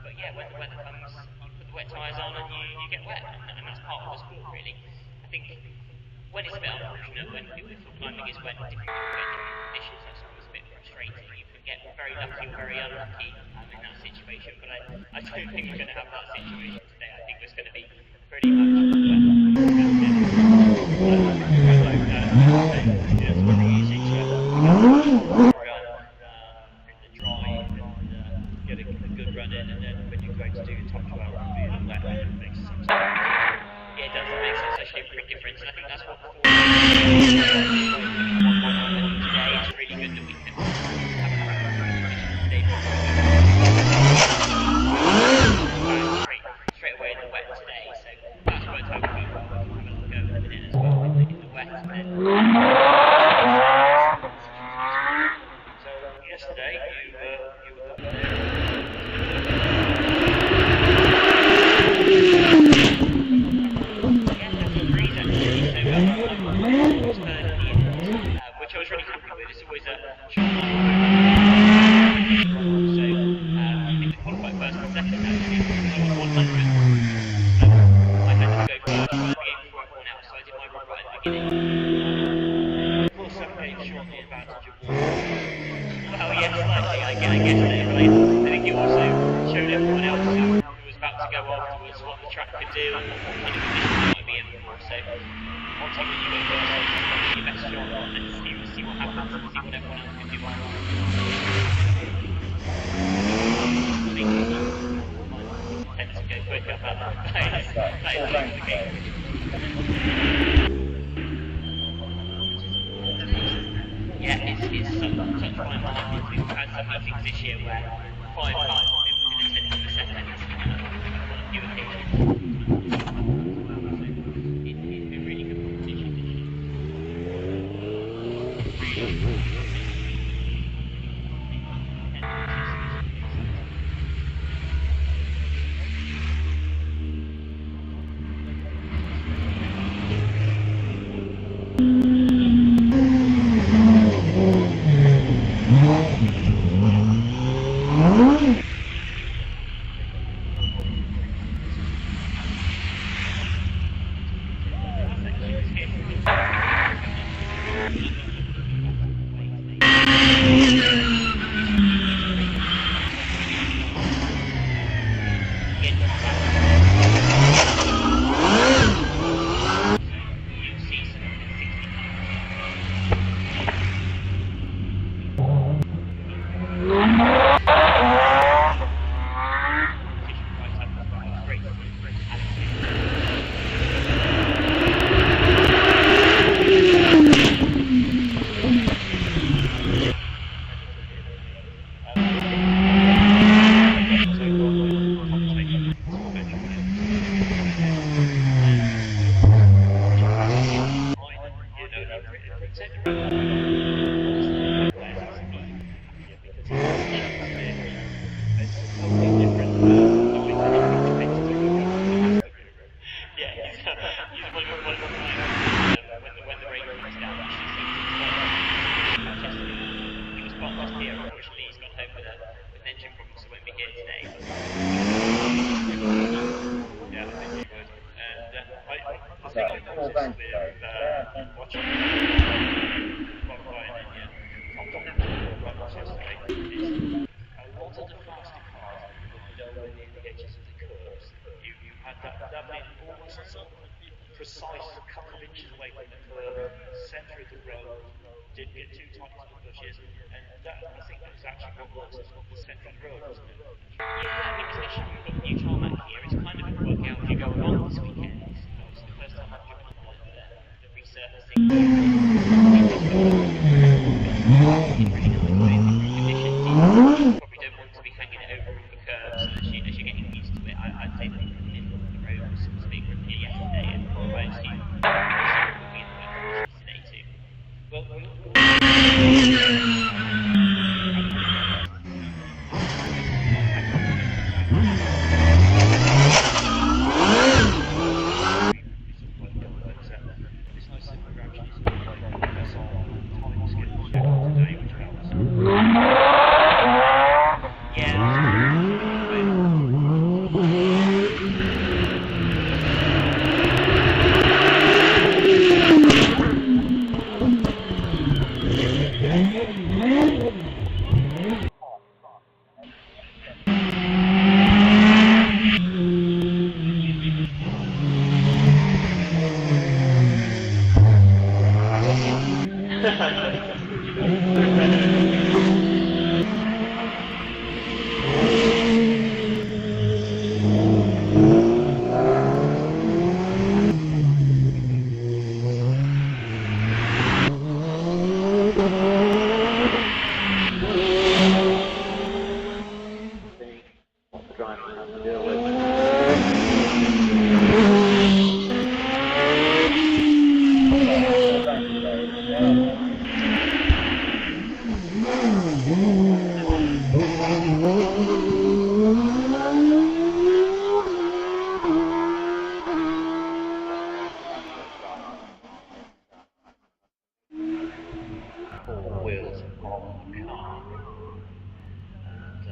But yeah, when the weather comes, you put the wet tyres on and you get wet, and that's part of the sport really. I think when it's a bit unfortunate, when hill climbing is wet, different conditions, that's always a bit frustrating. You can get very lucky or very unlucky in that situation, but I don't think we're going to have that situation today. I think it's going to be pretty much last year. Unfortunately, he's gone home with an engine problem, so won't be here today. Yeah, I think he would. And the thing I've noticed with watching qualifying and continental runs yesterday is a lot of the faster cars would know where the indicators of the curves. You had that being almost sort of precise couple of inches away from the curve, centre of the road, didn't get too tight to the bushes, and that, I think that was actually what works as the centre of the road, wasn't it? Yeah, I mean, especially when we've got the new tarmac here, it's kind of working out as you go along this weekend. That was the first time I've driven the resurfacing. Really nice way of conditions. You probably don't want to be hanging it over all the curves as you're getting used to it. I'd say that the middle of the road was being from here yesterday, and I assume we'll be in the conditions today too. Well, it's nice that we're actually sort of like us on time schedule today, which helps. Wheels on the car, and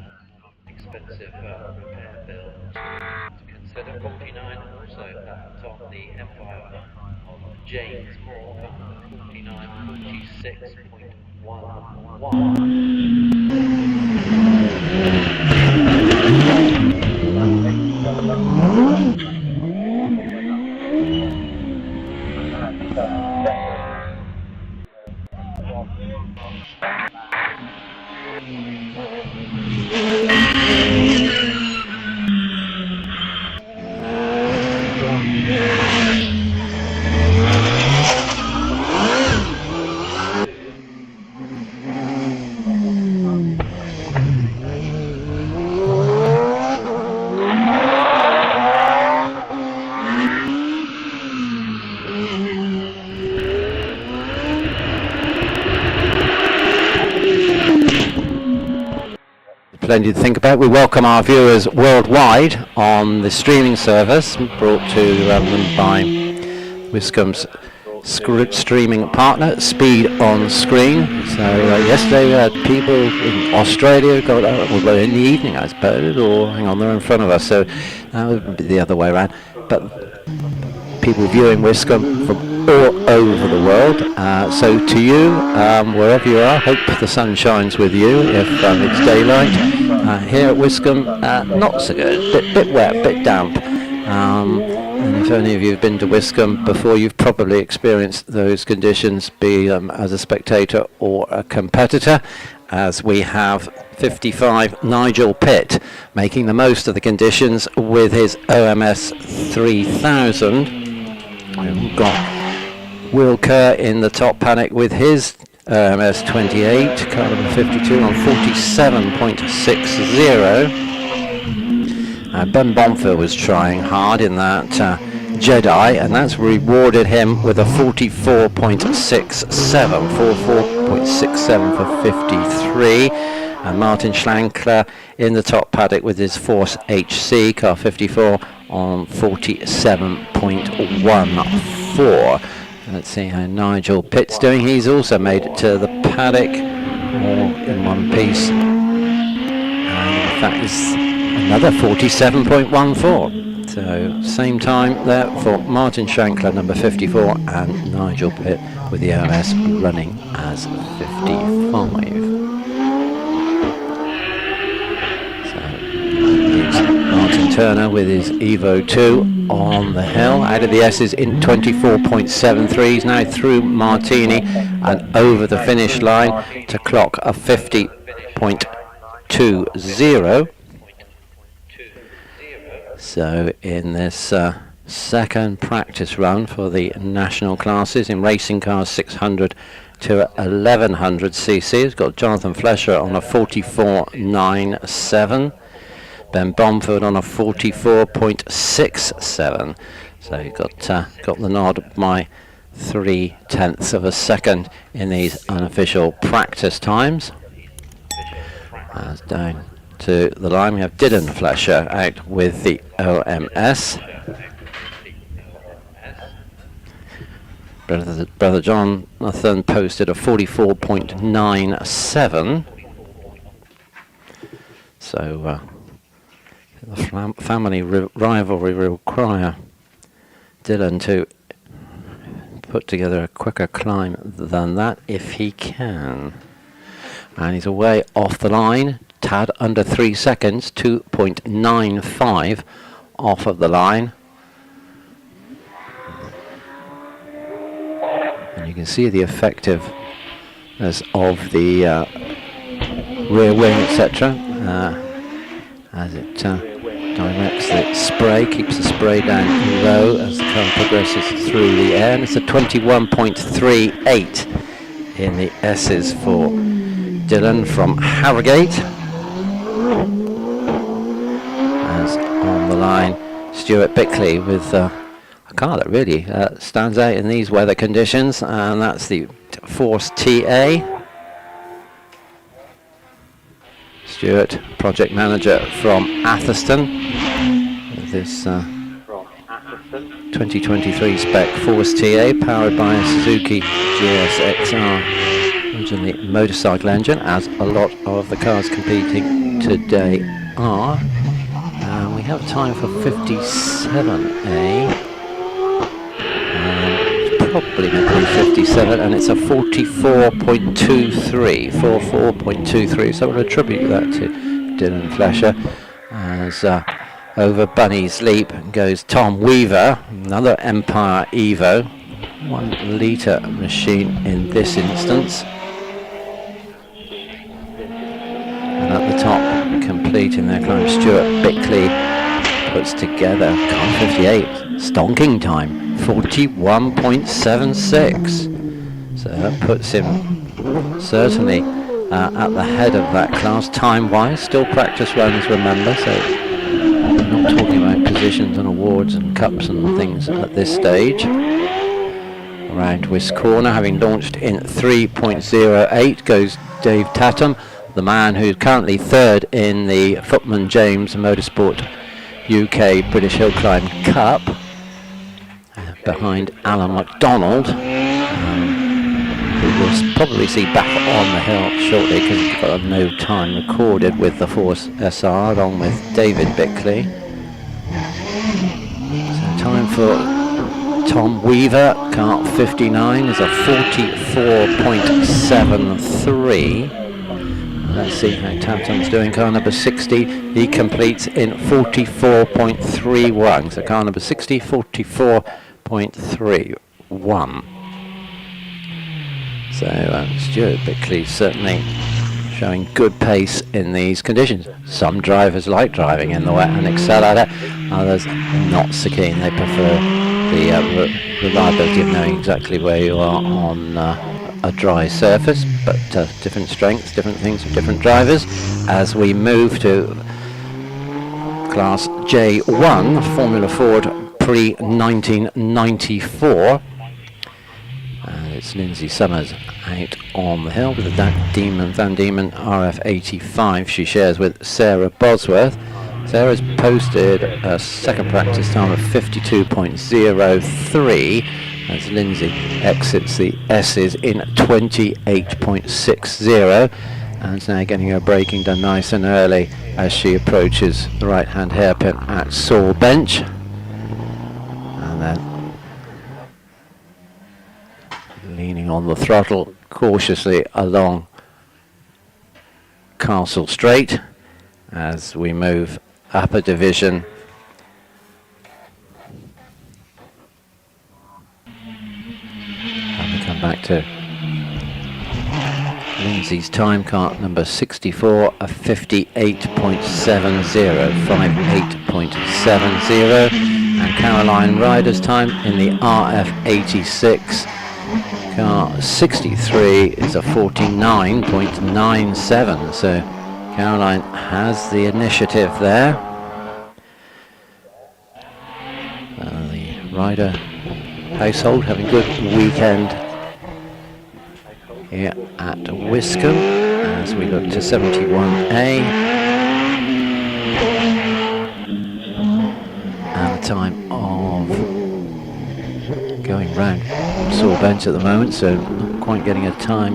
expensive repair bill to consider. 49 also that on the Empire of James Moore, 49 Plenty to think about. We welcome our viewers worldwide on the streaming service brought to them by Wiscombe's streaming partner, Speed on Screen. So yesterday we had people in Australia, well, in the evening I suppose, or hang on, they're in front of us, so that would be the other way around. But people viewing Wiscombe from all over the world. So to you, wherever you are, hope the sun shines with you if it's daylight. Here at Wiscombe, not so good, bit wet, bit damp. And if any of you have been to Wiscombe before, you've probably experienced those conditions, be as a spectator or a competitor, as we have 55 Nigel Pitt making the most of the conditions with his OMS 3000. We've got Will Kerr in the top paddock with his OMS 28, car number 52 on 47.60. Ben Bonfield was trying hard in that Jedi, and that's rewarded him with a 44.67, 44.67 for 53. And Martin Schlankler in the top paddock with his Force HC, car 54 on 47.14. Let's see how Nigel Pitt's doing. He's also made it to the paddock all in one piece. And that is another 47.14. So same time there for Martin Shankler, number 54, and Nigel Pitt with the OMS running as 55. Martin Turner with his Evo 2 on the hill, out of the Esses in 24.73. He's now through Martini and over the finish line to clock a 50.20. So in this second practice run for the national classes in racing cars 600 to 1100 cc, it's got Jonathan Flesher on a 44.97. Ben Bomford on a 44.67. So you've got the nod by 0.3 of a second in these unofficial practice times. As down to the line we have Dylan Flesher out with the OMS. Brother Jonathan posted a 44.97. So the family rivalry will require Dylan to put together a quicker climb than that if he can. And he's away off the line, tad under 3 seconds, 2.95 off of the line. And you can see the effectiveness of the rear wing, etc. As it directs the spray, keeps the spray down low as the car progresses through the air. And it's a 21.38 in the Esses for Dylan from Harrogate. As on the line, Stuart Bickley with a car that really stands out in these weather conditions, and that's the Force TA. Stuart, project manager from Atherstone, with this 2023 spec Force TA powered by a Suzuki GSXR, originally motorcycle engine, as a lot of the cars competing today are. And we have time for 57A. Probably meant to be 57, and it's a 44.23, so we'll attribute that to Dylan Flesher. As over Bunny's Leap goes Tom Weaver, another Empire Evo, 1 litre machine in this instance. And at the top, completing their climb, Stuart Bickley puts together car 58, stonking time 41.76. So that puts him certainly at the head of that class time-wise. Still practice runs, remember, so we're not talking about positions and awards and cups and things at this stage. Around Wist Corner, having launched in 3.08, goes Dave Tatham, the man who's currently third in the Footman James Motorsport UK British Hillclimb Cup, behind Alan MacDonald, who we'll probably see back on the hill shortly because he's got a no time recorded with the Force SR along with David Bickley. So time for Tom Weaver, kart 59 is a 44.73. Let's see how Tatham's doing. Car number 60, he completes in 44.31. So car number 60, 44.31. So Stuart Bickley certainly showing good pace in these conditions. Some drivers like driving in the wet and excel at it. Others not so keen. They prefer the reliability of knowing exactly where you are on a dry surface, but different strengths, different things for different drivers. As we move to Class J1, Formula Ford pre-1994, and it's Lindsay Summers out on the hill with the Van Diemen RF85 she shares with Sarah Bosworth. Sarah's posted a second practice time of 52.03, as Lindsay exits the Esses in 28.60, and is now getting her braking done nice and early as she approaches the right hand hairpin at Saw Bench, and then leaning on the throttle cautiously along Castle Straight as we move up a division. And we come back to Lindsay's time, car number 64, a 58.70, 58.70, and Caroline Ryder's time in the RF86, car 63, is a 49.97. So Caroline has the initiative there. The Ryder household having a good weekend here at Wiscombe as we look to 71A, and the time of going round Saw Bench at the moment, so not quite getting a time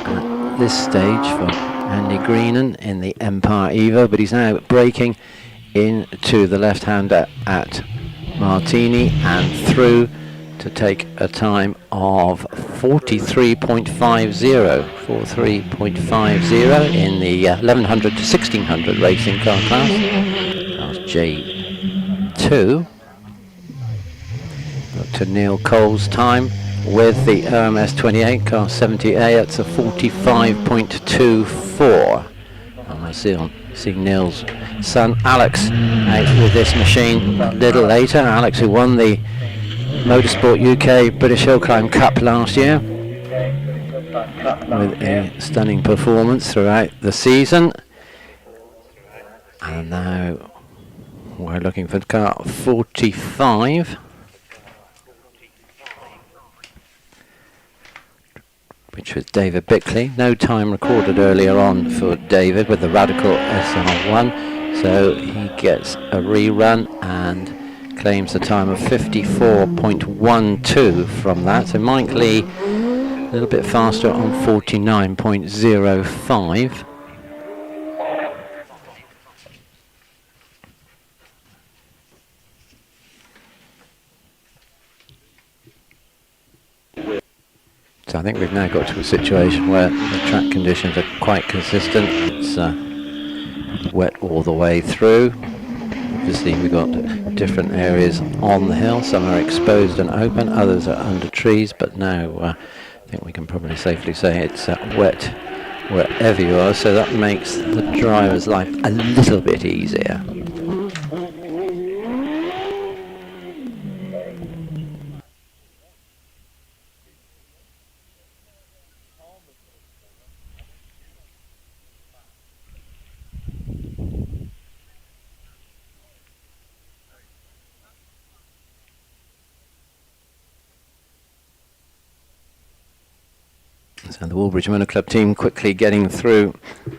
at this stage for Andy Greenan in the Empire Evo, but he's now braking into the left-hander at Martini and through to take a time of 43.50 in the 1100 to 1600 racing car class. Class J2. Look to Neil Cole's time with the OMS 28, car 70A. That's a 45.24. And we'll see Neil's son Alex out with this machine a little later. Alex, who won the Motorsport UK British Hillclimb Cup last year with a stunning performance throughout the season. And now we're looking for car 45, which was David Bickley. No time recorded earlier on for David with the Radical SR1, so he gets a rerun and claims a time of 54.12 from that. So Mike Lee a little bit faster on 49.05. So I think we've now got to a situation where the track conditions are quite consistent. It's wet all the way through. Obviously we've got different areas on the hill. Some are exposed and open, others are under trees, but now I think we can probably safely say it's wet wherever you are, so that makes the driver's life a little bit easier. So the Woolbridge Motor Club team quickly getting through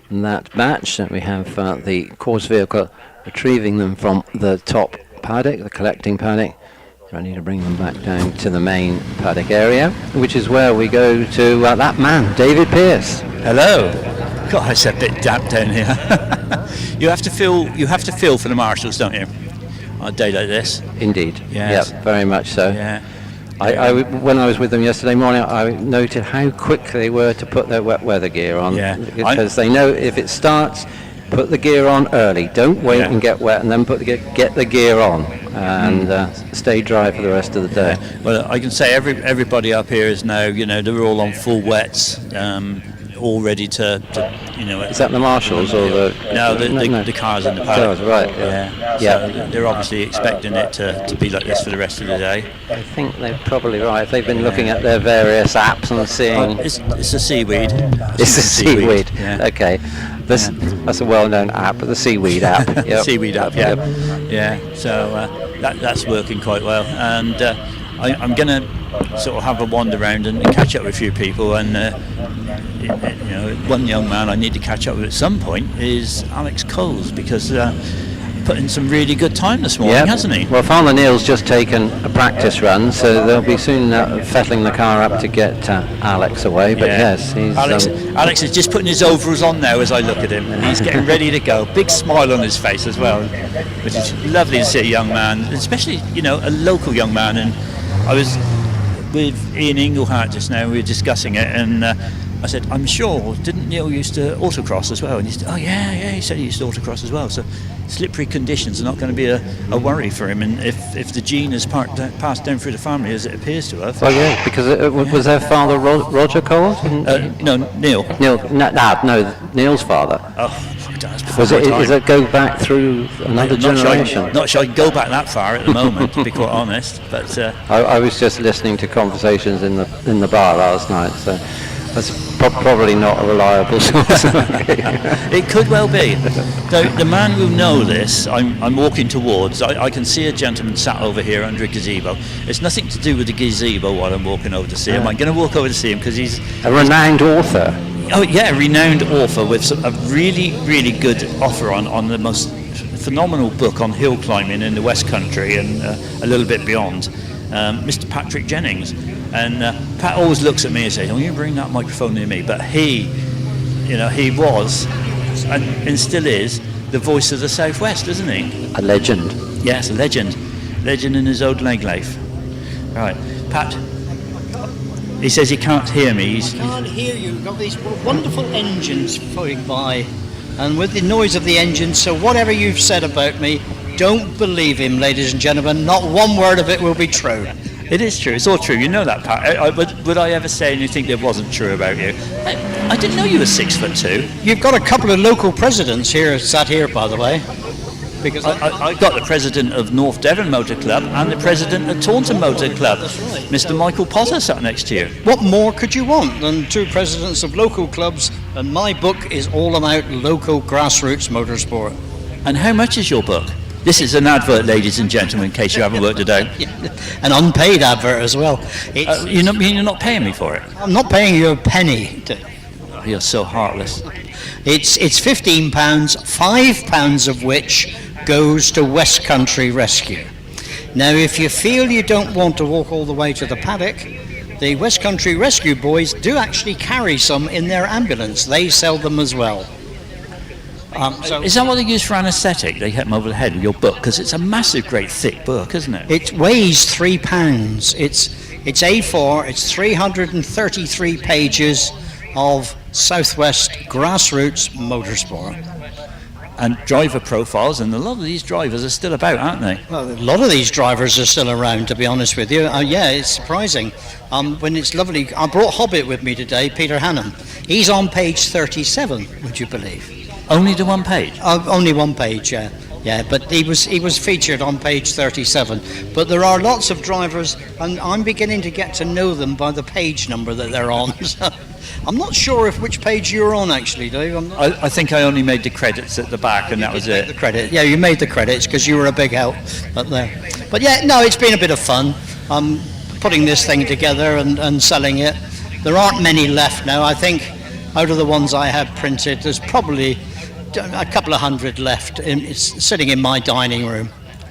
that batch. And we have the course vehicle retrieving them from the top paddock, the collecting paddock, ready to bring them back down to the main paddock area, which is where we go to that man, David Pearce. Hello. God, it's a bit damp down here. You have to feel for the marshals, don't you? On a day like this. Indeed. Yes. Yeah, very much so. Yeah. When I was with them yesterday morning, I noted how quick they were to put their wet weather gear on. Yeah. Because they know if it starts, put the gear on early. Don't wait and get wet, and then get the gear on and stay dry for the rest of the day. Well, I can say everybody up here is now, they're all on full wets, all ready to. Is that the marshals or the? No, the cars in the paddock. Cars, right. Yeah. So they're obviously expecting it to be like this for the rest of the day. I think they're probably right. They've been looking at their various apps and seeing. It's a seaweed. It's a seaweed. Yeah. Okay. That's a well-known app, the seaweed app. Yep. Seaweed app. Yeah. Yep. Yeah. So that's working quite well, and I'm going to sort of have a wander around and catch up with a few people, and one young man I need to catch up with at some point is Alex Coles, because put in some really good time this morning, hasn't he? Well, Farmer Neil's just taken a practice run, so they'll be soon fettling the car up to get Alex away. But yes, he's... Alex is just putting his overalls on now as I look at him, and he's getting ready to go. Big smile on his face as well, which is lovely to see a young man, especially, you know, a local young man. And I was with Ian Inglehart just now, we were discussing it, and I said, I'm sure, didn't Neil used to autocross as well? And he said, oh yeah, he said he used to autocross as well. So slippery conditions are not going to be a worry for him. And if the gene is passed down through the family, as it appears to have. Well, yeah, because was their father Roger Cole? No, Neil. No, Neil's father. Oh, does it go back through another generation? Not sure I can go back that far at the moment, to be quite honest. But I was just listening to conversations in the bar last night, so that's probably not a reliable source. It could well be. The man who know this, I'm walking towards. I can see a gentleman sat over here under a gazebo. It's nothing to do with the gazebo while I'm walking over to see him. I'm going to walk over to see him because he's a renowned author. Oh yeah, a renowned author with a really, really good offer on the most phenomenal book on hill climbing in the West Country and a little bit beyond, Mr. Patrick Jennings. And Pat always looks at me and says, "Don't you bring that microphone near me?" But he was and still is the voice of the Southwest, isn't he? A legend. Yes, a legend in his old leg life. Right, Pat. He says he can't hear me. I can't hear you. We've got these wonderful engines going by, and with the noise of the engines, so whatever you've said about me, don't believe him, ladies and gentlemen. Not one word of it will be true. It is true. It's all true. You know that, Pat. Would I ever say anything that wasn't true about you? I didn't know you were 6'2". You've got a couple of local presidents here, sat here, by the way. Because I've got the president of North Devon Motor Club and the president of Taunton Motor Club, right. Mr. Michael Potter, sat next to you. What more could you want than two presidents of local clubs? And my book is all about local grassroots motorsport. And how much is your book? This is an advert, ladies and gentlemen, in case you haven't worked it out. An unpaid advert as well. You're not paying me for it? I'm not paying you a penny. Oh, you're so heartless. It's £15, £5 of which goes to West Country Rescue. Now, if you feel you don't want to walk all the way to the paddock, the West Country Rescue boys do actually carry some in their ambulance. They sell them as well. Is that what they use for anaesthetic? They hit them over the head with your book? Because it's a massive, great, thick book, isn't it? It weighs £3. It's A4. It's 333 pages of Southwest grassroots motorsport. And driver profiles, and a lot of these drivers are still about, aren't they? Well, a lot of these drivers are still around, to be honest with you. Yeah, it's surprising. When it's lovely, I brought Hobbit with me today, Peter Hannum. He's on page 37, would you believe? Only the one page? Only one page, yeah. Yeah, but he was featured on page 37. But there are lots of drivers, and I'm beginning to get to know them by the page number that they're on. So I'm not sure which page you're on, actually, Dave. I think I only made the credits at the back, and that was it. The credit. Yeah, you made the credits because you were a big help up there. But yeah, no, it's been a bit of fun. Putting this thing together and selling it. There aren't many left now. I think out of the ones I have printed, there's probably a couple of hundred left. It's sitting in my dining room.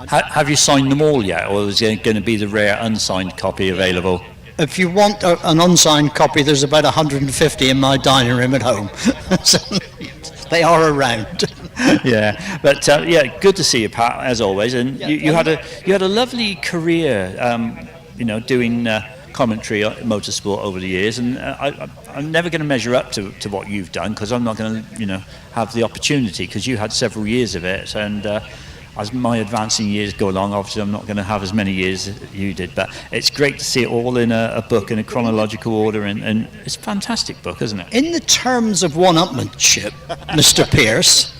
Have you signed them all yet, or is there going to be the rare unsigned copy available? If you want an unsigned copy, there's about 150 in my dining room at home. So they are around. Yeah, but good to see you, Pat, as always. And you had a lovely career, doing commentary on motorsport over the years, and I'm never going to measure up to what you've done, because I'm not going to have the opportunity, because you had several years of it, and as my advancing years go along, obviously I'm not going to have as many years as you did, but it's great to see it all in a book in a chronological order, and it's a fantastic book, isn't it? In the terms of one-upmanship, Mr. Pierce,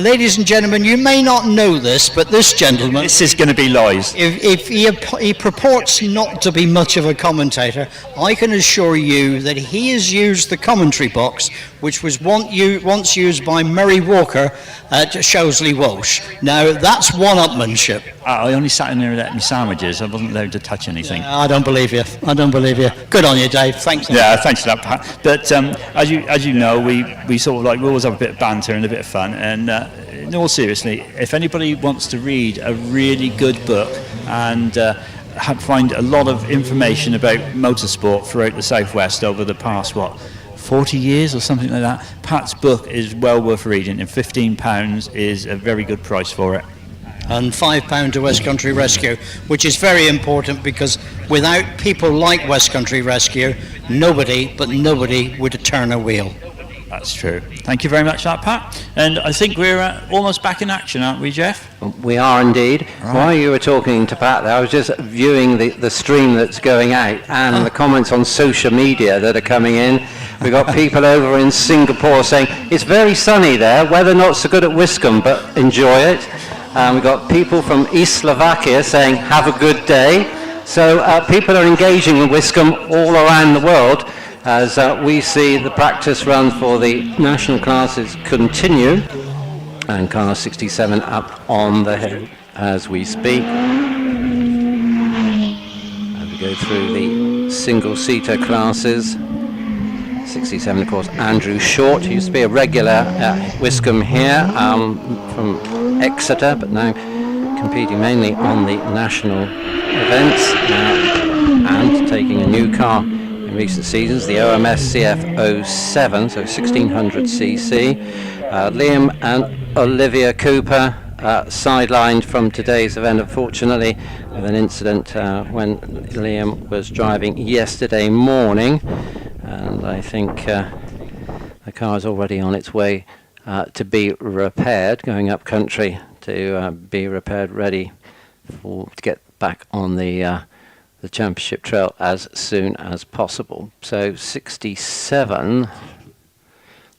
ladies and gentlemen, you may not know this, but this gentleman... This is going to be lies. If he purports not to be much of a commentator, I can assure you that he has used the commentary box, which was once used by Murray Walker at Showesley Walsh. Now, that's one-upmanship. I only sat in there and ate my sandwiches. I wasn't allowed to touch anything. I don't believe you. Good on you, Dave. Thanks. Yeah, thanks for that, Pat. But as you know, we sort of we always have a bit of banter and a bit of fun. And in all seriously, if anybody wants to read a really good book and find a lot of information about motorsport throughout the Southwest over the past, 40 years or something like that, Pat's book is well worth reading, and £15 is a very good price for it. And £5 to West Country Rescue, which is very important, because without people like West Country Rescue, nobody would turn a wheel. That's true. Thank you very much for that, Pat. And I think we're almost back in action, aren't we, Jeff? We are indeed. Right. While you were talking to Pat there, I was just viewing the stream that's going out and the comments on social media that are coming in. We've got people over in Singapore saying, it's very sunny there, weather not so good at Wiscombe, but enjoy it. We've got people from East Slovakia saying, have a good day. So people are engaging in Wiscombe all around the world as we see the practice run for the national classes continue. And car 67 up on the hill as we speak. And we go through the single-seater classes. 67, of course, Andrew Short, who used to be a regular at Wiscombe here from Exeter, but now competing mainly on the national events and taking a new car in recent seasons, the OMS CF07, so 1600cc. Liam and Olivia Cooper sidelined from today's event, unfortunately, with an incident when Liam was driving yesterday morning. And I think the car is already on its way to be repaired, going up country to be repaired, ready to get back on the championship trail as soon as possible. So 67, I'm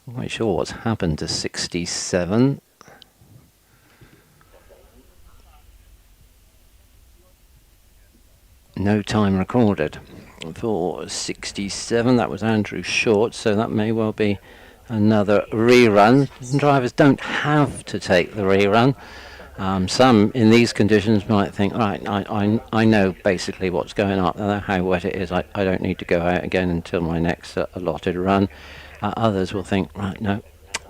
not quite sure what's happened to 67. No time recorded for 67. That was Andrew Short, so that may well be another rerun. Drivers don't have to take the rerun. Some in these conditions might think, right, I know basically what's going on, I know how wet it is, I don't need to go out again until my next allotted run. Others will think, right, no,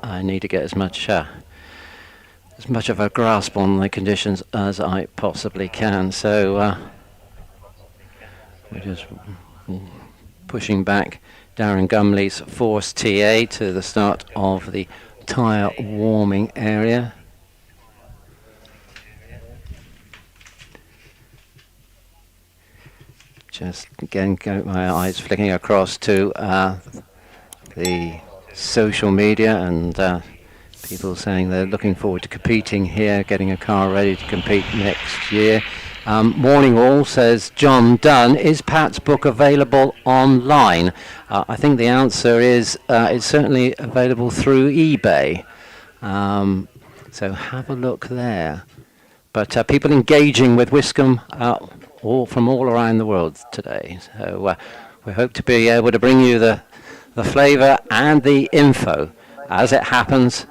I need to get as much of a grasp on the conditions as I possibly can. So we're just pushing back Darren Gumley's Force TA to the start of the tyre warming area. Just again, my eyes flicking across to the social media and people saying they're looking forward to competing here, getting a car ready to compete next year. Morning All says, John Dunn, is Pat's book available online? I think the answer is it's certainly available through eBay. So have a look there. But people engaging with Wiscombe from all around the world today. So we hope to be able to bring you the flavour and the info as it happens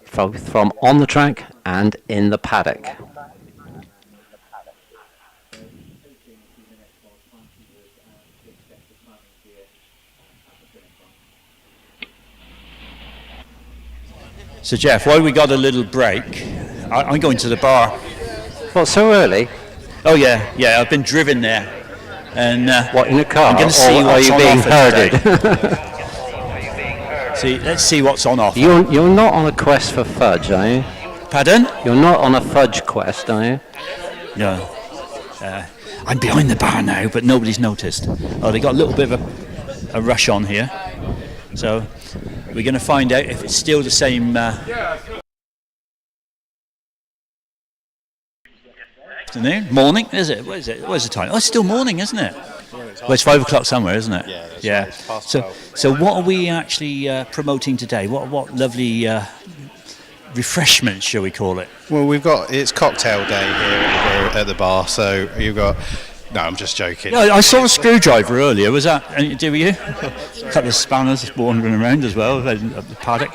from on the track and in the paddock. So Jeff, while we got a little break, I'm going to the bar. What, so early? Oh yeah, I've been driven there. And what, in a car? I'm going to see or what's are you on being offer herded? Let's see what's on offer. You're not on a quest for fudge, are you? Pardon? You're not on a fudge quest, are you? No. I'm behind the bar now, but nobody's noticed. Oh, they got a little bit of a rush on here. So we're going to find out if it's still the same. Afternoon, morning, is it? What is it? Where's the time? Oh, it's still morning, isn't it? Well, it's 5 o'clock somewhere, isn't it? Yeah. So what are we actually promoting today? What lovely refreshments, shall we call it? Well, it's cocktail day here at the bar, so you've got. No, I'm just joking. Yeah, I saw a screwdriver earlier. Was that? Were you? A couple of spanners wandering around as well at the paddock.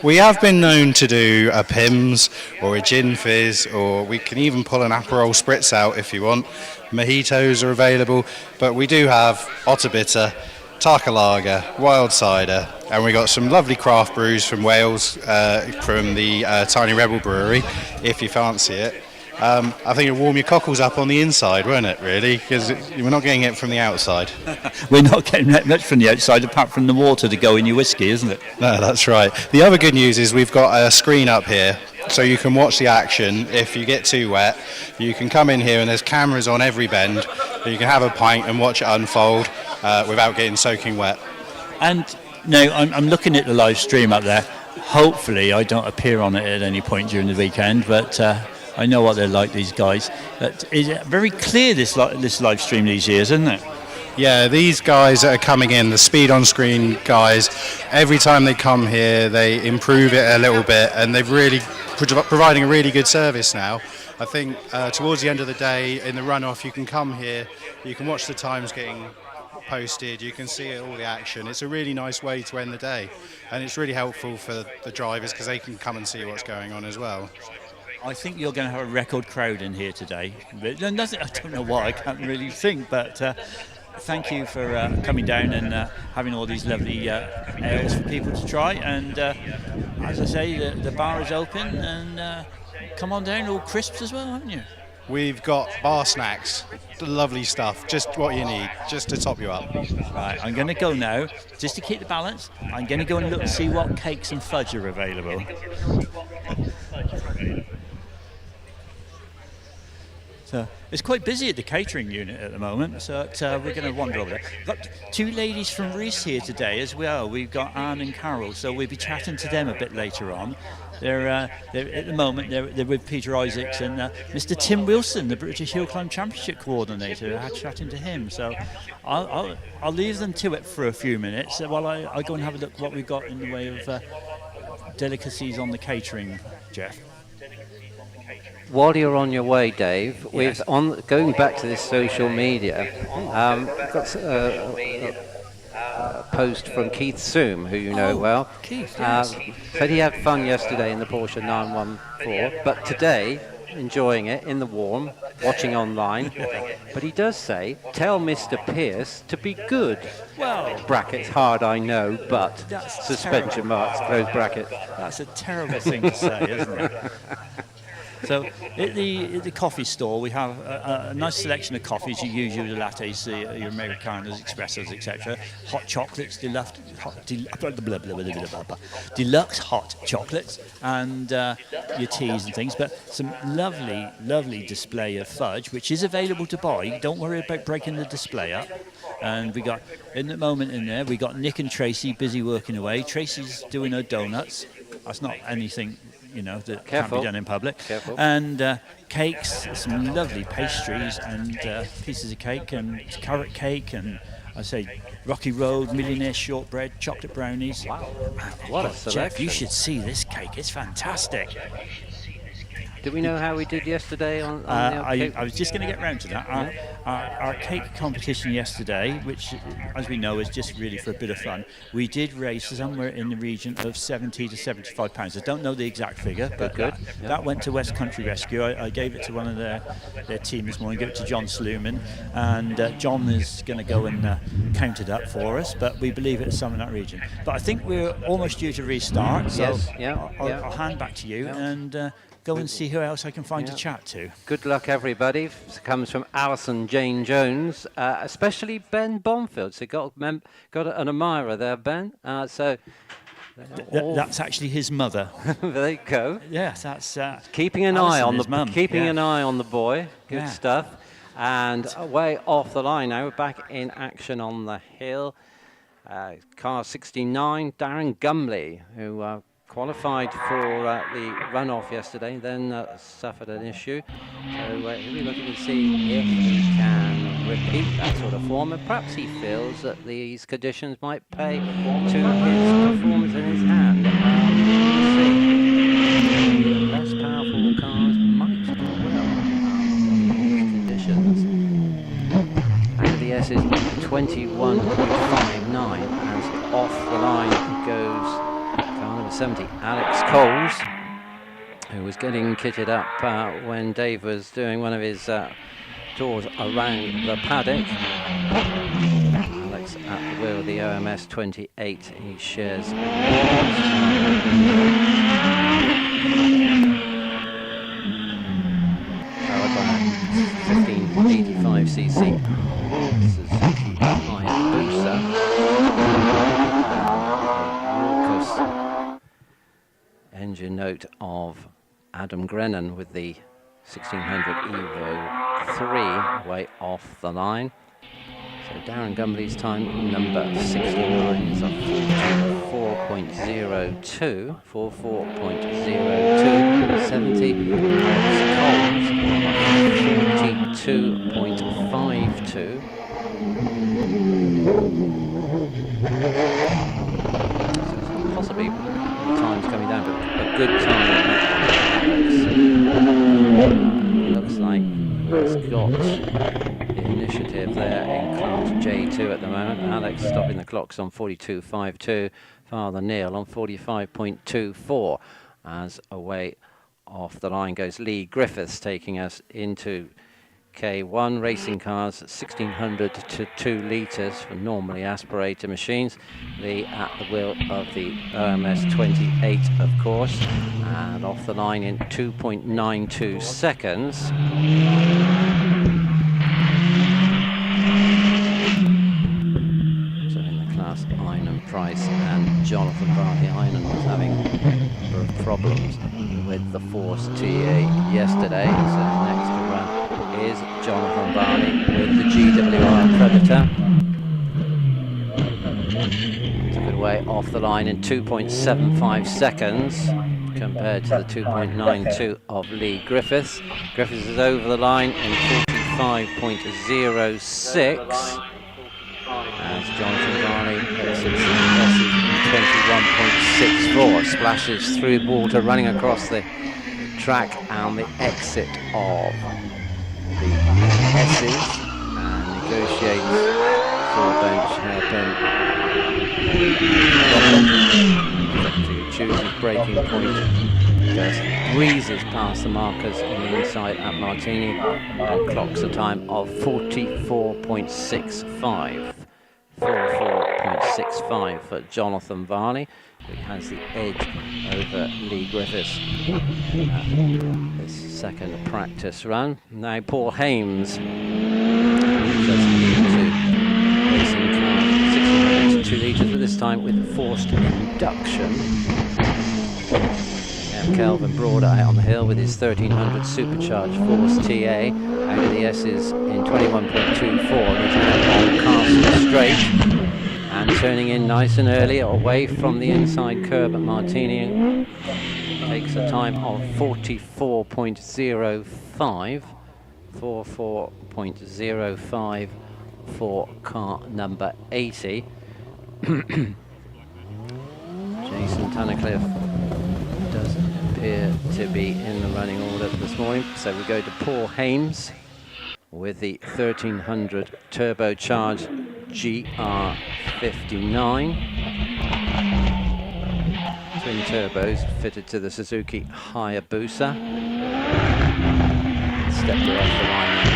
We have been known to do a Pimm's or a gin fizz, or we can even pull an Aperol spritz out if you want. Mojitos are available, but we do have Otter Bitter, Tarka Lager, Wild Cider, and we got some lovely craft brews from Wales, from the Tiny Rebel Brewery, if you fancy it. I think it'll warm your cockles up on the inside, won't it, really? Because we're not getting it from the outside. We're not getting that much from the outside, apart from the water to go in your whiskey, isn't it? No, that's right. The other good news is we've got a screen up here, so you can watch the action. If you get too wet, you can come in here and there's cameras on every bend. You can have a pint and watch it unfold without getting soaking wet. And now I'm looking at the live stream up there. Hopefully I don't appear on it at any point during the weekend, but I know what they're like, these guys. But it's very clear, this live stream these years, isn't it? Yeah, these guys that are coming in, the speed on screen guys, every time they come here they improve it a little bit, and they've really providing a really good service now. I think towards the end of the day in the runoff you can come here, you can watch the times getting posted, you can see all the action. It's a really nice way to end the day, and it's really helpful for the drivers because they can come and see what's going on as well. I think you're going to have a record crowd in here today. I don't know why, I can't really think, but thank you for coming down and having all these lovely ales for people to try. And as I say, the bar is open, and come on down, all crisps as well, haven't you? We've got bar snacks, lovely stuff, just what you need, just to top you up. Right, I'm going to go now, just to keep the balance. I'm going to go and look and see what cakes and fudge are available. So it's quite busy at the catering unit at the moment, so we're going to wander over there. We've got two ladies from Reese here today as well. We've got Anne and Carol, so we'll be chatting to them a bit later on. They're at the moment they're with Peter Isaacs and Mr. Tim Wilson, the British Hillclimb Championship coordinator. I had chatting to him, so I'll leave them to it for a few minutes while I go and have a look what we've got in the way of delicacies on the catering, Jeff. While you're on your way, Dave, Yes. Going back to this social media, got a post from Keith Soom, who you know well. Keith, yes. Said he had fun yesterday in the Porsche 914, but today, enjoying it in the warm, watching online. But he does say, tell Mr. Pierce to be good. Well, Brackets, hard I know, but That's suspension terrible. marks, close brackets. that's a terrible thing to say, isn't it? So at the coffee store we have a nice selection of coffees. You use your lattes, your Americanos, espressos, etc. Hot chocolates, deluxe hot chocolates, and your teas and things. But some lovely display of fudge, which is available to buy. Don't worry about breaking the display up. And we got, in the moment in there, we got Nick and Tracy busy working away. Tracy's doing her donuts. That's not anything, that can't be done in public. Careful. And cakes, some lovely pastries and pieces of cake and carrot cake and I say Rocky Road, Millionaire shortbread, chocolate brownies. Wow, what a Jeff, selection. you should see this cake. It's fantastic. Do we know how we did yesterday on the I was just going to get round to that. Our cake competition yesterday, which, as we know, is just really for a bit of fun, we did raise somewhere in the region of £70 to £75. I don't know the exact figure, but that went to West Country Rescue. I gave it to one of their team this morning, gave it to John Sluman, and John is going to go and count it up for us, but we believe it's some in that region. But I think we're almost due to restart, so Yes, I'll hand back to you and go and see who else I can find to chat to. Good luck, everybody. It comes from Alison Jane Jones, especially Ben Bonfield. So got an admirer there, Ben. That's actually his mother. There you go. Yes, that's Keeping an Alison, eye on his mum. an eye on the boy. Good Yeah. stuff. And way off the line now. We're back in action on the hill. Car 69, Darren Gumley, who qualified for the runoff yesterday, then suffered an issue. So he'll be looking to see if he can repeat that sort of form, and perhaps he feels that these conditions might pay to his performance in his hand. We'll see. The less powerful cars might do well in these conditions. And the Esses 21.59 as off the line goes 70, Alex Coles, who was getting kitted up when Dave was doing one of his tours around the paddock. Alex at the wheel the OMS 28. He shares powered by a 1585cc Suzuki Hayabusa. Raucous engine note of Adam Grennan with the 1600 Evo 3 way off the line. So Darren Gumbley's time, number 69, is a 44.02, 44.02, 70. Coles, 42.52. So possibly the time's coming down, but a good time. Looks like it's got the initiative there in Class J2 at the moment. Alex stopping the clocks on 42.52. Father Neil on 45.24. As away off the line goes Lee Griffiths, taking us into K1 racing cars, 1600 to 2 litres for normally aspirator machines. Lee at the wheel of the OMS 28, of course, and off the line in 2.92 seconds. So in the class, Einan Price and Jonathan Varney. Einan was having a number of problems with the Force TA yesterday, so next to run is Jonathan Varney with the GWR Predator. It's a good way off the line in 2.75 seconds compared to the 2.92 of Lee Griffiths. Griffiths is over the line in 45.06 as Jonathan Varney exits in 21.64. Splashes through water running across the track and the exit of the Esses and negotiates full bench hairpin. To choose his breaking point, just breezes past the markers on the inside at Martini and clocks a time of 44.65. 44.65 for Jonathan Varney, who has the edge over Lee Griffiths this second practice run. Now Paul Hames moves us into racing car 1600 to 2 litres, but this time with forced induction. Kelvin Broader out on the hill with his 1300 supercharged Force TA out of the S's in 21.24. He's now on Castle Straight and turning in nice and early away from the inside curb at Martini. Takes a time of 44.05. 44.05 for car number 80. Jason Tunnicliffe does appear to be in the running order this morning, so we go to Paul Hames with the 1300 turbocharged GR59. Twin turbos fitted to the Suzuki Hayabusa. Stepped her off the line in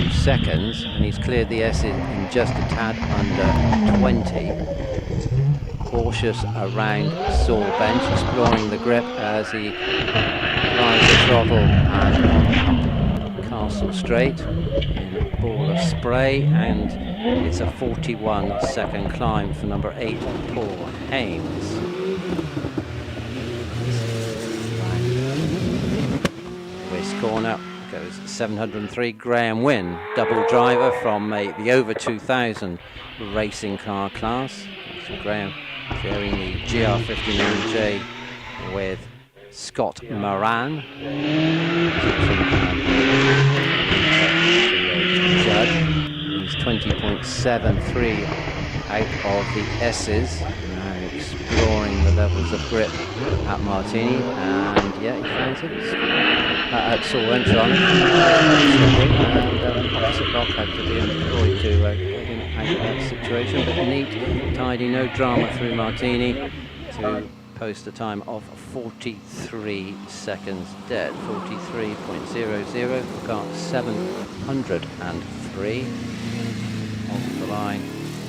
2.62 seconds, and he's cleared the S in just a tad under 20. Cautious around Saul Bench, exploring the grip as he applies the throttle and on Castle Straight in a ball of spray, and it's a 41-second climb for number 8, Paul Hames. West corner goes 703, Graham Wynne, double driver from the over 2000 racing car class. So Graham sharing the GR59J with Scott Moran. Judd. He's 20.73 out of the Esses. Now exploring the levels of grip at Martini, and yeah, he finds it. At Saul Bench, and opposite lock had to be employed to get him out of that situation, but neat, tidy, no drama through Martini to post a time of 43 seconds dead. 43.00 for car 703. Off the line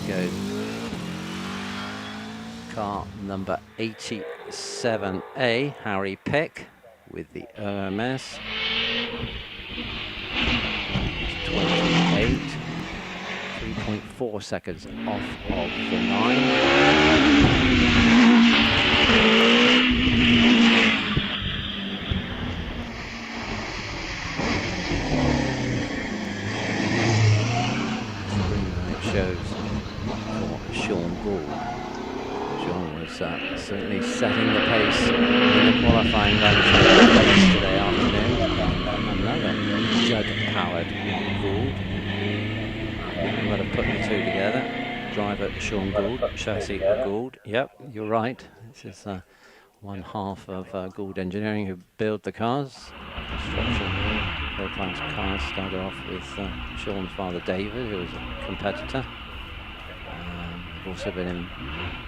goes car number 87A, Harry Pick, with the OMS. 28, 3.4 seconds off of the line. Shows for Sean Gould. Sean was certainly setting the pace in the qualifying runs yesterday afternoon. Another Judd-powered Gould. We'll have put the two together. Driver Sean Gould, chassis Gould. Yep, you're right. This is one half of Gould Engineering who build the cars. Construction Hillclimb's cars started off with Sean's father David, who was a competitor. We've also been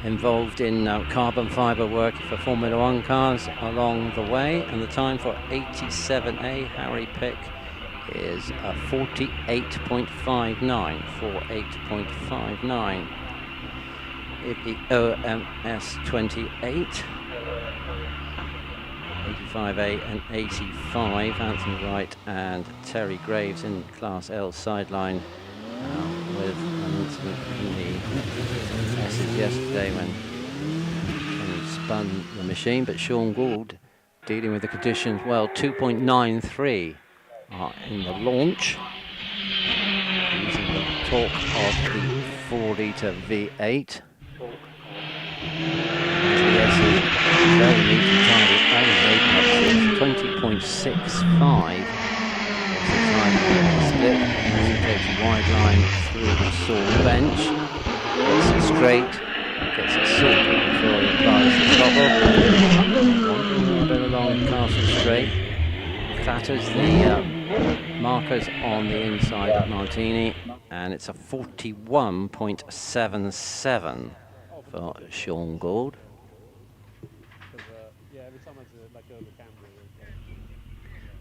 involved in carbon fibre work for Formula One cars along the way, and the time for 87A Harry Pick is 48.59. 48.59. If the OMS 28. 85A and 85, Anthony Wright and Terry Graves in Class L sideline with an incident in the Esses yesterday when he spun the machine, but Sean Gould dealing with the conditions well. 2.93 in the launch, using the torque of the 4-litre V8. The Esses very neatly tidy apex is 20.65. That's the time split. As he takes a wide line through the saw bench, gets it straight, gets it sorted before he applies the throttle. Wandering a little bit along Castle Straight, clatters the markers on the inside of Martini, and it's a 41.77 for Sean Gould.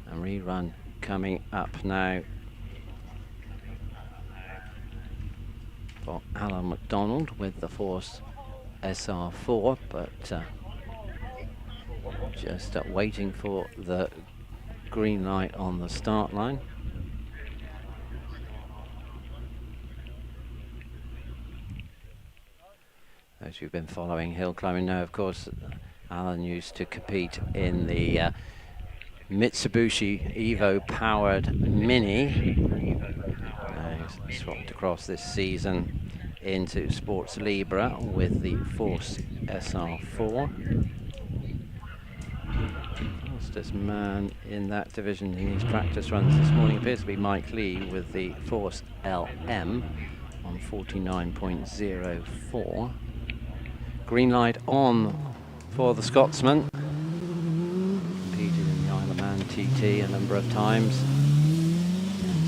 And rerun coming up now for Alan McDonald with the Force SR4, but just waiting for the green light on the start line. Those who've been following hill climbing know, of course, Alan used to compete in the Mitsubishi Evo powered Mini. He's swapped across this season into Sports Libra with the Force SR4. Fastest man in that division in his practice runs this morning appears to be Mike Lee with the Force LM on 49.04. Green light on for the Scotsman. Competed in the Isle of Man TT a number of times.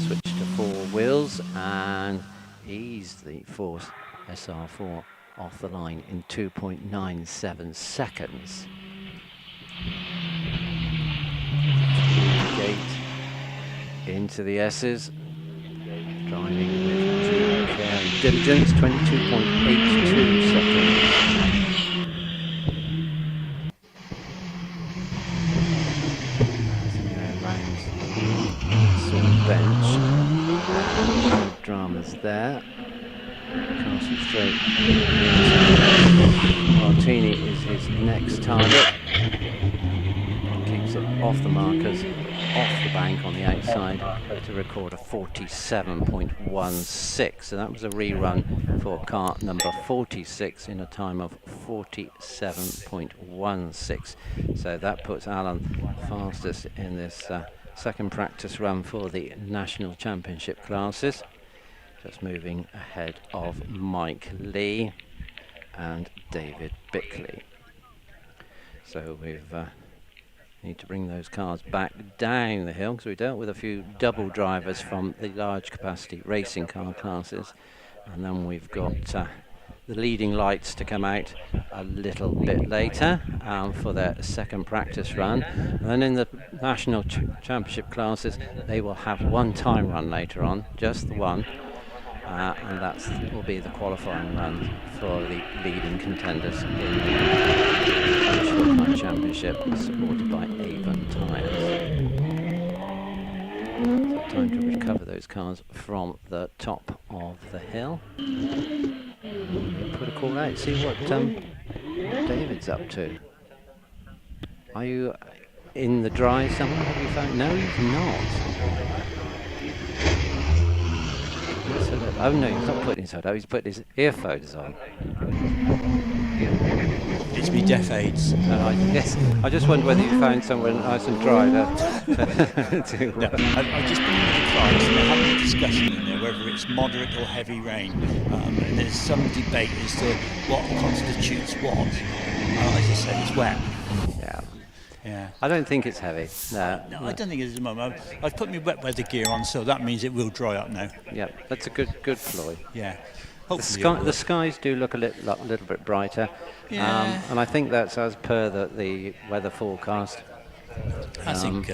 Switched to 4 wheels and eased the Force SR4 off the line in 2.97 seconds. Gate into the Esses. Driving with due care and diligence, 22.82 seconds. Bench. No dramas there. Castle Straight. Martini is his next target. Keeps it off the markers, off the bank on the outside to record a 47.16. So that was a rerun for car number 46 in a time of 47.16. So that puts Alan fastest in this second practice run for the National Championship classes. Just moving ahead of Mike Lee and David Bickley. So we've need to bring those cars back down the hill because we dealt with a few double drivers from the large capacity racing car classes, and then we've got the leading lights to come out a little bit later for their second practice run. And then in the National Championship classes, they will have one time run later on, just the one. and that will be the qualifying run for the leading contenders in the British Hillclimb Championship, supported by Avon tyres. So time to recover those cars from the top of the hill. Put a call out, see what David's up to. Are you in the dry somewhere? Have you found? No, he's not. Oh no, he's not putting his hood up, he's putting his earphones on. It's me deaf aids. Yes, I just wondered whether you found somewhere nice and dry No, I've just been in the class and they're having a discussion in there whether it's moderate or heavy rain. And there's some debate as to what constitutes what. I just said it's wet. Yeah. I don't think it's heavy. No, I don't think it is at the moment. I've put my wet weather gear on, so that means it will dry up now. Yeah, that's a good ploy. Yeah. The skies do look a little bit brighter. Yeah. And I think that's as per the weather forecast. I think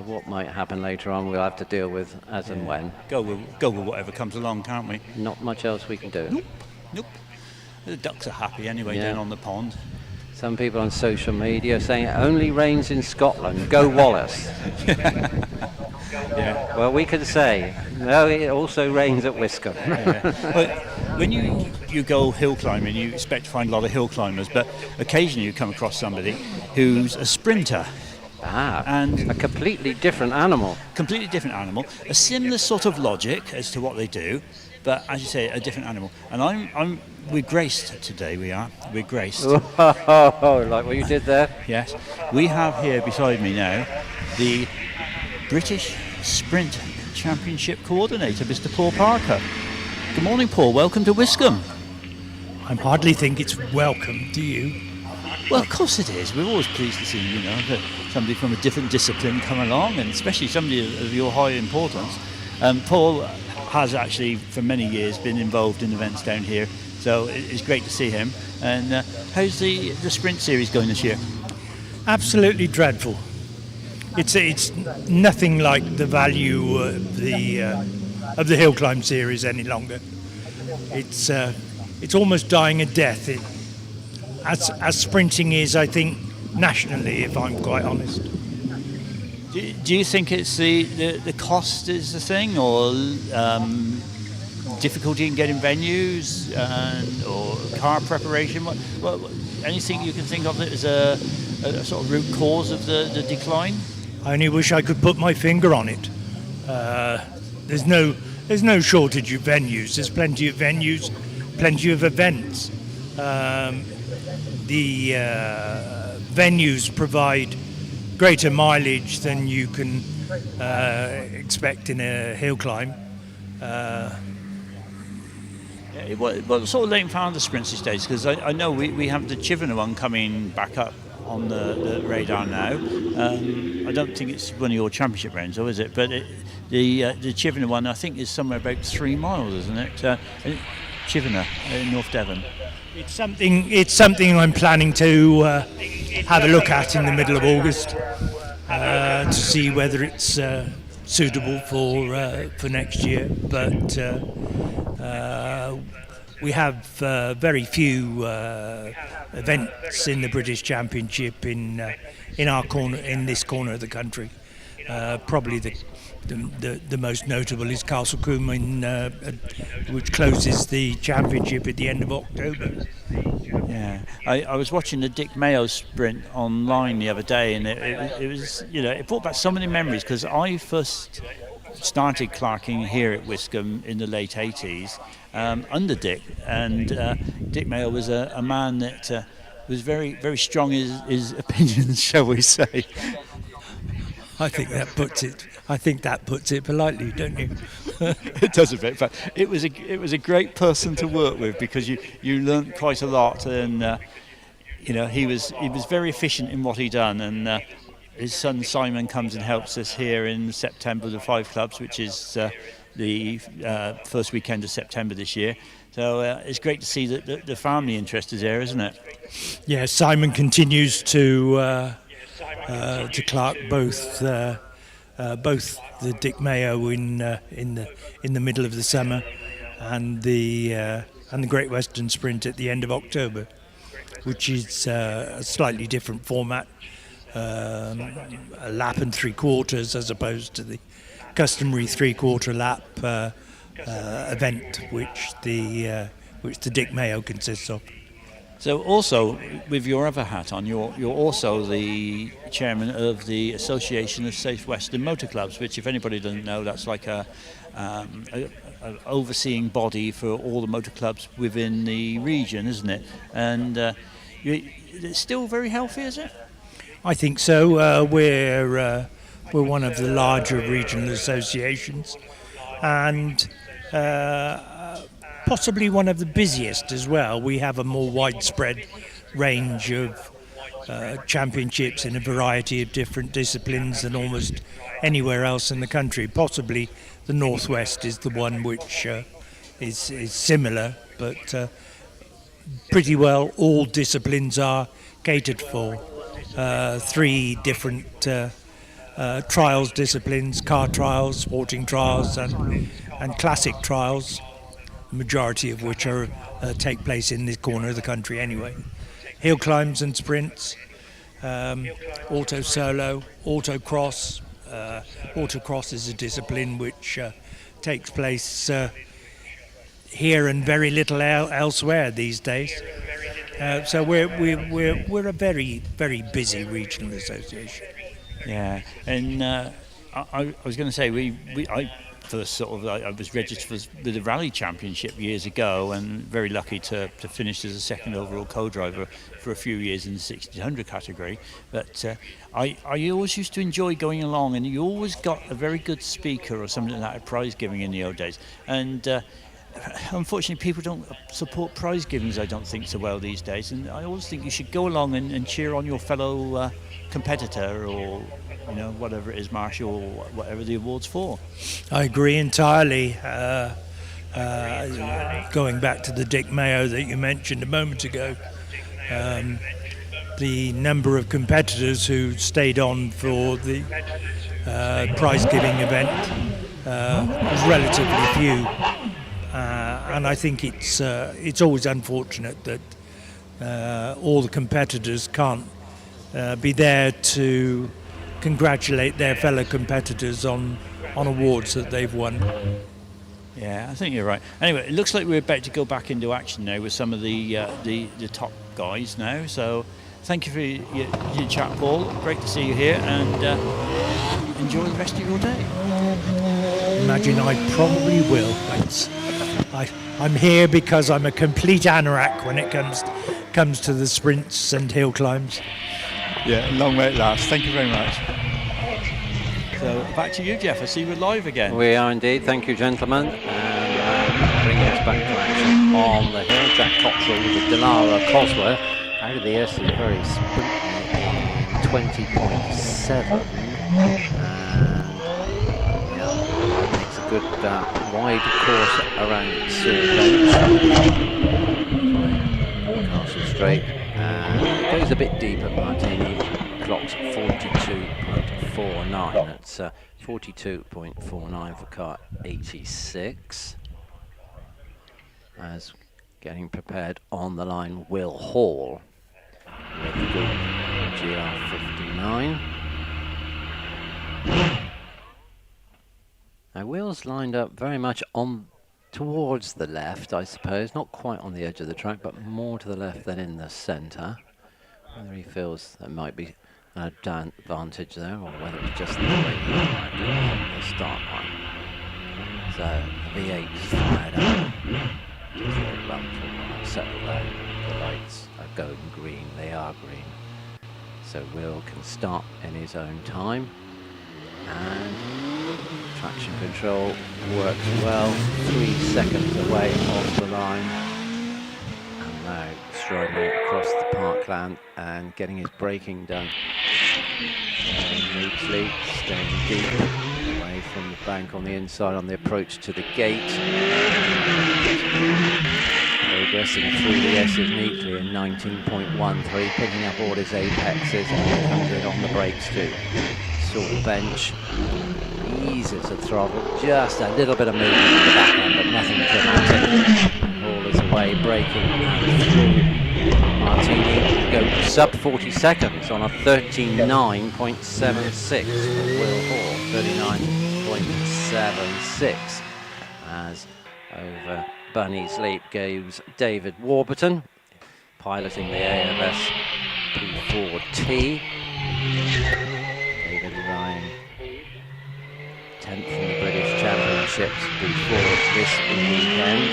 what might happen later on we'll have to deal with as and when. Go with whatever comes along, can't we? Not much else we can do. Nope. The ducks are happy anyway down on the pond. Some people on social media saying it only rains in Scotland. Go Wallace. Yeah. Well, we could say no. It also rains at Wiscombe. But when you go hill climbing, you expect to find a lot of hill climbers, but occasionally you come across somebody who's a sprinter. And a completely different animal. Completely different animal. A similar sort of logic as to what they do, but as you say, a different animal. And we're graced today. We're graced. Oh, like what you did there. Yes. We have here beside me now the British Sprint Championship coordinator, Mr. Paul Parker. Good morning, Paul. Welcome to Wiscombe. I hardly think it's welcome, do you? Well, of course it is. We're always pleased to see, that somebody from a different discipline come along, and especially somebody of your high importance. Paul has actually, for many years, been involved in events down here, so it's great to see him. And how's the sprint series going this year? Absolutely dreadful. It's nothing like the value of the hill climb series any longer. It's almost dying a death. As sprinting is, I think, nationally, if I'm quite honest. Do you think it's the cost is the thing, or difficulty in getting venues, or car preparation? What, anything you can think of that is a sort of root cause of the decline? I only wish I could put my finger on it. There's no shortage of venues. There's plenty of venues, plenty of events. The venues provide greater mileage than you can expect in a hill climb. What sort of late and found the sprints these days? Because I know we have the Chivener one coming back up on the radar now. I don't think it's one of your championship rounds, though, is it? But the Chivener one, I think, is somewhere about 3 miles, isn't it? Chivener in North Devon. It's something I'm planning to have a look at in the middle of August to see whether it's suitable for next year. But we have very few events in the British Championship in our corner, in this corner of the country. Probably the most notable is Castle Combe, which closes the championship at the end of October. Yeah, I was watching the Dick Mayo sprint online the other day, and it was it brought back so many memories, because I first started clarking here at Wiscombe in the late 80s under Dick, and Dick Mayo was a man that was very, very strong in his opinions, shall we say. I think that puts it politely, don't you? It does a bit, but it was a great person to work with, because you learnt quite a lot, and he was very efficient in what he done, and his son Simon comes and helps us here in September, the 5 clubs, which is the first weekend of September this year. So it's great to see that the family interest is there, isn't it? Yeah, Simon continues to clark both the Dick Mayo in the middle of the summer, and the Great Western Sprint at the end of October, which is a slightly different format, a lap and 3/4 as opposed to the customary 3/4 lap event which the Dick Mayo consists of. So also, with your other hat on, you're also the chairman of the Association of Safe Western Motor Clubs, which, if anybody doesn't know, that's like a overseeing body for all the motor clubs within the region, isn't it? And it's still very healthy, is it? I think so. We're one of the larger regional associations, and possibly one of the busiest as well. We have a more widespread range of championships in a variety of different disciplines than almost anywhere else in the country. Possibly the Northwest is the one which is similar, but pretty well all disciplines are catered for. 3 different trials disciplines: car trials, sporting trials, and classic trials, the majority of which are take place in this corner of the country anyway. Hill climbs and sprints, auto solo, autocross. Autocross is a discipline which takes place here and very little elsewhere these days. So we're a very, very busy regional association. Yeah, and I was going to say I was registered for the Rally Championship years ago, and very lucky to finish as a second overall co-driver for a few years in the 1600 category. But I always used to enjoy going along, and you always got a very good speaker or something like that at prize giving in the old days. And unfortunately, people don't support prize givings, I don't think, so well these days. And I always think you should go along and cheer on your fellow competitor, or whatever it is, Marshall, or whatever the award's for. I agree entirely. Going back to the Dick Mayo that you mentioned a moment ago, the number of competitors who stayed on for the prize-giving event was relatively few. And I think it's always unfortunate that all the competitors can't be there to congratulate their fellow competitors on awards that they've won. Yeah, I think you're right. Anyway, it looks like we're about to go back into action now with some of the top guys now. So thank you for your chat, Paul. Great to see you here, and enjoy the rest of your day. Imagine I probably will. I'm here because I'm a complete anorak when it comes to the sprints and hill climbs. Yeah, long may it last. Thank you very much. So back to you, Jeff. I see we're live again. We are indeed. Thank you, gentlemen. And bringing us back to action on the hill. Jack Cottrell with the Delara Cosworth out of the Esses, very sprintly in 20.7. Makes a good wide course around Silver Castle Straight. It goes a bit deep at Martini, clocks 42.49. That's 42.49 for car 86. As getting prepared on the line, Will Hall with the good GR59. Now Will's lined up very much on towards the left, I suppose, not quite on the edge of the track, but more to the left than in the centre. Whether he feels there might be an advantage there, or whether it's just the way he might do on the start line. So the V8's fired up. Just a little bump to settle down. The lights are going green, they are green. So Will can start in his own time. And traction control works well, 3 seconds away off the line. And now striding across the parkland and getting his braking done. Very neatly, staying deep away from the bank on the inside on the approach to the gate. Progressing through the Esses neatly in 19.13, picking up all his apexes, and he comes in on the brakes too. Saw the bench. eases the throttle, just a little bit of movement in the back end, but nothing dramatic. All is away, braking and through. Martini go sub 40 seconds on a 39.76 for Will Hall, 39.76, as over Bunny's Leap goes David Warburton, piloting the AFS P4T. David Ryan, 10th in the British Championships before this weekend,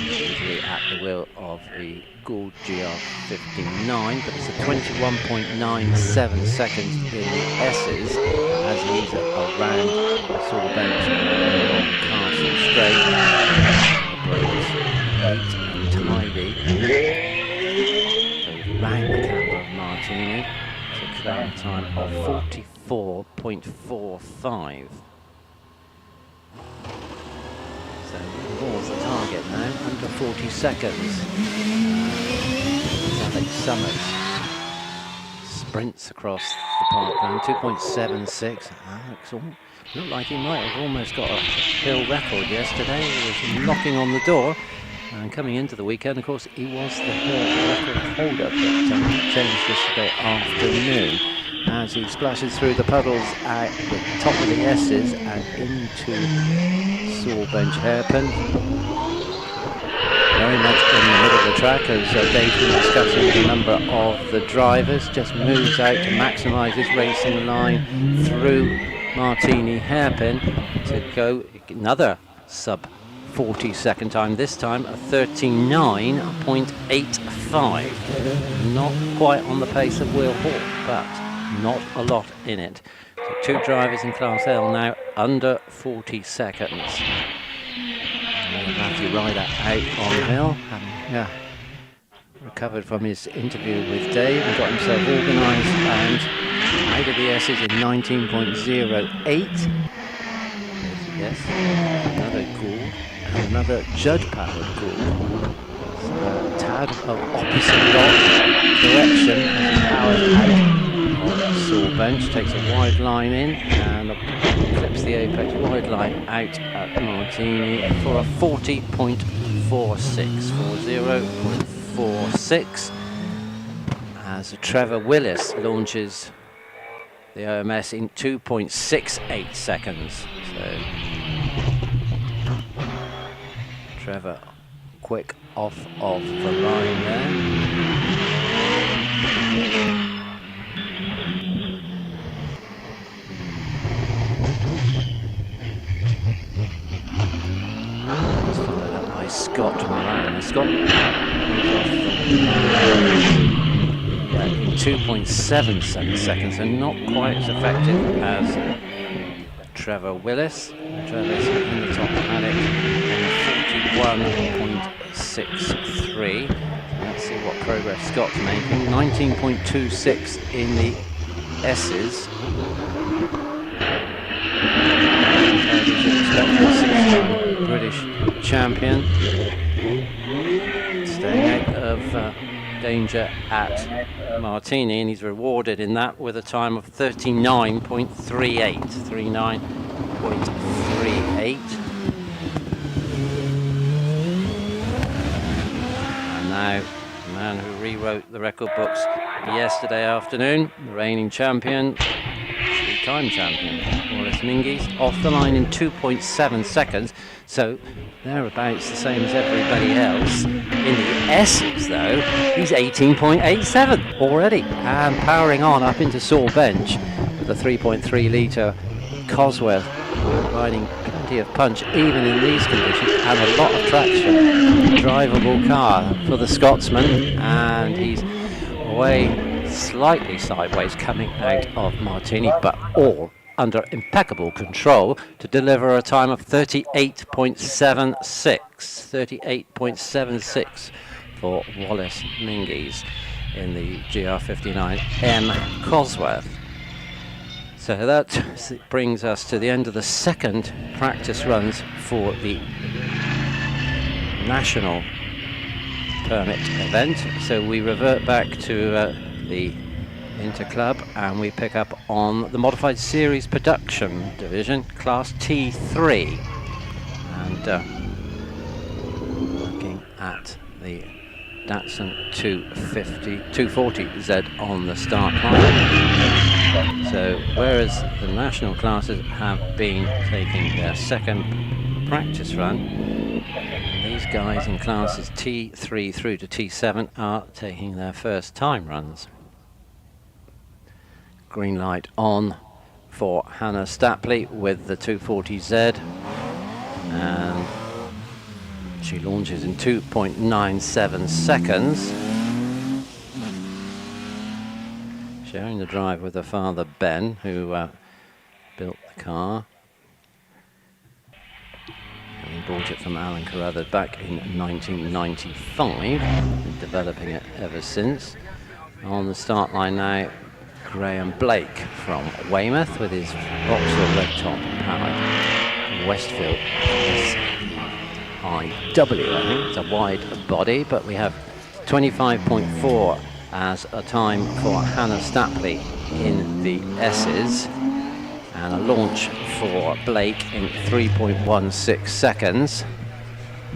usually at the wheel of the Gould GR59, but it's a 21.97 seconds in the Esses as he's around the Saw Bench on Castle Straight. The brakes neat and tidy. Goes round the camber of Martini to clear a time of 44.45. So Hall's the target now, under 40 seconds. Alex Summers sprints across the parkland, 2.76. Alex looked like he might have almost got a hill record yesterday. He was knocking on the door. And coming into the weekend, of course, he was the hill record holder, but changed yesterday afternoon as he splashes through the puddles at the top of the Esses and into Saw Bench Hairpin. Very much in the middle of the track as Dave's been discussing with a number of the drivers, just moves out to maximise his racing line through Martini Hairpin to go another sub 40 second time, this time a 39.85. Not quite on the pace of Will Hall, but not a lot in it. So two drivers in Class L now under 40 seconds. Matthew Ryder out on the hill, having recovered from his interview with Dave and got himself organised and out of the Esses in 19.08. Yes, another Gould and another Judd-powered Gould. So a tad of opposite direction as he powers out on Saw Bench, takes a wide line in and clips the apex wide line out at Martini for a 40.46 as Trevor Willis launches the OMS in 2.68 seconds. So Trevor quick off of the line there. It's followed up by Scott Moran. Scott moves off in 2.77 seconds, and not quite as effective as Trevor Willis. Trevor's in the top paddock on 41.63. Let's see what progress Scott's making. 19.26 in the Esses. British champion, staying out of danger at Martini, and he's rewarded in that with a time of 39.38. 39.38. And now the man who rewrote the record books yesterday afternoon, the reigning champion, three-time champion, Wallace Mingies, off the line in 2.7 seconds, so thereabouts the same as everybody else. In the Esses, though, he's 18.87 already, and powering on up into Saw Bench with a 3.3 litre Cosworth, riding plenty of punch even in these conditions, and a lot of traction. Drivable car for the Scotsman, and he's away slightly sideways coming out of Martini, but all under impeccable control to deliver a time of 38.76 for Wallace Mingies in the GR59M Cosworth. So that brings us to the end of the second practice runs for the national permit event. So we revert back to the Interclub, and we pick up on the Modified Series Production Division, Class T3. And looking at the Datsun 240Z on the start line. So whereas the national classes have been taking their second practice run, these guys in classes T3 through to T7 are taking their first time runs. Green light on for Hannah Stapley with the 240Z, and she launches in 2.97 seconds. Sharing the drive with her father Ben, who built the car. And he bought it from Alan Carruthers back in 1995, and developing it ever since. On the start line now, Graham Blake from Weymouth with his Vauxhall red top powered Westfield SIW. I think it's a wide body, but we have 25.4 as a time for Hannah Stapley in the Esses, and a launch for Blake in 3.16 seconds.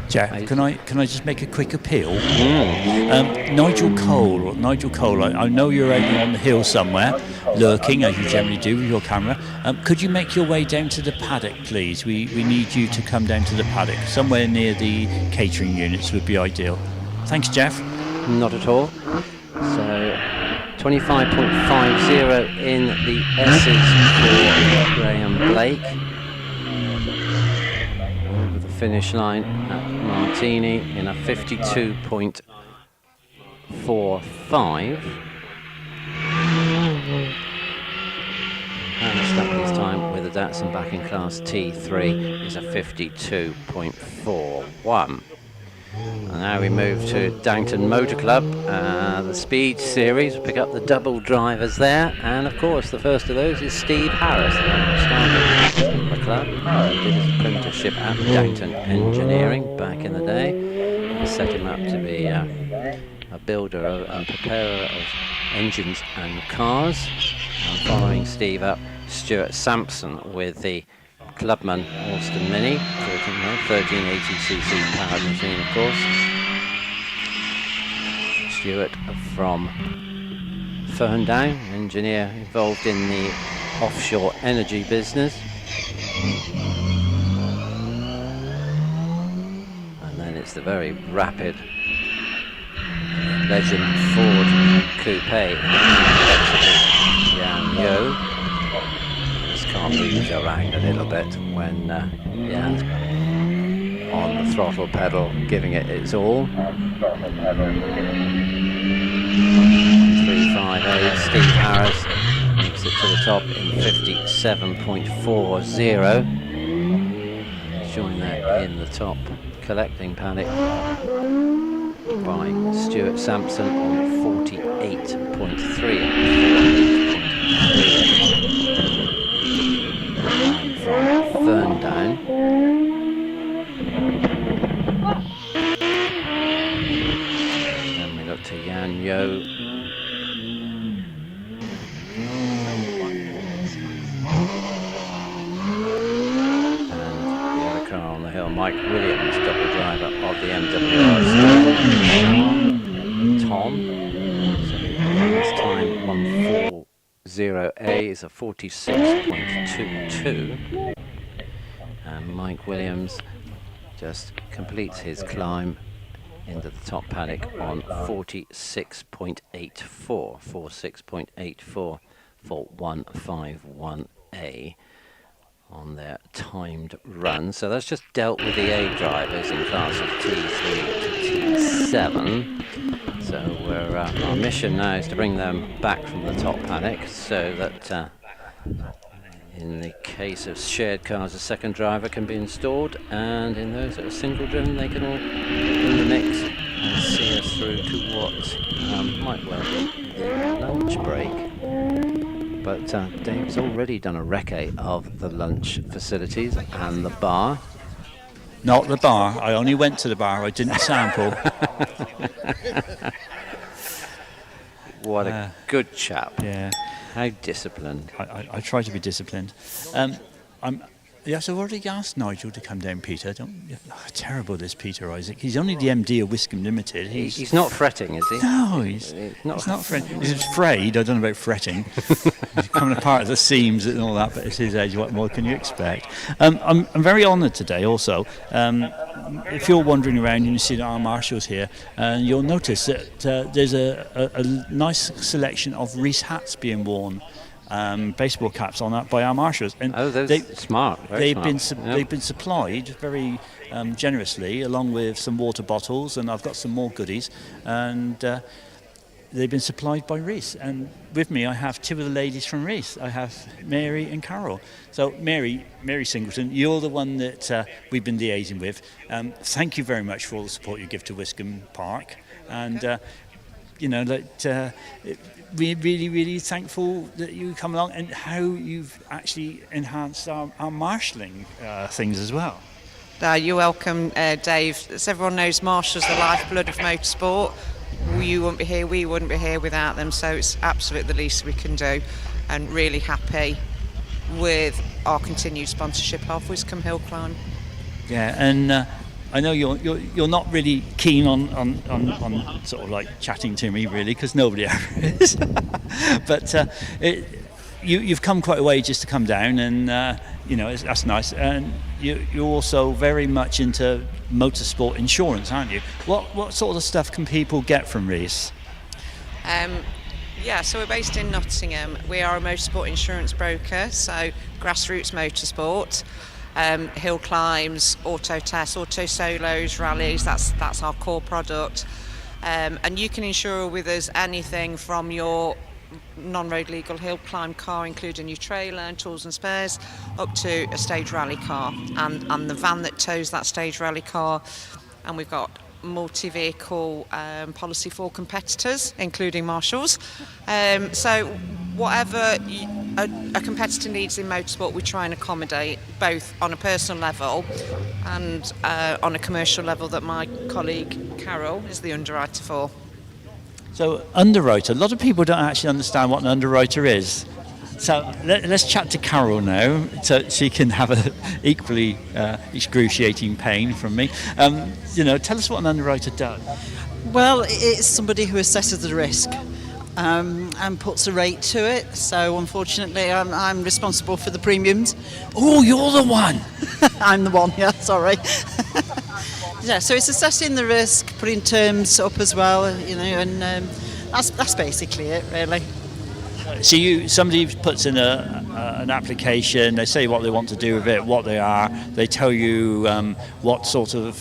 Jack, can I just make a quick appeal? Nigel Cole, I know you're over on the hill somewhere, lurking as you generally do with your camera. Could you make your way down to the paddock, please? We need you to come down to the paddock. Somewhere near the catering units would be ideal. Thanks, Jeff. Not at all. So 25.50 in the Esses for Graham Blake. Over the finish line at Martini in a 52.45. Hannah Stapley's time with the Datsun back in class T3 is a 52.41. And now we move to Downton Motor Club, the Speed Series. Pick up the double drivers there, and of course the first of those is Steve Harris, the started the club. Did his apprenticeship at Downton Engineering back in the day. Set him up to be a builder and preparer of engines and cars. And following Steve up, Stuart Sampson with the Clubman Alston Mini, 1380cc powered machine, of course. Stuart from Ferndown, engineer involved in the offshore energy business. And then it's the very rapid Legend Ford Coupe, Jan Yo. Car moves around a little bit when Jan's on the throttle pedal, giving it its all. 358, Steve Harris makes it to the top in 57.40. Showing that in the top collecting paddock by Stuart Sampson on 48.3. From Ferndown. Then we look to Jan Yo. And the other car on the hill, Mike Williams, double driver of the MWR. Tom. So this time 140A is a 46.22. And Mike Williams just completes his climb into the top paddock on 46.84 for 151A on their timed run. So that's just dealt with the A drivers in classes T3 to T7. So our mission now is to bring them back from the top paddock, so that in the case of shared cars, a second driver can be installed, and in those that are single driven, they can all in the mix and see us through to what might well be the lunch break. But Dave's already done a recce of the lunch facilities and the bar. Not the bar. I only went to the bar. I didn't sample. What a good chap. Yeah. How disciplined. I try to be disciplined. Yes, I've already asked Nigel to come down, Peter. Terrible, this Peter Isaac. He's only the MD of Wiscombe Limited. He's not fretting, is he? No, he's not fretting. He's afraid. I don't know about fretting. He's coming apart at the seams and all that, but at his age, what more can you expect? I'm very honoured today also. If you're wandering around and you see our marshals here, you'll notice that there's a nice selection of Reese hats being worn. Baseball caps on that by our marshals, and smart. They've been supplied very generously, along with some water bottles, and I've got some more goodies, and they've been supplied by Reese. And with me, I have two of the ladies from Reese. I have Mary and Carol. So Mary Singleton, you're the one that we've been liaising with. Thank you very much for all the support you give to Wiscombe Park, and we're really, really thankful that you come along and how you've actually enhanced our marshalling things as well. You're welcome, Dave. As everyone knows, marshals are the lifeblood of motorsport. You wouldn't be here, we wouldn't be here without them, so it's absolutely the least we can do, and really happy with our continued sponsorship of Wiscombe Hillclimb. Yeah, and I know you're not really keen on sort of like chatting to me really, because nobody ever is. But you've come quite a way just to come down, and that's nice. And you're also very much into motorsport insurance, aren't you? What sort of stuff can people get from Reese? So we're based in Nottingham. We are a motorsport insurance broker, so grassroots motorsport. Hill climbs, auto tests, auto solos, rallies, that's our core product, and you can insure with us anything from your non-road legal hill climb car, including your trailer and tools and spares, up to a stage rally car and the van that tows that stage rally car. And we've got multi-vehicle policy for competitors, including marshals, so whatever a competitor needs in motorsport, we try and accommodate, both on a personal level and on a commercial level that my colleague Carol is the underwriter for. So underwriter, a lot of people don't actually understand what an underwriter is. So let's chat to Carol now, so she can have a equally excruciating pain from me. Tell us what an underwriter does. Well, it's somebody who assesses the risk and puts a rate to it. So unfortunately, I'm responsible for the premiums. Oh, you're the one. I'm the one. Yeah, sorry. Yeah, so it's assessing the risk, putting terms up as well. And that's basically it, really. So somebody puts in an application, they say what they want to do with it, what they are, they tell you what sort of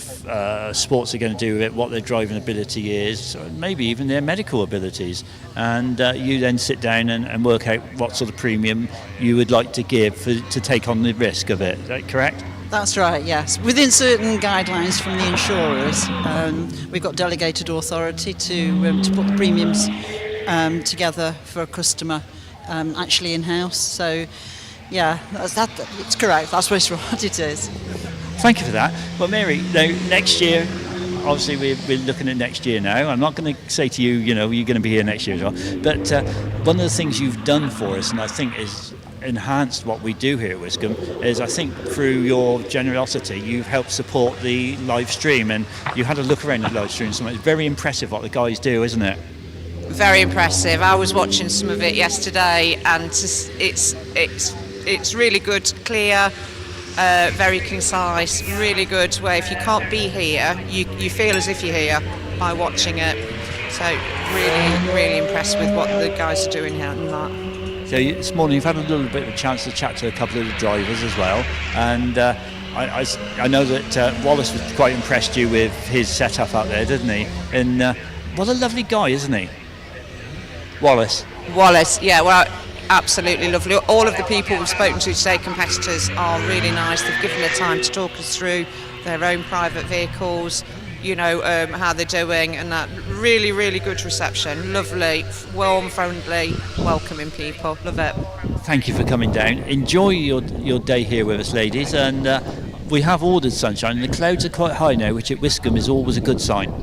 sports they're going to do with it, what their driving ability is, maybe even their medical abilities, and you then sit down and work out what sort of premium you would like to give to take on the risk of it. Is that correct? That's right, yes. Within certain guidelines from the insurers, we've got delegated authority to put the premiums together for a customer, actually in-house. So, yeah, it's correct. That's what it is. Thank you for that. Well, Mary, now next year, obviously we're looking at next year now. I'm not going to say to you, you're going to be here next year as well. But one of the things you've done for us, and I think is enhanced what we do here at Wiscombe, is I think through your generosity you've helped support the live stream, and you had a look around the live stream. It's very impressive what the guys do, isn't it? Very impressive. I was watching some of it yesterday, and it's really good, clear, very concise, really good way. If you can't be here, you feel as if you're here by watching it. So really, really impressed with what the guys are doing here and that. So this morning you've had a little bit of a chance to chat to a couple of the drivers as well, and I know that Wallace was quite impressed you with his setup up there, didn't he? And what a lovely guy, isn't he? Wallace, yeah, well, absolutely lovely. All of the people we've spoken to today, competitors, are really nice. They've given their time to talk us through their own private vehicles, how they're doing, and that really, really good reception. Lovely, warm, friendly, welcoming people. Love it. Thank you for coming down. Enjoy your day here with us, ladies, and we have ordered sunshine. The clouds are quite high now, which at Wiscombe is always a good sign.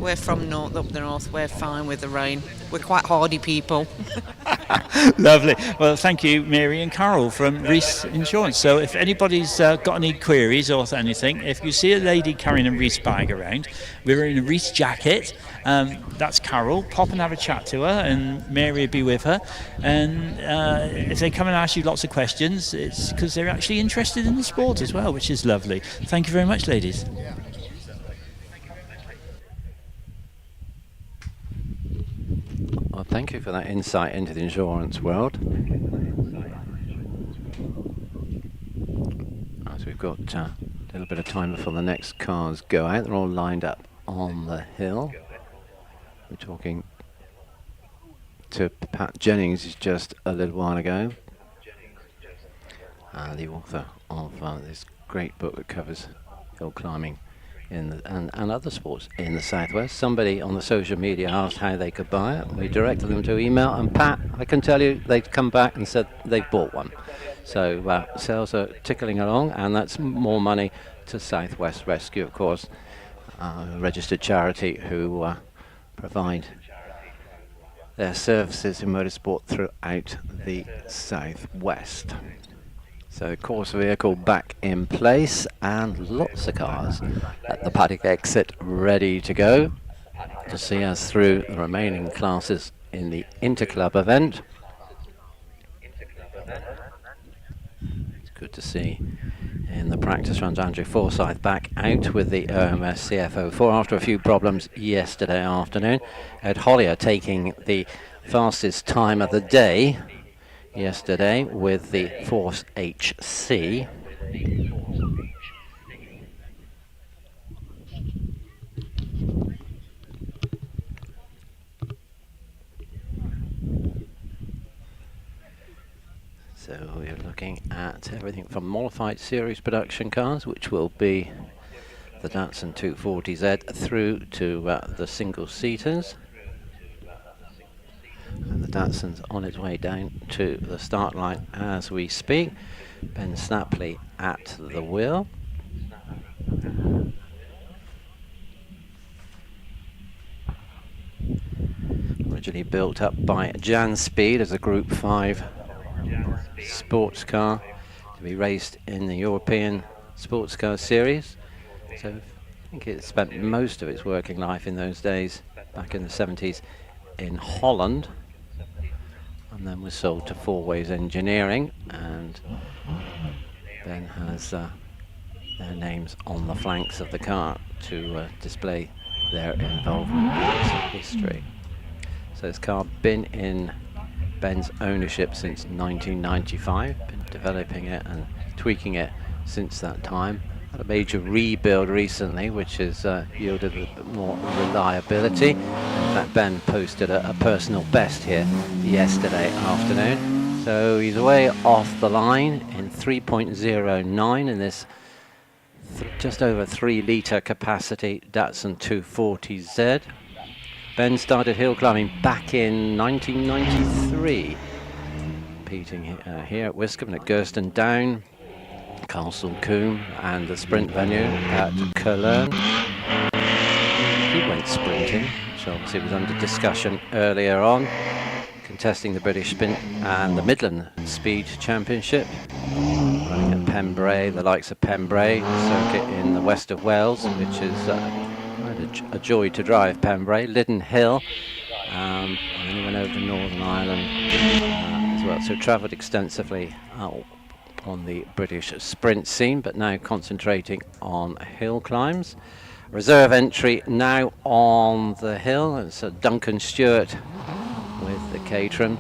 We're from up the north. We're fine with the rain. We're quite hardy people. Lovely. Well, thank you, Mary and Carol from Reese Insurance. So if anybody's got any queries or anything, if you see a lady carrying a Reese bag around, we're in a Reese jacket. That's Carol. Pop and have a chat to her, and Mary will be with her. And if they come and ask you lots of questions, it's because they're actually interested in the sport as well, which is lovely. Thank you very much, ladies. Well, thank you for that insight into the insurance world. As we've got a little bit of time before the next cars go out, they're all lined up on the hill. We're talking to Pat Jennings just a little while ago, the author of this great book that covers hill climbing and other sports in the southwest. Somebody on the social media asked how they could buy it. We directed them to email, and Pat, I can tell you, they've come back and said they've bought one. So sales are tickling along, and that's more money to Southwest Rescue, of course, a registered charity who provide their services in motorsport throughout the southwest. So course vehicle back in place, and lots of cars at the paddock exit ready to go to see us through the remaining classes in the Interclub event. It's good to see in the practice runs Andrew Forsyth back out with the OMS CFO4 after a few problems yesterday afternoon. Ed Hollier taking the fastest time of the day yesterday with the Force HC. So we're looking at everything from modified series production cars, which will be the Datsun 240Z, through to the single-seaters. And the Datsun's on its way down to the start line as we speak. Ben Snapley at the wheel. Originally built up by Jan Speed as a Group 5 sports car to be raced in the European Sports Car Series. So I think it spent most of its working life in those days, back in the 70s, in Holland, and then was sold to Four Ways Engineering, and then has their names on the flanks of the car to display their involvement in its history. So this car been in Ben's ownership since 1995, been developing it and tweaking it since that time. Had a major rebuild recently, which has yielded a bit more reliability. In fact, Ben posted a personal best here yesterday afternoon. So he's away off the line in 3.09 in this just over 3 litre capacity Datsun 240Z. Ben started hill climbing back in 1993, competing here at Wiscombe, at Gerston Down, Castle Combe, and the sprint venue at Cologne. He went sprinting, which obviously was under discussion earlier on, contesting the British Sprint and the Midland Speed Championship, running at Pembrey, the likes of Pembrey circuit in the west of Wales, which is a joy to drive. Pembrey, Liddon Hill, and then he went over to Northern Ireland as well. So travelled extensively on the British sprint scene, but now concentrating on hill climbs. Reserve entry now on the hill. It's Duncan Stewart with the Caterham,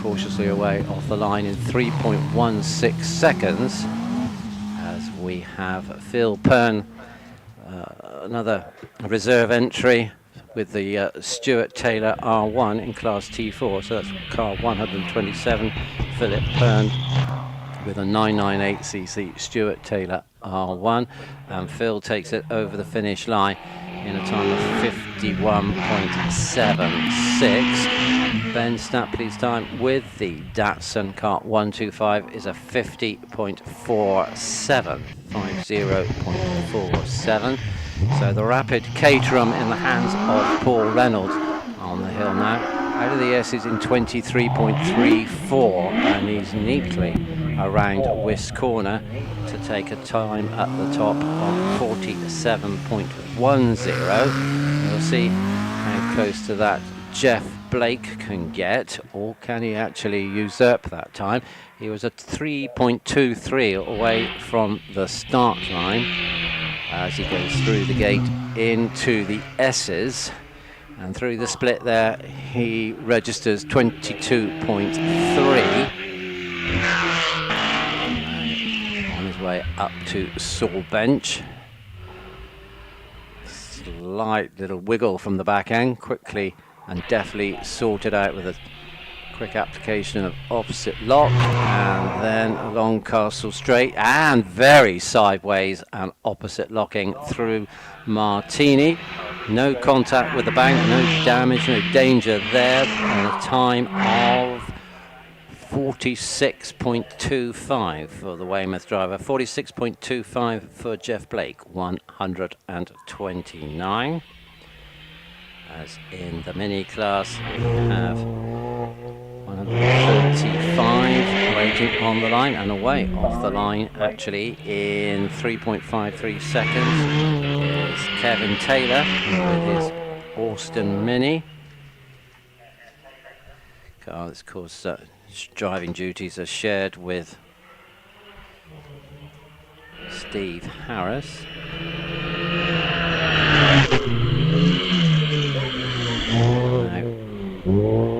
cautiously away off the line in 3.16 seconds, as we have Phil Pern, another reserve entry with the Stuart Taylor R1 in class T4, so that's car 127, Philip Pern with a 998cc Stuart Taylor R1, and Phil takes it over the finish line in a time of 51.76. Ben Snapley's time with the Datsun Kart 125 is a 50.47. So the rapid Caterham in the hands of Paul Reynolds on the hill now. Out of the Esses in 23.34, and he's neatly around Wisk Corner to take a time at the top of 47.10. We'll see how close to that Jeff Blake can get, or can he actually usurp that time? He was at 3.23 away from the start line as he goes through the gate into the Esses, and through the split there he registers 22.3 on his way up to Sawbench. Slight little wiggle from the back end, quickly and deftly sorted out with a quick application of opposite lock, and then along Castle Straight and very sideways and opposite locking through Martini. No contact with the bank, no damage, no danger there, and a time of 46.25 for the Weymouth driver, 46.25 for Jeff Blake, 129. As in the mini class, we have 135 waiting on the line, and away off the line actually in 3.53 seconds is Kevin Taylor with his Austin Mini. Car, of course, driving duties are shared with Steve Harris.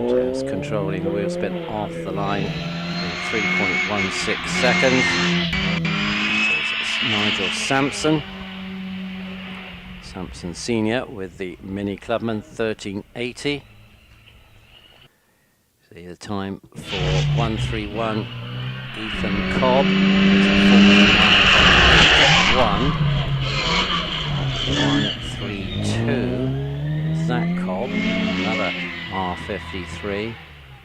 Just controlling the wheel spin off the line in 3.16 seconds. It's Nigel Sampson. Sampson Senior with the Mini Clubman 1380. See the time for 131 Ethan Cobb. 132 Zach Cobb, another R53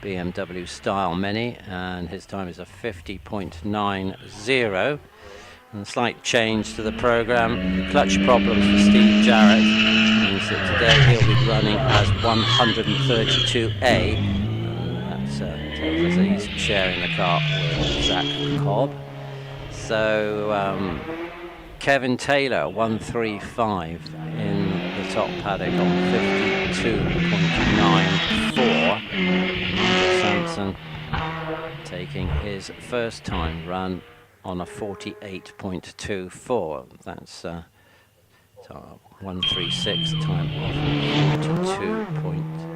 BMW style Mini, and his time is a 50.90. And a slight change to the programme. Clutch problems for Steve Jarrett means that today he'll be running as 132A. That tells us that he's sharing the car with Zach Cobb. So Kevin Taylor 135 in the top paddock on 52.94. Sampson taking his first time run on a 48.24. That's 136 time of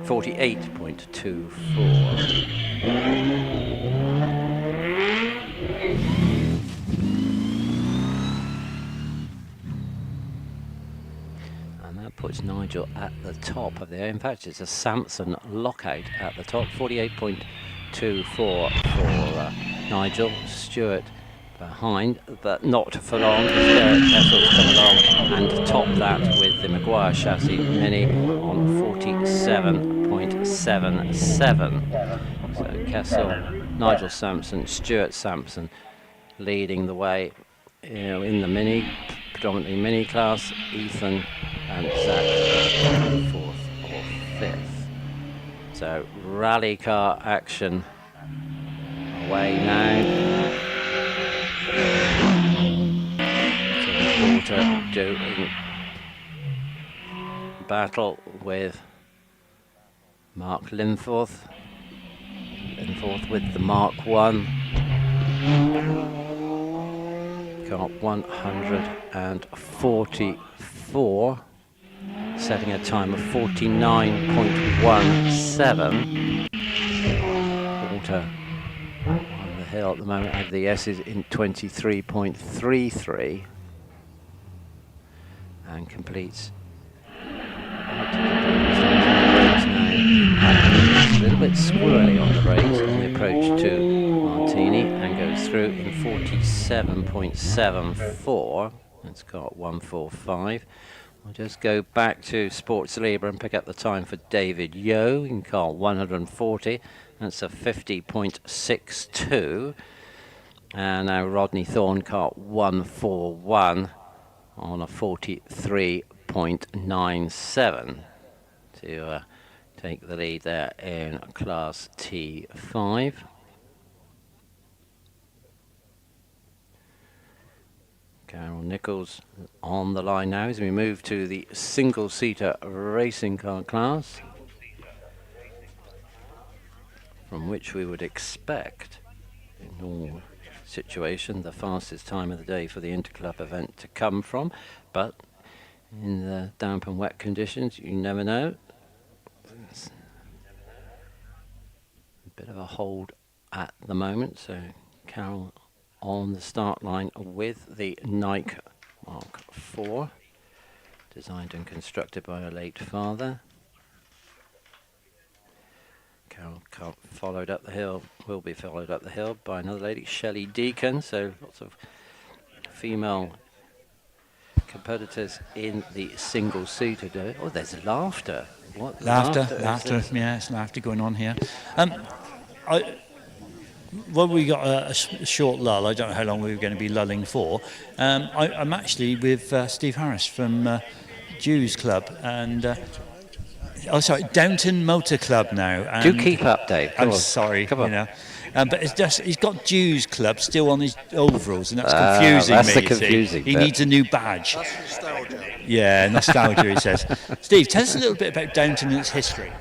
48.24. That puts Nigel at the top of there. In fact, it's a Sampson lockout at the top, 48.24 for Nigel. Stewart behind, but not for long. Derek Kessel's come along and topped that with the Maguire chassis Mini on 47.77. So Kessel, Nigel Sampson, Stuart Sampson leading the way, in the Mini, predominantly Mini class. Ethan and Zach fourth or fifth. So rally car action away now. So Walter doing battle with Mark Linforth. Linforth with the Mark 1. Got 144. Setting a time of 49.17. Walter on the hill at the moment at the Esses in 23.33 and completes. It's a little bit squirrely on the brakes on the approach to Martini and goes through in 47.74. It's got 145. We'll just go back to Sports Libre and pick up the time for David Yeo in car 140. That's a 50.62. And now Rodney Thorne, car 141. on a 43.97 to take the lead there in Class T5. Carol Nichols on the line now as we move to the single-seater racing car class, from which we would expect, in normal situation, the fastest time of the day for the interclub event to come from, but in the damp and wet conditions, you never know. It's a bit of a hold at the moment, so Carol on the start line with the Nike Mark IV, designed and constructed by her late father. Carol followed up the hill, will be followed up the hill by another lady, Shelley Deacon, so lots of female competitors in the single-seater today. Oh, there's laughter. What Laughter, yeah, it's laughter going on here. Well, we got a short lull. I don't know how long we were going to be lulling for. I'm actually with Steve Harris from Jews Club and Downton Motor Club now. And do keep up, Dave. I'm sorry, you know. But it's just, he's got Jews Club still on his overalls, and that's confusing that's me. the confusing He needs a new badge. That's nostalgia. Yeah, nostalgia, he says. Steve, tell us a little bit about Downton and its history.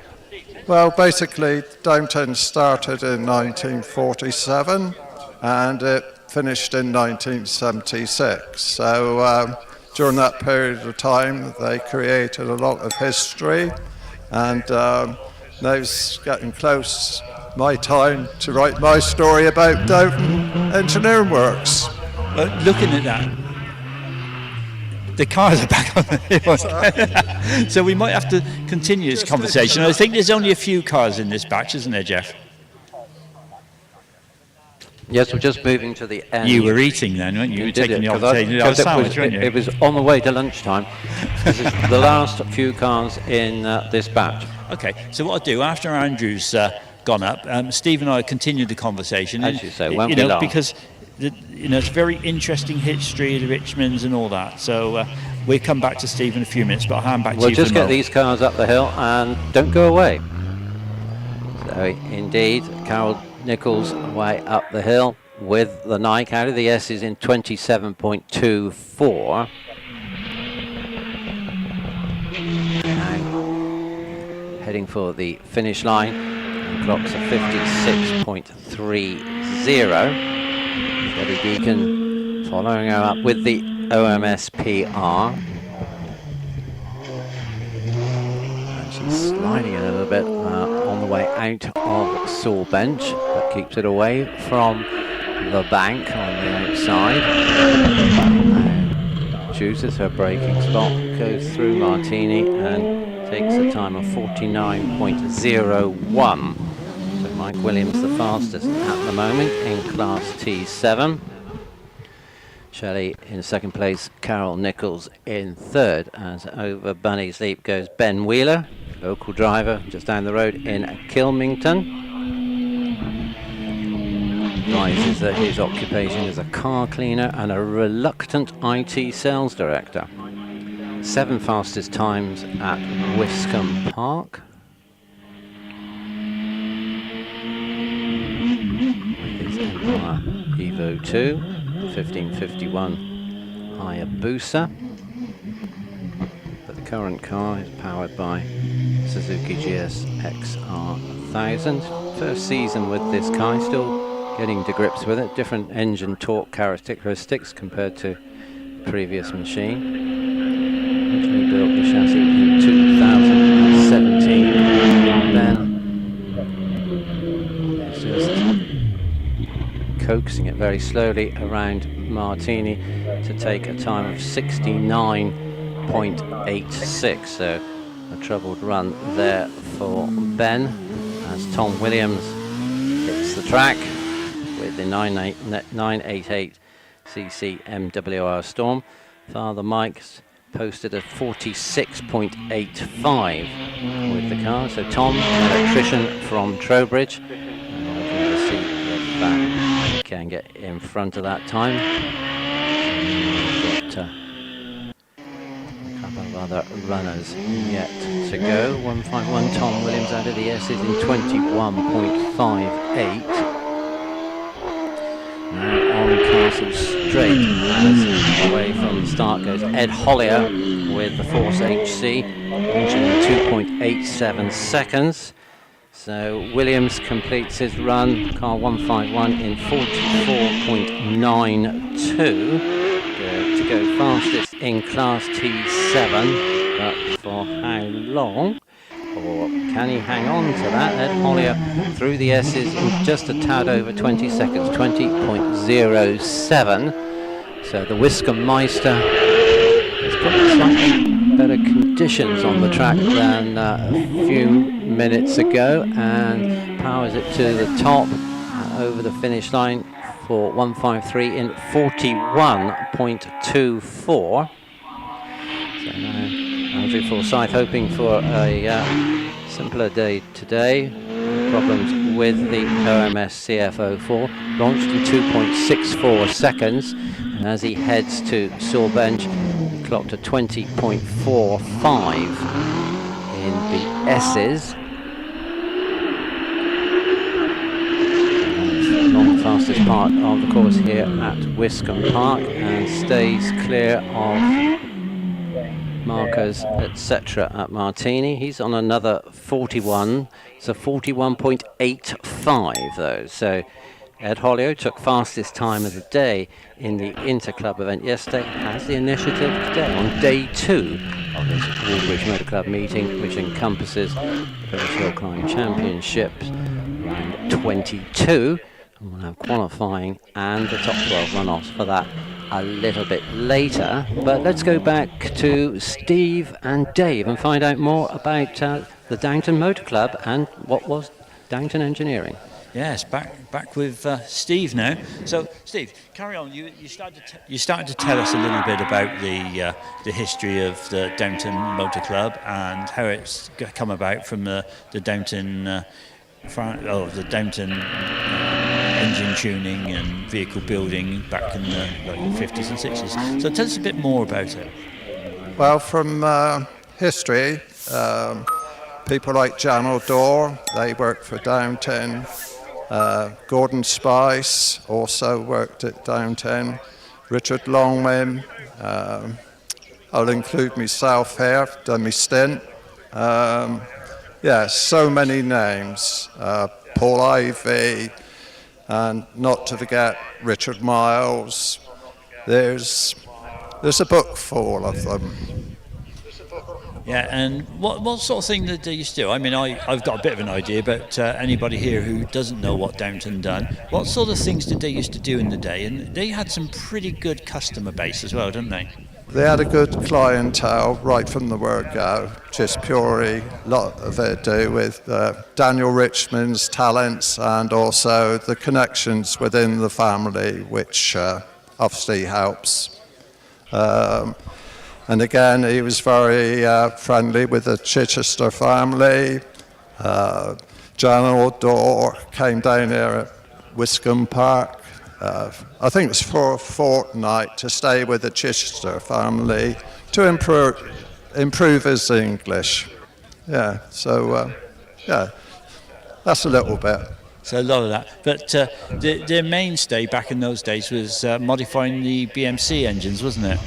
Well, basically, Downton started in 1947 and it finished in 1976. So during that period of time, they created a lot of history, and now it's getting close my time to write my story about Downton Engineering Works. Looking at that, the cars are back on the hill. So we might have to continue this conversation. I think there's only a few cars in this batch, isn't there, Jeff? Yes, we're just moving to the end. You were eating then, weren't you? You were taking the opportunity. It was on the way to lunchtime. This is the last few cars in this batch. Okay, so what I'll do, after Andrew's gone up, Steve and I continue the conversation. As you say, won't be long. Because it's very interesting history of the Richmonds and all that. So we'll come back to Steve in a few minutes, but I'll hand back to you. We'll just get these cars up the hill and don't go away. So indeed, Carol Nichols way up the hill with the Nike out of the Esses in 27.24. Now heading for the finish line, and clocks are 56.30. Debbie Deacon following her up with the OMSPR. And she's sliding a little bit on the way out of Saw Bench, but keeps it away from the bank on the outside. Chooses her braking spot, goes through Martini and takes a time of 49.01. Mike Williams the fastest at the moment in Class T7. Shelley in second place, Carol Nichols in third, as over Bunny's Leap goes Ben Wheeler, local driver just down the road in Kilmington. Rises his occupation as a car cleaner and a reluctant IT sales director. 7 fastest times at Wiscombe Park. Evo 2, 1551 Hayabusa. But the current car is powered by Suzuki GS XR 1000. First season with this car, still getting to grips with it. Different engine torque characteristics compared to the previous machine. Originally built the chassis in 2017. Then it's just coaxing it very slowly around Martini to take a time of 69.86. So a troubled run there for Ben as Tom Williams hits the track with the 988 cc MWR Storm. Father Mike's posted a 46.85 with the car. So Tom, electrician from Trowbridge, looking to see if he can get in front of that time. Got other runners yet to go. 151, Tom Williams out of the Esses in 21.58. Now on Castle Straight, as away from the start goes Ed Hollier with the Force HC, launching in 2.87 seconds. So Williams completes his run, car 151 in 44.92. To go fastest in Class T7, but for how long? Or can he hang on to that? Ed Hollier through the S's in just a tad over 20 seconds, 20.07. So the Wiscombe Meister has got slightly better conditions on the track than a few minutes ago, and powers it to the top over the finish line for 153 in 41.24. So now Andrew Forsyth hoping for a simpler day today. Problems with the OMS CF04. Launched in 2.64 seconds, and as he heads to Sawbench, he clocked a 20.45 in the Esses. Along the fastest part of the course here at Wiscombe Park, and stays clear of markers, etc. at Martini. He's on another 41. It's a 41.85 though. So Ed Hollier took fastest time of the day in the Interclub event yesterday, has the initiative today on day 2 of this Woolwich Motor Club meeting, which encompasses the British Hillclimb Championship round 22. And we'll have qualifying and the top 12 runoffs for that a little bit later. But let's go back to Steve and Dave and find out more about the Downton Motor Club and what was Downton Engineering. Yes, back with Steve now. So, Steve, carry on. You started to tell us a little bit about the history of the Downton Motor Club and how it's come about from the Downton engine tuning and vehicle building back in the 50s and 60s. So, tell us a bit more about it. Well, from history, people like Jan O'Dore, they worked for Downton. Gordon Spice also worked at Downton. Richard Longman, I'll include myself here, done my stint. So many names. Paul Ivey, and not to forget Richard Miles. There's a book full of them. Yeah, and what sort of thing did they used to do? I mean, I've got a bit of an idea, but anybody here who doesn't know what Downton done, what sort of things did they used to do in the day? And they had some pretty good customer base as well, didn't they? They had a good clientele right from the word go, just purely a lot of it to do with Daniel Richmond's talents and also the connections within the family, which obviously helps. And again, he was very friendly with the Chichester family. Jan O'Dore came down here at Wiscombe Park. I think it was for a fortnight to stay with the Chichester family to improve his English. Yeah, so that's a little bit. So a lot of that. But their mainstay back in those days was modifying the BMC engines, wasn't it?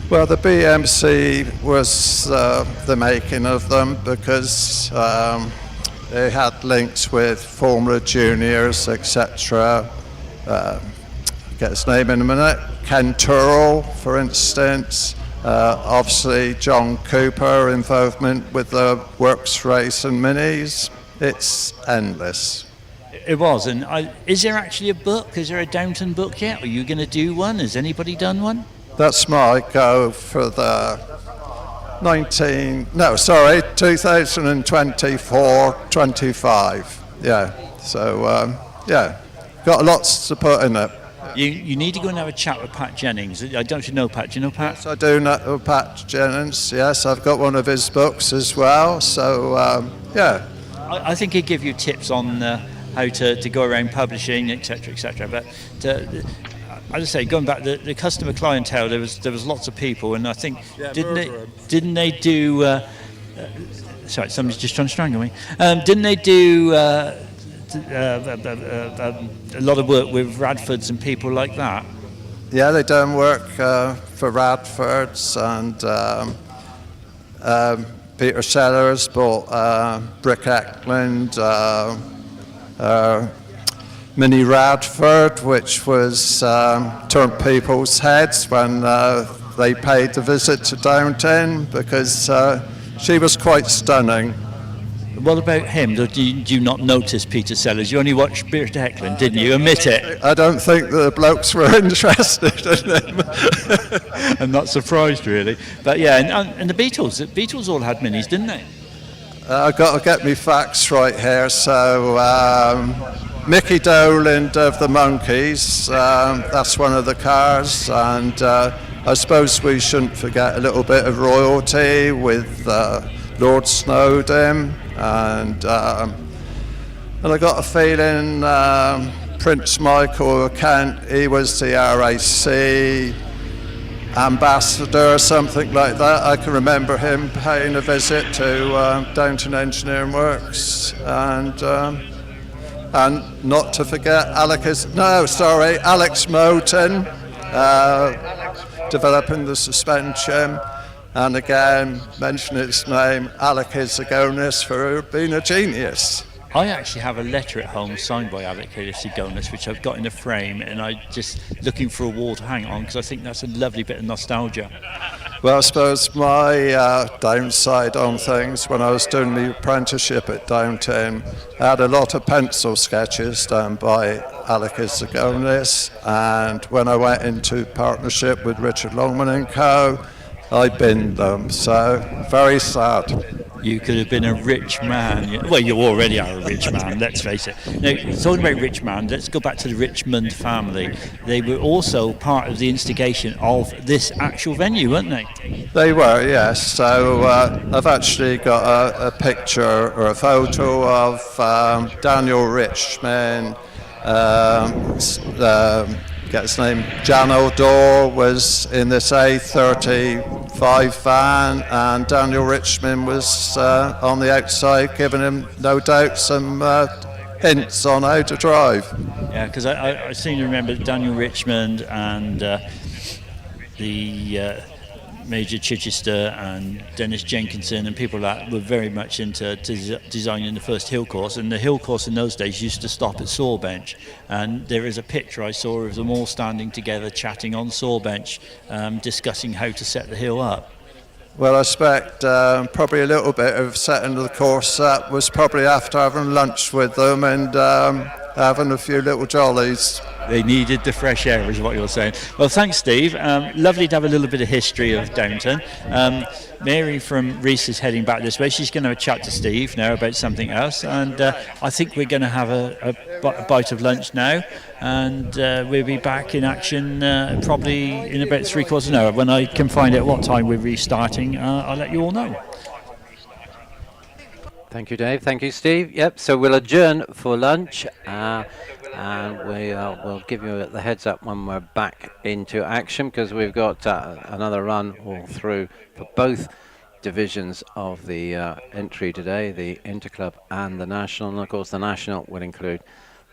Well, the BMC was the making of them because they had links with Formula Juniors, etc. Get his name in a minute. Ken Turrell, for instance. Obviously, John Cooper, involvement with the Works Race and Minis. It's endless. It was. And is there actually a book? Is there a Downton book yet? Are you going to do one? Has anybody done one? That's my go for the 2024-25. Yeah. So got lots to put in it. You need to go and have a chat with Pat Jennings. I don't know Pat. Do you know Pat? Yes, I do know Pat Jennings. Yes, I've got one of his books as well. So I think he'd give you tips on how to go around publishing, etc., etc. But as I say, going back, the customer clientele, there was lots of people, and I think didn't they do? Sorry, somebody's just trying to strangle me. Didn't they do a lot of work with Radfords and people like that? Yeah, they done work for Radfords and Peter Sellers bought Brick Eckland, Mini Radford, which was turned people's heads when they paid the visit to Downton, because she was quite stunning. What about him? Do you not notice Peter Sellers? You only watched British Hillclimb, didn't you? Admit it. I don't think the blokes were interested in him. I'm not surprised, really. But yeah, and the Beatles all had minis, didn't they? I've got to get me facts right here. So Mickey Doland of the Monkees, that's one of the cars, and I suppose we shouldn't forget a little bit of royalty with Lord Snowdon, and I got a feeling Prince Michael of Kent, he was the RAC ambassador or something like that. I can remember him paying a visit to Downton Engineering Works, and not to forget Alex Moten, developing the suspension. And again, mention his name, Alec Isagonis, for being a genius. I actually have a letter at home signed by Alec Isagonis, which I've got in a frame, and I'm just looking for a wall to hang on, because I think that's a lovely bit of nostalgia. Well, I suppose my downside on things, when I was doing my apprenticeship at Downton, I had a lot of pencil sketches done by Alec Isagonis, and when I went into partnership with Richard Longman and Co., I binned them, so very sad. You could have been a rich man. Well, you already are a rich man, let's face it. Now, talking about rich man, let's go back to the Richmond family. They were also part of the instigation of this actual venue, weren't they? They were, yes. So I've actually got a picture or a photo of Daniel Richmond, get his name, Jan O'Dore was in this A35 van, and Daniel Richmond was on the outside giving him, no doubt, some hints on how to drive. Yeah, because I seem to remember Daniel Richmond and the Major Chichester and Dennis Jenkinson and people like that were very much into designing the first hill course, and the hill course in those days used to stop at Sawbench, and there is a picture I saw of them all standing together chatting on Sawbench, discussing how to set the hill up. Well, I expect probably a little bit of setting the course up was probably after having lunch with them and having a few little jollies. They needed the fresh air, is what you're saying. Well, thanks, Steve. Lovely to have a little bit of history of Downton. Mary from Reese is heading back this way. She's going to have a chat to Steve now about something else, and I think we're going to have a bite of lunch now, and we'll be back in action probably in about 3/4 an hour. When I can find out what time we're restarting, I'll let you all know. Thank you, Dave. Thank you, Steve. Yep, so we'll adjourn for lunch, and we'll give you the heads up when we're back into action, because we've got another run all through for both divisions of the entry today, the Interclub and the National. And of course, the National will include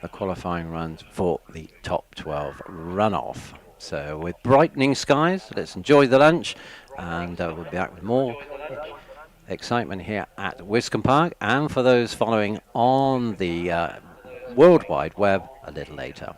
the qualifying runs for the top 12 runoff. So with brightening skies, let's enjoy the lunch, and we'll be back with more excitement here at Wiscombe Park, and for those following on the World Wide Web a little later.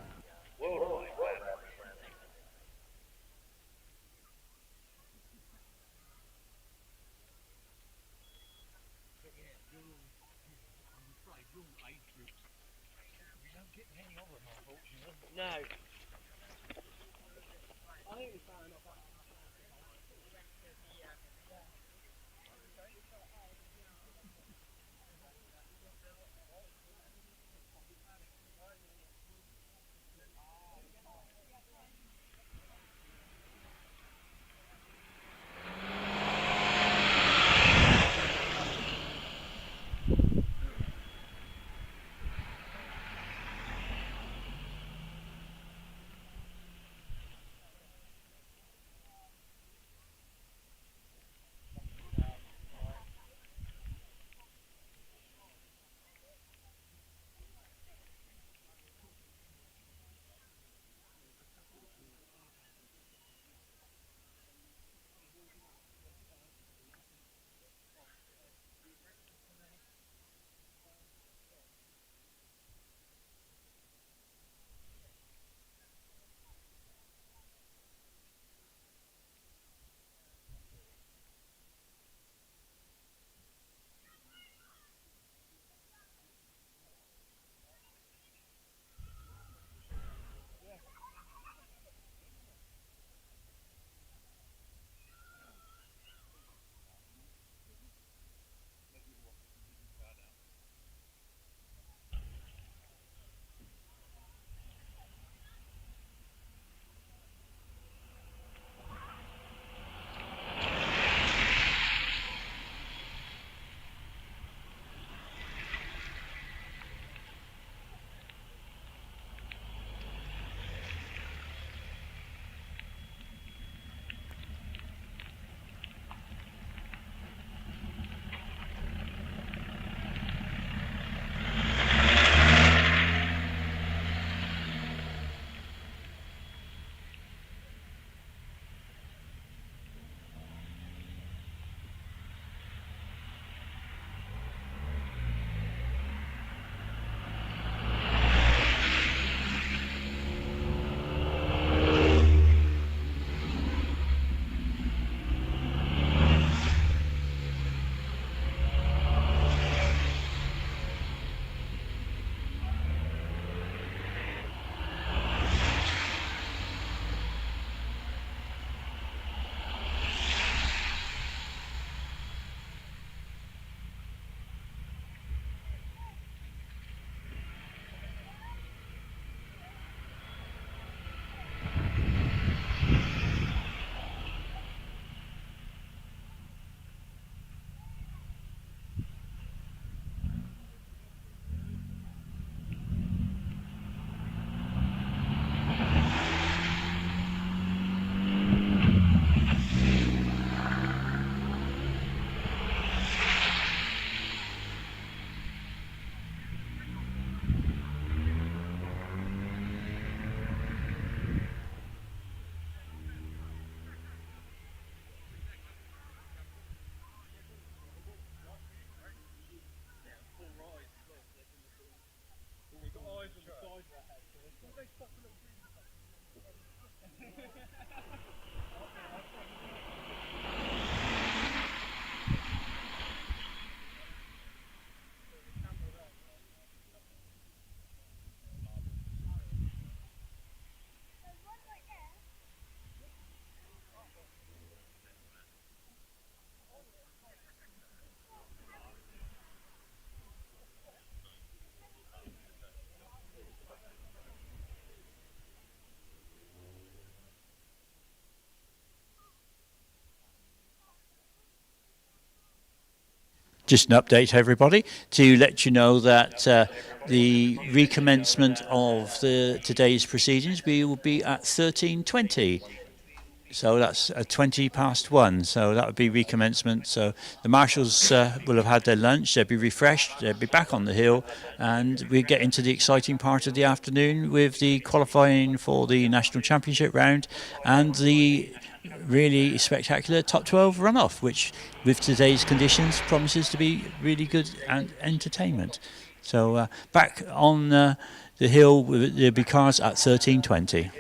Just an update to everybody to let you know that the recommencement of today's proceedings will be at 13:20. So that's 1:20. So that would be recommencement. So the marshals will have had their lunch, they'll be refreshed, they'll be back on the hill, and we get into the exciting part of the afternoon with the qualifying for the National Championship round and the really spectacular top 12 runoff, which with today's conditions promises to be really good and entertainment. So back on the hill, there'll be cars at 13:20.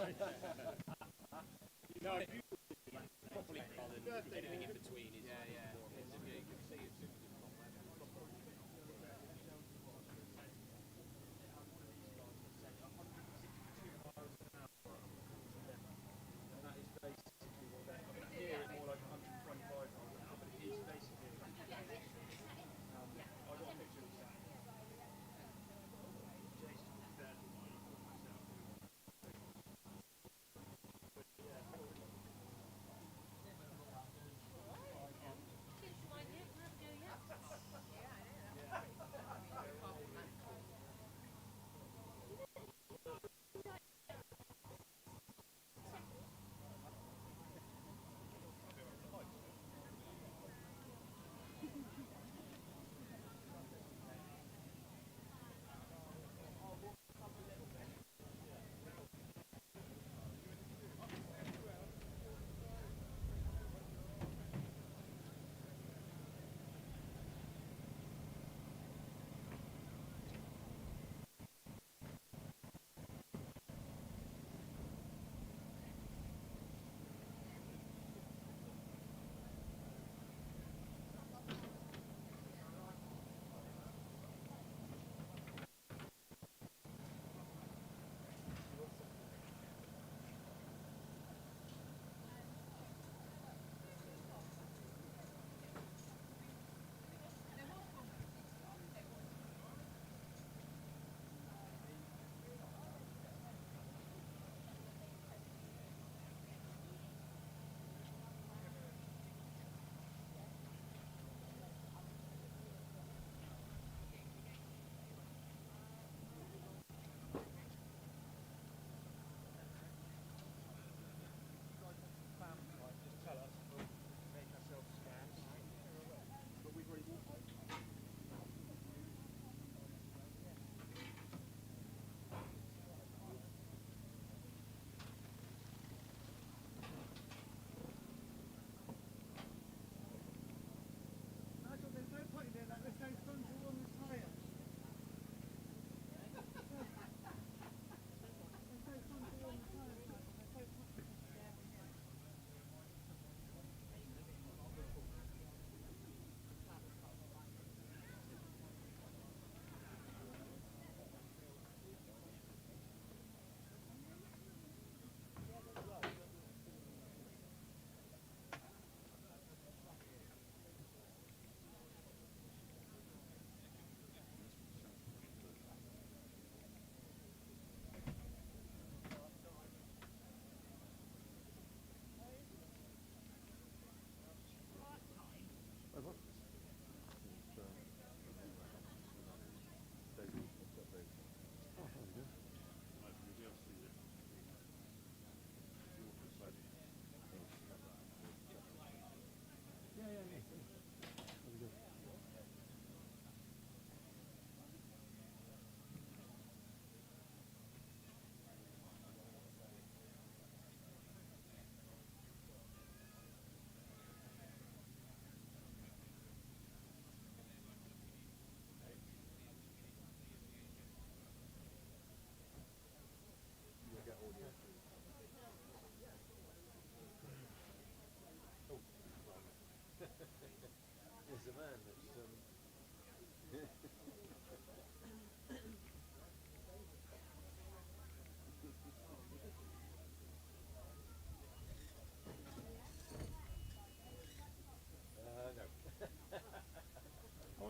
Anything in between is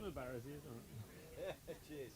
embarrass you, don't it? Cheers.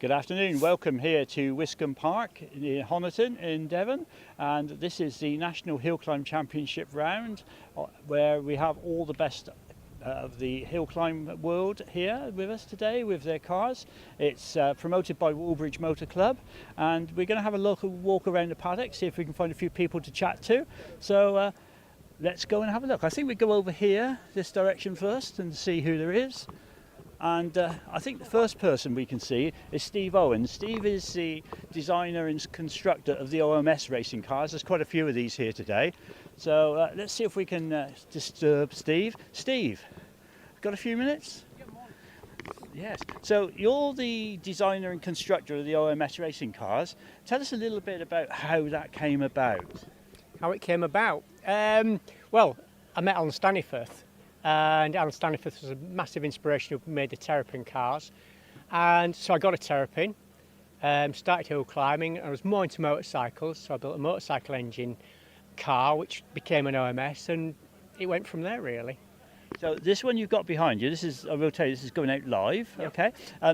Good afternoon, welcome here to Wiscombe Park near Honiton in Devon, and this is the National Hillclimb Championship round where we have all the best of the hillclimb world here with us today with their cars. It's promoted by Woolbridge Motor Club, and we're going to have a walk around the paddock, see if we can find a few people to chat to. So let's go and have a look. I think we go over here, this direction first, and see who there is. And I think the first person we can see is Steve Owen. Steve is the designer and constructor of the OMS racing cars. There's quite a few of these here today. So let's see if we can disturb Steve. Steve, got a few minutes? Yes. So you're the designer and constructor of the OMS racing cars. Tell us a little bit about how that came about. How it came about? Well, I met Alan Staniforth. And Alan Staniforth was a massive inspiration who made the terrapin cars, and so I got a terrapin, started hill climbing. I was more into motorcycles, so I built a motorcycle engine car which became an OMS, and it went from there really. So this one you've got behind you, this is, I will tell you, this is going out live, yep. Okay.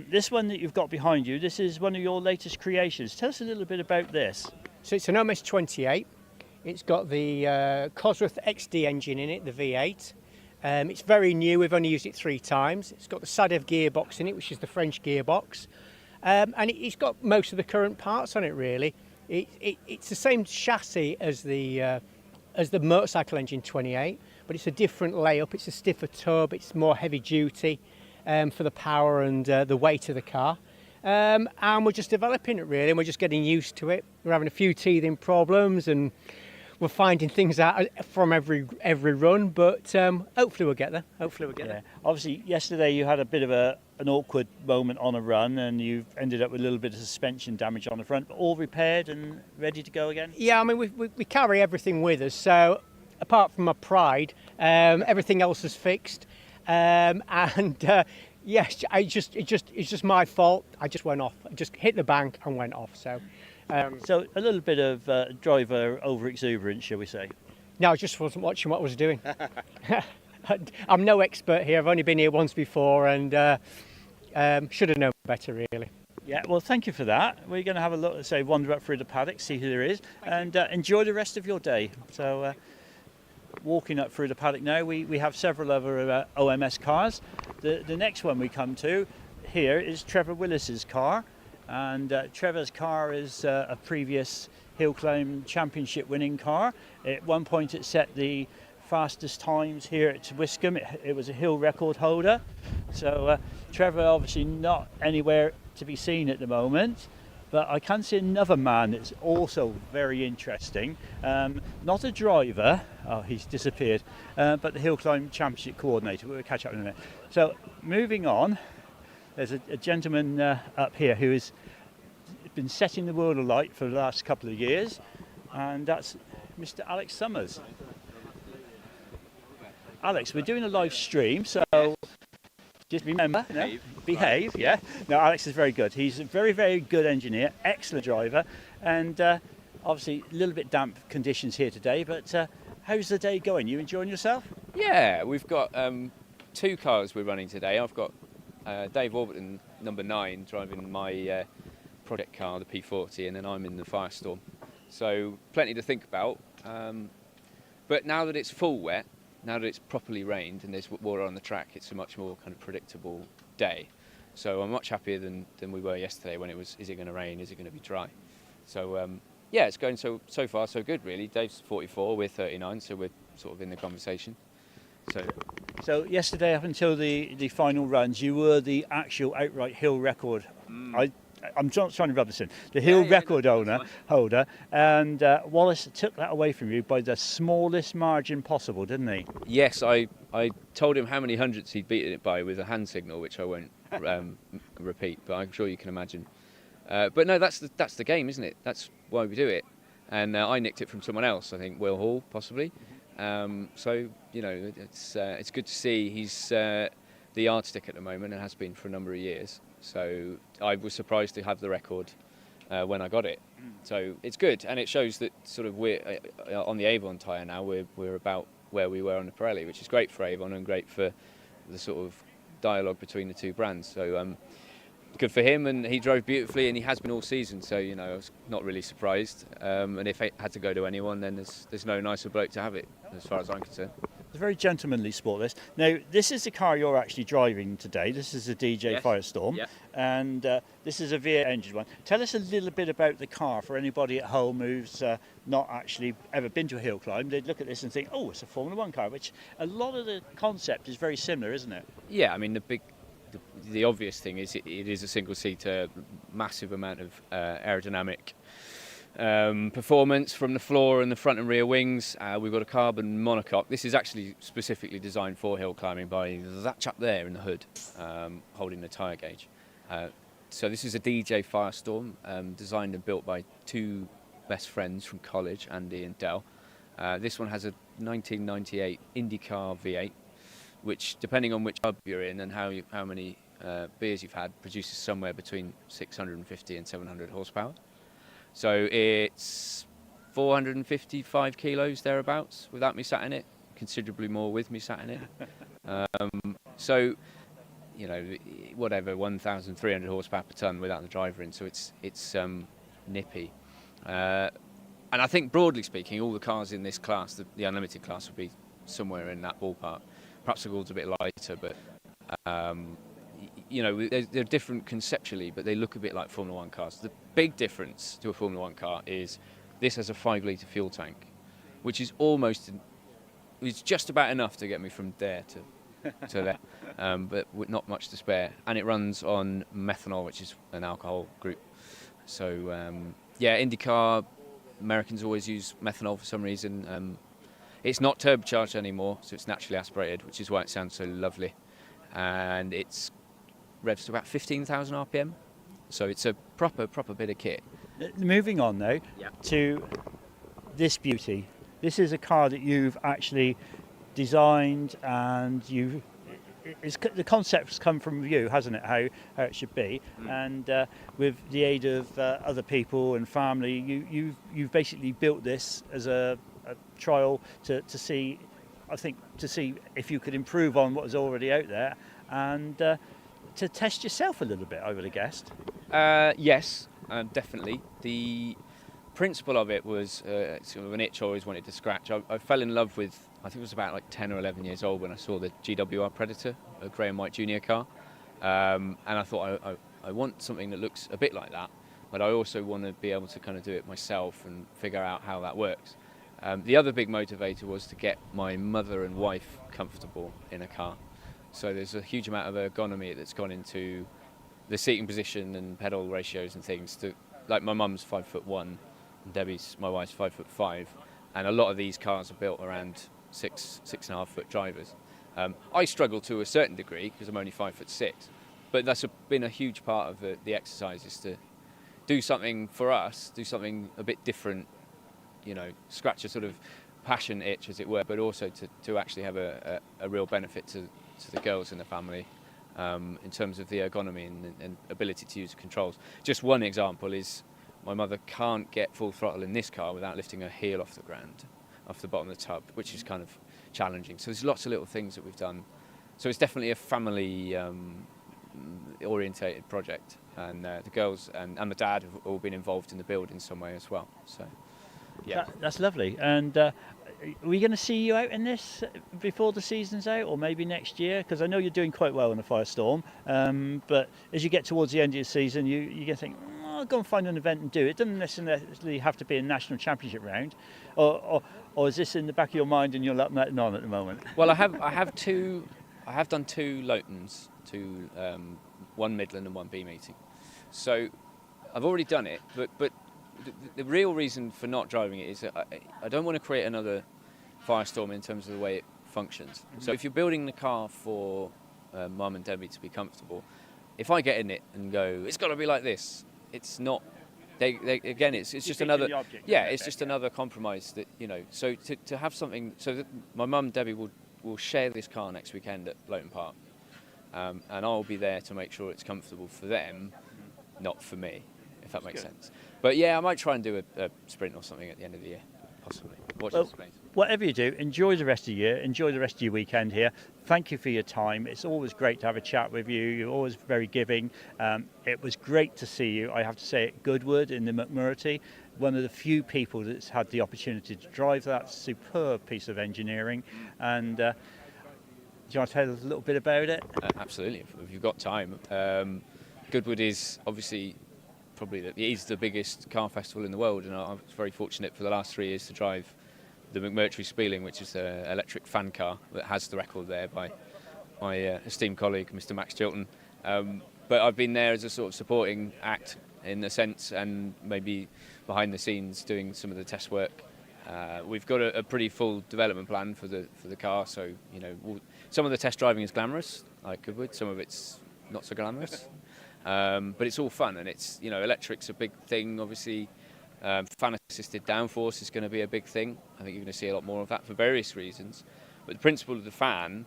This one that you've got behind you, this is one of your latest creations. Tell us a little bit about this. So it's an OMS 28. It's got the Cosworth XD engine in it, the V8. It's very new, we've only used it 3 times. It's got the Sadev gearbox in it, which is the French gearbox. And it's got most of the current parts on it really. It's the same chassis as the motorcycle engine 28, but it's a different layup, it's a stiffer tub, it's more heavy duty for the power and the weight of the car. And we're just developing it really, and we're just getting used to it. We're having a few teething problems, and we're finding things out from every run, but hopefully we'll get there. Yeah. Obviously, yesterday you had a bit of an awkward moment on a run, and you ended up with a little bit of suspension damage on the front, but all repaired and ready to go again? Yeah, I mean, we carry everything with us, so apart from my pride, everything else is fixed. Yes, it's just my fault. I just went off. I just hit the bank and went off, so... So a little bit of driver over-exuberance, shall we say? No, I just wasn't watching what I was doing. I'm no expert here. I've only been here once before, and should have known better, really. Yeah, well, thank you for that. We're going to have a look, say, wander up through the paddock, see who there is, and enjoy the rest of your day. So, walking up through the paddock now, we have several other OMS cars. The next one we come to here is Trevor Willis's car. And Trevor's car is a previous Hillclimb Championship winning car. At one point it set the fastest times here at Wiscombe. It was a hill record holder. So Trevor obviously not anywhere to be seen at the moment, but I can see another man that's also very interesting. Not a driver, oh he's disappeared, but the Hillclimb Championship coordinator. We'll catch up in a minute. So moving on, there's a gentleman up here who has been setting the world alight for the last couple of years, and that's Mr. Alex Summers. Alex, we're doing a live stream, so just remember, behave, yeah. No, Alex is very good. He's a very, very good engineer, excellent driver, and obviously a little bit damp conditions here today, but how's the day going? You enjoying yourself? Yeah, we've got 2 cars we're running today. I've got Dave Warburton, number 9, driving my project car, the P40, and then I'm in the Firestorm. So plenty to think about. But now that it's full wet, now that it's properly rained and there's water on the track, it's a much more kind of predictable day. So I'm much happier than we were yesterday when it was, is it going to rain, is it going to be dry? So yeah, it's going so far so good really. Dave's 44, we're 39, so we're sort of in the conversation. So yesterday up until the final runs, you were the actual outright hill record. I'm trying to rub this in. The hill record holder, and Wallace took that away from you by the smallest margin possible, didn't he? Yes, I told him how many hundredths he'd beaten it by with a hand signal, which I won't repeat, but I'm sure you can imagine. But no, that's the game, isn't it? That's why we do it. And I nicked it from someone else, I think Will Hall, possibly. So you know, it's good to see he's the yardstick at the moment and has been for a number of years. So I was surprised to have the record when I got it. So it's good, and it shows that sort of we're on the Avon tyre now. We're about where we were on the Pirelli, which is great for Avon and great for the sort of dialogue between the two brands. So good for him, and he drove beautifully, and he has been all season. So you know, I was not really surprised. And if it had to go to anyone, then there's no nicer bloke to have it, as far as I'm concerned. It's a very gentlemanly sport, this. Now, this is the car you're actually driving today. This is a DJ Firestorm, and this is a V8 engine one. Tell us a little bit about the car for anybody at home who's not actually ever been to a hill climb. They'd look at this and think, oh, it's a Formula One car, which a lot of the concept is very similar, isn't it? Yeah, I mean, the obvious thing is it is a single-seater, massive amount of aerodynamic performance from the floor and the front and rear wings. We've got a carbon monocoque. This is actually specifically designed for hill climbing by that chap there in the hood, holding the tyre gauge. So this is a DJ Firestorm, designed and built by 2 best friends from college, Andy and Del. This one has a 1998 IndyCar V8, which, depending on which pub you're in and how many beers you've had, produces somewhere between 650 and 700 horsepower. So it's 455 kilos thereabouts without me sat in it, considerably more with me sat in it. So, you know, whatever, 1,300 horsepower per tonne without the driver in, so it's nippy. And I think, broadly speaking, all the cars in this class, the unlimited class, would be somewhere in that ballpark. Perhaps the Gould's a bit lighter, but you know, they're different conceptually, but they look a bit like Formula One cars. The big difference to a Formula One car is this has a 5-litre fuel tank, which is it's just about enough to get me from there to there, but with not much to spare. And it runs on methanol, which is an alcohol group. So yeah, IndyCar, Americans always use methanol for some reason. It's not turbocharged anymore, so it's naturally aspirated, which is why it sounds so lovely. And it's revs to about 15,000 RPM, so it's a proper bit of kit. Moving on now to this beauty. This is a car that you've actually designed, and the concept's come from you, hasn't it? How it should be, and with the aid of other people and family, you've basically built this as a trial to see, I think, to see if you could improve on what is already out there, and to test yourself a little bit, I would have guessed. Yes, definitely. The principle of it was sort of an itch I always wanted to scratch. I fell in love with, I think it was about like 10 or 11 years old when I saw the GWR Predator, a Graham White Jr. car, and I thought I want something that looks a bit like that, but I also want to be able to kind of do it myself and figure out how that works. The other big motivator was to get my mother and wife comfortable in a car. So there's a huge amount of ergonomy that's gone into the seating position and pedal ratios and things. Like my mum's 5'1", and my wife's 5'5", and a lot of these cars are built around 6.5 foot drivers. I struggle to a certain degree because I'm only 5'6", but that's been a huge part of the exercise, is to do something for us, do something a bit different. You know, scratch a sort of passion itch, as it were, but also to actually have a real benefit to the girls in the family in terms of the ergonomy and ability to use the controls. Just one example is my mother can't get full throttle in this car without lifting her heel off the ground, off the bottom of the tub, which is kind of challenging. So there's lots of little things that we've done. So it's definitely a family orientated project, and the girls and the dad have all been involved in the build in some way as well. So yeah, that's lovely. And are we going to see you out in this before the season's out, or maybe next year? Because I know you're doing quite well in the Firestorm, but as you get towards the end of your season, you're going to think, I'll go and find an event and do it. It doesn't necessarily have to be a national championship round, or is this in the back of your mind and you're letting that on at the moment? Well, I have done 2 Lowtons, one Midland and one B meeting. So I've already done it, but the real reason for not driving it is that I don't want to create another Firestorm in terms of the way it functions. So if you're building the car for Mum and Debbie to be comfortable, if I get in it and go, it's got to be like this, it's not. Again, it's just another. Yeah, it's just another compromise that, you know. So to have something, so that my mum and Debbie will share this car next weekend at Wiscombe Park, and I'll be there to make sure it's comfortable for them, not for me, if that makes sense. But yeah, I might try and do a sprint or something at the end of the year, possibly. Watch this space. Whatever you do, enjoy the rest of the year, enjoy the rest of your weekend here. Thank you for your time. It's always great to have a chat with you. You're always very giving. It was great to see you, I have to say, at Goodwood in the McMurray. One of the few people that's had the opportunity to drive that superb piece of engineering. And do you want to tell us a little bit about it? Absolutely, if you've got time. Goodwood is obviously probably it is the biggest car festival in the world, and I was very fortunate for the last 3 years to drive the McMurray Speeling, which is an electric fan car that has the record there by my esteemed colleague, Mr. Max Chilton. But I've been there as a sort of supporting act in a sense, and maybe behind the scenes doing some of the test work. We've got a pretty full development plan for the car, so you know some of the test driving is glamorous, like Goodwood. Some of it's not so glamorous, but it's all fun, and it's, you know, electric's a big thing, obviously. Fan-assisted downforce is going to be a big thing. I think you're going to see a lot more of that for various reasons. But the principle of the fan,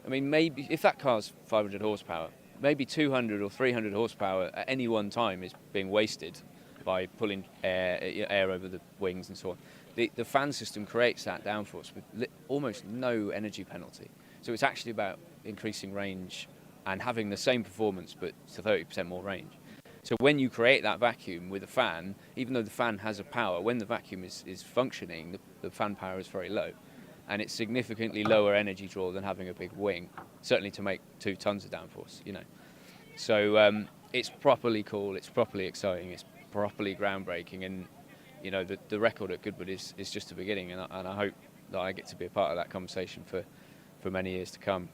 I mean, maybe if that car's 500 horsepower, maybe 200 or 300 horsepower at any one time is being wasted by pulling air over the wings and so on. The fan system creates that downforce with almost no energy penalty. So it's actually about increasing range and having the same performance but to 30% more range. So when you create that vacuum with a fan, even though the fan has a power, when the vacuum is functioning, the fan power is very low. And it's significantly lower energy draw than having a big wing, certainly to make 2 tons of downforce, you know. So it's properly cool, it's properly exciting, it's properly groundbreaking, and, you know, the record at Goodwood is just the beginning, and I hope that I get to be a part of that conversation for many years to come.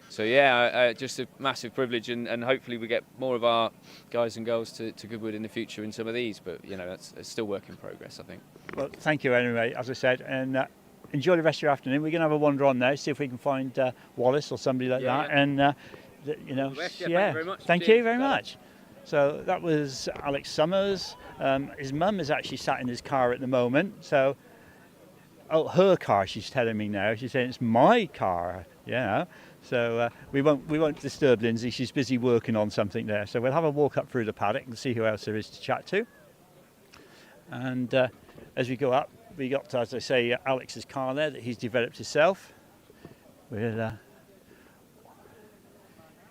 So yeah, just a massive privilege, and hopefully we get more of our guys and girls to Goodwood in the future in some of these, but you know, that's still work in progress, I think. Well, thank you anyway, as I said, and enjoy the rest of your afternoon. We're going to have a wander on now, see if we can find Wallace or somebody like that, and you know, thank you very much. So that was Alex Summers. His mum is actually sat in his car at the moment, so her car, she's telling me now. She's saying it's my car, you know. So we won't disturb Lindsay. She's busy working on something there. So we'll have a walk up through the paddock and see who else there is to chat to. And as we go up, we got, as I say, Alex's car there that he's developed himself. We'll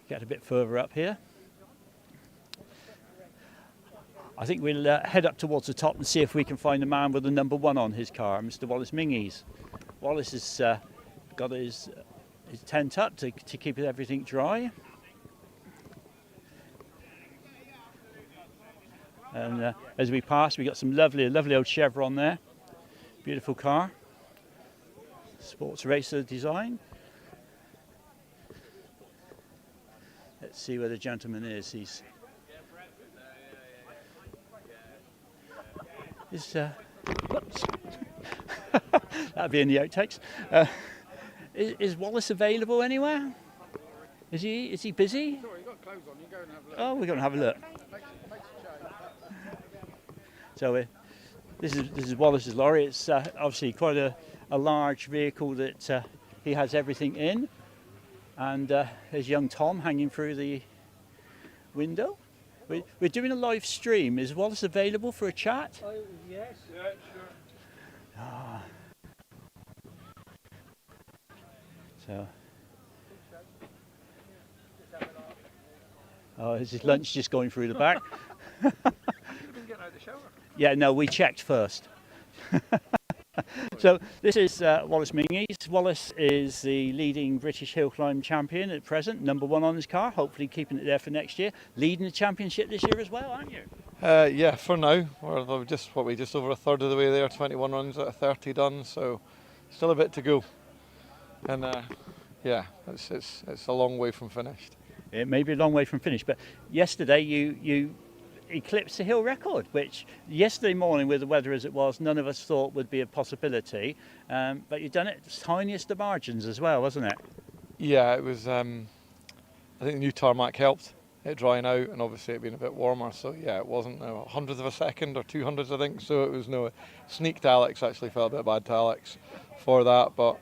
get a bit further up here. I think we'll head up towards the top and see if we can find the man with the number 1 on his car, Mr. Wallace Mingies. Wallace has got his tent up to keep everything dry. And as we pass, we got some lovely old Chevron there. Beautiful car. Sports racer design. Let's see where the gentleman is. Whoops. That'll be in the outtakes. Is Wallace available anywhere? Is he busy? Sure, you've got clothes on, you go and have a look. Oh, we're going to have a look. So This is Wallace's lorry. It's obviously quite a large vehicle that he has everything in. And there's young Tom hanging through the window. We're doing a live stream. Is Wallace available for a chat? Yes. Yeah, sure. Ah. So. Oh, is his lunch just going through the back? You've been getting out of the shower. Yeah, no, we checked first. So this is Wallace Mingies. Wallace is the leading British Hillclimb champion at present, #1 on his car, hopefully keeping it there for next year. Leading the championship this year as well, aren't you? Yeah, for now. We're just over a third of the way there, 21 runs out of 30 done, so still a bit to go. And yeah, it's a long way from finished. It may be a long way from finish, but yesterday you eclipsed the hill record, which yesterday morning with the weather as it was, none of us thought would be a possibility. But you've done it the tiniest of margins as well, wasn't it? Yeah, it was. I think the new tarmac helped it drying out, and obviously it being a bit warmer. So yeah, it wasn't a hundredth of a second or 200ths, I think. So it was no sneaked Alex. Actually, felt a bit bad to Alex for that, but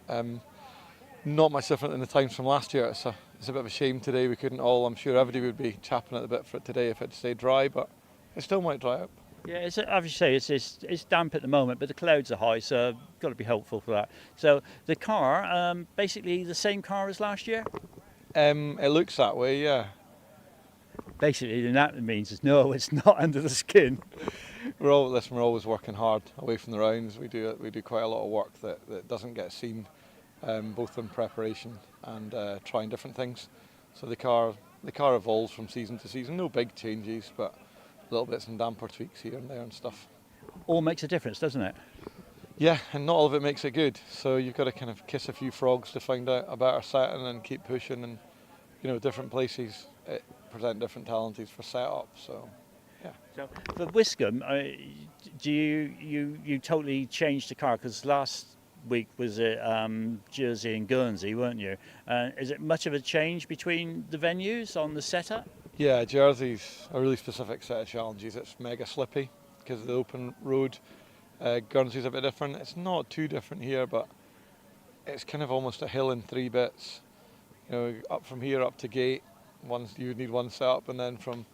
not much different than the times from last year. It's a bit of a shame today we couldn't all. I'm sure everybody would be chapping at the bit for it today if it stayed dry, but it still might dry up. Yeah, it's, as you say, it's damp at the moment, but the clouds are high, so got to be hopeful for that. So the car, basically the same car as last year? It looks that way, yeah. Basically, then that means no, it's not under the skin. We're always working hard away from the rounds. We do quite a lot of work that doesn't get seen, both in preparation and trying different things. So the car evolves from season to season. No big changes, but little bits and damper tweaks here and there and stuff. All makes a difference, doesn't it? Yeah, and not all of it makes it good. So you've got to kind of kiss a few frogs to find out a better setting and keep pushing. And different places present different challenges for setup. So yeah. So for Wiscombe, do you totally changed the car? Because last week was it Jersey and Guernsey, weren't you? Is it much of a change between the venues on the setup? Yeah, Jersey's a really specific set of challenges. It's mega slippy because of the open road. Guernsey's a bit different. It's not too different here, but it's kind of almost a hill in 3 bits. Up from here up to gate, you would need one setup, and then from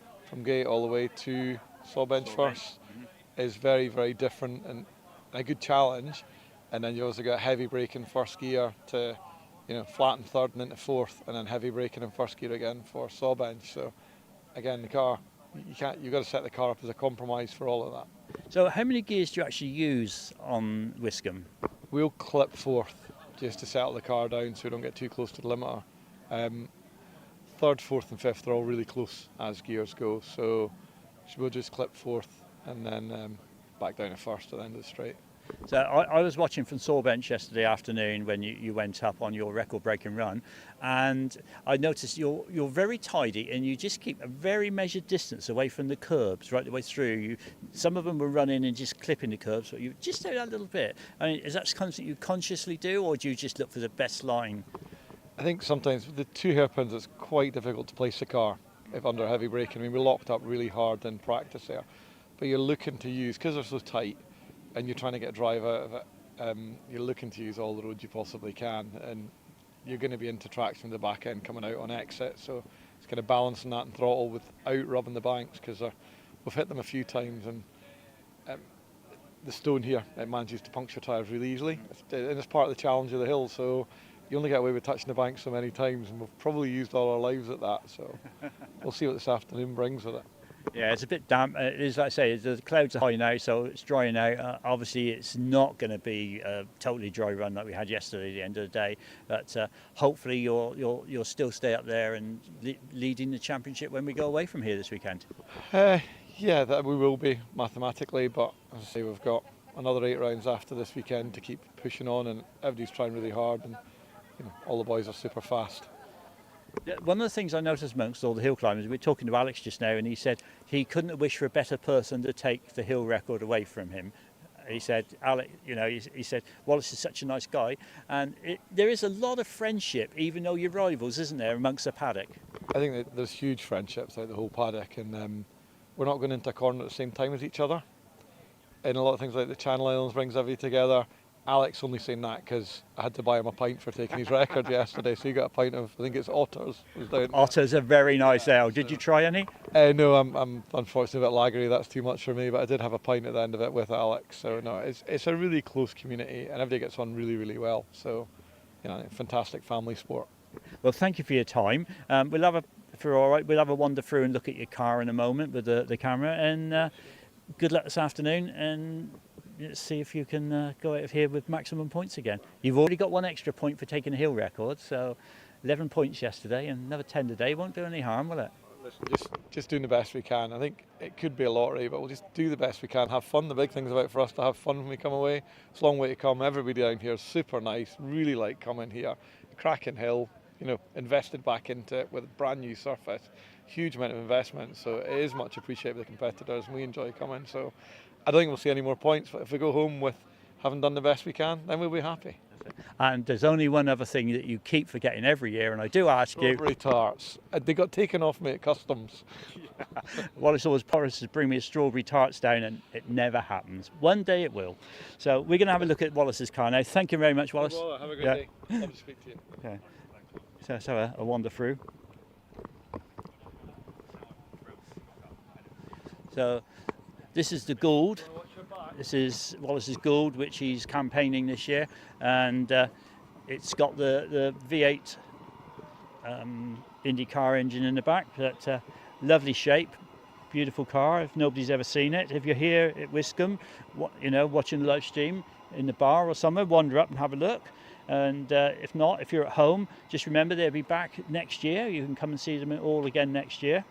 gate all the way to Sawbench first is very, very different and a good challenge. And then you also got heavy braking first gear to flatten third and into fourth, and then heavy braking in first gear again for Sawbench. So again, the car, you've got to set the car up as a compromise for all of that. So how many gears do you actually use on Wiscombe? We'll clip fourth just to settle the car down so we don't get too close to the limiter. Third, fourth and fifth are all really close as gears go, so we'll just clip fourth and then back down to first at the end of the straight. So I was watching from Sawbench yesterday afternoon when you went up on your record-breaking run, and I noticed you're very tidy and you just keep a very measured distance away from the curbs right the way through. Some of them were running and just clipping the curbs, but you just do that a little bit. I mean, is that something you consciously do, or do you just look for the best line? I think sometimes with the 2 hairpins it's quite difficult to place the car if under heavy braking. I mean, we locked up really hard in practice there, but you're looking to use, because they're so tight, and you're trying to get drive out of it, you're looking to use all the roads you possibly can, and you're going to be into traction with the back end coming out on exit, so it's kind of balancing that and throttle without rubbing the banks, because we've hit them a few times, and the stone here, it manages to puncture tyres really easily, and it's part of the challenge of the hill, so you only get away with touching the bank so many times, and we've probably used all our lives at that, so we'll see what this afternoon brings with it. Yeah, it's a bit damp. It is, like I say, the clouds are high now, so it's drying out. Obviously, it's not going to be a totally dry run like we had yesterday at the end of the day, but hopefully you'll still stay up there and leading the championship when we go away from here this weekend. Yeah, that we will be mathematically, but as I say, we've got another 8 rounds after this weekend to keep pushing on, and everybody's trying really hard, and all the boys are super fast. One of the things I noticed amongst all the hill climbers, we were talking to Alex just now, and he said he couldn't have wished for a better person to take the hill record away from him. He said, Alex, he said, Wallace is such a nice guy, and there is a lot of friendship, even though you're rivals, isn't there, amongst the paddock? I think that there's huge friendships out the whole paddock, and we're not going into a corner at the same time as each other. and a lot of things like the Channel Islands brings everybody together. Alex only saying that because I had to buy him a pint for taking his record yesterday, so he got a pint of, I think it's Otters. Otters are very nice ale. Did you try any? No, I'm unfortunately a bit lagery, that's too much for me, but I did have a pint at the end of it with Alex, so no, it's a really close community and everybody gets on really, really well, so, you know, fantastic family sport. Well, thank you for your time. We'll have a wander through and look at your car in a moment with the camera, and good luck this afternoon, and let's see if you can go out of here with maximum points again. You've already got 1 extra point for taking a hill record, so 11 points yesterday and another 10 today won't do any harm, will it? Listen, just doing the best we can. I think it could be a lottery, but we'll just do the best we can, have fun. The big thing's about for us to have fun when we come away. It's a long way to come. Everybody down here is super nice, really like coming here. Cracking hill, you know, invested back into it with a brand new surface. Huge amount of investment, so it is much appreciated by the competitors and we enjoy coming. So I don't think we'll see any more points, but if we go home with having done the best we can, then we'll be happy. And there's only one other thing that you keep forgetting every year, and I do ask you. Strawberry tarts. They got taken off me at customs. Wallace always promises to bring me a strawberry tarts down, and it never happens. One day it will. So we're going to have a look at Wallace's car now. Thank you very much, Wallace. Well, have a good day. Love to speak to you. Okay. So let's have a wander through. So this is the Gould. This is Wallace's Gould, which he's campaigning this year, and it's got the V8 IndyCar engine in the back. But lovely shape, beautiful car. If nobody's ever seen it, if you're here at Wiscombe, watching the live stream in the bar or somewhere, wander up and have a look. And if not, if you're at home, just remember they'll be back next year. You can come and see them all again next year.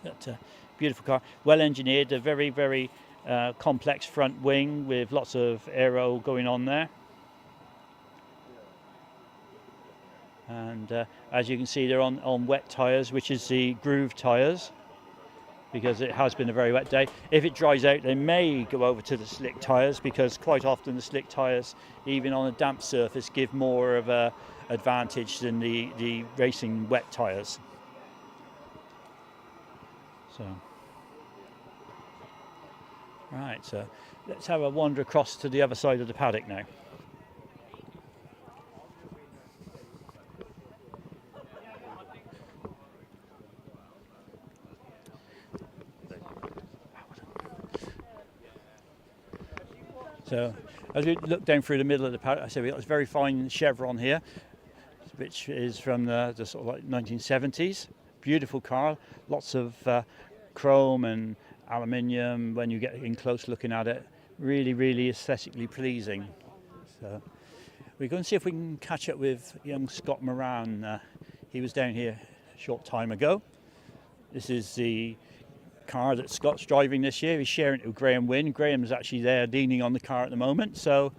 But beautiful car, well engineered, a very, very complex front wing with lots of aero going on there. And as you can see, they're on wet tyres, which is the groove tyres, because it has been a very wet day. If it dries out, they may go over to the slick tyres, because quite often the slick tyres, even on a damp surface, give more of a advantage than the racing wet tyres. So, right, so let's have a wander across to the other side of the paddock now. So as we look down through the middle of the paddock, I said we've got this very fine chevron here, which is from the sort of like 1970s. Beautiful car, lots of chrome and aluminium when you get in close looking at it. Really, really aesthetically pleasing. So we're going to see if we can catch up with young Scott Moran. He was down here a short time ago. This is the car that Scott's driving this year. He's sharing it with Graham Wynne. Graham's actually there leaning on the car at the moment, so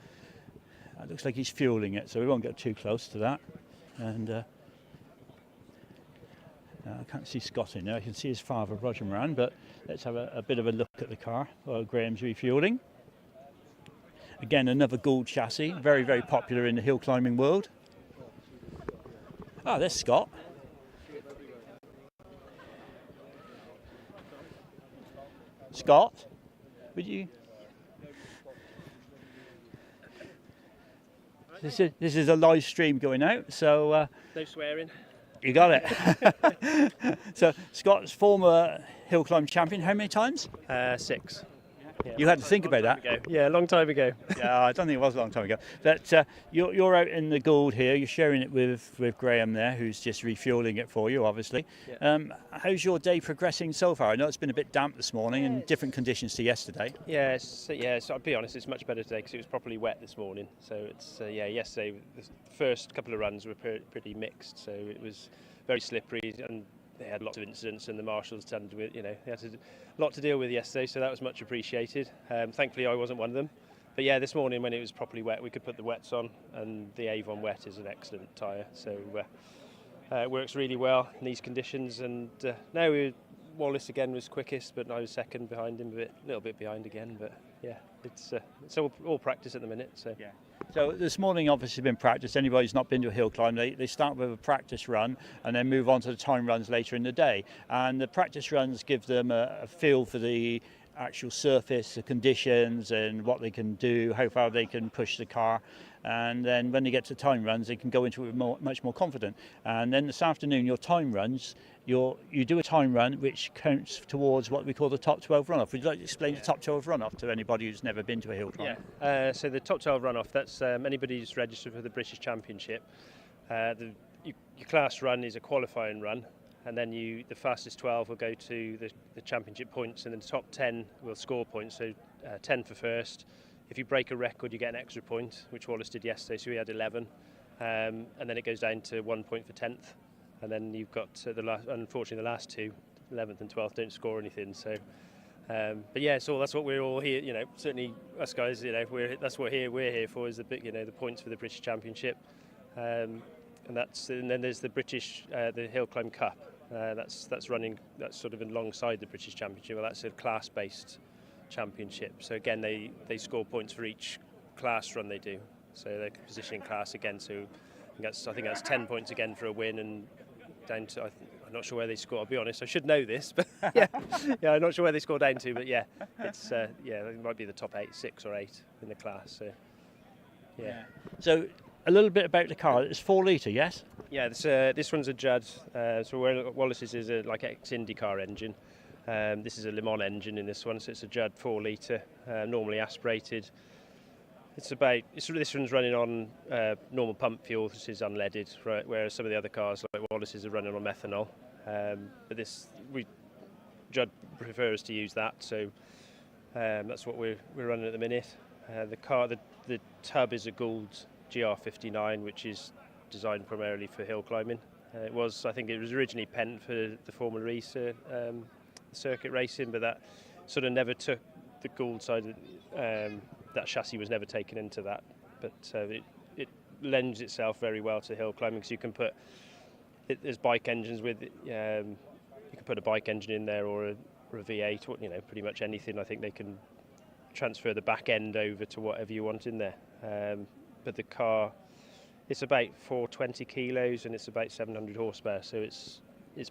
it looks like he's fueling it, so we won't get too close to that. And I can't see Scott in there. I can see his father, Roger Moran, but let's have a bit of a look at the car while Graham's refueling. Again, another Gould chassis, very, very popular in the hill climbing world. Ah, there's Scott. Scott, would you? This is a live stream going out, so no swearing. You got it. So Scott's former hillclimb champion. How many times? 6. Yeah, you had to think about that. Yeah, a long time ago. Yeah, I don't think it was a long time ago. But you're out in the Gould here. You're sharing it with Graham there, who's just refueling it for you, obviously. Yeah. How's your day progressing so far? I know it's been a bit damp this morning and different conditions to yesterday. So I'll be honest, it's much better today because it was properly wet this morning. So it's yesterday the first couple of runs were pretty mixed. So it was very slippery and they had lots of incidents, and the marshals tended with, they had a lot to deal with yesterday, so that was much appreciated. Thankfully, I wasn't one of them. But yeah, this morning when it was properly wet, we could put the wets on, and the Avon wet is an excellent tyre, so it works really well in these conditions. And now Wallace again was quickest, but I was second behind him, a little bit behind again. But yeah, it's all practice at the minute. So yeah. So this morning obviously been practice. Anybody who's not been to a hill climb, they start with a practice run and then move on to the time runs later in the day. And the practice runs give them a feel for the actual surface, the conditions, and what they can do, how far they can push the car. And then when they get to time runs, they can go into it much more confident. And then this afternoon, your time runs, you do a time run which counts towards what we call the top 12 runoff. Would you like to explain the top 12 runoff to anybody who's never been to a hill climb? Yeah. So the top 12 runoff, that's anybody who's registered for the British Championship. Your class run is a qualifying run, and then the fastest 12 will go to the championship points, and then the top 10 will score points. So 10 for first. If you break a record, you get an extra point, which Wallace did yesterday. So we had 11, and then it goes down to 1 point for 10th, and then you've got unfortunately the last two, 11th and 12th, don't score anything. So, but yeah, so that's what we're all here. Certainly us guys. That's what we're here for, is the points for the British Championship. And then there's the British the Hillclimb Cup. That's running. That's sort of alongside the British Championship. Well, that's a class-based championship. So again, they score points for each class run they do. So they're positioning class again. So I think that's 10 points again for a win, and down to I'm not sure where they score. I'll be honest. I should know this, but yeah, I'm not sure where they score down to. But yeah, it's it might be the top 6 or 8 in the class. So yeah. So a little bit about the car. It's 4 litre, yes? Yeah, this one's a Judd. So Wallace's is a ex-IndyCar engine. This is a Le Mans engine in this one, so it's a Judd 4 litre, normally aspirated. This one's running on normal pump fuel. This is unleaded, right, whereas some of the other cars like Wallace's are running on methanol. But Judd prefers to use that, so that's what we're running at the minute. The tub is a Gould GR59, which is designed primarily for hill climbing. I think it was originally penned for the Formula E circuit racing, but that sort of never took the Gould side. That chassis was never taken into that, but it lends itself very well to hill climbing, because you can put there's bike engines with you can put a bike engine in there, or a V8, or pretty much anything. I think they can transfer the back end over to whatever you want in there. But the car, it's about 420 kilos and it's about 700 horsepower, so its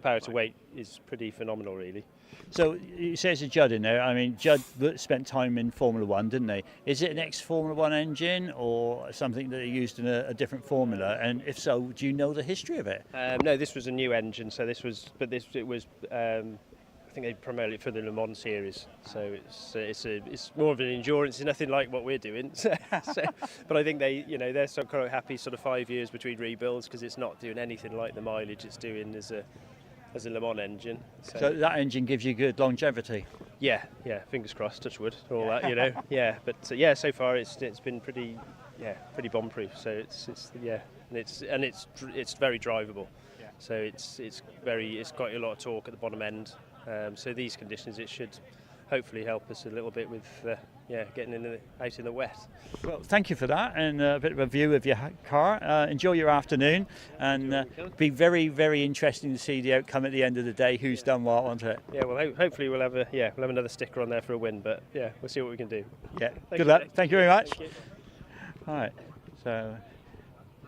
power to weight is pretty phenomenal, really. So you say it's a Judd in there. I mean, Judd spent time in Formula 1, didn't they? Is it an ex-Formula 1 engine, or something that they used in a different formula? And if so, do you know the history of it? No, this was a new engine. So it was I think they primarily for the Le Mans series. So it's more of an endurance. It's nothing like what we're doing. But I think they're so quite happy, sort of 5 years between rebuilds, because it's not doing anything like the mileage it's doing as a Le Mans engine. So that engine gives you good longevity. Yeah. Fingers crossed, touch wood, and all that, Yeah, but so far it's been pretty bomb-proof. So it's very drivable. Yeah. So it's got a lot of torque at the bottom end. So these conditions, it should hopefully help us a little bit with getting out in the wet. Well, thank you for that, and a bit of a view of your car. Enjoy your afternoon, and be very, very interesting to see the outcome at the end of the day. Who's done what onto it? Yeah, well, hopefully we'll have another sticker on there for a win. But yeah, we'll see what we can do. Yeah, good luck. Thank you very much. All right, so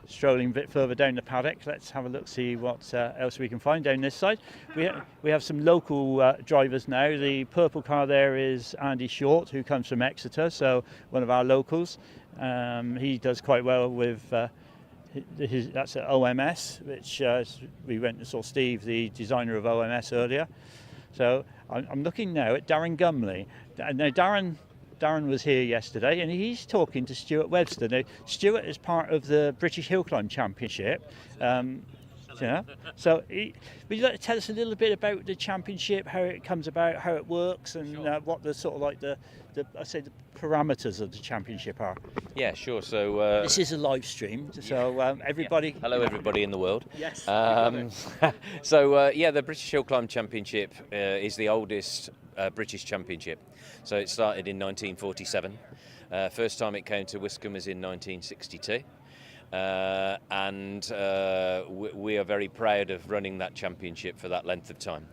strolling a bit further down the paddock, let's have a look, see what else we can find down this side. We have some local drivers now. The purple car there is Andy Short, who comes from Exeter, so one of our locals. He does quite well with that's at OMS, which we went and saw Steve, the designer of OMS, earlier. So I'm looking now at Darren Gumley. Now Darren was here yesterday, and he's talking to Stuart Webster. Now, Stuart is part of the British Hillclimb Championship. So would you like to tell us a little bit about the championship, how it comes about, how it works, and what the sort of like the parameters of the championship are? Yeah, sure. So this is a live stream, so everybody. Hello, everybody in the world. Yes. The British Hillclimb Championship is the oldest British championship. So it started in 1947. First time it came to Wiscombe was in 1962. We are very proud of running that championship for that length of time.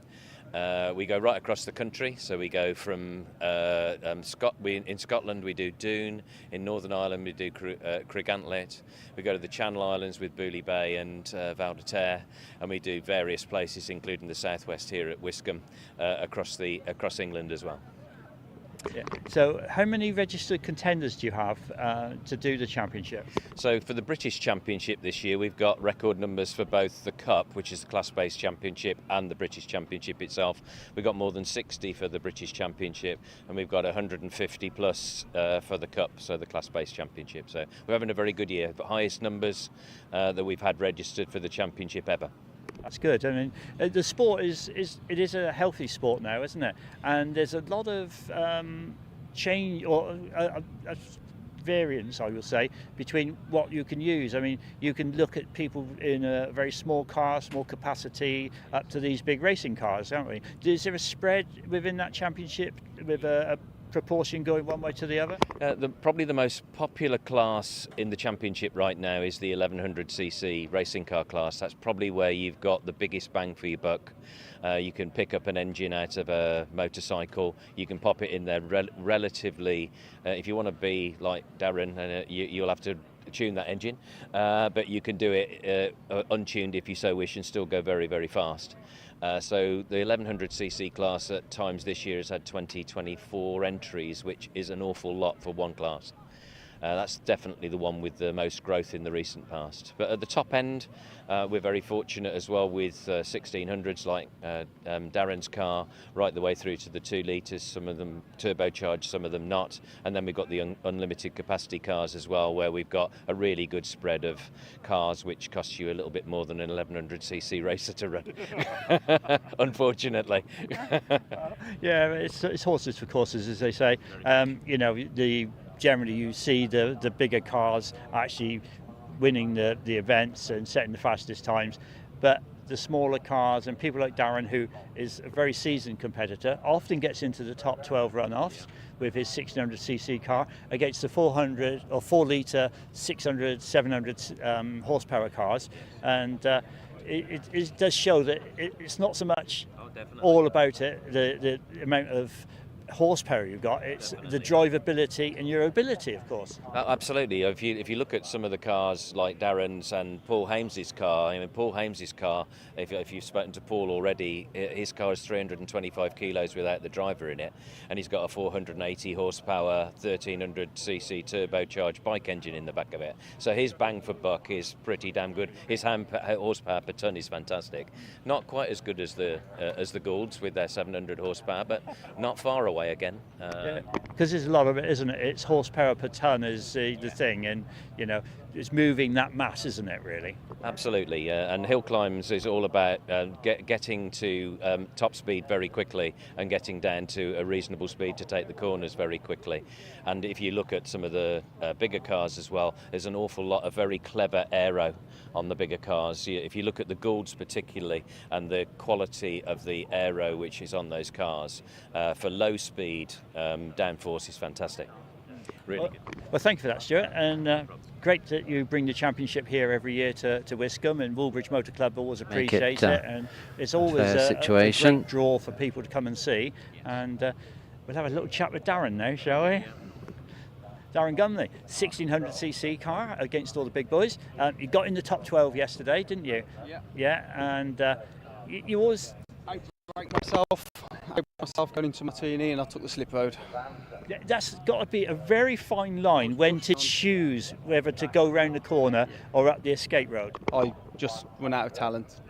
We go right across the country, so we go from in Scotland we do Doon, in Northern Ireland we do Crigantlet, we go to the Channel Islands with Booley Bay and Val de Terre, and we do various places including the southwest here at Wiscombe, across England as well. Yeah. So how many registered contenders do you have to do the championship? So for the British Championship this year, we've got record numbers for both the Cup, which is the class-based championship, and the British Championship itself. We've got more than 60 for the British Championship, and we've got 150 plus for the Cup, so the class-based championship. So we're having a very good year, the highest numbers that we've had registered for the championship ever. That's good. I mean, the sport is a healthy sport now, isn't it? And there's a lot of change or variance, I will say, between what you can use. I mean, you can look at people in a very small car, small capacity, up to these big racing cars, aren't we? Is there a spread within that championship with a proportion going one way to the other? Probably the most popular class in the championship right now is the 1100cc racing car class. That's probably where you've got the biggest bang for your buck. You can pick up an engine out of a motorcycle. You can pop it in there relatively. If you want to be like Darren, you'll have to tune that engine, but you can do it untuned if you so wish and still go very, very fast. So the 1100cc class at times this year has had 24 entries, which is an awful lot for one class. That's definitely the one with the most growth in the recent past. But at the top end, we're very fortunate as well with 1600s like Darren's car, right the way through to the 2 litres, some of them turbocharged, some of them not. And then we've got the unlimited capacity cars as well, where we've got a really good spread of cars, which costs you a little bit more than an 1100cc racer to run, unfortunately. Yeah, it's horses for courses, as they say. You know, generally you see the bigger cars actually winning the events and setting the fastest times, but the smaller cars and people like Darren, who is a very seasoned competitor, often gets into the top 12 runoffs with his 1600cc car against the 400 or 4 litre 600 700 horsepower cars, and it does show that it's not so much all about it, the amount of horsepower you've got, it's the drivability and your ability, of course. Absolutely. If you look at some of the cars like Darren's and Paul Hames's car, I mean, Paul Hames's car, if you've spoken to Paul already, his car is 325 kilos without the driver in it, and he's got a 480 horsepower 1300cc turbocharged bike engine in the back of it. So his bang for buck is pretty damn good. His horsepower per ton is fantastic. Not quite as good as the Goulds with their 700 horsepower, but not far away again. Because there's a lot of it, isn't it? It's horsepower per ton is the thing, and you know, it's moving that mass, isn't it, really? Absolutely, and hill climbs is all about getting to top speed very quickly and getting down to a reasonable speed to take the corners very quickly. And if you look at some of the bigger cars as well, there's an awful lot of very clever aero on the bigger cars. If you look at the Goulds particularly, and the quality of the aero which is on those cars, for low speed, downforce is fantastic. Really good. Well, thank you for that, Stuart, and great that you bring the championship here every year to Wiscombe, and Woolbridge Motor Club always appreciate it, and it's always a great draw for people to come and see. And we'll have a little chat with Darren now, shall we? Darren Gumley, 1600cc car against all the big boys. You got in the top 12 yesterday, didn't you? Yeah. Yeah, and you always... I broke myself going into Martini, and I took the slip road. That's got to be a very fine line when to choose whether to go round the corner or up the escape road. I just run out of talent.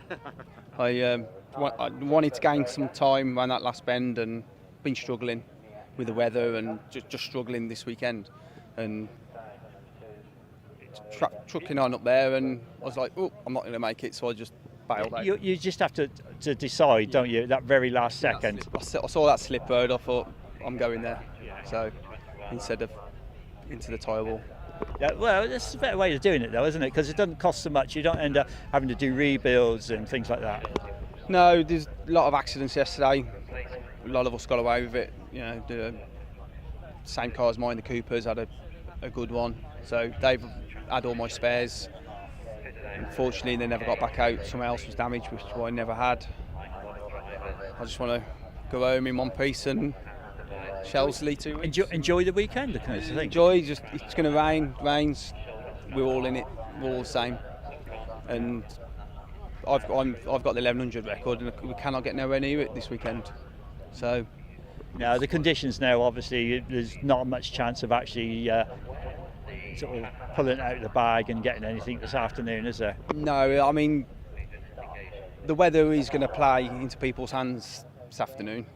I wanted to gain some time around that last bend, and been struggling with the weather and just struggling this weekend. And trucking on up there, and I was like, oh, I'm not going to make it, so I just bailed out. You just have to decide, don't you, that very last second. I saw that slip road, I thought, I'm going there. So instead of into the tyre wall. Yeah, well, that's a better way of doing it, though, isn't it? Because it doesn't cost so much. You don't end up having to do rebuilds and things like that. No, there's a lot of accidents yesterday. A lot of us got away with it. You know, the same car as mine, the Coopers, had a good one. So they've had all my spares. Unfortunately, they never got back out. Someone else was damaged, which I never had. I just want to go home in one piece and Shelsley 2 weeks. Enjoy the weekend, I think. Enjoy. Just it's going to rain. Rains. We're all in it. We're all the same. And I've got the 1100 record, and we cannot get nowhere near it this weekend. So No, the conditions now, obviously, there's not much chance of actually sort of pulling it out of the bag and getting anything this afternoon, is there? No, I mean, the weather is going to play into people's hands this afternoon,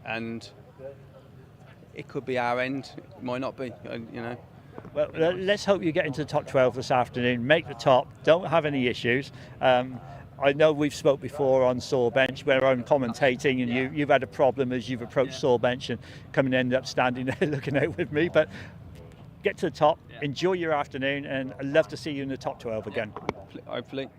and it could be our end, it might not be, you know. Well, let's hope you get into the top 12 this afternoon, make the top, don't have any issues. I know we've spoke before on Saw Bench where I'm commentating, and you've had a problem as you've approached Saw Bench and come and end up standing there looking out with me, but get to the top, enjoy your afternoon, and I'd love to see you in the top 12 again. Hopefully.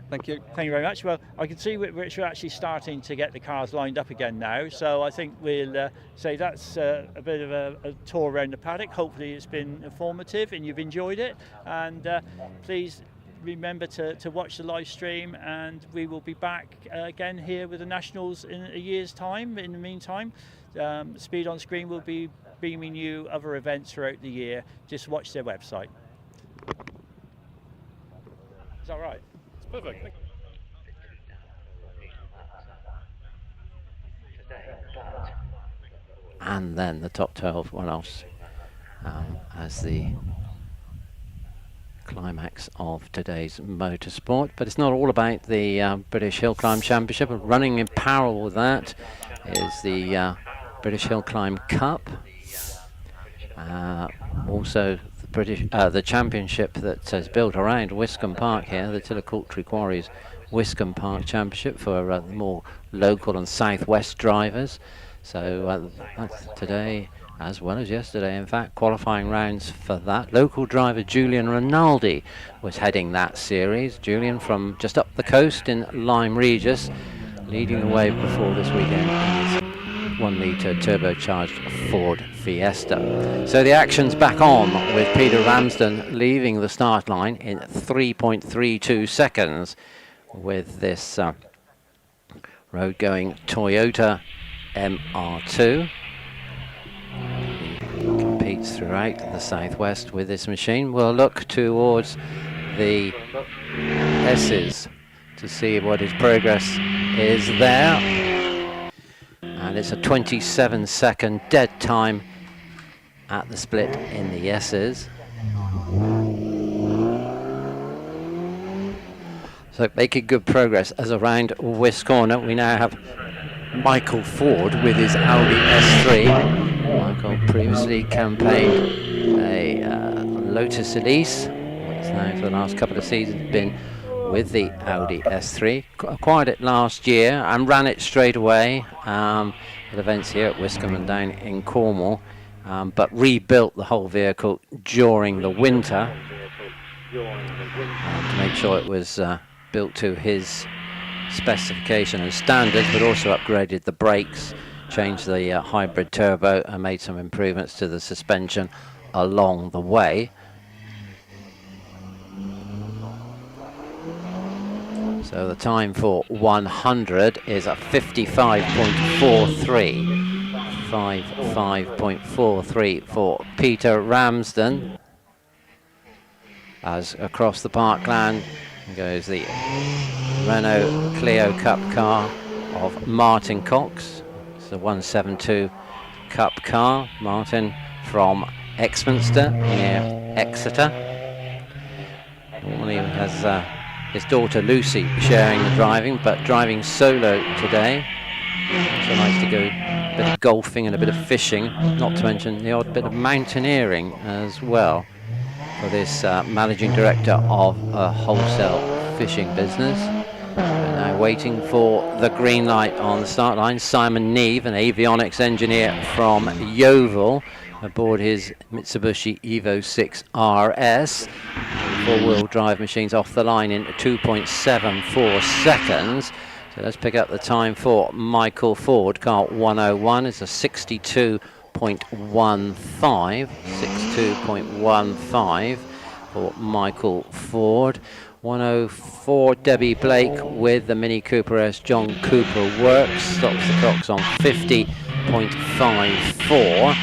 Thank you. Thank you very much. Well, I can see we're actually starting to get the cars lined up again now, so I think we'll say that's a bit of a tour around the paddock. Hopefully it's been informative and you've enjoyed it, and please remember to watch the live stream, and we will be back again here with the Nationals in a year's time. In the meantime, Speed on Screen will be beaming you other events throughout the year. Just watch their website. Is that right? Perfect. And then the top 12 runoffs as the climax of today's motorsport. But it's not all about the British Hillclimb Championship. Running in parallel with that is the British Hillclimb Cup. Also the championship that is built around Wiscombe Park here, the Tillicoultry Quarries Wiscombe Park Championship for more local and southwest drivers. So that's today as well as yesterday. In fact, qualifying rounds for that. Local driver Julian Rinaldi was heading that series. Julian from just up the coast in Lyme Regis, leading the way before this weekend in his 1 litre turbocharged Ford Fiesta. So the action's back on with Peter Ramsden leaving the start line in 3.32 seconds with this road going Toyota MR2. He competes throughout the southwest with this machine. We'll look towards the Esses to see what his progress is there. And it's a 27-second dead time at the split in the Esses. So making good progress as around West Corner. We now have Michael Ford with his Audi S3. Michael previously campaigned a Lotus Elise. It's now for the last couple of seasons been with the Audi S3. Acquired it last year and ran it straight away at events here at Wiscombe and down in Cornwall, but rebuilt the whole vehicle during the winter to make sure it was built to his specification and standards, but also upgraded the brakes, changed the hybrid turbo and made some improvements to the suspension along the way. So the time for 100 is a 55.43. 55.43 for Peter Ramsden. As across the parkland goes the Renault Clio Cup car of Martin Cox. It's the 172 Cup car. Martin from Exminster near Exeter. Normally has his daughter Lucy sharing the driving, but driving solo today. So likes to go a bit of golfing and a bit of fishing, not to mention the odd bit of mountaineering as well for this managing director of a wholesale fishing business. And now waiting for the green light on the start line, Simon Neve, an avionics engineer from Yeovil, aboard his Mitsubishi Evo 6 RS. Four-wheel drive machines off the line in 2.74 seconds. So let's pick up the time for Michael Ford. Car 101 is a 62.15. 62.15 for Michael Ford. 104 Debbie Blake with the Mini Cooper S John Cooper Works. Stops the clocks on 50.54.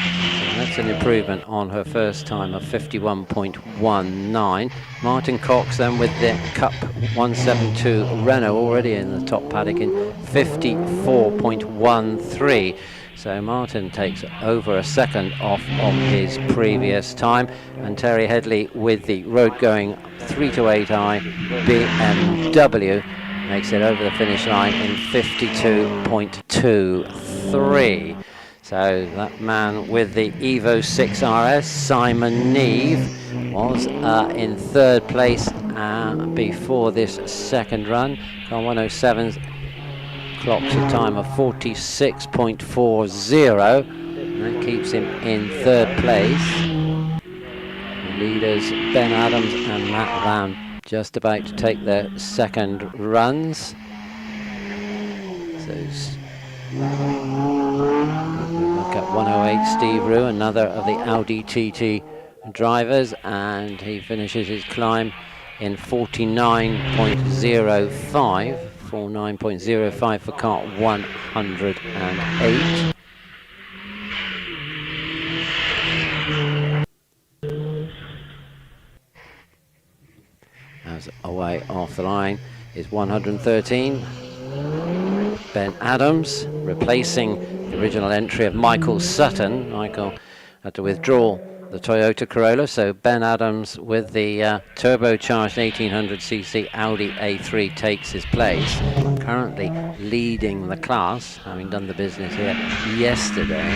That's an improvement on her first time of 51.19. Martin Cox then with the Cup 172 Renault already in the top paddock in 54.13. So Martin takes over a second off of his previous time, and Terry Headley with the road-going 328i BMW makes it over the finish line in 52.23. So that man with the Evo 6 RS, Simon Neve, was in third place before this second run. Car 107's clocks a time of 46.40. That keeps him in third place. The leaders Ben Adams and Matt Van just about to take their second runs. So look at 108 Steve Rue, another of the Audi TT drivers, and he finishes his climb in 49.05. 49.05 for car 108. As away off the line is 113. Ben Adams replacing the original entry of Michael Sutton. Michael had to withdraw the Toyota Corolla, so Ben Adams with the turbocharged 1800cc Audi A3 takes his place, currently leading the class, having done the business here yesterday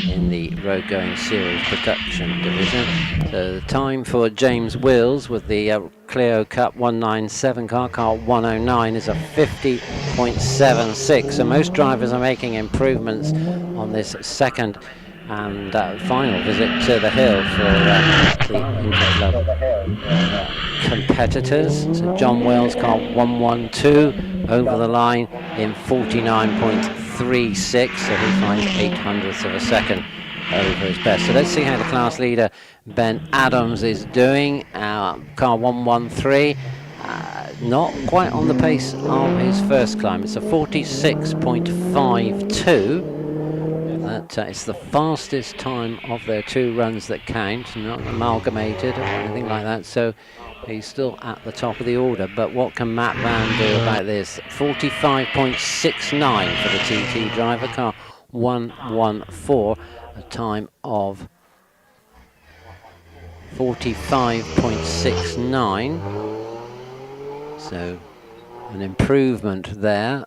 in the road going series production division. So the time for James Wills with the Clio Cup 197 car 109 is a 50.76. So most drivers are making improvements on this second and final visit to the hill for the Interclub competitors. So John Wells, car 112, over the line in 49.36, so he finds 0.08 of a second over his best. So let's see how the class leader Ben Adams is doing. Car 113, not quite on the pace of his first climb. It's a 46.52. It's the fastest time of their two runs that count, not amalgamated or anything like that, so he's still at the top of the order. But what can Matt Van do about this? 45.69 for the TT driver, car 114, a time of 45.69, so an improvement there.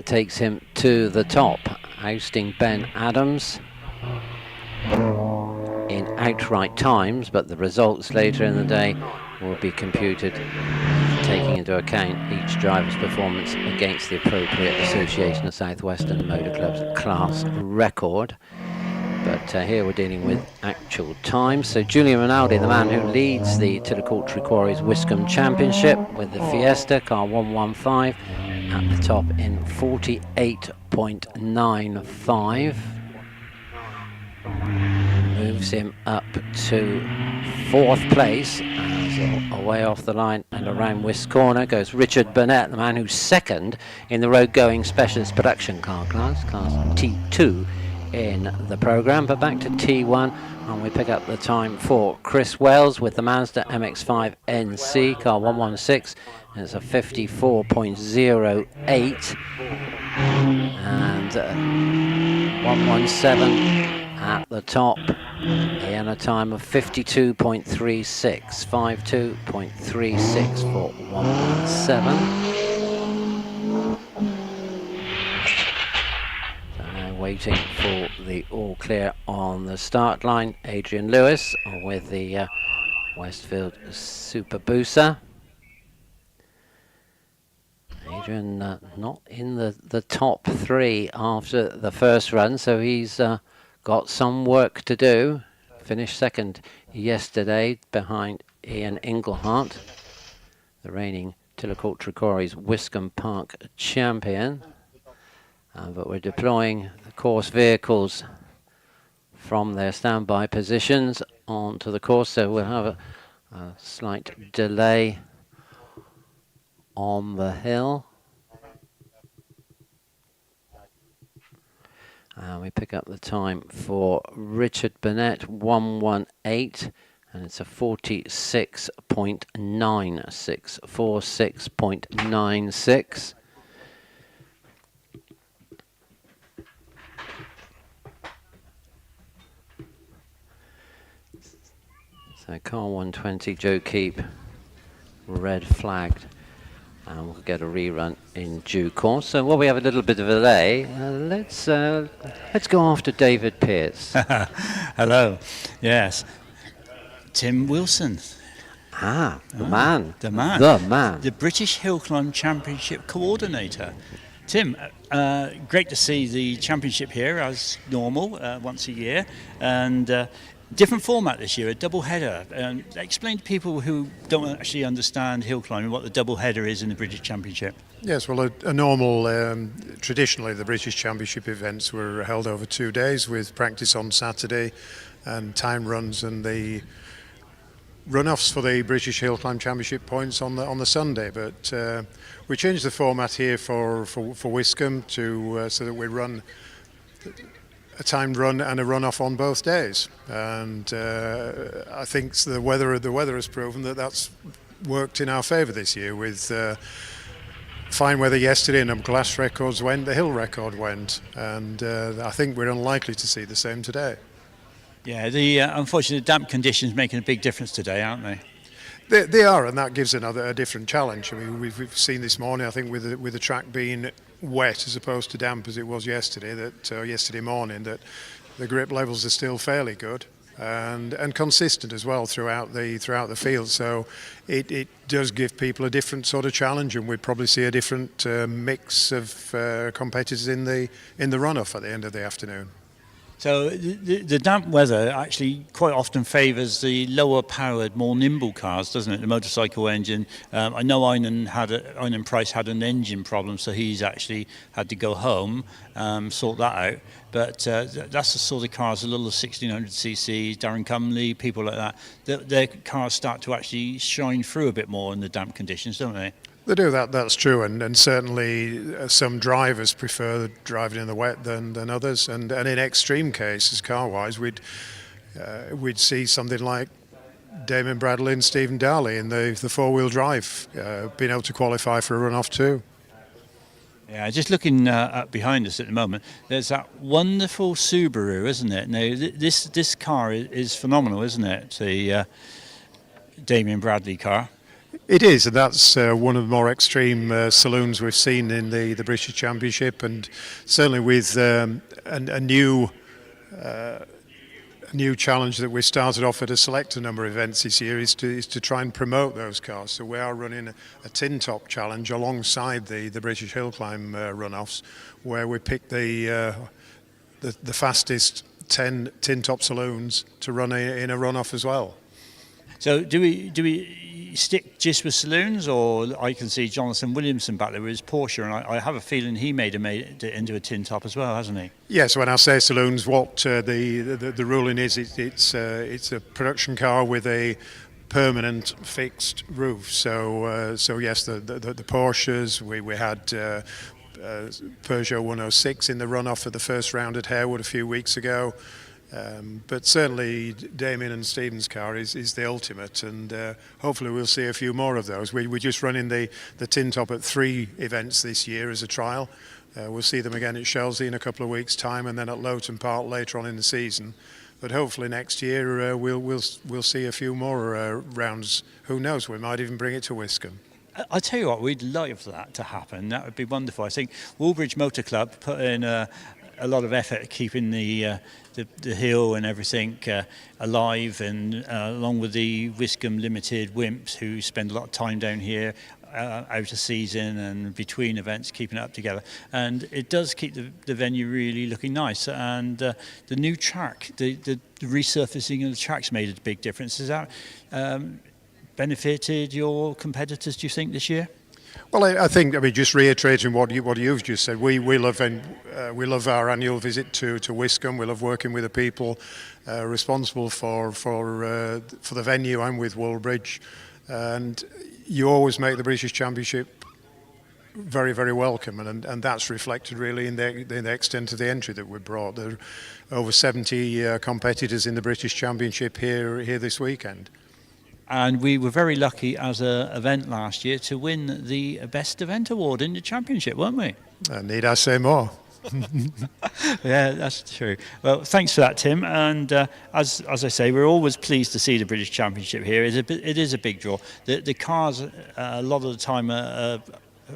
Takes him to the top, ousting Ben Adams in outright times, but the results later in the day will be computed taking into account each driver's performance against the appropriate Association of South Western Motor Club's class record. But here we're dealing with actual time. So Julian Rinaldi, the man who leads the Tillicoultry Quarries Wiscombe Championship with the Fiesta, car 115, at the top in 48.95. Moves him up to fourth place. As away off the line and around West Corner goes Richard Burnett, the man who's second in the road-going specialist production car class T2 in the programme. But back to T1, and we pick up the time for Chris Wells with the Mazda MX-5 NC, car 116. It's a 54.08, and 117 at the top in a time of 52.36, 52.36 for 117. Waiting for the all clear on the start line, Adrian Lewis with the Westfield Super Booster. Adrian not in the top three after the first run, so he's got some work to do. Finished second yesterday behind Ian Englehart, the reigning Tillicoultry Quarries Wiscombe Park champion. But we're deploying the course vehicles from their standby positions onto the course, so we'll have a slight delay on the hill. We pick up the time for Richard Burnett, 118, and it's a 46.96, 46.96. So car 120, Joe Keep, red flagged. And we'll get a rerun in due course. So while we have a little bit of a delay, let's go after David Pearce. Hello. Yes. Tim Wilson. The man. The man. The man. The British Hillclimb Championship coordinator. Tim, great to see the championship here as normal, once a year. And different format this year, a double header. Explain to people who don't actually understand hill climbing what the double header is in the British Championship. Yes, well, a normal, traditionally the British Championship events were held over 2 days with practice on Saturday and time runs and the runoffs for the British Hillclimb Championship points on the Sunday. But we changed the format here for Wiscombe to so that we run a timed run and a runoff on both days, and I think the weather has proven that that's worked in our favour this year. With fine weather yesterday and glass records went, the hill record went, and I think we're unlikely to see the same today. Yeah, the unfortunately damp conditions making a big difference today, aren't they? They are, and that gives a different challenge. I mean, we've seen this morning, I think, with the track being wet as opposed to damp as it was yesterday, yesterday morning, that the grip levels are still fairly good and consistent as well throughout the field. So it does give people a different sort of challenge, and we'd probably see a different mix of competitors in the runoff at the end of the afternoon. So the damp weather actually quite often favours the lower powered, more nimble cars, doesn't it? The motorcycle engine. I know Einan Price had an engine problem, so he's actually had to go home, sort that out. But that's the sort of cars, a little 1600cc, Darren Cumley, people like that. Their cars start to actually shine through a bit more in the damp conditions, don't they? They do, that's true, and certainly some drivers prefer driving in the wet than others, and in extreme cases, car-wise, we'd see something like Damien Bradley and Stephen Darley in the four-wheel drive being able to qualify for a runoff too. Yeah, just looking up behind us at the moment, there's that wonderful Subaru, isn't it? Now, this car is phenomenal, isn't it? The Damien Bradley car. It is, and that's one of the more extreme saloons we've seen in the British Championship, and certainly with a new challenge that we started off at a selected number of events this year is to try and promote those cars. So we are running a tin top challenge alongside the British Hillclimb runoffs, where we pick the fastest 10 tin top saloons to run in a runoff as well. So do we stick just with saloons, or I can see Jonathan Williamson back there with his Porsche, and I have a feeling he made it into a tin top as well, hasn't he? Yes, when I say saloons, what the ruling is, it's a production car with a permanent fixed roof. So yes, the Porsches, we had Peugeot 106 in the runoff for the first round at Harewood a few weeks ago. But certainly Damien and Stephen's car is the ultimate, and hopefully we'll see a few more of those. We're just running the tin top at 3 events this year as a trial. We'll see them again at Chelsea in a couple of weeks' time, and then at Loughton Park later on in the season. But hopefully next year we'll see a few more rounds. Who knows? We might even bring it to Wiscombe. I tell you what, we'd love that to happen. That would be wonderful. I think Woolbridge Motor Club put in a lot of effort keeping the hill and everything alive, and along with the Wiscombe Limited Wimps, who spend a lot of time down here out of season and between events, keeping it up together. And it does keep the venue really looking nice. And the new track, the resurfacing of the track's made a big difference. Has that benefited your competitors, do you think, this year? Well, I think, just reiterating what you've just said, we love our annual visit to Wiscombe. We love working with the people responsible for the venue and with Woolbridge, and you always make the British Championship very, very welcome, and that's reflected really in the extent of the entry that we brought. There are over 70 competitors in the British Championship here this weekend. And we were very lucky as an event last year to win the Best Event Award in the Championship, weren't we? Need I say more? Yeah, that's true. Well, thanks for that, Tim. And as I say, we're always pleased to see the British Championship here. It is a big draw. The cars a lot of the time are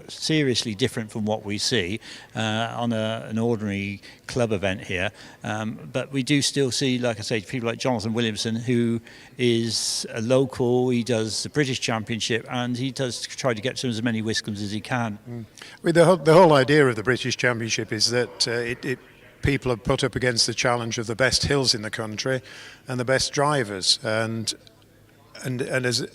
seriously different from what we see on an ordinary club event here, but we do still see, like I say, people like Jonathan Williamson, who is a local. He does the British Championship and he does try to get to as many Wiscombes as he can. Well, the whole idea of the British Championship is that people are put up against the challenge of the best hills in the country and the best drivers, and as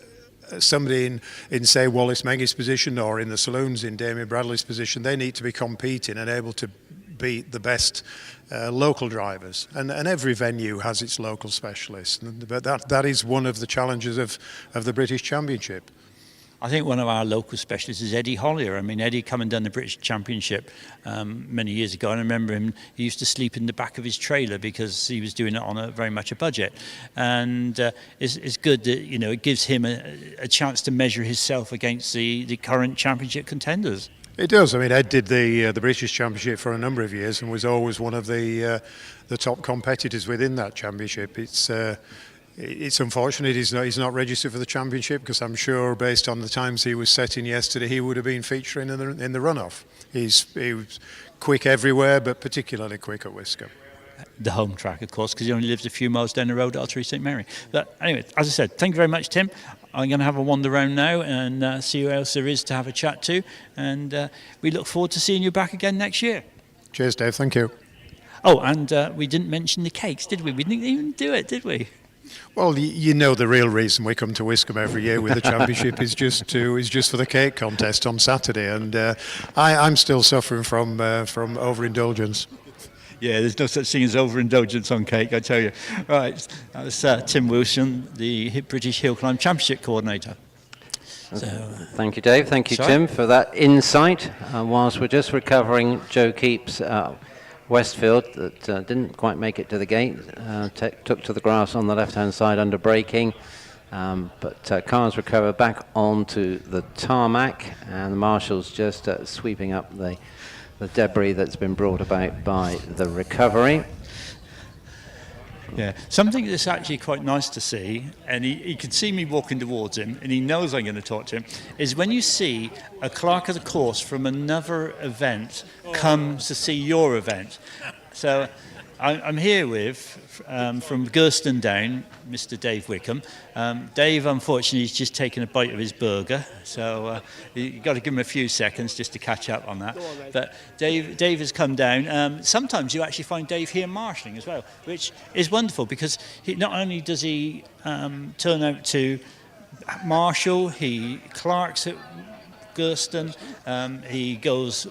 somebody in say Wallace Meggy's position, or in the saloons in Damien Bradley's position, they need to be competing and able to beat the best local drivers, and every venue has its local specialists, but that is one of the challenges of the British Championship. I think one of our local specialists is Eddie Hollier. I mean, Eddie come and done the British Championship many years ago, and I remember him, he used to sleep in the back of his trailer because he was doing it on very much a budget. And it's good that, you know, it gives him a chance to measure himself against the current championship contenders. It does. I mean, Ed did the British Championship for a number of years and was always one of the top competitors within that championship. It's unfortunate he's not registered for the championship, because I'm sure, based on the times he was setting yesterday, he would have been featuring in the runoff. He was quick everywhere, but particularly quick at Wiscombe. The home track, of course, because he only lives a few miles down the road at Ottery St Mary. But anyway, as I said, thank you very much, Tim. I'm going to have a wander around now and see who else there is to have a chat to, and we look forward to seeing you back again next year. Cheers, Dave. Thank you. Oh, and we didn't mention the cakes, did we? We didn't even do it, did we? Well, you know, the real reason we come to Wiscombe every year with the championship is just for the cake contest on Saturday, and I'm still suffering from overindulgence. Yeah, there's no such thing as overindulgence on cake, I tell you. Right, that was Tim Wilson, the British Hillclimb Championship coordinator. So, thank you, Dave. Thank you, Tim, for that insight. Whilst we're just recovering Joe Keep's Westfield that didn't quite make it to the gate, took to the grass on the left-hand side under braking, but cars recover back onto the tarmac, and the marshals just sweeping up the debris that's been brought about by the recovery. Yeah, something that's actually quite nice to see, and he can see me walking towards him, and he knows I'm going to talk to him, is when you see a clerk of the course from another event come to see your event. So I'm here with, from Gurston down, Mr. Dave Wickham. Dave, unfortunately, has just taken a bite of his burger, so you've got to give him a few seconds just to catch up on that. But Dave has come down. Sometimes you actually find Dave here marshalling as well, which is wonderful, because not only does he turn out to marshal, he clerks at Gurston, he goes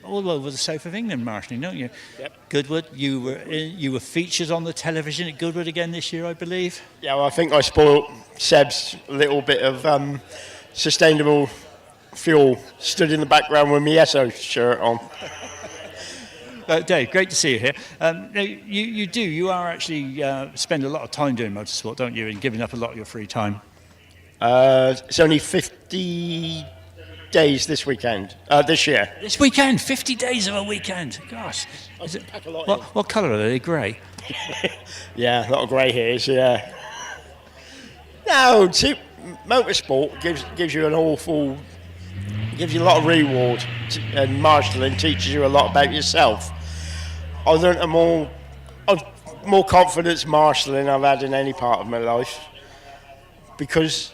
all over the south of England marshalling, don't you? Yep. Goodwood, you were featured on the television at Goodwood again this year, I believe. Yeah, well, I think I spoilt Seb's little bit of sustainable fuel. Stood in the background with my Esses shirt on. Dave, great to see you here. Now, you are actually spend a lot of time doing motorsport, don't you, and giving up a lot of your free time? It's only 50 days this weekend, this year. This weekend, 50 days of a weekend. Gosh. What colour are they? Grey? Yeah, a lot of grey hairs, yeah. No, motorsport gives you gives you a lot of reward, and marshalling teaches you a lot about yourself. I learnt more confidence marshalling I've had in any part of my life, because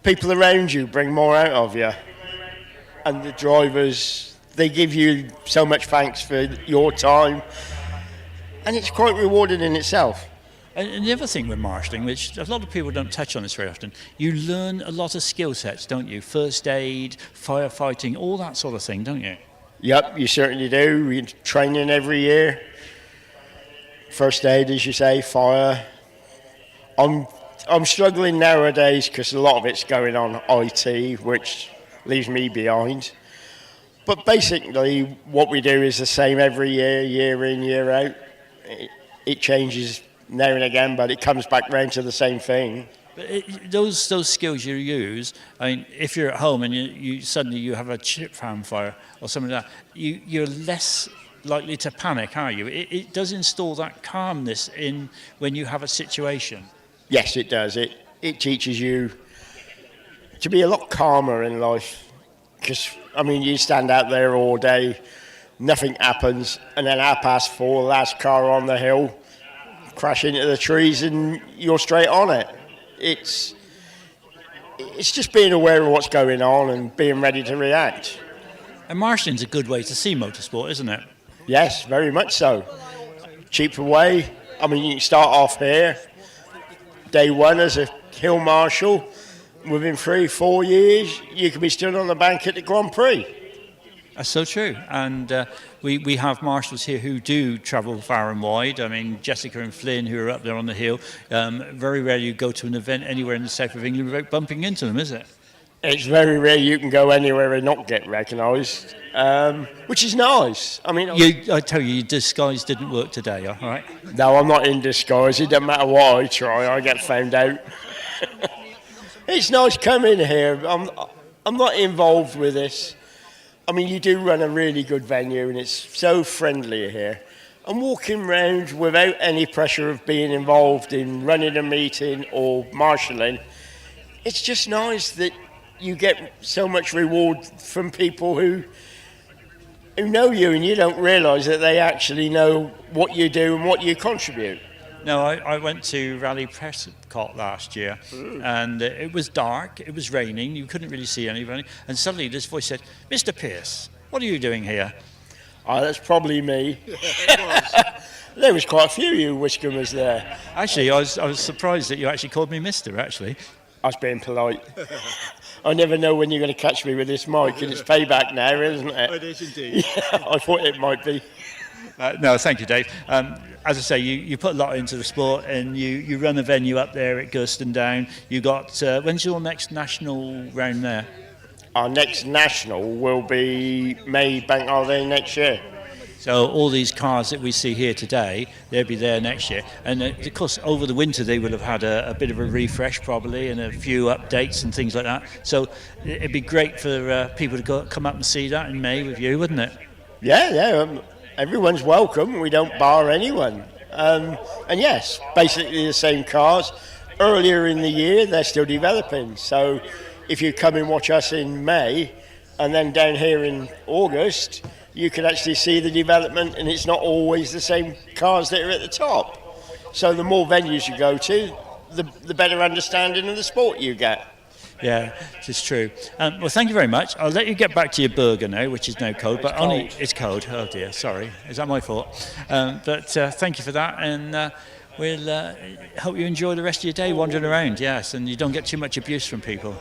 people around you bring more out of you, and the drivers, they give you so much thanks for your time, and it's quite rewarding in itself. And the other thing with marshalling, which a lot of people don't touch on this very often, you learn a lot of skill sets, don't you? First aid, firefighting, all that sort of thing, don't you? Yep, you certainly do. We're training every year. First aid, as you say, fire. I'm struggling nowadays because a lot of it's going on IT, which leaves me behind. But basically, what we do is the same every year, year in, year out. It changes now and again, but it comes back round to the same thing. But those skills you use, I mean, if you're at home and you suddenly you have a chip farm fire or something like that, you're less likely to panic, are you? It does install that calmness in when you have a situation. Yes, it does. It teaches you to be a lot calmer in life. Because, I mean, you stand out there all day, nothing happens, and then 4:30, last car on the hill, crash into the trees, and you're straight on it. It's just being aware of what's going on and being ready to react. And marshalling's a good way to see motorsport, isn't it? Yes, very much so. Cheaper way. I mean, you can start off here, day one as a hill marshal. Within 3-4 years, you could be stood on the bank at the Grand Prix. That's so true. And we have marshals here who do travel far and wide. I mean, Jessica and Flynn, who are up there on the hill, very rarely you go to an event anywhere in the south of England without bumping into them, is it? It's very rare you can go anywhere and not get recognised, which is nice. I mean, I tell you, your disguise didn't work today, all right? No, I'm not in disguise. It doesn't matter what I try, I get found out. It's nice coming here. I'm not involved with this. I mean, you do run a really good venue, and it's so friendly here. I'm walking around without any pressure of being involved in running a meeting or marshalling. It's just nice that you get so much reward from people who know you, and you don't realise that they actually know what you do and what you contribute. No, I went to Rally Prescott last year, and it was dark, it was raining, you couldn't really see anybody, and suddenly this voice said, "Mr. Pierce, what are you doing here?" Oh, that's probably me. There was quite a few of you Wiscomers there. Actually, I was surprised that you actually called me Mr. actually. I was being polite. I never know when you're going to catch me with this mic, and it's payback now, isn't it? It is indeed. Yeah, I thought it might be. No, thank you, Dave. As I say, you put a lot into the sport, and you run a venue up there at Gurston Down. You got when's your next national round there? Our next national will be May bank holiday next year. So all these cars that we see here today, they'll be there next year. And of course, over the winter, they will have had a bit of a refresh probably, and a few updates and things like that. So it'd be great for people to come up and see that in May with you, wouldn't it? Yeah. Everyone's welcome. We don't bar anyone. And yes, basically the same cars. Earlier in the year, they're still developing. So if you come and watch us in May, and then down here in August, you can actually see the development, and it's not always the same cars that are at the top. So the more venues you go to, the better understanding of the sport you get. Yeah, it's true. Well, thank you very much. I'll let you get back to your burger now, which is now cold. But only it's cold. Oh dear, sorry. Is that my fault? But thank you for that, and we'll hope you enjoy the rest of your day wandering around. Yes, and you don't get too much abuse from people.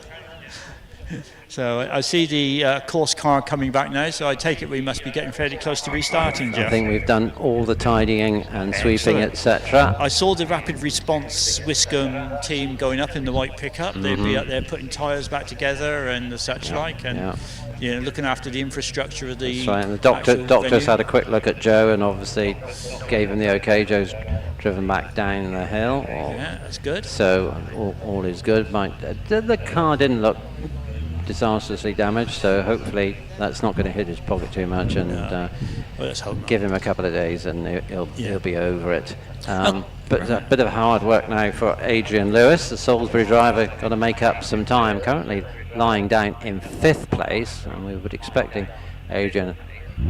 So I see the course car coming back now, so I take it we must be getting fairly close to restarting, Jeff. I think we've done all the tidying and sweeping, etc. I saw the rapid response Wiscombe team going up in the white pickup. They'd be up there putting tyres back together and such like, and looking after the infrastructure of the. That's right. And the doctors had a quick look at Joe and obviously gave him the okay. Joe's driven back down the hill. Yeah, that's good. So all is good. The car didn't look disastrously damaged, so hopefully that's not going to hit his pocket too much, and let's hope give him a couple of days and he'll be over it. But a bit of hard work now for Adrian Lewis, the Salisbury driver, got to make up some time, currently lying down in 5th place, and we were expecting Adrian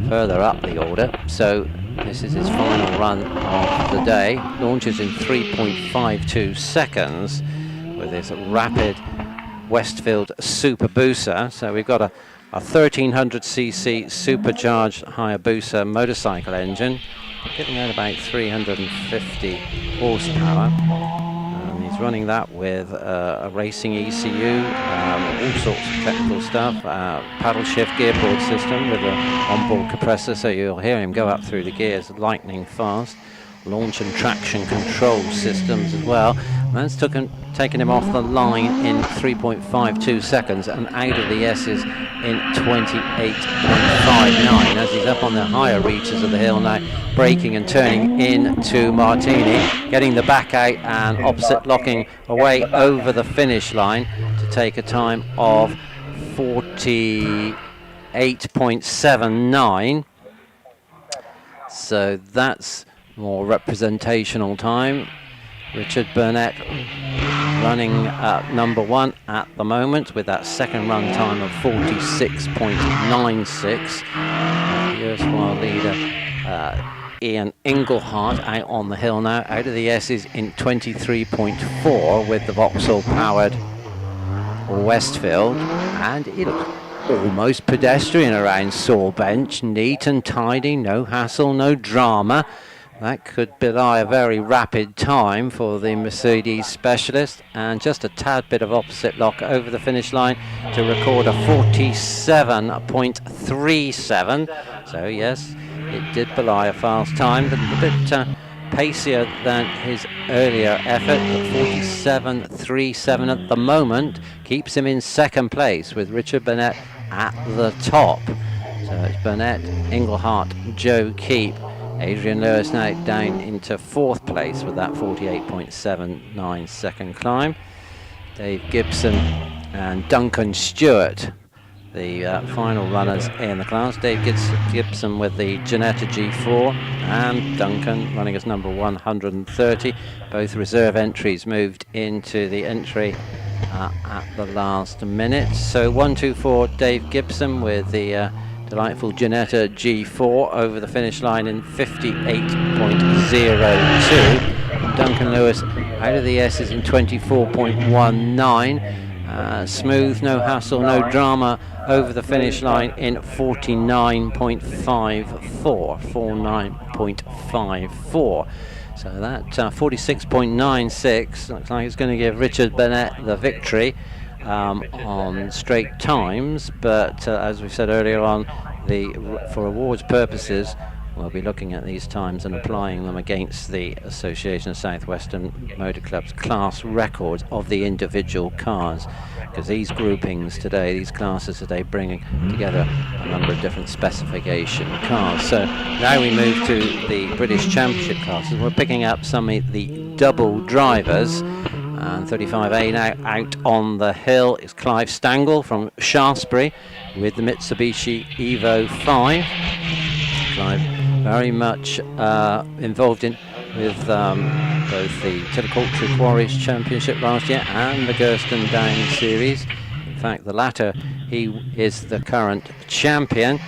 further up the order. So this is his final run of the day. Launches in 3.52 seconds with this rapid Westfield Super Booster. So we've got a 1300cc supercharged Hayabusa motorcycle engine, giving out about 350 horsepower. He's running that with a racing ECU, all sorts of technical stuff, paddle shift gearboard system with an onboard compressor, so you'll hear him go up through the gears lightning fast. Launch and traction control systems as well. That's taken him off the line in 3.52 seconds and out of the Esses in 28.59 as he's up on the higher reaches of the hill now, braking and turning into Martini, getting the back out and opposite locking away over the finish line to take a time of 48.79. So that's more representational time. Richard Burnett running number 1 at the moment with that second run time of 46.96. The erstwhile leader Ian Englehart out on the hill now, out of the Esses in 23.4 with the Vauxhall powered Westfield, and it looks almost pedestrian around Sawbench, neat and tidy, no hassle, no drama. That could belie a very rapid time for the Mercedes specialist, and just a tad bit of opposite lock over the finish line to record a 47.37. So yes, it did belie a fast time, but a bit pacier than his earlier effort. 47.37 at the moment keeps him in second place with Richard Burnett at the top. So it's Burnett, Englehart, Joe Keep. Adrian Lewis now down into fourth place with that 48.79 second climb. Dave Gibson and Duncan Stewart, the final runners in the class. Dave Gibson with the Ginetta G4 and Duncan running as number 130. Both reserve entries moved into the entry at the last minute. So 1-2-4 Dave Gibson with the delightful Ginetta G4 over the finish line in 58.02. Duncan Lewis out of the Esses in 24.19. Smooth, no hassle, no drama over the finish line in 49.54. So that 46.96 looks like it's going to give Richard Burnett the victory on straight times, but as we said earlier on, for awards purposes, we'll be looking at these times and applying them against the Association of Southwestern Motor Clubs class records of the individual cars, because these groupings today, these classes today, bringing together a number of different specification cars. So now we move to the British Championship classes. We're picking up some of the double drivers, and 35A now out on the hill is Clive Stangle from Shaftesbury with the Mitsubishi Evo 5. Clive very much involved with both the Tillicoultry Quarries Championship last year and the Gerston Downs Series. In fact, the latter, he is the current champion,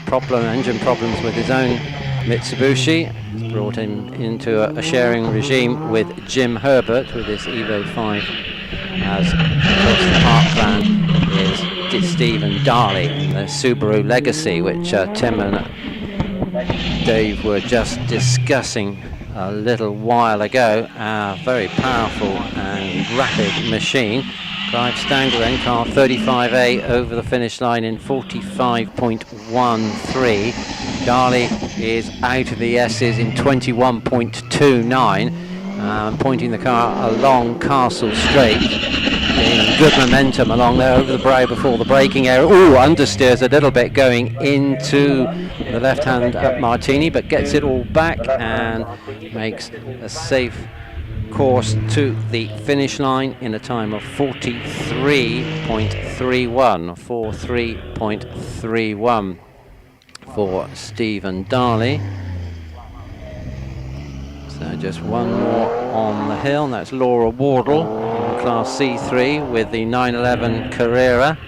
but engine problems with his own Mitsubishi has brought him into a sharing regime with Jim Herbert with his Evo 5, as across the parkland is Stephen Darley in the Subaru Legacy, which Tim and Dave were just discussing a little while ago. A very powerful and rapid machine. Clive Stangle then, car 35A over the finish line in 45.13. Darley is out of the Esses in 21.29, pointing the car along Castle Straight, gaining good momentum along there over the brow before the braking area. Ooh, understeers a little bit going into the left hand at Martini, but gets it all back and makes a safe course to the finish line in a time of 43.31 for Stephen Darley. So just one more on the hill, and that's Laura Wardle in Class C3 with the 911 Carrera,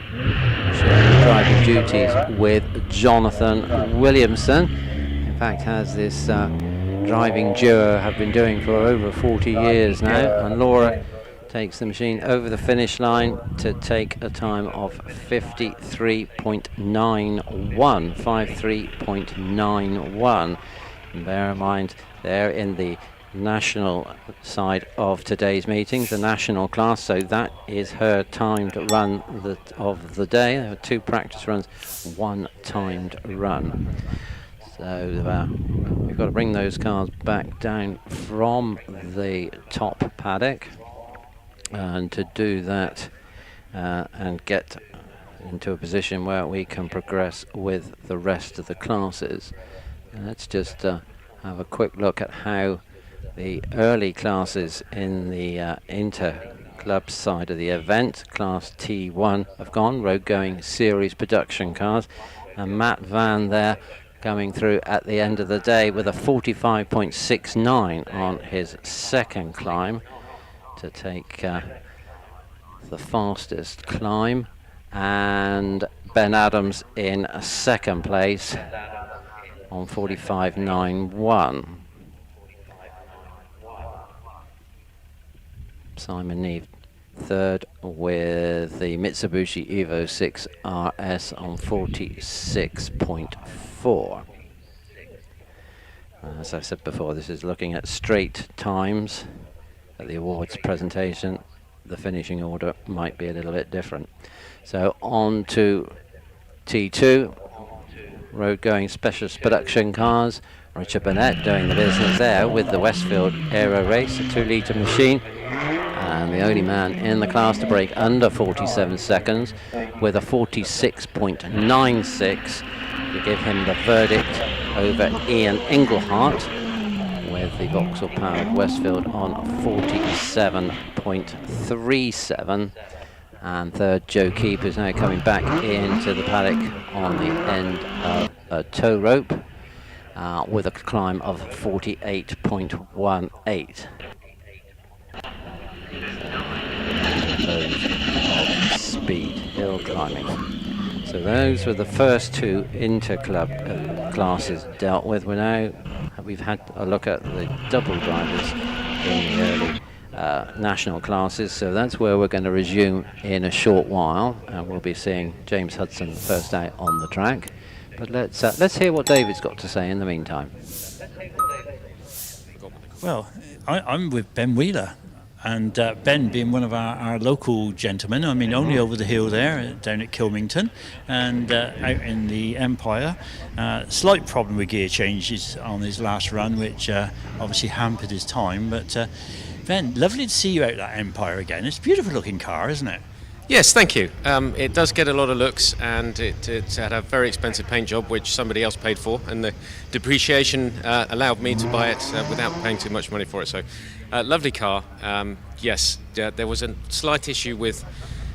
sharing driving duties with Jonathan Williamson. In fact, has this driving duo have been doing for over 40 years now, and Laura takes the machine over the finish line to take a time of 53.91. And bear in mind, they're in the national side of today's meetings, the national class, so that is her timed run of the day. There are 2 practice runs, 1 timed run. So we've got to bring those cars back down from the top paddock, and to do that and get into a position where we can progress with the rest of the classes. Let's just have a quick look at how the early classes in the inter-club side of the event, Class T1, have gone, road-going series production cars. And Matt Van there coming through at the end of the day with a 45.69 on his second climb to take the fastest climb, and Ben Adams in second place on 45.91. Simon Neve third with the Mitsubishi Evo 6 RS on 46.4. As I said before, this is looking at straight times at the awards presentation. The finishing order might be a little bit different. So on to T2, road going specialist production cars. Richard Burnett doing the business there with the Westfield Aero Race, a 2-litre machine, and the only man in the class to break under 47 seconds with a 46.96 to give him the verdict over Ian Englehart with the Vauxhall powered Westfield on 47.37. And third, Joe Keep is now coming back into the paddock on the end of a tow rope with a climb of 48.18. Speed hill climbing. So those were the first two inter-club classes dealt with. We've had a look at the double drivers in the early national classes, so that's where we're going to resume in a short while, and we'll be seeing James Hudson the first out on the track. But let's hear what David's got to say in the meantime. Well, I'm with Ben Wheeler, and Ben being one of our local gentlemen, I mean only over the hill there down at Kilmington, and out in the Empire. Slight problem with gear changes on his last run, which obviously hampered his time, but Ben, lovely to see you out that Empire again. It's a beautiful looking car, isn't it? Yes, thank you. It does get a lot of looks, and it's had a very expensive paint job which somebody else paid for, and the depreciation allowed me to buy it without paying too much money for it. So lovely car. Yes, there was a slight issue with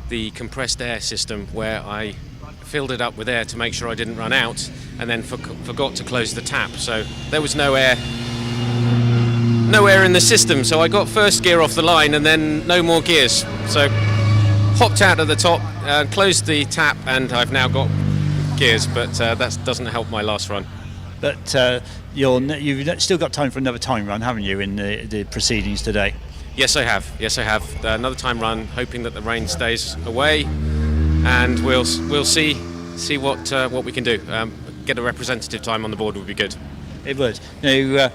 the compressed air system where I filled it up with air to make sure I didn't run out, and then forgot to close the tap, so there was no air in the system. So I got first gear off the line and then no more gears, so hopped out at the top, closed the tap, and I've now got gears, but that doesn't help my last run. But you've still got time for another time run, haven't you, in the proceedings today? Yes, I have. Another time run, hoping that the rain stays away, and we'll see what we can do. Get a representative time on the board would be good. It would. Now,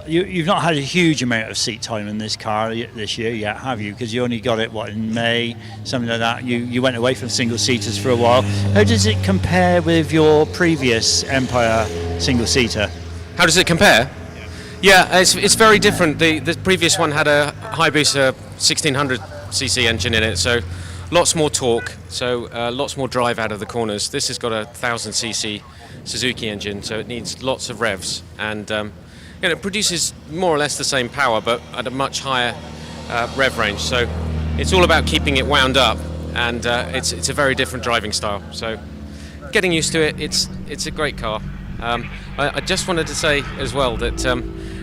you've not had a huge amount of seat time in this car this year yet, have you? Because you only got it, in May, something like that. You went away from single-seaters for a while. How does it compare with your previous Empire single-seater? How does it compare? Yeah, it's very different. The previous one had a Hayabusa 1600cc engine in it, so lots more torque, so lots more drive out of the corners. This has got a 1000cc Suzuki engine, so it needs lots of revs, and it produces more or less the same power, but at a much higher rev range. So it's all about keeping it wound up, and it's a very different driving style. So getting used to it. It's a great car. I just wanted to say as well that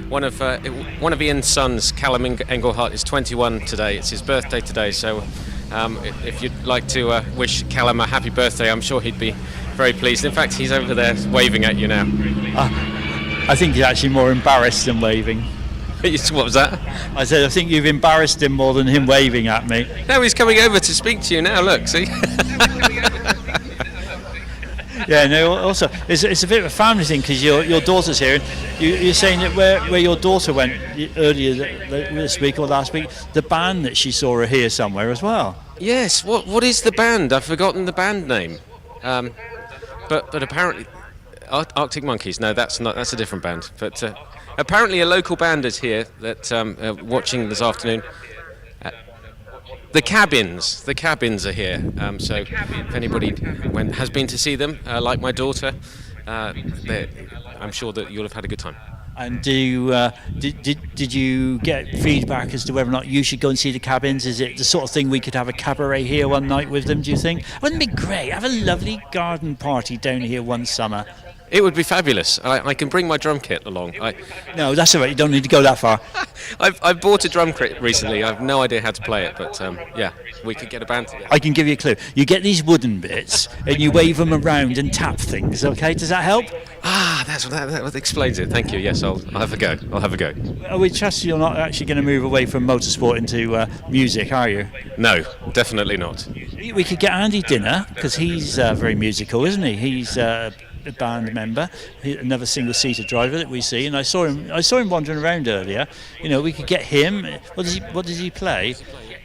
one of Ian's sons, Callum Engelhart, is 21 today. It's his birthday today, so if you'd like to wish Callum a happy birthday, I'm sure he'd be very pleased. In fact, he's over there waving at you now. I think he's actually more embarrassed than waving. What was that? I said I think you've embarrassed him more than him waving at me. Now he's coming over to speak to you now, look, see? Yeah, no, also, it's a bit of a family thing, because your daughter's here, and you're saying that where your daughter went earlier this week or last week, the band that she saw her here somewhere as well. Yes, what is the band? I've forgotten the band name. But apparently... Arctic Monkeys, no, that's a different band. But apparently a local band is here that watching this afternoon. The Cabins are here. So if anybody has been to see them, like my daughter, I'm sure that you'll have had a good time. And did you get feedback as to whether or not you should go and see the Cabins? Is it the sort of thing we could have a cabaret here one night with them, do you think? Wouldn't it be great? Have a lovely garden party down here one summer. It would be fabulous. I can bring my drum kit along. No, that's all right. You don't need to go that far. I've bought a drum kit recently. I have no idea how to play it, but yeah, we could get a band together. I can give you a clue. You get these wooden bits and you wave them around and tap things. Okay, does that help? That explains it. Thank you. Yes, I'll have a go. I'll have a go. We trust you're not actually going to move away from motorsport into music, are you? No, definitely not. We could get Andy dinner because he's very musical, isn't he? He's a band member, another single-seater driver that we see, and I saw him wandering around earlier. You know, we could get him. What does he play?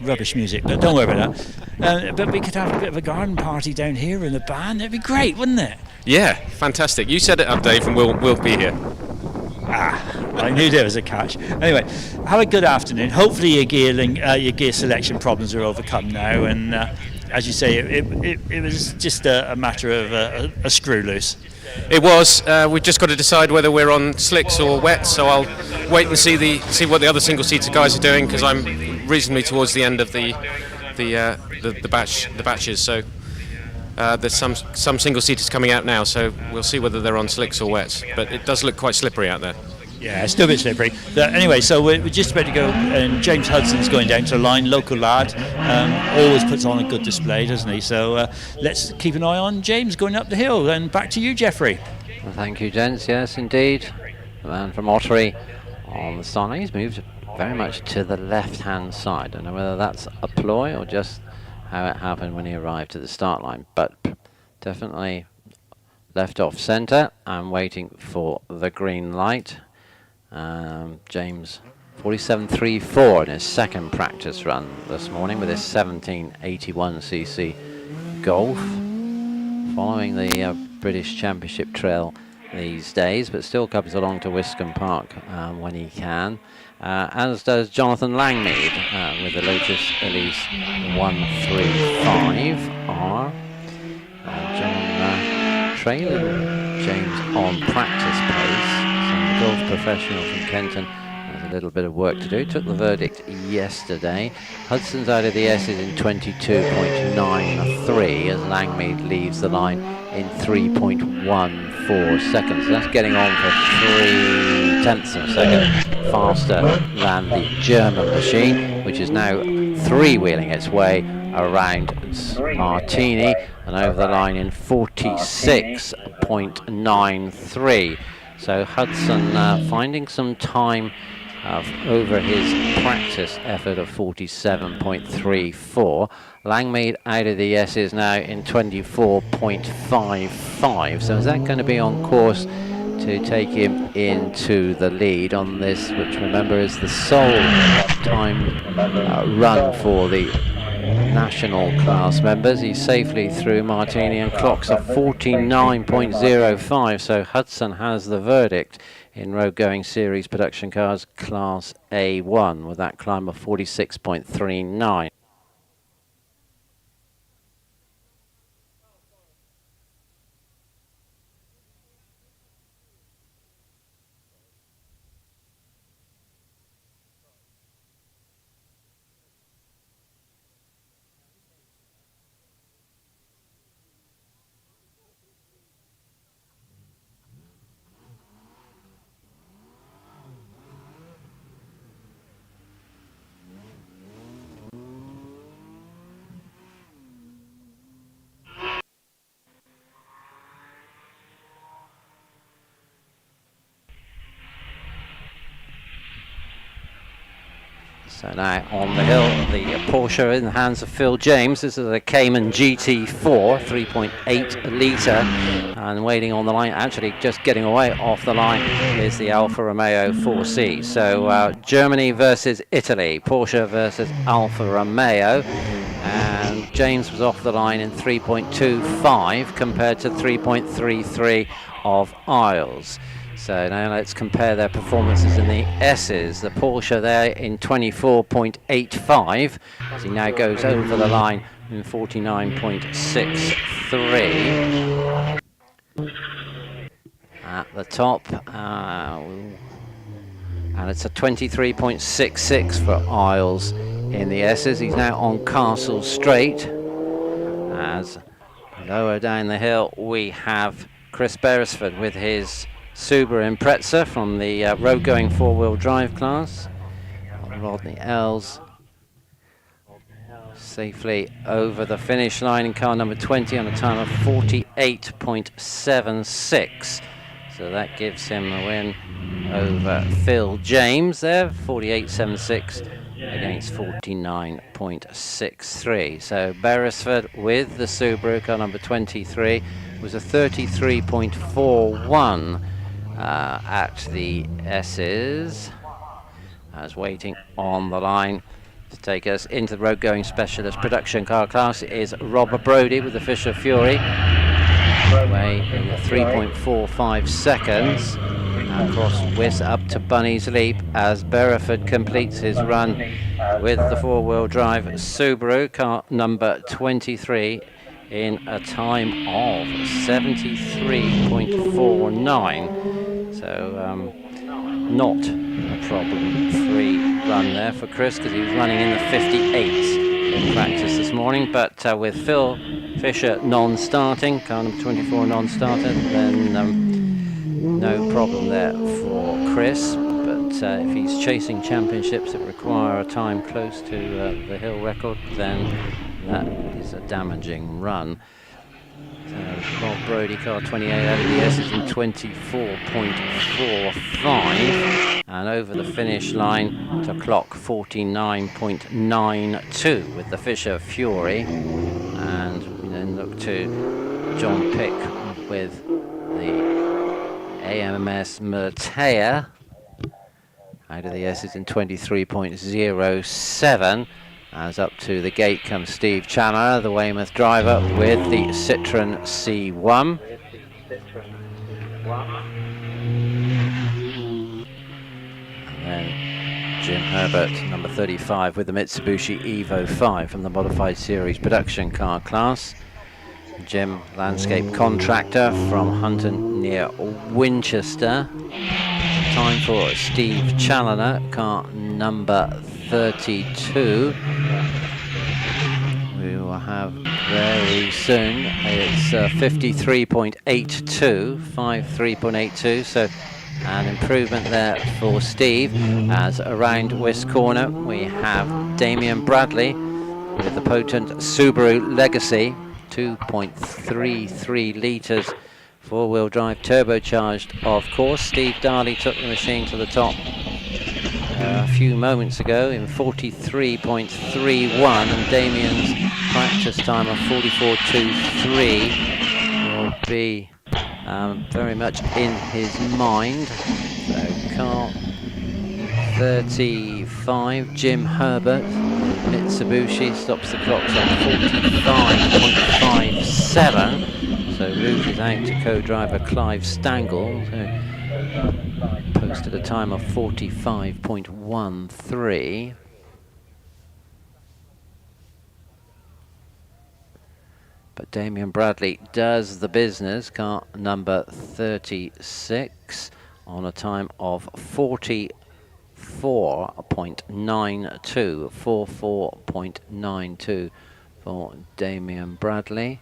Rubbish music, but don't worry about that. But we could have a bit of a garden party down here in the band. It'd be great, wouldn't it? Yeah, fantastic. You set it up, Dave, and we'll be here. I knew there was a catch. Anyway, have a good afternoon. Hopefully your gear selection problems are overcome now, and as you say, it was just a matter of a screw loose. It was. We've just got to decide whether we're on slicks or wet, so I'll wait and see what the other single-seater guys are doing, because I'm reasonably towards the end of the batches. So there's some single-seaters coming out now, so we'll see whether they're on slicks or wet. But it does look quite slippery out there. Yeah, it's still a bit slippery. But anyway, so we're just about to go, and James Hudson's going down to the line, local lad, always puts on a good display, doesn't he? So let's keep an eye on James going up the hill. And back to you, Jeffrey. Well, thank you, gents. Yes, indeed. The man from Ottery on the start line. He's moved very much to the left-hand side. I don't know whether that's a ploy or just how it happened when he arrived at the start line, but definitely left off centre and waiting for the green light. James 47.34 in his second practice run this morning with his 1781cc Golf, following the British Championship trail these days, but still comes along to Wiscombe Park when he can, as does Jonathan Langmead with the Lotus Elise 135R. John trailing James on practice pace. Golf professional from Kenton has a little bit of work to do. Took the verdict yesterday. Hudson's out of the Esses in 22.93 as Langmead leaves the line in 3.14 seconds. So that's getting on for 0.3 of a second faster than the German machine, which is now three-wheeling its way around Martini and over the line in 46.93. So Hudson finding some time over his practice effort of 47.34. Langmead out of the Esses now in 24.55. So is that going to be on course to take him into the lead on this, which remember is the sole time run for the national class members? He's safely through Martini and clocks a 49.05, so Hudson has the verdict in road going series production cars class A1 with that climb of 46.39. So now on the hill, the Porsche in the hands of Phil James. This is a Cayman GT4, 3.8 litre, and waiting on the line, actually just getting away off the line, is the Alfa Romeo 4C. So Germany versus Italy, Porsche versus Alfa Romeo, and James was off the line in 3.25 compared to 3.33 of Isles. So now let's compare their performances in the Esses. The Porsche there in 24.85 as he now goes over the line in 49.63. At the top, and it's a 23.66 for Isles in the Esses. He's now on Castle Straight, as lower down the hill we have Chris Beresford with his Subaru Impreza from the road-going four-wheel drive class. Rodney Els safely over the finish line in car number 20 on a time of 48.76. So that gives him a win over Phil James there, 48.76 against 49.63. So Beresford with the Subaru car number 23 was a 33.41 at the Esses. As waiting on the line to take us into the road-going specialist production car class is Robert Brodie with the Fisher Fury. Away in 3.45 seconds across Wiss up to Bunny's Leap as Beresford completes his run with the four-wheel drive Subaru car number 23 in a time of 73.49. So not a problem-free run there for Chris, because he was running in the 58s in practice this morning. But with Phil Fisher non-starting, car number 24 non-starter, then no problem there for Chris. But if he's chasing championships that require a time close to the hill record, then that is a damaging run. So Rob Brodie, car 28 out of the Esses in 24.45, and over the finish line to clock 49.92 with the Fisher Fury. And we then look to John Pick with the AMS Mertea out of the Esses in 23.07. As up to the gate comes Steve Chandler, the Weymouth driver, with the Citroen C1. And then Jim Herbert, number 35, with the Mitsubishi Evo 5 from the Modified Series production car class. Jim, landscape contractor from Hunton near Winchester. Time for Steve Challoner, car number 32. We will have very soon. It's 53.82, 53.82. So an improvement there for Steve. As around West Corner, we have Damien Bradley with the potent Subaru Legacy, 2.33 litres. Four-wheel drive, turbocharged, of course. Steve Darley took the machine to the top a few moments ago in 43.31, and Damien's practice time of 44.23 will be very much in his mind. So car 35, Jim Herbert, Mitsubishi, stops the clocks on 45.57. So Root is out to co-driver Clive Stangle, who posted a time of 45.13. But Damien Bradley does the business, car number 36, on a time of 44.92, 44.92 for Damien Bradley.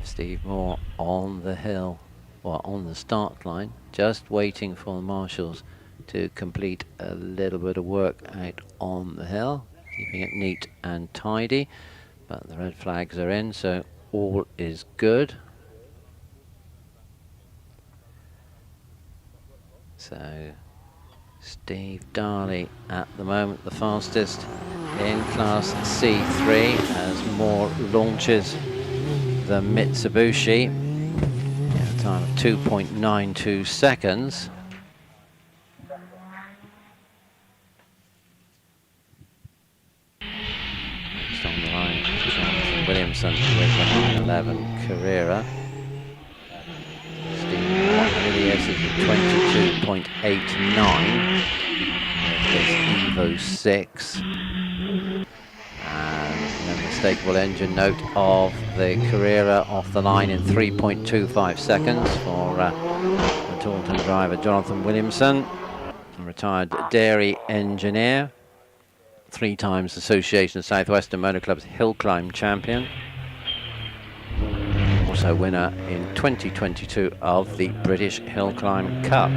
Steve Moore on the hill, or on the start line, just waiting for the marshals to complete a little bit of work out on the hill, keeping it neat and tidy. But the red flags are in, so all is good. So Steve Darley at the moment the fastest in Class C3 as Moore launches the Mitsubishi at a time of 2.92 seconds. Next on the line, Jonathan Williamson with the 911 Carrera. Steve Williams is at 22.89 with his Evo 6. And an unmistakable engine note of the Carrera off the line in 3.25 seconds for the Taunton driver Jonathan Williamson, a retired dairy engineer. 3 times Association of South Western Motor Club's Hillclimb champion. Also winner in 2022 of the British Hillclimb Cup.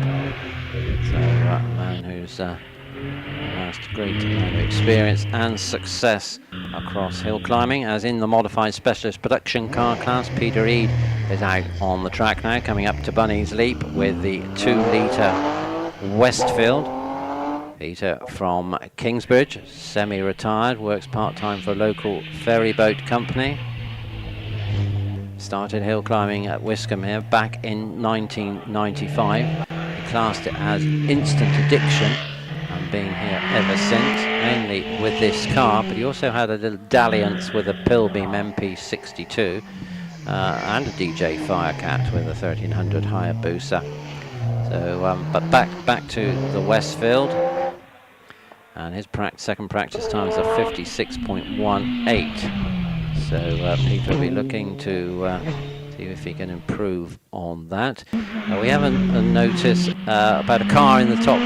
So a man who's amassed a great amount of experience and success across hill climbing. As in the modified specialist production car class, Peter Reid is out on the track now, coming up to Bunny's Leap with the 2-litre Westfield. Peter from Kingsbridge, semi-retired, works part-time for a local ferry boat company. Started hill climbing at Wiscombe here back in 1995. He classed it as instant addiction and been here ever since, mainly with this car, but he also had a little dalliance with a Pilbeam MP62 and a DJ Firecat with a 1300 Hayabusa. So, but back to the Westfield, and his second practice time is a 56.18. So Peter will be looking to see if he can improve on that. We have a notice about a car in the top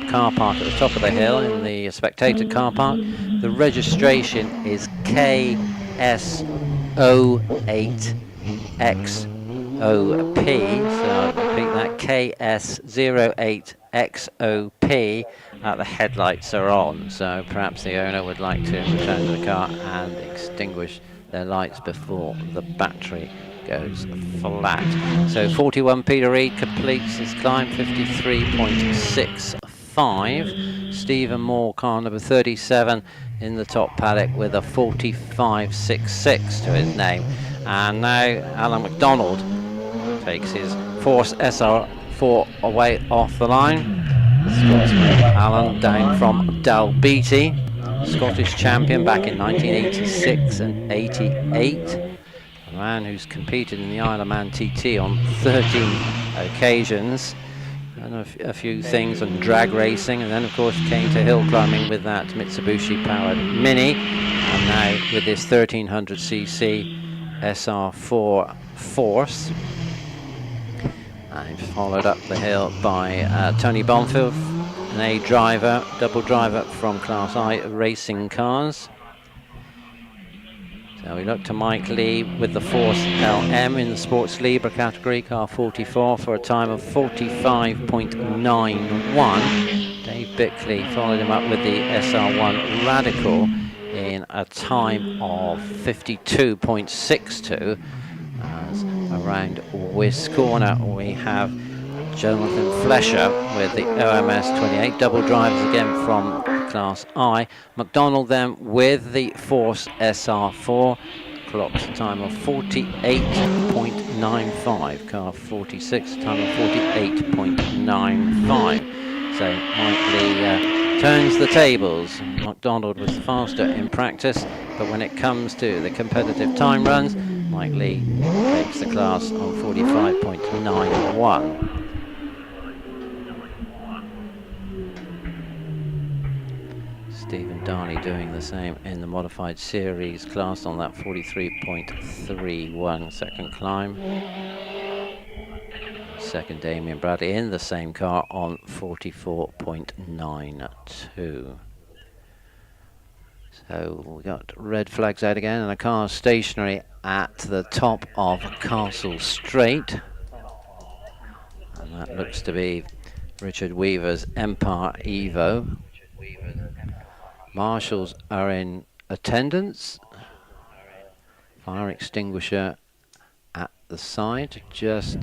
car park at the top of the hill in the spectator car park. The registration is KS08XOP. So I'll repeat that, KS08XOP. The headlights are on, so perhaps the owner would like to return to the car and extinguish their lights before the battery goes flat. So 41 Peter Reid completes his climb, 53.65. Stephen Moore, car number 37, in the top paddock with a 45.66 to his name. And now Alan MacDonald takes his Force SR4 away off the line. Scotsman Alan, down from Dalbeattie, Scottish champion back in 1986 and 88. A man who's competed in the Isle of Man TT on 13 occasions. And a few things on drag racing, and then of course came to hill climbing with that Mitsubishi powered Mini, and now with this 1300cc SR4 Force. And followed up the hill by Tony Bonfield, an A driver, double driver from Class I racing cars. So we look to Mike Lee with the Force LM in the Sports Libre category, car 44, for a time of 45.91. Dave Bickley followed him up with the SR1 Radical in a time of 52.62. As around Wiss Corner we have Jonathan Flesher with the OMS 28, double drivers again from Class I. MacDonald then with the Force SR4, clocks a time of 48.95, car 46, time of 48.95. So Mike Lee turns the tables. MacDonald was faster in practice, but when it comes to the competitive time runs, Mike Lee takes the class on 45.91. Stephen Darney doing the same in the modified series class on that 43.31 second climb. Second Damien Bradley in the same car on 44.92. So we got red flags out again, and a car stationary at the top of Castle Straight. And that looks to be Richard Weaver's Empire Evo. Marshals are in attendance. Fire extinguisher at the side, just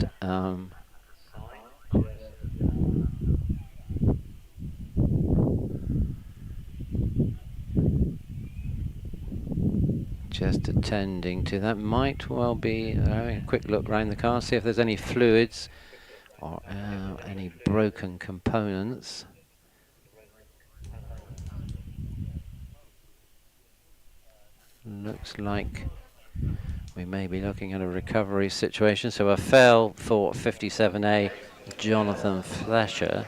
attending to that. Might well be a quick look around the car, see if there's any fluids or any broken components. Looks like we may be looking at a recovery situation. So a fail for 57A Jonathan Flesher,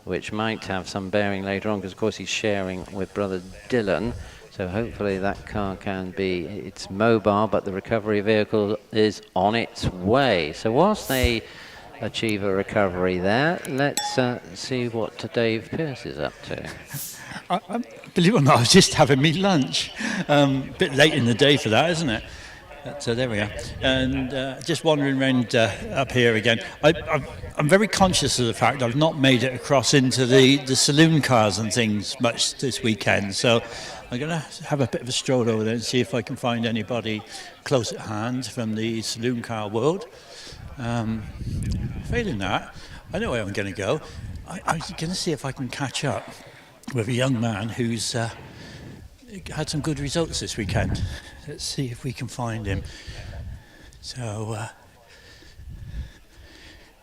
which might have some bearing later on, because of course he's sharing with brother Dylan. So hopefully that car can be, it's mobile, but the recovery vehicle is on its way. So whilst they achieve a recovery there. Let's see what Dave Pearce is up to. Believe it or not, I was just having me lunch. A bit late in the day for that, isn't it? So there we are. And just wandering around up here again. I'm very conscious of the fact I've not made it across into the saloon cars and things much this weekend. So I'm going to have a bit of a stroll over there and see if I can find anybody close at hand from the saloon car world. Failing that, I know where I'm going to go. I'm going to see if I can catch up with a young man who's had some good results this weekend. Let's see if we can find him. So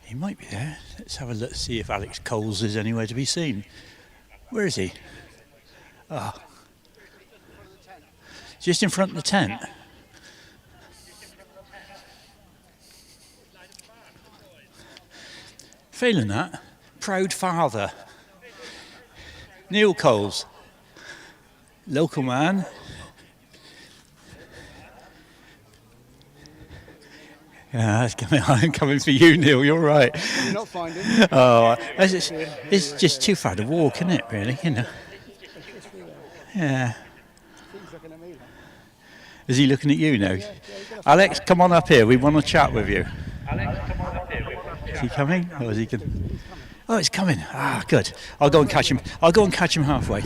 he might be there. Let's have a look, see if Alex Coles is anywhere to be seen. Where is he? Just in front of the tent. Failing that, proud father, Neil Coles, local man. Yeah, I'm coming for you, Neil. You're right. You're not finding him. Oh, it's just too far to walk, isn't it? Really, you know. Yeah. Is he looking at you now? Alex, come on up here. We want to chat with you. Is he coming? Or is he going? Oh, it's coming. Ah, good. I'll go and catch him. I'll go and catch him halfway.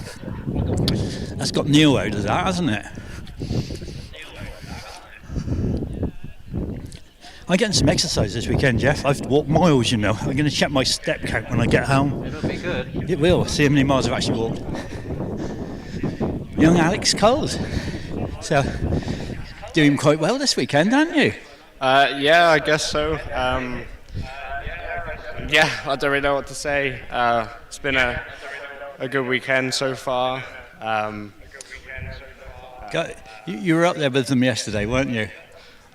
That's got Neil out of that, hasn't it? I'm getting some exercise this weekend, Jeff. I've walked miles, you know. I'm going to check my step count when I get home. It'll be good. It will. See how many miles I've actually walked. Young Alex Coles. So, doing quite well this weekend, aren't you? Yeah, I guess so. Yeah, I don't really know what to say. It's been a good weekend so far. You were up there with them yesterday, weren't you?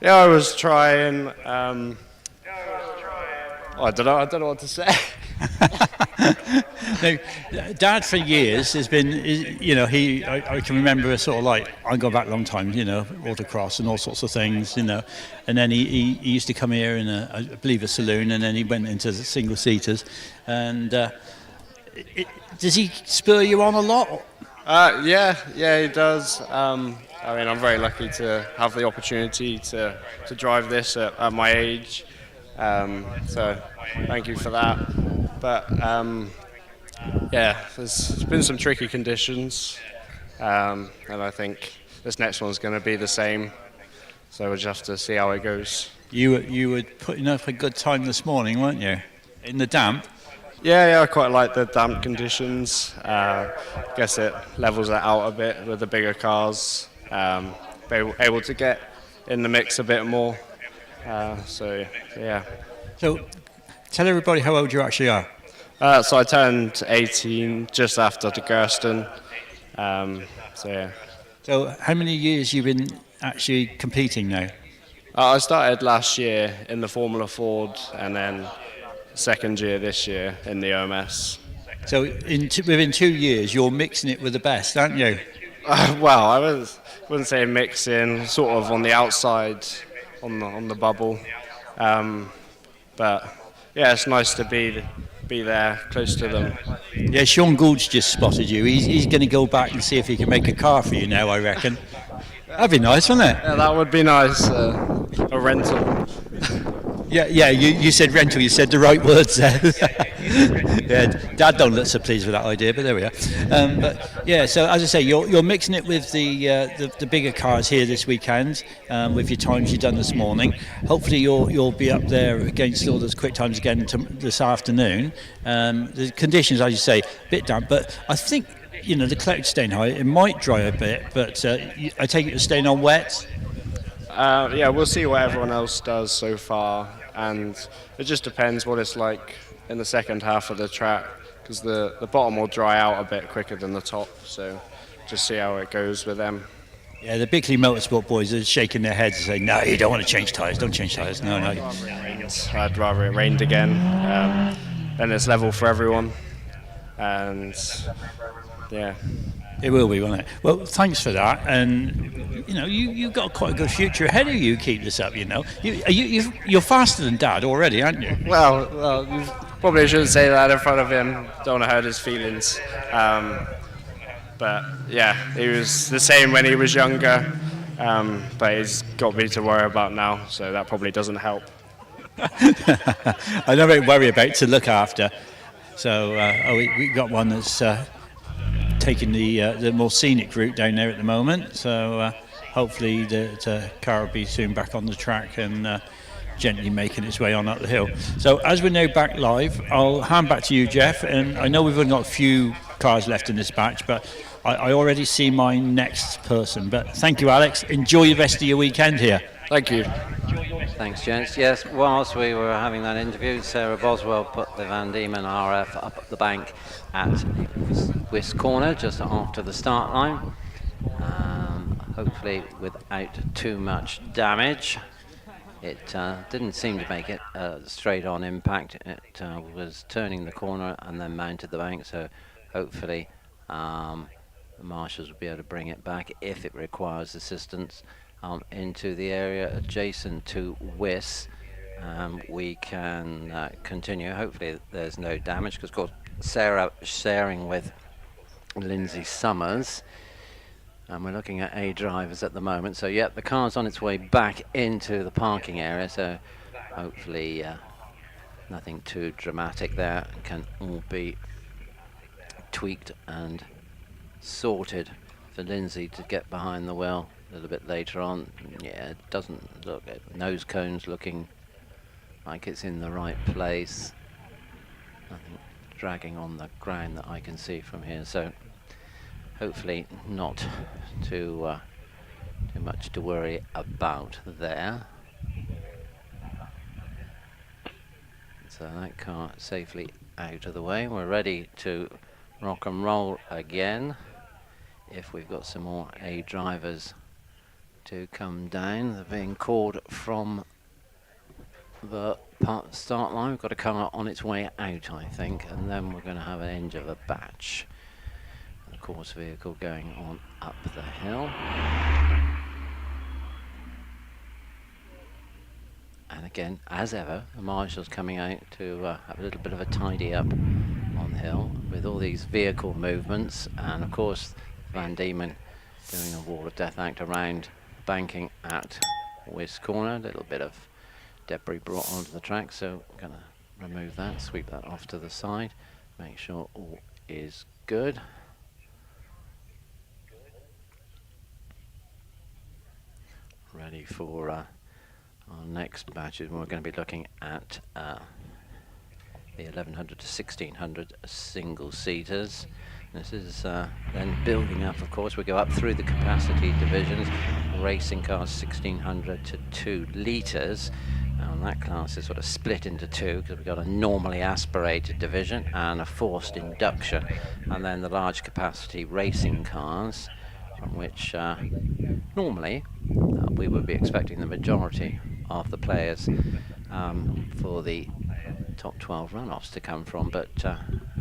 Yeah, I was trying. I don't know what to say. Now, Dad for years has been, you know, I can remember a sort of like, I go back a long time, you know, autocross and all sorts of things, you know, and then he used to come here in I believe a saloon, and then he went into the single seaters. And does he spur you on a lot? Yeah, he does. I mean, I'm very lucky to have the opportunity to drive this at my age. So thank you for that. But yeah, there's been some tricky conditions, and I think this next one's going to be the same. So we'll just have to see how it goes. You were putting up a good time this morning, weren't you? In the damp. Yeah, I quite like the damp conditions. I guess it levels it out a bit with the bigger cars. Able to get in the mix a bit more. So yeah. So tell everybody how old you actually are. So I turned 18 just after the Gersten. So yeah. So how many years you been actually competing now? I started last year in the Formula Ford, and then second year this year in the OMS. So within 2 years, you're mixing it with the best, aren't you? Well, I wouldn't say mixing, sort of on the outside, on the bubble. But yeah, it's nice to be there, close to them. Yeah, Sean Gould's just spotted you. He's going to go back and see if he can make a car for you now, I reckon. That'd be nice, wouldn't it? Yeah, that would be nice. A rental. Yeah. You said rental. You said the right words there. Yeah, Dad don't look so pleased with that idea, but there we are. But yeah, so as I say, you're mixing it with the bigger cars here this weekend with your times you've done this morning. Hopefully you'll be up there against all those quick times again this afternoon. The conditions, as you say, a bit damp, but I think the cloud's staying high. It might dry a bit, but I take it it's staying on wet. Yeah, we'll see what everyone else does so far, and it just depends what it's like in the second half of the track, because the bottom will dry out a bit quicker than the top, so just see how it goes with them. Yeah, the Bickley Motorsport boys are shaking their heads and saying, no, you don't want to change tyres, don't change tyres, no. I'd rather it rained again, then it's level for everyone, and yeah. It will be, won't it? Well, thanks for that. And you know, you've got quite a good future ahead of you. You keep this up, you know. You're faster than Dad already, aren't you? Well, you probably shouldn't say that in front of him. Don't want to hurt his feelings. But yeah, he was the same when he was younger. But he's got me to worry about now, so that probably doesn't help. I don't worry about to look after. So we got one that's taking the more scenic route down there at the moment. So hopefully the car will be soon back on the track and gently making its way on up the hill. So as we're now back live, I'll hand back to you, Jeff. And I know we've only got a few cars left in this batch, but I already see my next person. But thank you, Alex. Enjoy the rest of your weekend here. Thank you. Thanks, gents. Yes, whilst we were having that interview, Sarah Boswell put the Van Diemen RF up the bank at Wiscombe Corner just after the start line. Hopefully without too much damage. It didn't seem to make it straight on impact. It was turning the corner and then mounted the bank, so hopefully the marshals will be able to bring it back if it requires assistance. Into the area adjacent to Wiss. We can continue. Hopefully there's no damage, because of course Sarah sharing with Lindsay Summers, and we're looking at A drivers at the moment. So yeah, the car's on its way back into the parking area, so hopefully nothing too dramatic there. Can all be tweaked and sorted for Lindsay to get behind the wheel a little bit later on. Yeah, it doesn't look at nose cones looking like it's in the right place. Nothing dragging on the ground that I can see from here, so hopefully not too much to worry about there. So that car safely out of the way. We're ready to rock and roll again. If we've got some more A drivers to come down, they're being called from the start line. We've got a car on its way out, I think, and then we're going to have an end of a batch. Of course, vehicle going on up the hill. And again, as ever, the marshal's coming out to have a little bit of a tidy up on the hill with all these vehicle movements, and of course Van Diemen doing a wall of death act around banking at Wiss Corner. A little bit of debris brought onto the track, so we're going to remove that, sweep that off to the side, make sure all is good. Ready for our next batches. We're going to be looking at the 1100 to 1600 single seaters. This is then building up, of course. We go up through the capacity divisions. Racing cars 1600 to 2 litres. And that class is sort of split into two, because we've got a normally aspirated division and a forced induction. And then the large capacity racing cars, from which normally we would be expecting the majority of the players for the top 12 runoffs to come from. But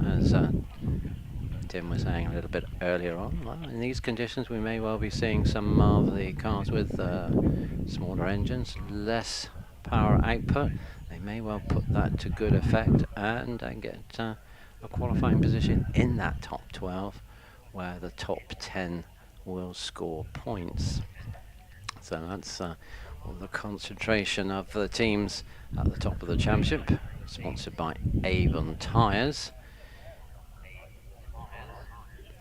as Tim was saying a little bit earlier on, well, in these conditions we may well be seeing some of the cars with smaller engines, less power output. They may well put that to good effect and get a qualifying position in that top 12, where the top 10 will score points. So that's all the concentration of the teams at the top of the championship, sponsored by Avon Tyres.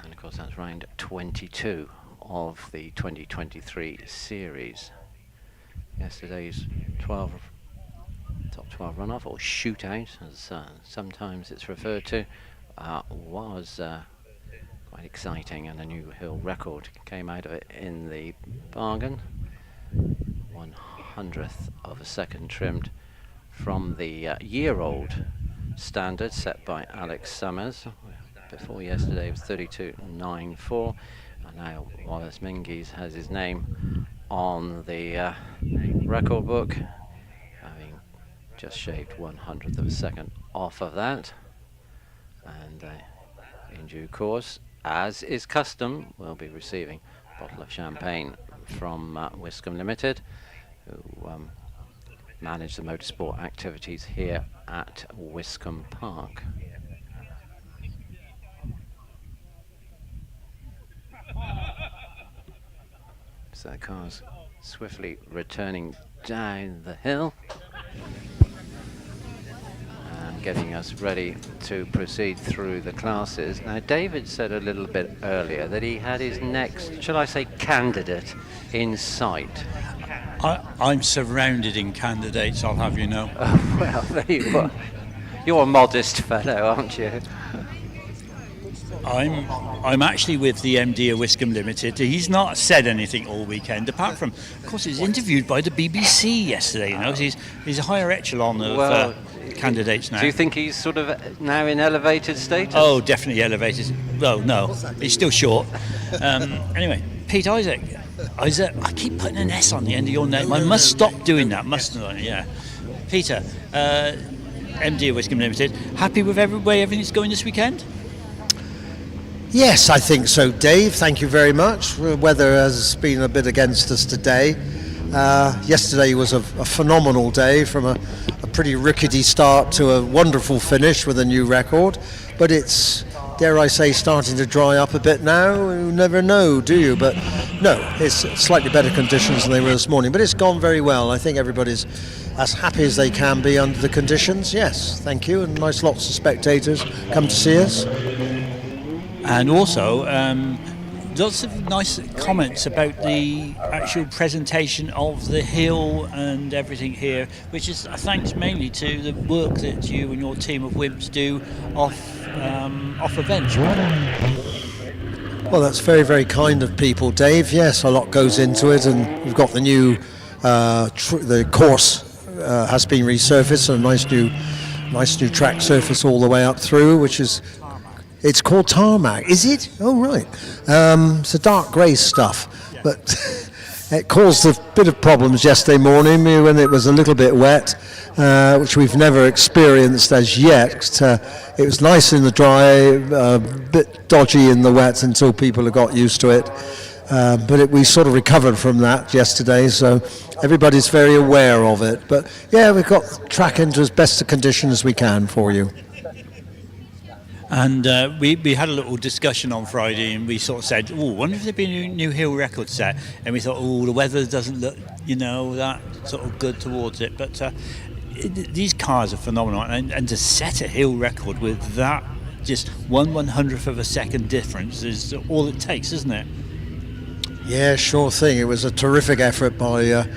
And of course that's round 22 of the 2023 series. Yesterday's top 12 runoff, or shootout as sometimes it's referred to, was quite exciting, and a new hill record came out of it in the bargain. 1/100th of a second trimmed from the year-old standard set by Alex Summers. Before yesterday it was 32.94, and now Wallace Mingies has his name on the record book, having just shaved 1/100th of a second off of that. And in due course, as is custom, we'll be receiving a bottle of champagne from Wiscombe Limited, who manage the motorsport activities here at Wiscombe Park. So the car's swiftly returning down the hill and getting us ready to proceed through the classes. Now, David said a little bit earlier that he had his next, shall I say, candidate in sight. I'm surrounded in candidates, I'll have you know. Oh, well, there you are. You're a modest fellow, aren't you? I'm actually with the MD of Wiscombe Limited. He's not said anything all weekend, apart from, of course, he's interviewed by the BBC yesterday. You know, he's a higher echelon of candidates now. Do you think he's sort of now in elevated status? Oh, definitely elevated. Well, no, he's still short. Anyway, Pete Isaac, I keep putting an S on the end of your name. I must stop doing that, mustn't I? Yeah. Peter, MD of Wiscombe Limited, happy with the way everything's going this weekend? Yes, I think so, Dave. Thank you very much. The weather has been a bit against us today. Yesterday was a phenomenal day, from a pretty rickety start to a wonderful finish with a new record. But it's, dare I say, starting to dry up a bit now. You never know, do you? But no, it's slightly better conditions than they were this morning. But it's gone very well. I think everybody's as happy as they can be under the conditions. Yes, thank you. And nice lots of spectators come to see us. And also, lots of nice comments about the actual presentation of the hill and everything here, which is thanks mainly to the work that you and your team of wimps do off events. Well, that's very, very kind of people, Dave. Yes, a lot goes into it, and we've got the new the course has been resurfaced, and a nice new track surface all the way up through, which is. It's called tarmac, is it? Oh, right. It's a dark grey stuff, but it caused a bit of problems yesterday morning when it was a little bit wet, which we've never experienced as yet. It was nice in the dry, a bit dodgy in the wet until people have got used to it. But we sort of recovered from that yesterday, so everybody's very aware of it. But yeah, we've got track into as best a condition as we can for you. And we had a little discussion on Friday, and we sort of said, oh, wonder if there'd be a new hill record set. And we thought, oh, the weather doesn't look, that sort of good towards it. But these cars are phenomenal. And to set a hill record with that, just 1/100th of a second difference is all it takes, isn't it? Yeah, sure thing. It was a terrific effort by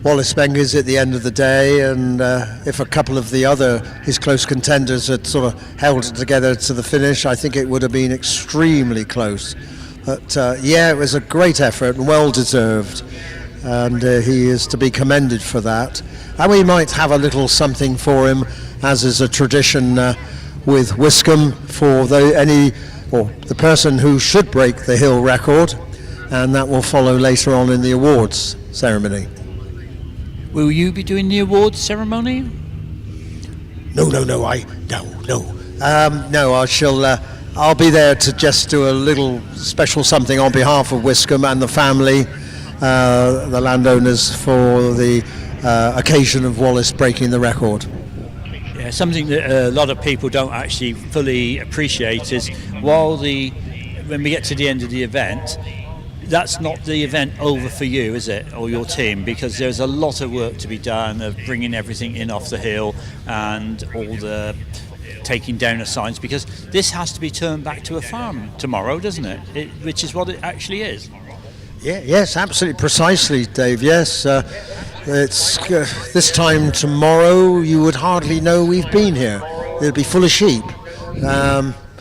Wallace Spengers at the end of the day, and if a couple of his close contenders had sort of held it together to the finish, I think it would have been extremely close. But yeah, it was a great effort and well deserved, and he is to be commended for that. And we might have a little something for him, as is a tradition with Wiscombe, for the person who should break the hill record, and that will follow later on in the awards ceremony. Will you be doing the awards ceremony? No. I shall. I'll be there to just do a little special something on behalf of Wiscombe and the family, the landowners, for the occasion of Wallace breaking the record. Yeah, something that a lot of people don't actually fully appreciate is when we get to the end of the event, that's not the event over for you, is it, or your team? Because there's a lot of work to be done of bringing everything in off the hill and all the taking down of signs, because this has to be turned back to a farm tomorrow, doesn't it? Which is what it actually is. Yeah, yes, absolutely, precisely, Dave. Yes, it's this time tomorrow you would hardly know we've been here. It'll be full of sheep.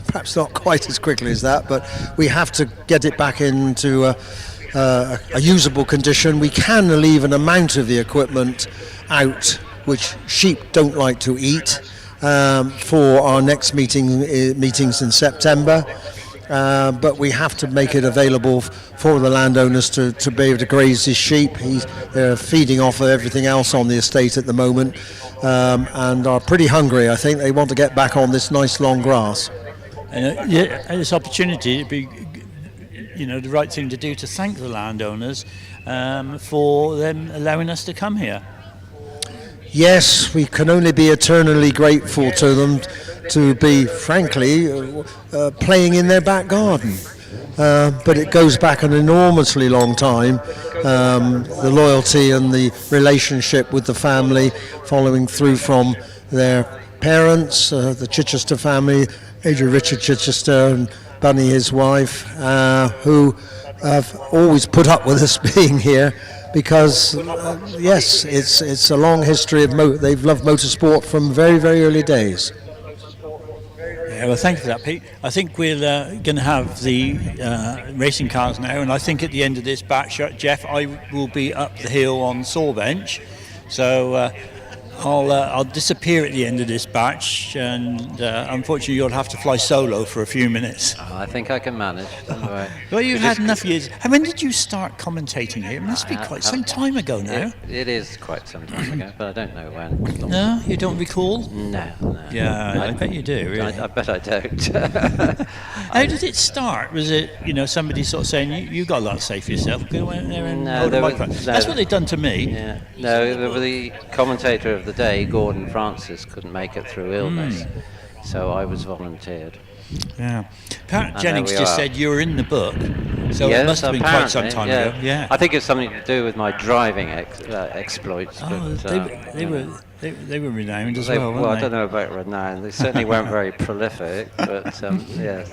Perhaps not quite as quickly as that, but we have to get it back into a usable condition. We can leave an amount of the equipment out, which sheep don't like to eat, for our next meetings in September. But we have to make it available for the landowners to be able to graze his sheep. They're feeding off of everything else on the estate at the moment, and are pretty hungry. I think they want to get back on this nice long grass. And this opportunity, it'd be, the right thing to do to thank the landowners for them allowing us to come here. Yes, we can only be eternally grateful to them to be, frankly, playing in their back garden. But it goes back an enormously long time. The loyalty and the relationship with the family following through from their parents, the Chichester family, Major Richard Chichester and Bunny, his wife, who have always put up with us being here because, yes, it's a long history of they've loved motorsport from very, very early days. Yeah, well, thank you for that, Pete. I think we're going to have the racing cars now, and I think at the end of this batch, Jeff, I will be up the hill on Sawbench, so I'll disappear at the end of this batch, and unfortunately you'll have to fly solo for a few minutes. I think I can manage. Right. Well, you've had enough years. And when did you start commentating here? It must be quite some time ago now. It is quite some time ago, but I don't know when. No, you don't recall? No. Yeah, I bet you do. Really. I bet I don't. How did it start? Was it, somebody sort of saying, you got a lot to say for yourself, go out there and hold a microphone? That's what they've done to me. Yeah. No, the commentator of the day, Gordon Francis, couldn't make it through illness, so I was volunteered. Yeah. Pat Jennings just said you were in the book, so it must have been quite some time ago. Yeah. I think it's something to do with my driving exploits. Oh, but, they were renowned as well, weren't they? I don't know about renowned. They certainly weren't very prolific, but yeah.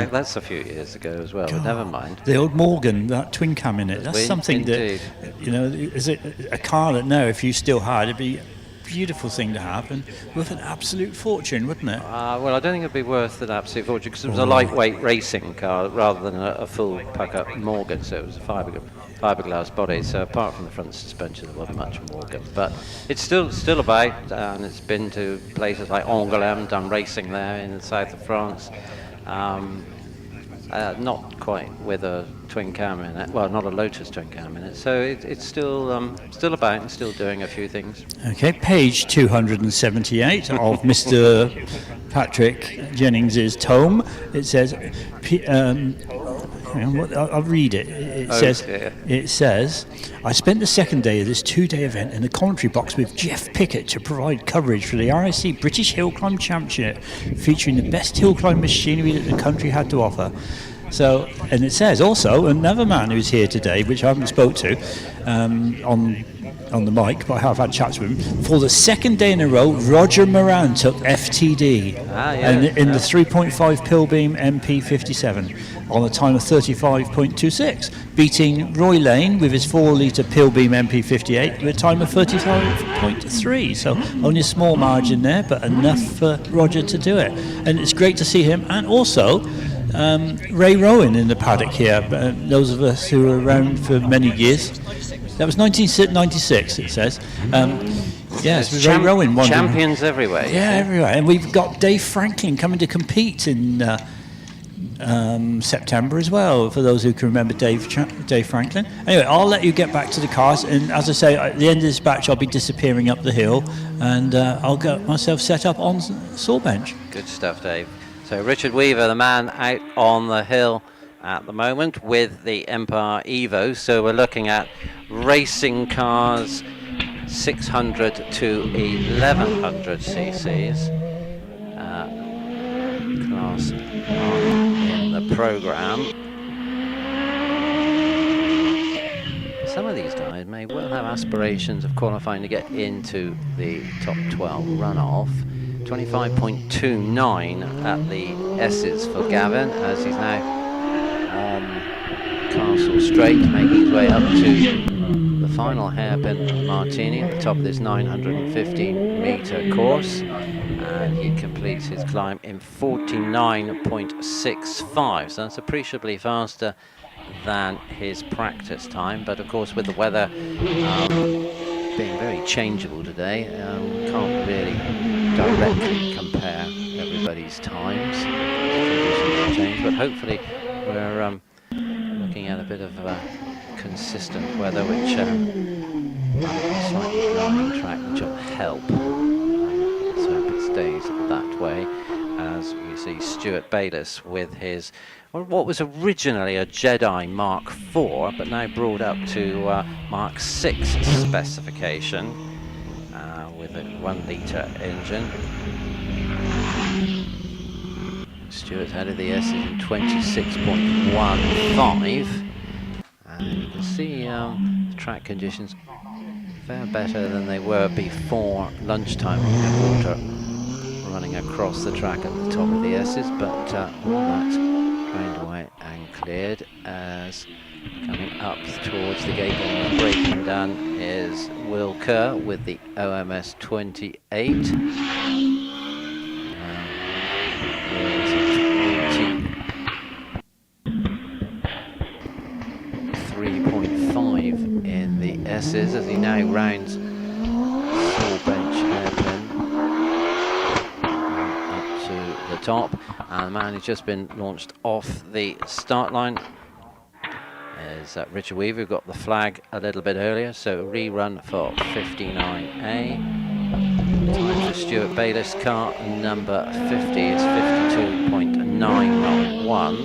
That's a few years ago as well. But never mind. The old Morgan, that twin cam in it. That's something that is it a car that now, if you still had, it'd be beautiful thing to have, and worth an absolute fortune, wouldn't it? Well, I don't think it'd be worth an absolute fortune because it was a lightweight racing car rather than a full pack-up Morgan, so it was a fiberglass body. So apart from the front suspension, there wasn't much Morgan, but it's still about, and it's been to places like Angoulême, done racing there in the south of France. Not quite with a twin cam in it. Well, not a Lotus twin cam in it. So it's still about and still doing a few things. Okay, page 278 of Mr. Patrick Jennings's tome. It says, I'll read it. It says, I spent the second day of this 2-day event in the commentary box with Jeff Pickett to provide coverage for the RSC British Hillclimb Championship, featuring the best hillclimb machinery that the country had to offer. So, and it says also another man who's here today, which I haven't spoke to on the mic, but I have had chats with him. For the second day in a row, Roger Moran took FTD and in the 3.5 Pilbeam MP57 on a time of 35.26, beating Roy Lane with his 4-litre Pilbeam MP58 with a time of 35.3. So only a small margin there, but enough for Roger to do it. And it's great to see him, and also Ray Rowan in the paddock here. Those of us who were around for many years. That was 1996, it says. Yes, Ray Rowan won. Champions everywhere. Yeah, everywhere. And we've got Dave Franklin coming to compete in September as well, for those who can remember Dave Franklin. Anyway, I'll let you get back to the cars, and as I say, at the end of this batch I'll be disappearing up the hill, and I'll get myself set up on Sawbench. Good stuff, Dave. So Richard Weaver, the man out on the hill at the moment with the Empire Evo. So we're looking at racing cars 600 to 1100 cc's. Class in the programme. Some of these guys may well have aspirations of qualifying to get into the top 12 runoff. 25.29 at the Esses for Gavin, as he's now on Castle Straight, making his way up to the final hairpin of Martini at the top of this 915 metre course, and he completes his climb in 49.65, so that's appreciably faster than his practice time. But of course, with the weather being very changeable today, can't really directly compare everybody's times. Conditions change, but hopefully we're looking at a bit of consistent weather, which slightly drying track, which will help. So it stays that way, as as we see Stuart Bayliss with his, well, what was originally a Jedi Mark IV, but now brought up to Mark VI specification with a 1 litre engine. Stuart's out of the Esses in 26.15, and you can see the track conditions far better than they were before lunchtime. We had water running across the track at the top of the Esses, but all that's drained away and cleared as coming up towards the gate and braking done is Will Kerr with the OMS 28. 3.5 in the Esses as he now rounds Saw Bench hairpin up to the top, and the man who's just been launched off the start line is Richard Weaver, who got the flag a little bit earlier, so rerun for 59A. Time for Stuart Bayliss' car number 50 is 52.991.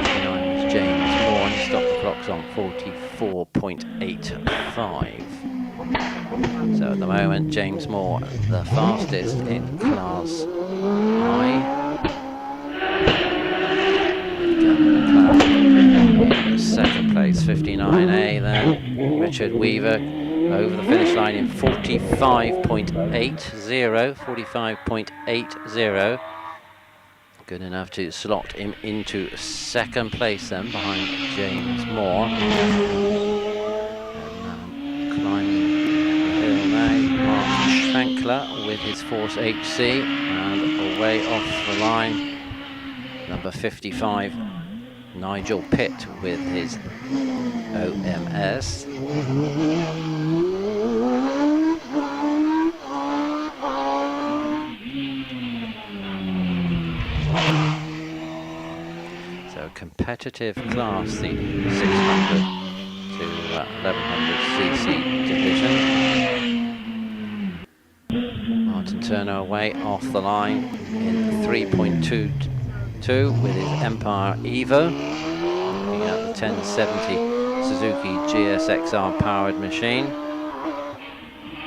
59 was James Moore, and he stopped the clocks on 44.85. So at the moment, James Moore, the fastest in Class I. In second place, 59A then, Richard Weaver over the finish line in 45.80. Good enough to slot him into second place then, behind James Moore. And climbing the hill now, Mark Shankler with his Force HC, and away off the line, number 55, Nigel Pitt with his OMS. So competitive class, the 600 to 1100cc division. Martin Turner away off the line in 3.22 with his Empire Evo. Looking at the 1070 Suzuki GSXR powered machine.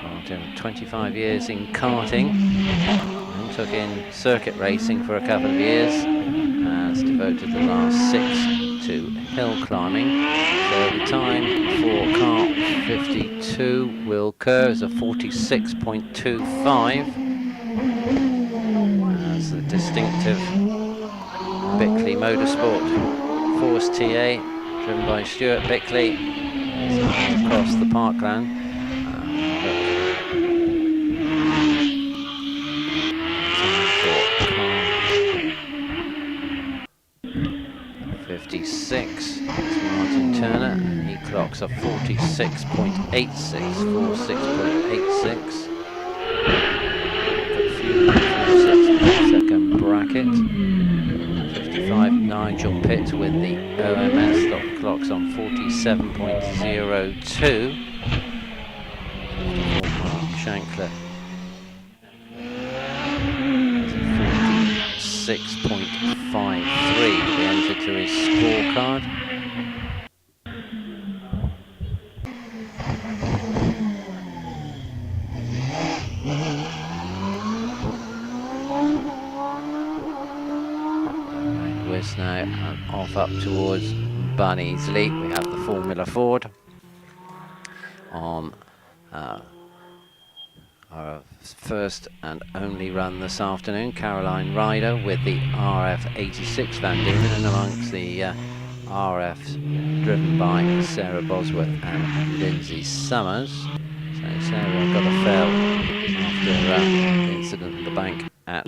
Martin, 25 years in karting, and took in circuit racing for a couple of years, has devoted the last 6 to hill climbing. So the time for car 52 Will Kerr is a 46.25. As the distinctive Bickley Motorsport Force TA, driven by Stuart Bickley, across the parkland. 56, it's Martin Turner, and he clocks a 46.86, 46.86. A few second bracket. 55, Nigel Pitt with the OMS, clocks on 47.02. Mark Shankler, 46.53 to be entered to his scorecard. West now and off up towards Bunnysley. We have the Formula Ford on our first and only run this afternoon. Caroline Ryder with the RF86 Van Diemen, and amongst the RFs driven by Sarah Bosworth and Lindsay Summers. So Sarah got a fail after the incident at the bank at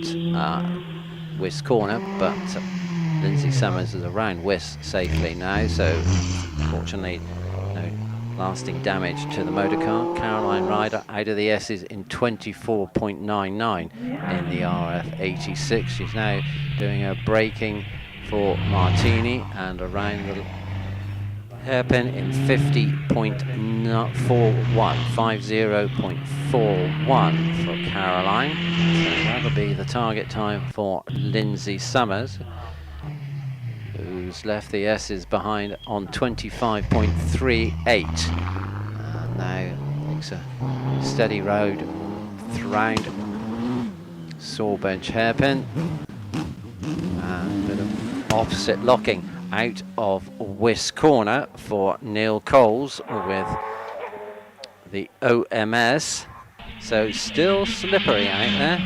Wiss Corner, but Lindsay Summers is around Wiss safely now, so fortunately no lasting damage to the motor car. Caroline Ryder out of the Esses in 24.99 in the RF86. She's now doing her braking for Martini, and around the hairpin in 50.41 for Caroline. So that'll be the target time for Lindsay Summers, who's left the Esses behind on 25.38. And now takes a steady road round Sawbench hairpin. And a bit of opposite locking out of Wiss corner for Neil Coles with the OMS. So still slippery out there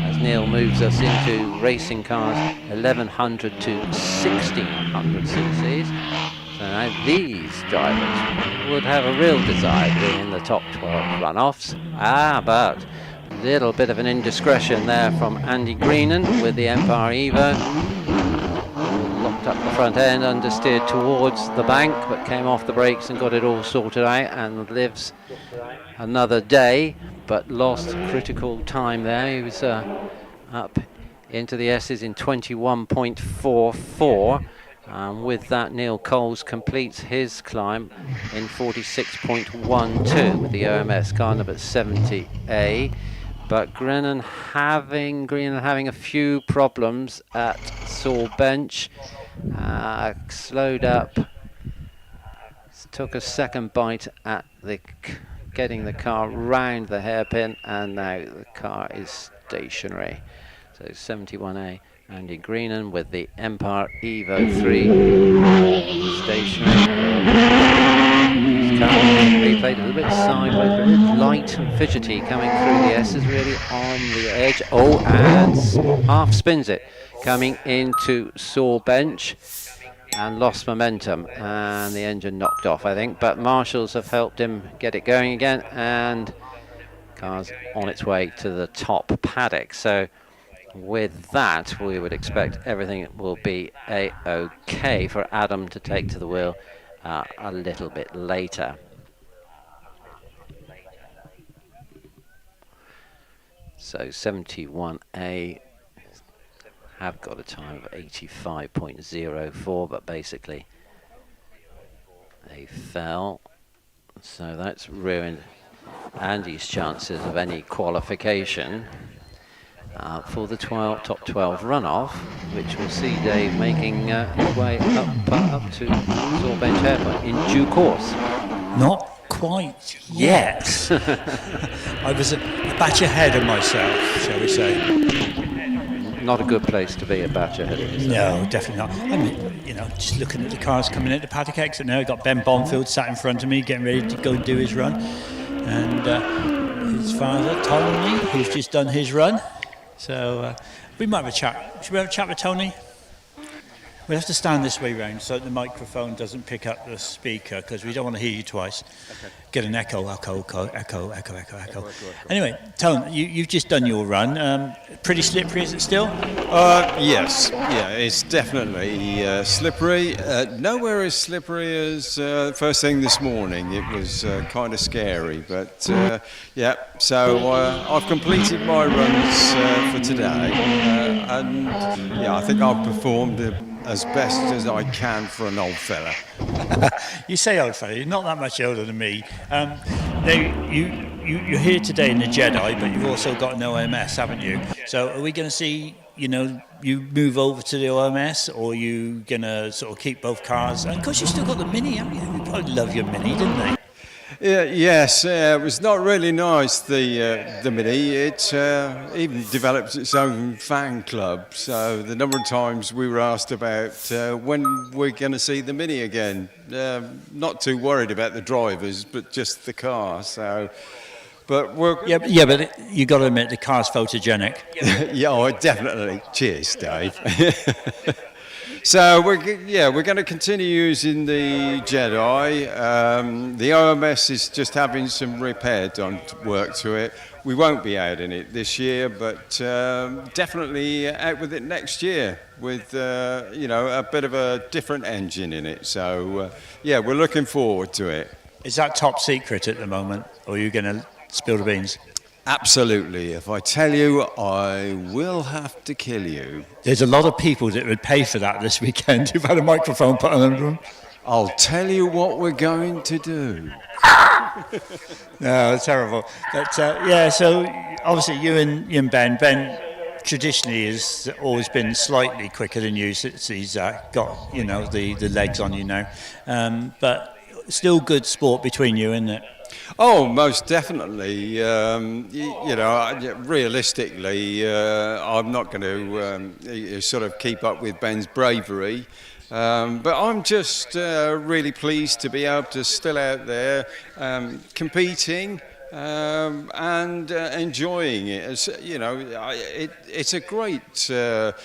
as Neil moves us into racing cars 1100 to 1600 cc's. So now these drivers would have a real desire to be in the top 12 runoffs. But a little bit of an indiscretion there from Andy Greenan with the Empire Evo. Locked up the front end, understeered towards the bank, but came off the brakes and got it all sorted out and lives another day, but lost critical time there. He was up into the S's in 21.44. With that, Neil Coles completes his climb in 46.12 with the OMS car number 70A. But Greenan having a few problems at Sawbench. Slowed up, took a second bite at getting the car round the hairpin, and now the car is stationary. So 71A, Andy Greenan with the Empire Evo 3 stationary. Replayed a little bit sideways, a bit light and fidgety coming through the S's, really on the edge. Oh, and half spins it coming into Sawbench and lost momentum, and the engine knocked off, I think. But marshals have helped him get it going again, and car's on its way to the top paddock. So with that, we would expect everything will be a-okay for Adam to take to the wheel a little bit later. So 71A have got a time of 85.04, but basically they fell. So that's ruined Andy's chances of any qualification for the top 12 runoff, which will see Dave making his way up to Sawbench Airport in due course. Not quite yet. I was a batch ahead of myself, shall we say. Not a good place to be, a batch ahead of yourself. No, definitely not. I mean, just looking at the cars coming into paddock exit now, I've got Ben Bonfield sat in front of me, getting ready to go and do his run. And his father, Tony, who's just done his run. So we might have a chat. Should we have a chat with Tony? We'll have to stand this way round so that the microphone doesn't pick up the speaker, because we don't want to hear you twice. Okay. Get an echo. Anyway, Tone, you've just done your run. Pretty slippery, is it still? Yes. Yeah, it's definitely slippery. Nowhere as slippery as first thing this morning. It was kind of scary, but yeah. So I've completed my runs for today, and yeah, I think I've performed as best as I can for an old fella. You say old fella, you're not that much older than me. You're here today in the Jedi, but you've also got an OMS, haven't you? So are we going to see, you move over to the OMS, or are you going to sort of keep both cars? And of course, you've still got the Mini, haven't you? You probably love your Mini, didn't they? Yes, it was not really nice, the Mini. It even developed its own fan club, so the number of times we were asked about when we're going to see the Mini again. Not too worried about the drivers, but just the car. So, but we're but you got to admit the car's photogenic. Yeah, definitely. Cheers, Dave. So we're going to continue using the Jedi. The OMS is just having some repair done work to it. We won't be out in it this year, but definitely out with it next year with a bit of a different engine in it. So we're looking forward to it. Is that top secret at the moment, or are you going to spill the beans? Absolutely. If I tell you, I will have to kill you. There's a lot of people that would pay for that this weekend. You've had a microphone put on them. I'll tell you what we're going to do. No, it's terrible. But yeah, so obviously you and Ben traditionally has always been slightly quicker than you since he's got, you know, the legs on you now. But still good sport between you, isn't it? Oh, most definitely. You know, realistically, I'm not going to sort of keep up with Ben's bravery. But I'm just really pleased to be able to still out there competing and enjoying it. As you know, it's a great sport,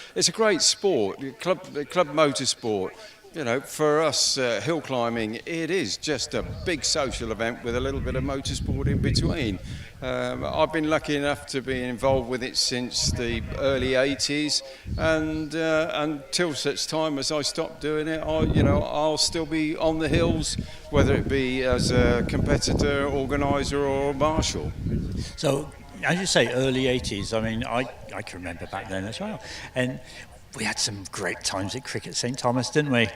club motorsport. You know, for us hill climbing, it is just a big social event with a little bit of motorsport in between. I've been lucky enough to be involved with it since the early 80s, and until such time as I stop doing it, I'll still be on the hills, whether it be as a competitor, organiser or marshal. So, as you say, early 80s, I mean, I can remember back then as well. And we had some great times at Cricket St Thomas, didn't we?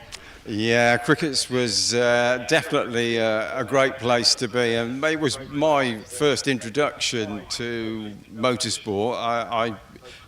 Yeah, Crickets was definitely a great place to be, and it was my first introduction to motorsport.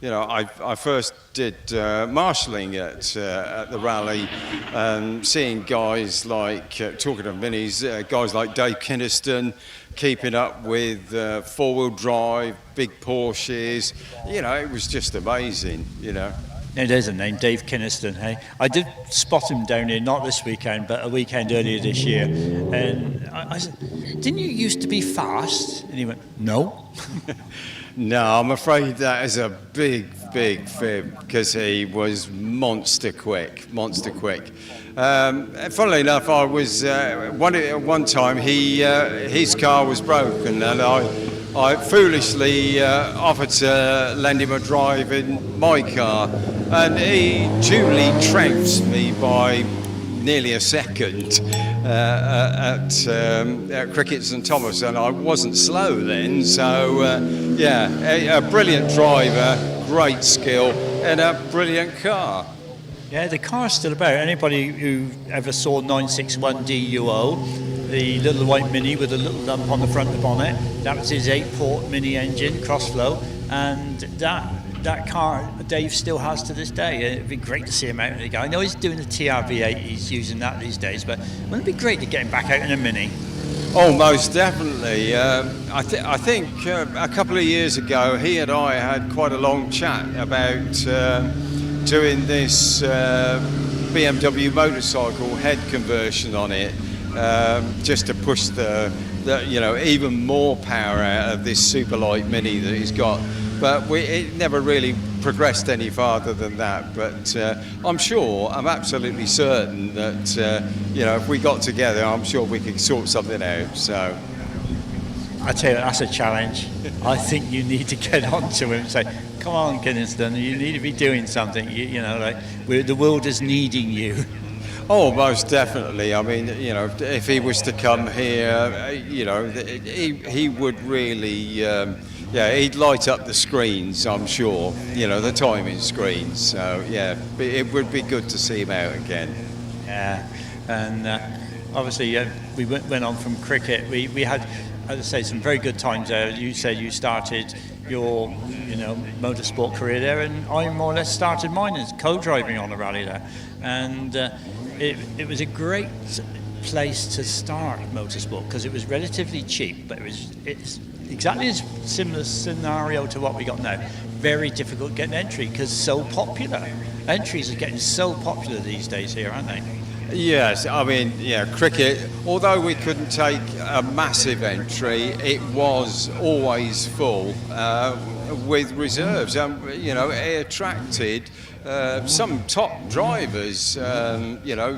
I first did marshalling at the rally, and seeing guys like, talking of minis, guys like Dave Kinniston, keeping up with four-wheel drive, big Porsches. You know, it was just amazing, you know. Now, there's a name, Dave Kinniston. Hey, I did spot him down here, not this weekend, but a weekend earlier this year. And I said, "Didn't you used to be fast?" And he went, "No." No, I'm afraid that is a big fib, because he was monster quick. Funnily enough, I was one time his car was broken, and I foolishly offered to lend him a drive in my car, and he duly trounced me by nearly a second at Cricket St Thomas, and I wasn't slow then. So a brilliant driver, great skill, and a brilliant car. Yeah, the car's still about. Anybody who ever saw 961 DUO, the little white Mini with a little lump on the front of the bonnet, that was his 8-port Mini engine, cross-flow, and that car Dave still has to this day. It'd be great to see him out again. I know he's doing the TRV8, he's using that these days, but wouldn't it be great to get him back out in a Mini? Oh, most definitely. I think a couple of years ago, he and I had quite a long chat about doing this BMW motorcycle head conversion on it, just to push the even more power out of this super light Mini that he's got. But it never really progressed any farther than that. But I'm absolutely certain that if we got together, I'm sure we could sort something out. So I tell you, that's a challenge. I think you need to get on to him and say, "Come on, Kinniston, you need to be doing something. The world is needing you." Oh, most definitely. I mean, if he was to come here, he would really, he'd light up the screens, I'm sure, the timing screens. So, yeah, it would be good to see him out again. Yeah, and obviously we went on from cricket. We had, as I say, some very good times there. You said you started your, motorsport career there, and I more or less started mine as co-driving on the rally there. And it was a great place to start motorsport because it was relatively cheap, but it's exactly a similar scenario to what we got now. Very difficult getting entry because so popular. Entries are getting so popular these days here, aren't they? Yes, I mean, cricket, although we couldn't take a massive entry, it was always full with reserves. It attracted some top drivers,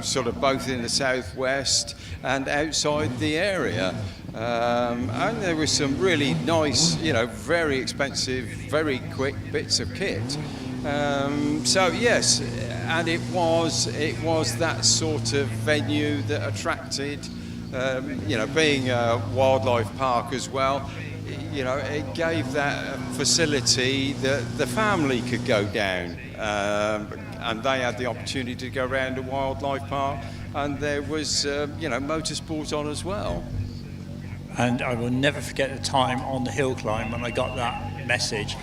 sort of both in the southwest and outside the area. And there were some really nice, very expensive, very quick bits of kit. So yes, and it was that sort of venue that attracted, being a wildlife park as well. It gave that facility that the family could go down and they had the opportunity to go around the wildlife park, and there was motorsport on as well. And I will never forget the time on the hill climb when I got that message,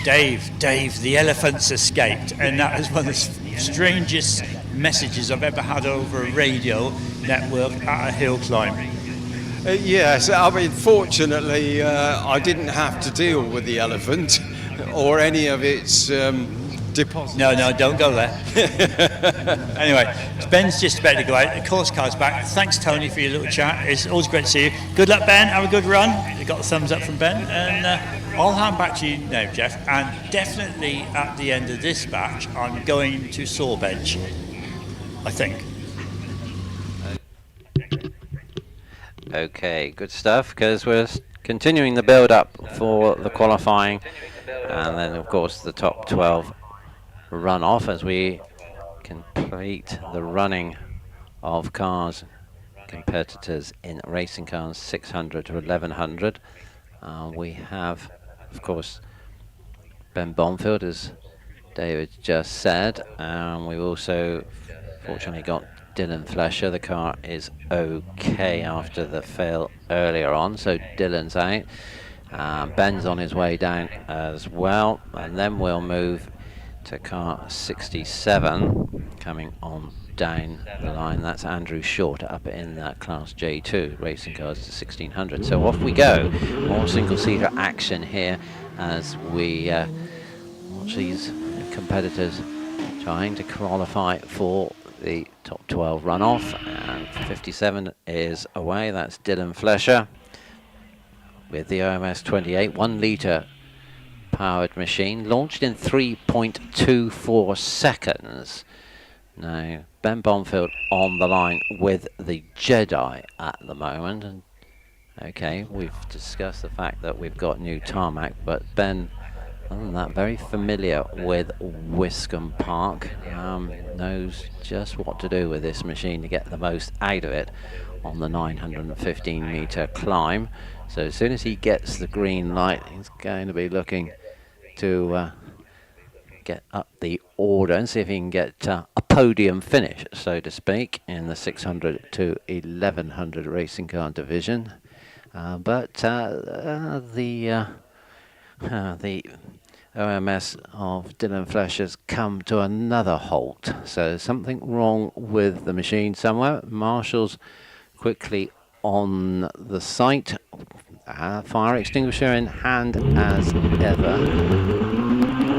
Dave, the elephants escaped. And that is one of the strangest messages I've ever had over a radio network at a hill climb. Yes, I mean, fortunately, I didn't have to deal with the elephant or any of its deposits. No, don't go there. Anyway, Ben's just about to go out. The course car's back. Thanks, Tony, for your little chat. It's always great to see you. Good luck, Ben. Have a good run. You got the thumbs up from Ben. And I'll hand back to you now, Jeff. And definitely at the end of this batch, I'm going to saw bench, I think. Okay, good stuff, because we're continuing the build-up for the qualifying, and then, of course, the top 12 runoff as we complete the running of cars, competitors in racing cars 600 to 1100. We have, of course, Ben Bonfield, as David just said, and we've also fortunately got Dylan Flesher. The car is okay after the fail earlier on, so Dylan's out. Ben's on his way down as well, and then we'll move to car 67 coming on down the line. That's Andrew Short up in class J2 racing cars to 1600. So off we go. More single-seater action here as we watch these competitors trying to qualify for the top 12 runoff, and 57 is away. That's Dylan Flesher with the OMS 28 1 litre powered machine, launched in 3.24 seconds. Now Ben Bonfield on the line with the Jedi at the moment, and okay, we've discussed the fact that we've got new tarmac, but Ben, other than that, very familiar with Wiscombe Park, knows just what to do with this machine to get the most out of it on the 915 metre climb. So as soon as he gets the green light, he's going to be looking to get up the order and see if he can get a podium finish, so to speak, in the 600 to 1100 racing car division. But the OMS of Dylan Flesher's come to another halt. So something wrong with the machine somewhere. Marshall's quickly on the site. Fire extinguisher in hand as ever.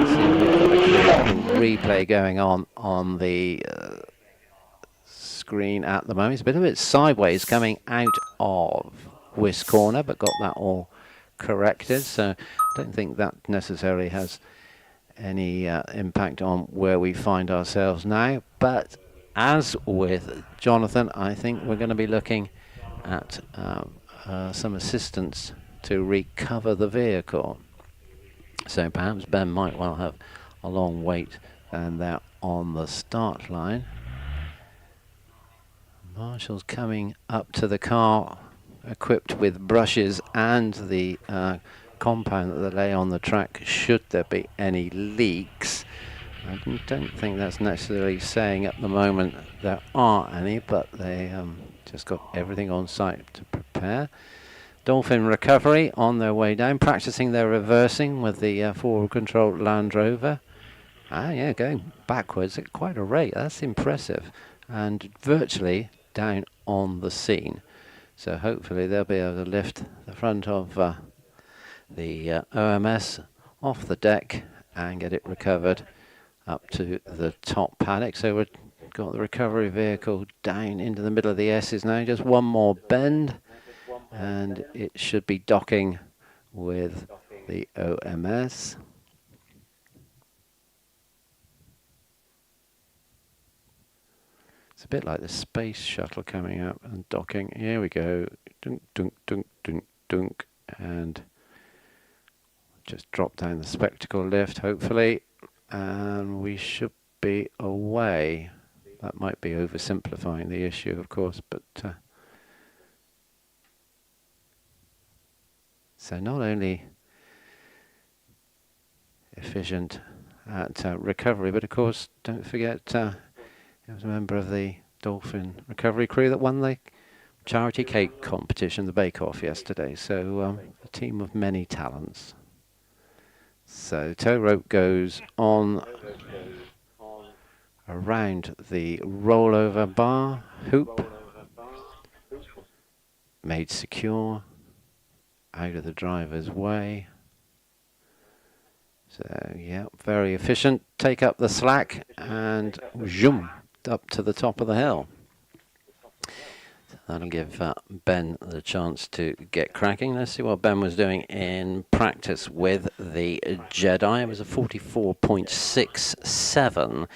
See, we've got a replay going on the screen at the moment. It's a bit sideways coming out of Wis corner, but got that all corrected. So I don't think that necessarily has any impact on where we find ourselves now. But as with Jonathan, I think we're going to be looking at some assistance to recover the vehicle. So perhaps Ben might well have a long wait and that on the start line. Marshall's coming up to the car equipped with brushes and the compound that they lay on the track should there be any leaks. I don't think that's necessarily saying at the moment there are any, but they just got everything on site to prepare. Dolphin Recovery on their way down, practicing their reversing with the forward controlled Land Rover. Yeah, going backwards at quite a rate. That's impressive. And virtually down on the scene. So hopefully they'll be able to lift the front of the OMS off the deck and get it recovered up to the top paddock. So we've got the recovery vehicle down into the middle of the Esses now. Just one more bend and it should be docking with the OMS. It's a bit like the space shuttle coming up and docking. Here we go. Dunk, dunk, dunk, dunk, dunk. And just drop down the spectacle lift, hopefully. And we should be away. That might be oversimplifying the issue, of course, but so not only efficient at recovery. But of course, don't forget, he was a member of the Dolphin recovery crew that won the charity cake competition, the bake-off yesterday. So a team of many talents. So tow rope goes on around the rollover bar hoop, made secure out of the driver's way. So yeah, very efficient. Take up the slack and zoom up to the top of the hill. So that'll give Ben the chance to get cracking. Let's see what Ben was doing in practice with the Jedi. It was a 44.67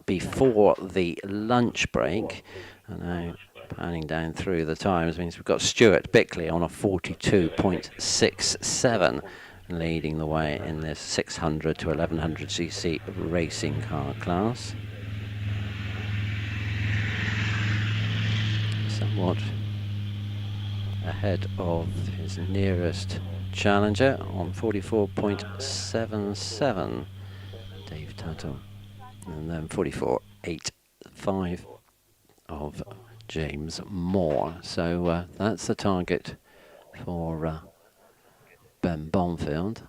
before the lunch break. And now panning down through the times means we've got Stuart Bickley on a 42.67, leading the way in this 600 to 1100cc racing car class. Somewhat ahead of his nearest challenger on 44.77, Dave Tuttle, and then 44.85 of James Moore. So that's the target for Ben Bonfield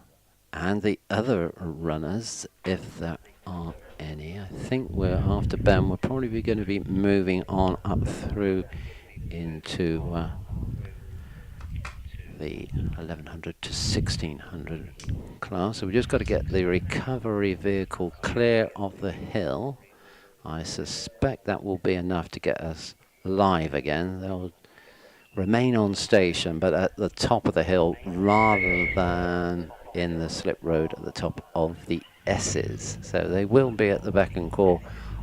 and the other runners, if there are any. I think we're after Ben. We're probably going to be moving on up through into the 1100 to 1600 class. So we just got to get the recovery vehicle clear of the hill. I suspect that will be enough to get us live again. They'll remain on station, but at the top of the hill rather than in the slip road at the top of the Esses. So they will be at the beck and call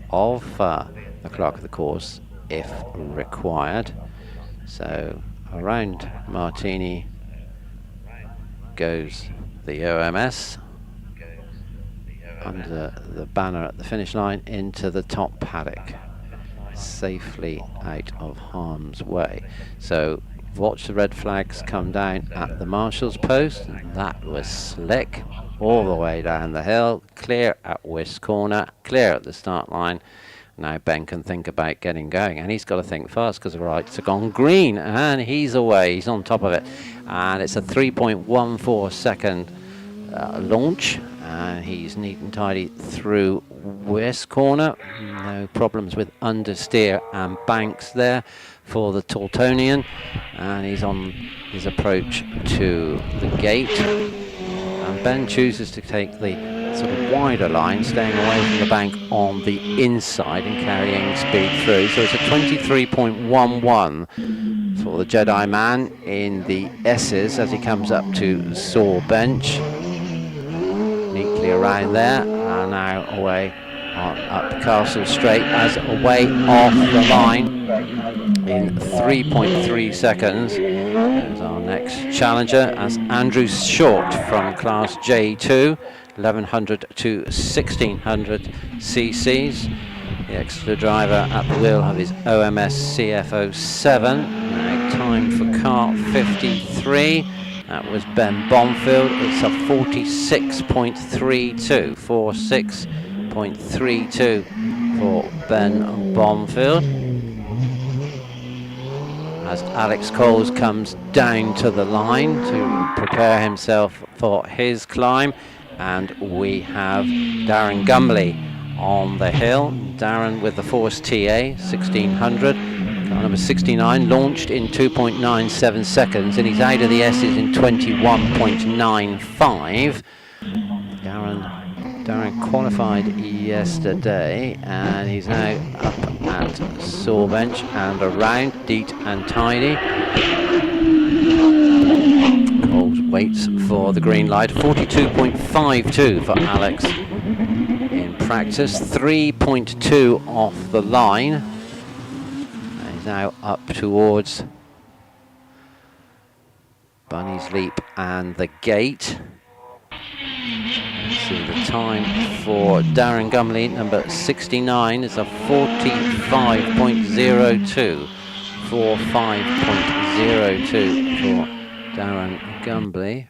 of the clerk of the course if required. So around Martini goes the OMS under the banner at the finish line into the top paddock, safely out of harm's way. So watch the red flags come down at the marshal's post. That was slick all the way down the hill, clear at West Corner, clear at the start line. Now Ben can think about getting going, and he's got to think fast because the lights are gone green, and he's away. He's on top of it, and it's a 3.14 second launch, and he's neat and tidy through West Corner. No problems with understeer and banks there for the Tortonian, and he's on his approach to the gate. And Ben chooses to take the sort of wider line, staying away from the bank on the inside and carrying speed through. So it's a 23.11 for the Jedi man in the Esses as he comes up to Saw Bench. Neatly around there, and now away on up Castle Straight as away off the line in 3.3 seconds. There's our next challenger as Andrew Short from Class J2, 1100 to 1600 cc's. The extra driver at the wheel of his OMS CF07. Now time for car 53. That was Ben Bonfield. It's a 46.32. 46.32 for Ben Bonfield. As Alex Coles comes down to the line to prepare himself for his climb. And we have Darren Gumley on the hill. Darren with the Force TA 1600. Car number 69, launched in 2.97 seconds, and he's out of the Esses in 21.95. Darren qualified yesterday, and he's now up at Sawbench and around, neat and tidy. Coles waits for the green light. 42.52 for Alex in practice, 3.2 off the line. He's now up towards Bunny's Leap and the gate. Let's see the time for Darren Gumley, number 69, is a 45.02. 45.02 for Darren Gumley.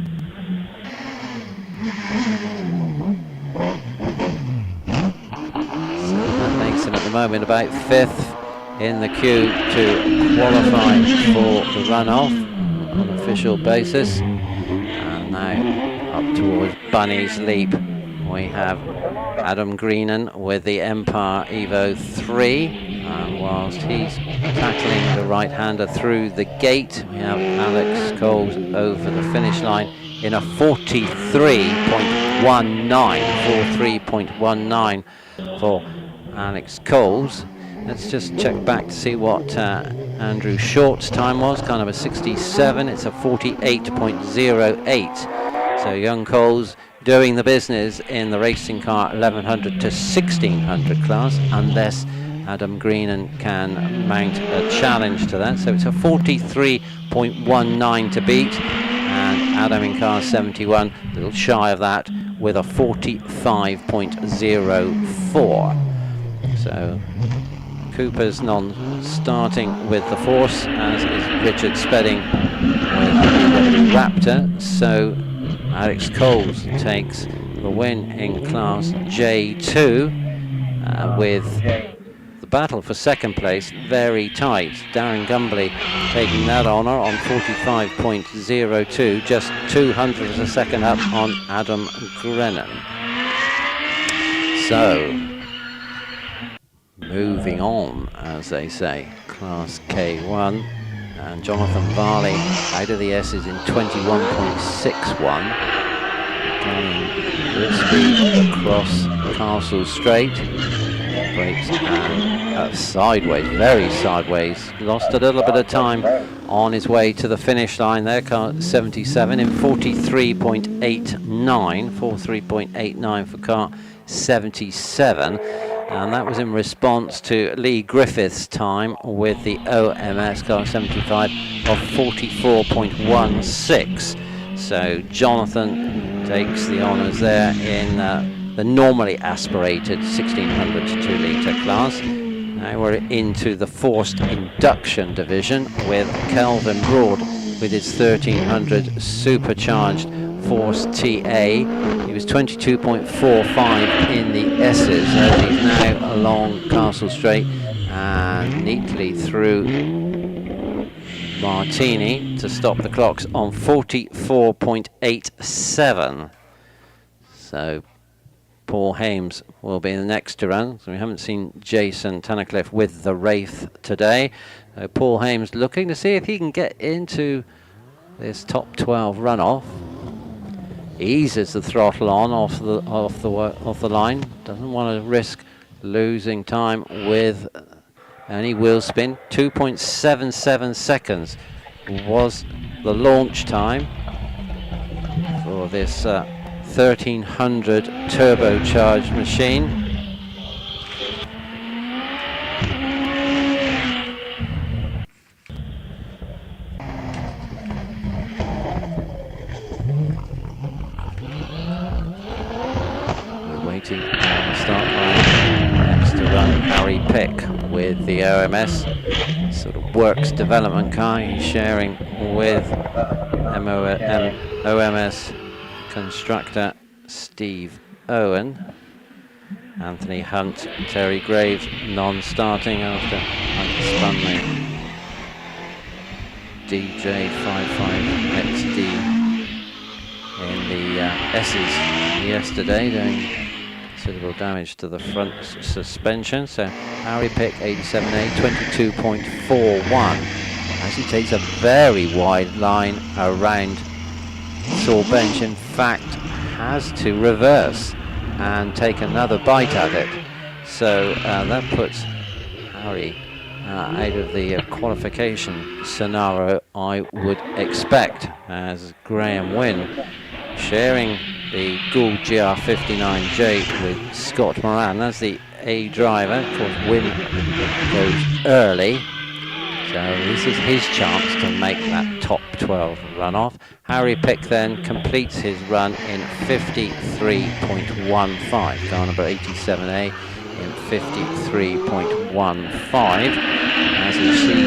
Fearsome at the moment about 5th in the queue to qualify for the runoff on an official basis. And now up towards Bunny's Leap we have Adam Greenan with the Empire Evo 3, and whilst he's tackling the right-hander through the gate, we have Alex Coles over the finish line in a 43.19 for Alex Coles. Let's just check back to see what Andrew Short's time was, kind of a 67. It's a 48.08. So young Coles doing the business in the racing car 1100 to 1600 class, unless Adam Greenan can mount a challenge to that. So it's a 43.19 to beat, and Adam in car 71, a little shy of that, with a 45.04. So Cooper's non-starting with the force, as is Richard Spedding with the Raptor. So Alex Coles takes the win in Class J2 with the battle for second place very tight. Darren Gumbley taking that honour on 45.02, just 200 a second up on Adam Grennan. So, moving on, as they say, Class K1. And Jonathan Varley out of the Esses in 21.61. Going good speed across Castle Straight. Brakes and sideways, very sideways. Lost a little bit of time on his way to the finish line there. Car 77 in 43.89 for car 77. And that was in response to Lee Griffith's time with the OMS car 75 of 44.16. So Jonathan takes the honours there in the normally aspirated 1600 to 2 litre class. Now we're into the forced induction division with Kelvin Broad with his 1300 supercharged Force TA. He was 22.45 in the Esses, as he's now along Castle Straight and neatly through Martini to stop the clocks on 44.87. So Paul Hames will be the next to run. So we haven't seen Jason Tunnicliffe with the Wraith today. So Paul Hames looking to see if he can get into this top 12 runoff. Eases the throttle on off the line. Doesn't want to risk losing time with any wheel spin. 2.77 seconds was the launch time for this 1300 turbocharged machine. On the start line. Next to run Harry Pick with the OMS, sort of works development car. He's sharing with OMS constructor Steve Owen. Anthony Hunt, Terry Graves non-starting after Hunt spun the DJ55XD in the Esses yesterday, doing considerable damage to the front suspension. So Harry Pick 87A 22.41 as he takes a very wide line around Saw Bench. In fact, has to reverse and take another bite at it. So that puts Harry out of the qualification scenario, I would expect, as Graham Wynne sharing the Gould GR59J with Scott Moran. That's the A driver. Of course, Wynne goes early, so this is his chance to make that top 12 runoff. Harry Pick then completes his run in 53.15. Car number 87A in 53.15. As you see,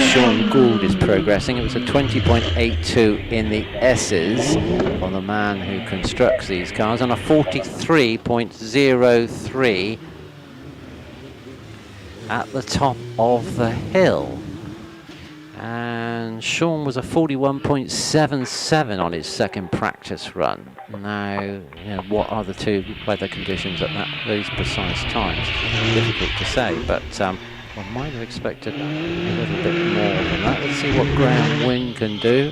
Sean Gould is progressing. It was a 20.82 in the Esses for the man who constructs these cars, and a 43.03 at the top of the hill. And Sean was a 41.77 on his second practice run. Now, what are the two weather conditions at those precise times? Difficult to say, but one might have expected a little bit more than that. Let's see what Graham Wynne can do.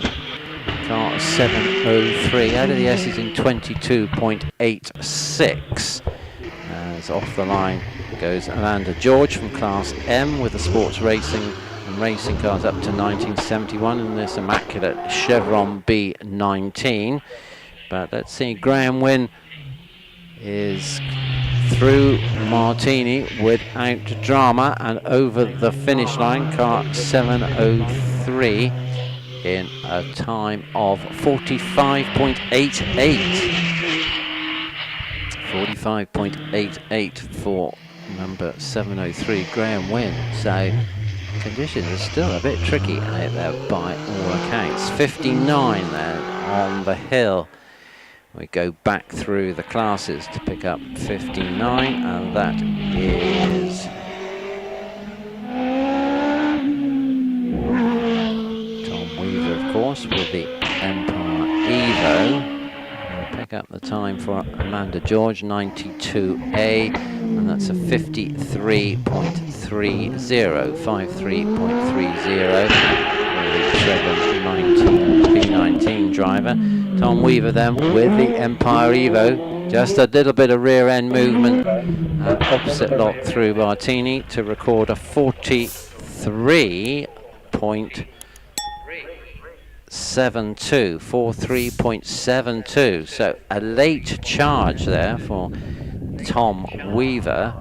Car 7:03 out of the Esses in 22.86. As off the line goes Amanda George from Class M with the sports racing and racing cars up to 1971 in this immaculate Chevron B19. But let's see, Graham Wynne is through Martini without drama and over the finish line. Car 7:03 in a time of 45.88. 45.88 for number 703, Graham Wynne. So conditions are still a bit tricky out there by all accounts. 59 then on the hill. We go back through the classes to pick up 59, and that is Tom Weaver, of course, with the Empire Evo. We'll pick up the time for Amanda George, 92A, and that's a 53.30, 53.30 for the Chevron B19 driver. Tom Weaver then with the Empire Evo, just a little bit of rear end movement, opposite lock through Martini to record a 43.72, so a late charge there for Tom Weaver.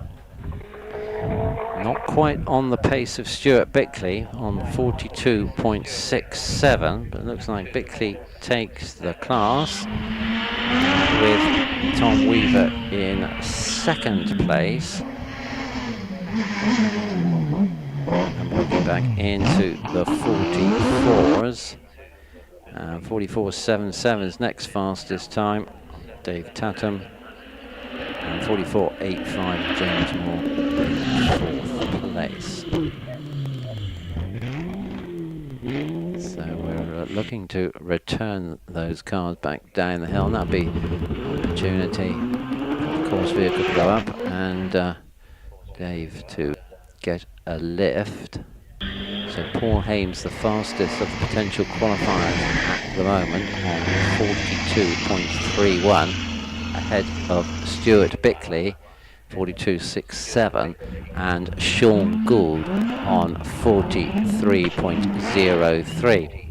Not quite on the pace of Stuart Bickley on 42.67, but it looks like Bickley takes the class with Tom Weaver in second place. And looking back into the 44s. 44.77's next fastest time, Dave Tatham. And 44.85, James Moore in fourth place. So we're looking to return those cars back down the hill, and that'll be an opportunity for the course vehicle to go up and Dave to get a lift. So Paul Hames, the fastest of the potential qualifiers at the moment, on 42.31, ahead of Stuart Bickley, 42.67, and Sean Gould on 43.03.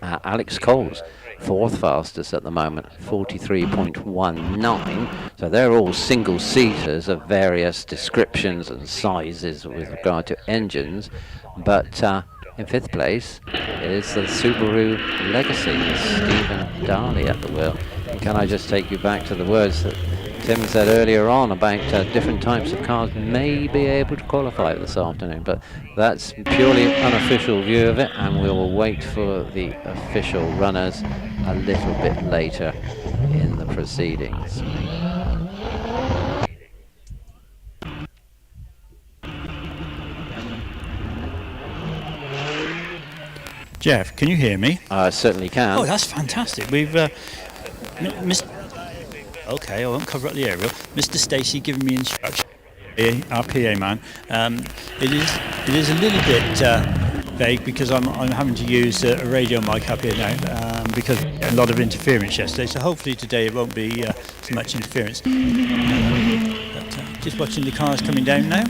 Alex Coles, fourth fastest at the moment, 43.19. So they're all single-seaters of various descriptions and sizes with regard to engines. But in fifth place is the Subaru Legacy, Stephen Darley at the wheel. And can I just take you back to the words that Tim said earlier on about different types of cars may be able to qualify this afternoon, but that's purely unofficial view of it, and we will wait for the official runners a little bit later in the proceedings. Jeff, can you hear me? I certainly can. Oh, that's fantastic. We've okay, I won't cover up the aerial. Mr. Stacey giving me instructions, our PA man. It is a little bit vague because I'm having to use a radio mic up here now because a lot of interference yesterday. So hopefully today it won't be so much interference. But, just watching the cars coming down now.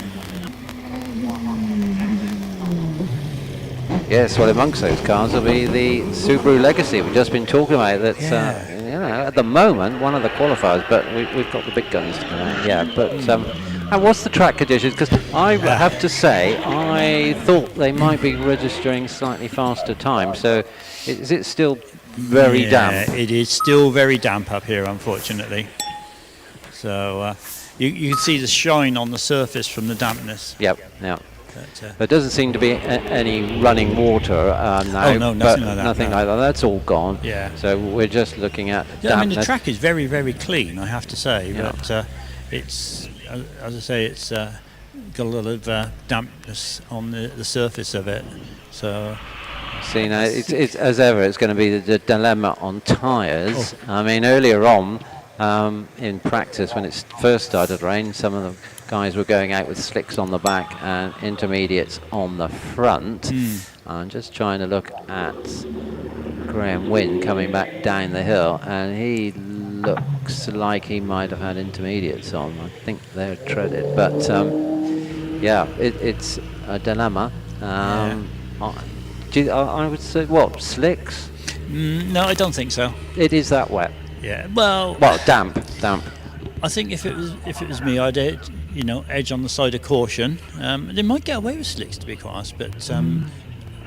Yes, well, amongst those cars will be the Subaru Legacy we've just been talking about. That's at the moment one of the qualifiers, but we've got the big guns to come out. Yeah, but and what's the track conditions? Because I have to say I thought they might be registering slightly faster time. So is it still very damp? It is still very damp up here, unfortunately. So you can see the shine on the surface from the dampness. Yep. There doesn't seem to be any running water now. Oh no, nothing like that. Nothing like that. That's all gone. Yeah. So we're just looking at dampness. I mean, the track is very, very clean, I have to say. Yeah. But it's, as I say, it's got a lot of dampness on the surface of it. So. So, you know, it's as ever, it's going to be the dilemma on tyres. I mean, earlier on in practice, when it first started rain, some of the guys were going out with slicks on the back and intermediates on the front. I'm just trying to look at Graham Wynne coming back down the hill, and he looks like he might have had intermediates on. I think they're treaded, but yeah, it's a dilemma. I would say, what, slicks? No, I don't think so. It is that wet. Yeah, well, damp. I think if it was me, I'd edge on the side of caution. They might get away with slicks, to be quite honest, but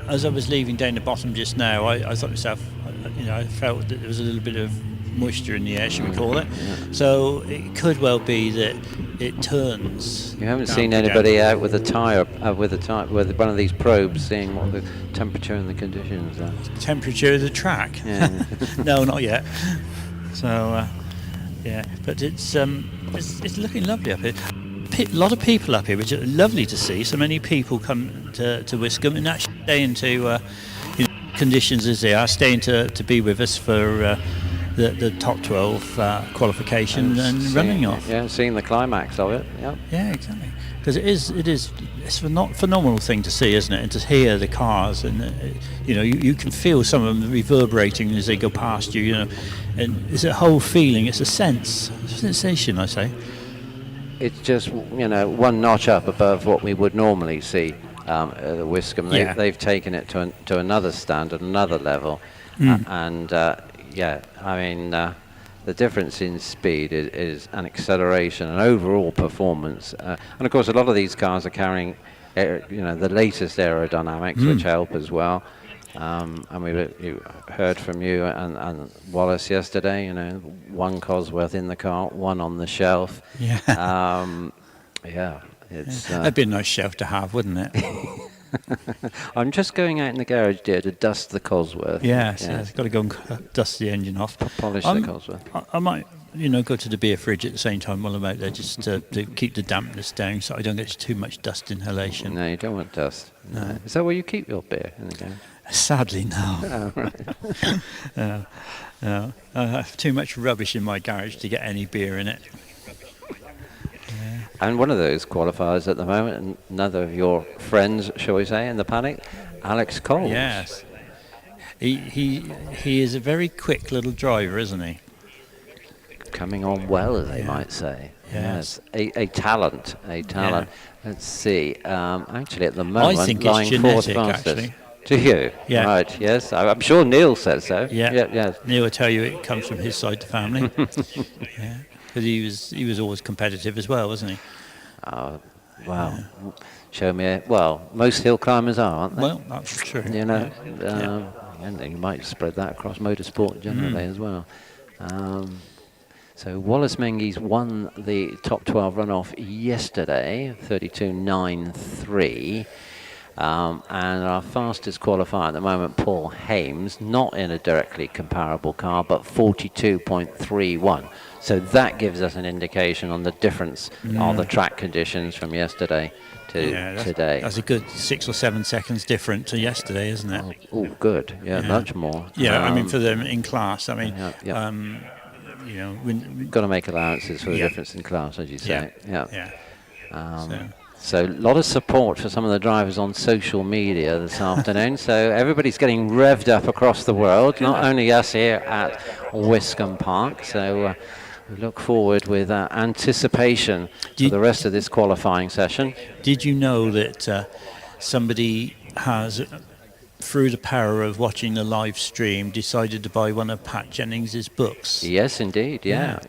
as I was leaving down the bottom just now, I thought to myself, I felt that there was a little bit of moisture in the air, should we call it? So it could well be that it turns. You haven't seen anybody out with a tyre, with one of these probes, seeing what the temperature and the conditions are. Temperature of the track? Yeah. No, not yet. So yeah, but it's looking lovely up here. A lot of people up here, which is lovely to see. So many people come to Wiscombe and actually stay into conditions as they are, staying to be with us for the top 12 qualification and running off. Yeah, seeing the climax of it. Yep. Yeah, exactly. Because it's a phenomenal thing to see, isn't it? And to hear the cars, and you can feel some of them reverberating as they go past you. And it's a whole feeling. It's a sensation, I say. It's just one notch up above what we would normally see at the Wiscombe. They've taken it to another standard, another level, and I mean the difference in speed is an acceleration and overall performance, and of course a lot of these cars are carrying the latest aerodynamics, which help as well. And we heard from you and Wallace yesterday, one Cosworth in the car, one on the shelf. It's that'd be a nice shelf to have, wouldn't it? I'm just going out in the garage, dear, to dust the Cosworth. Yes. I've got to go and dust the engine off. Polish the Cosworth. I might, go to the beer fridge at the same time while I'm out there, just to keep the dampness down, so I don't get too much dust inhalation. No, you don't want dust. No. Is that where you keep your beer in the garage? Sadly, no. Oh, right. No. I have too much rubbish in my garage to get any beer in it. And one of those qualifiers at the moment, another of your friends, shall we say, in the paddock, Alex Coles. Yes. He is a very quick little driver, isn't he? Coming on well, as they might say. Yes. A talent. Yeah. Let's see. Actually, at the moment, I think lying it's fourth genetic, fastest. actually. To you? Yeah. Right, yes. I'm sure Neil says so. Yeah. Neil will tell you it comes from his side of the family. Yeah. Because he was always competitive as well, wasn't he? Oh, wow. Yeah. Show me. Most hill climbers are, aren't they? Well, that's true. And you might spread that across motorsport generally as well. So Wallace Mengies won the top 12 runoff yesterday, 32.93. And our fastest qualifier at the moment, Paul Hames, not in a directly comparable car, but 42.31. So that gives us an indication on the difference of the track conditions from yesterday to today. That's a good 6 or 7 seconds different to yesterday, isn't it? Oh, good. Yeah, much more. Yeah, I mean, for them in class, I mean, got to make allowances for the difference in class, as you say. So a lot of support for some of the drivers on social media this afternoon. So everybody's getting revved up across the world, not only us here at Wiscombe Park. So we look forward with anticipation to the rest of this qualifying session. Did you know that somebody has, through the power of watching the live stream, decided to buy one of Pat Jennings's books? Yes, indeed. Yeah.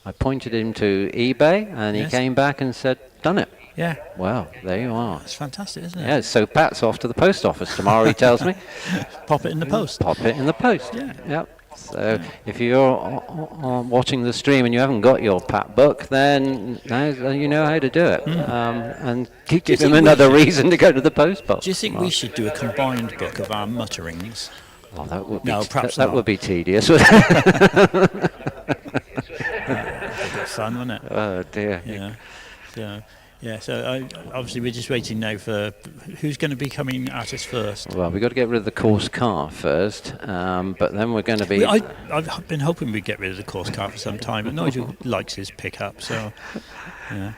I pointed him to eBay, and he came back and said, "Done it." Yeah. Well, there you are. It's fantastic, isn't it? Yeah, so Pat's off to the post office tomorrow, he tells me. Pop it in the post. Pop it in the post. Yeah. Yep. So if you're watching the stream and you haven't got your Pat book, then now you know how to do it. And give them another reason to go to the post box. Do you think we should do a combined book of our mutterings? Well, that would be that would be tedious. Fun, wouldn't it? Oh dear. Yeah. Yeah, so obviously we're just waiting now for who's going to be coming at us first. Well, we've got to get rid of the course car first, but then we're going to be... I've been hoping we'd get rid of the course car for some time, but Nigel likes his pickup, so yeah.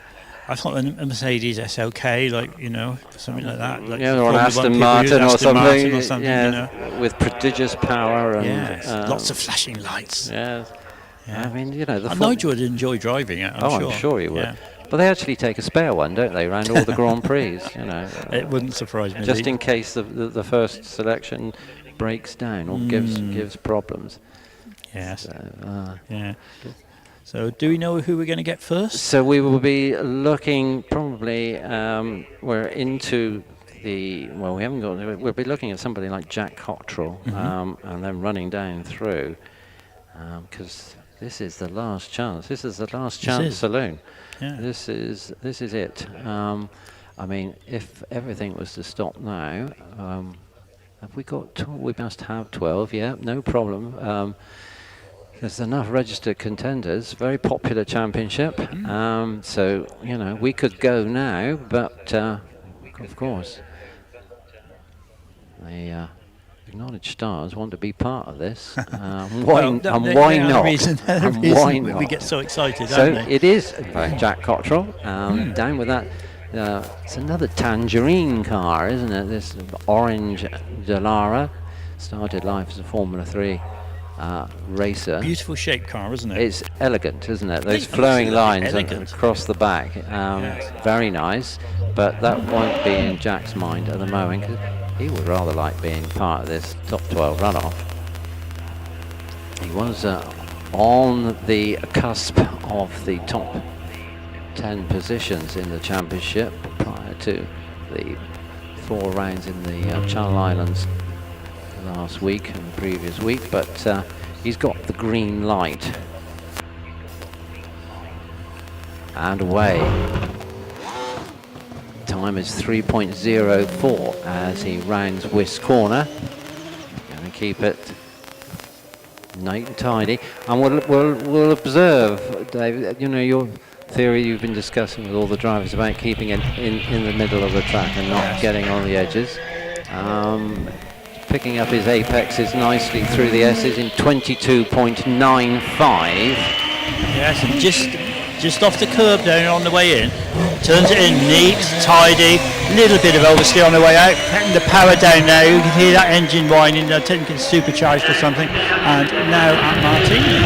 I thought a Mercedes SLK, like, you know, something like that. Like or an Aston Martin or something, yeah, you know. with prodigious power and lots of flashing lights. Yeah. I mean, you know, Nigel would enjoy driving it. I'm sure he would. But they actually take a spare one, don't they, around all the Grand Prix? You know, it wouldn't surprise me. Just in case the first selection breaks down or gives problems. Yes. So, So do we know who we're going to get first? So we will be looking probably. We're into the we haven't got. We'll be looking at somebody like Jack Cottrell, and then running down through, because this is the last chance. This is the last chance saloon. Yeah. This is it. I mean, if everything was to stop now, have we got? We must have 12. Yeah, no problem. There's enough registered contenders. Very popular championship. So you know we could go now, but of course, the acknowledged stars want to be part of this. Why not? Why not? We get so excited. So it is Jack Cottrell down with that. It's another tangerine car, isn't it? This orange Dallara started life as a Formula 3 racer. Beautiful shaped car, isn't it? It's elegant, isn't it? Those flowing lines across the back. Very nice, but that won't be in Jack's mind at the moment, 'cause he would rather like being part of this top 12 runoff. He was on the cusp of the top 10 positions in the championship prior to the 4 rounds in the Channel Islands last week and the previous week, but he's got the green light. And away. Time is 3.04 as he rounds Wisk Corner. Going to keep it nice and tidy. And we'll observe, David, you know, your theory you've been discussing with all the drivers about keeping it in the middle of the track and not getting on the edges. Picking up his apexes nicely through the Esses in 22.95. Yes, and just off the curb down on the way in. Turns it in neat, tidy, little bit of oversteer on the way out. Putting the power down now, you can hear that engine whining, I think it's supercharged or something. And now at Martini.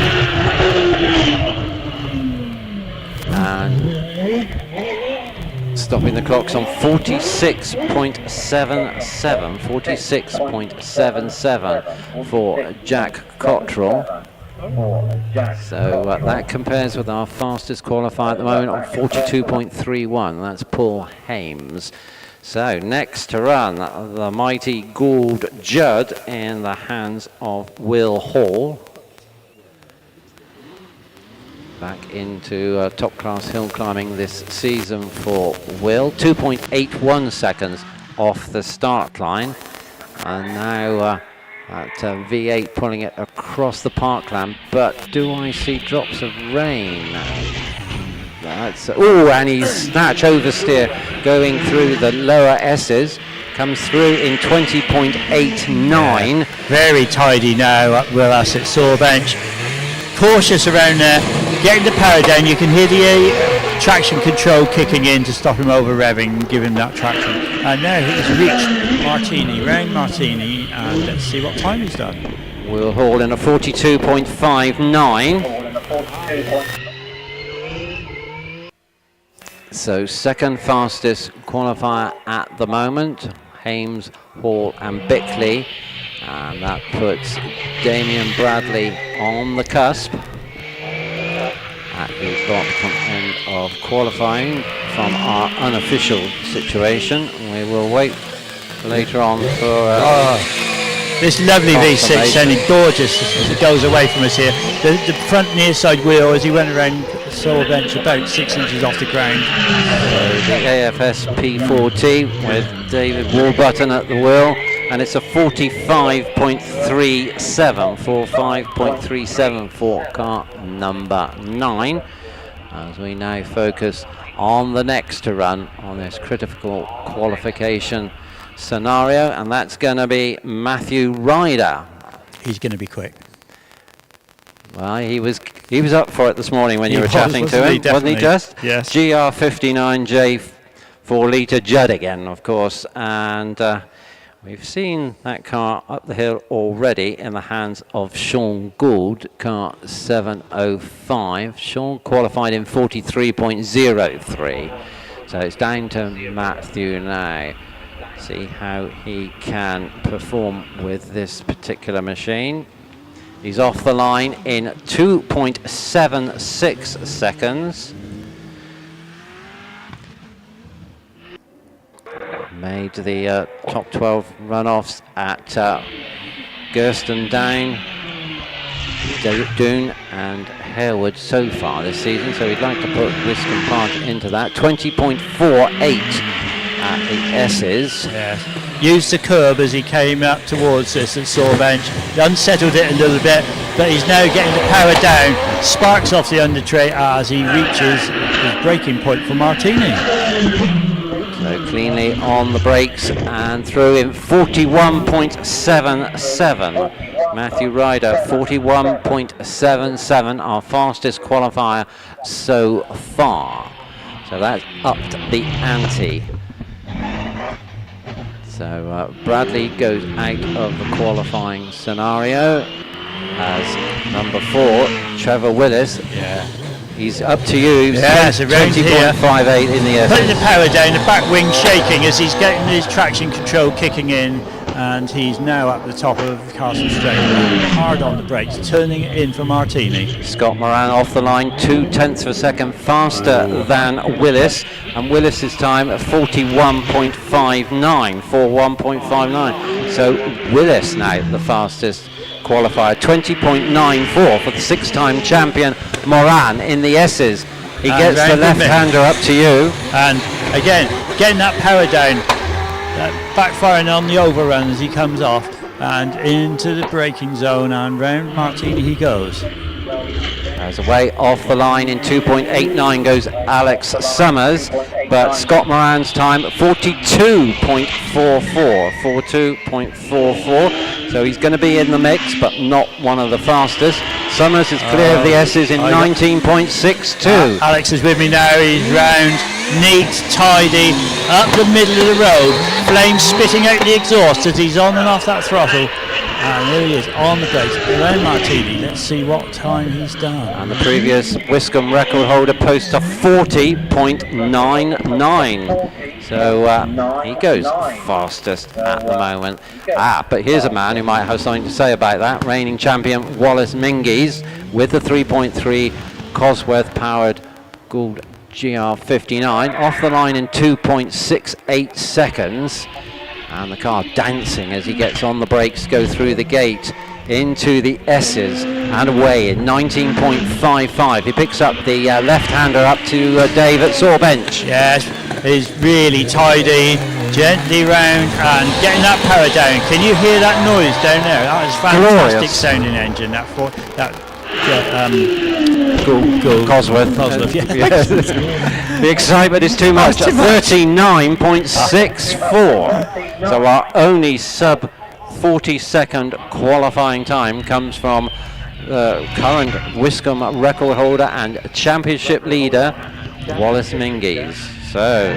And stopping the clocks on 46.77 for Jack Cottrell. So that compares with our fastest qualifier at the moment on 42.31. That's Paul Hames. So next to run, the mighty Gould Judd in the hands of Will Hall. Back into top class hill climbing this season for Will. 2.81 seconds off the start line. And now at V8 pulling it across the parkland, but do I see drops of rain? That's and he's snatch oversteer going through the lower Esses, comes through in 20.89. Very tidy now at Will Asset Saw Bench. Cautious around there, getting the power down. You can hear the traction control kicking in to stop him over revving, give him that traction. And now he's reached Martini, round Martini, and let's see what time he's done. Will Hall in a 42.59. So second fastest qualifier at the moment, Hames, Hall and Bickley. And that puts Damien Bradley on the cusp at the bottom end of qualifying from our unofficial situation. We will wait later on for this lovely V6 sounding gorgeous as it goes away from us here. The front near side wheel as he went around the saw bench about 6 inches off the ground. So the AFS P4T with David Warburton at the wheel. And it's a 45.37 for car number 9. As we now focus on the next to run on this critical qualification scenario, and that's going to be Matthew Ryder. He's going to be quick. Well, he was up for it this morning when you were chatting to him, wasn't he, just? Yes. GR59J 4-litre Judd again, of course, and we've seen that car up the hill already in the hands of Sean Gould, car 705. Sean qualified in 43.03, so it's down to Matthew now. See how he can perform with this particular machine. He's off the line in 2.76 seconds. Made the top 12 runoffs at Gerston Down, Doon and Harewood so far this season, so we'd like to put Wiscombe Park into that. 20.48 at the Esses. Yeah. Used the curb as he came up towards us at Sawbench, unsettled it a little bit, but he's now getting the power down, sparks off the under tray as he reaches his braking point for Martini. So cleanly on the brakes and through in 41.77. Matthew Ryder, 41.77, our fastest qualifier so far. So that's upped the ante. So Bradley goes out of the qualifying scenario as number 4, Trevor Willis. Yeah. He's up to you. Yes, around here. 20.58 in the Putting the power down, the back wing shaking as he's getting his traction control kicking in, and he's now at the top of Castle Straight. Hard on the brakes, turning it in for Martini. Scott Moran off the line, 0.2 of a second faster than Willis, and Willis's time at 41.59, 41.59. So Willis now the fastest qualifier, 20.94 for the 6-time champion Moran in the Esses. He gets the left-hander up to you. And again, getting that power down, backfiring on the overrun as he comes off, and into the braking zone, and round Martini he goes. As away off the line in 2.89 goes Alex Summers, but Scott Moran's time 42.44, 42.44. So he's going to be in the mix, but not one of the fastest. Summers is clear of the S's in 19.62. Alex is with me now. He's round, neat, tidy, up the middle of the road. Flames spitting out the exhaust as he's on and off that throttle. And there he is on the brakes. Around Martini. Let's see what time he's done. And the previous Wiscombe record holder posts a 40.99. So he goes fastest at the moment. But here's a man who might have something to say about that. Reigning champion Wallace Mingies with the 3.3 Cosworth powered Gould GR59 off the line in 2.68 seconds. And the car dancing as he gets on the brakes, go through the gate into the S's and away in 19.55. He picks up the left-hander up to Dave at Sawbench. Yes, he's really tidy, gently round and getting that power down. Can you hear that noise down there? That is fantastic. Glorious sounding engine. Cosworth. Yes. The excitement is too much. 39.64. So our only sub 40-second qualifying time comes from current Wiscombe record holder and championship leader Wallace Mingies. So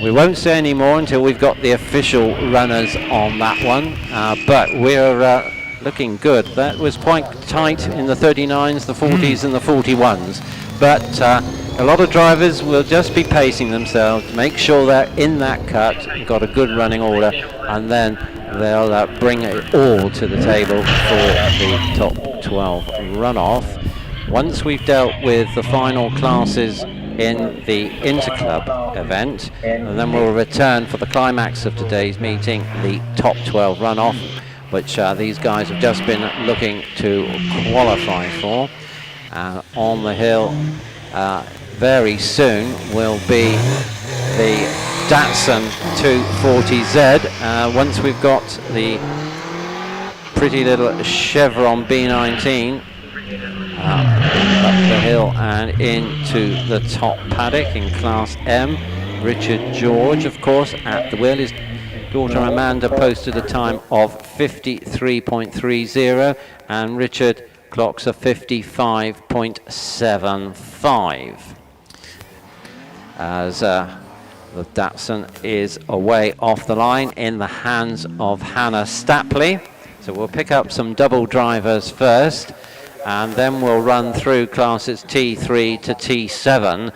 we won't say any more until we've got the official runners on that one, but we're looking good. That was quite tight in the 39s, the 40s and the 41s, but a lot of drivers will just be pacing themselves to make sure they're in that cut, got a good running order, and then they'll bring it all to the table for the top 12 runoff. Once we've dealt with the final classes in the Interclub event, and then we'll return for the climax of today's meeting, the top 12 runoff, which these guys have just been looking to qualify for. On the hill very soon will be the Datsun 240Z. Once we've got the pretty little Chevron B19 up the hill and into the top paddock in Class M. Richard George, of course, at the wheel. His daughter Amanda posted a time of 53.30, and Richard clocks a 55.75. As the Datsun is away off the line in the hands of Hannah Stapley. So we'll pick up some double drivers first, and then we'll run through classes T3 to T7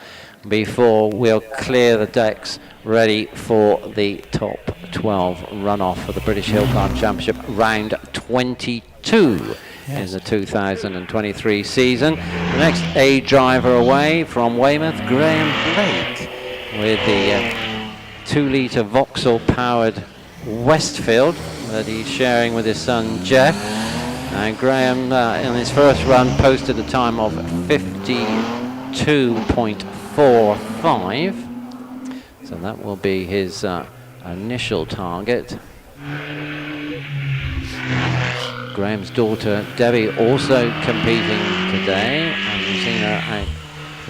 before we'll clear the decks ready for the top 12 runoff for the British Hillclimb Championship round 22 in the 2023 season. The next A driver away from Weymouth, Graham Blake, with the 2-litre Vauxhall powered Westfield that he's sharing with his son Jeff. And Graham in his first run posted a time of 52.45, so that will be his initial target. Graham's daughter Debbie also competing today, and we've seen her out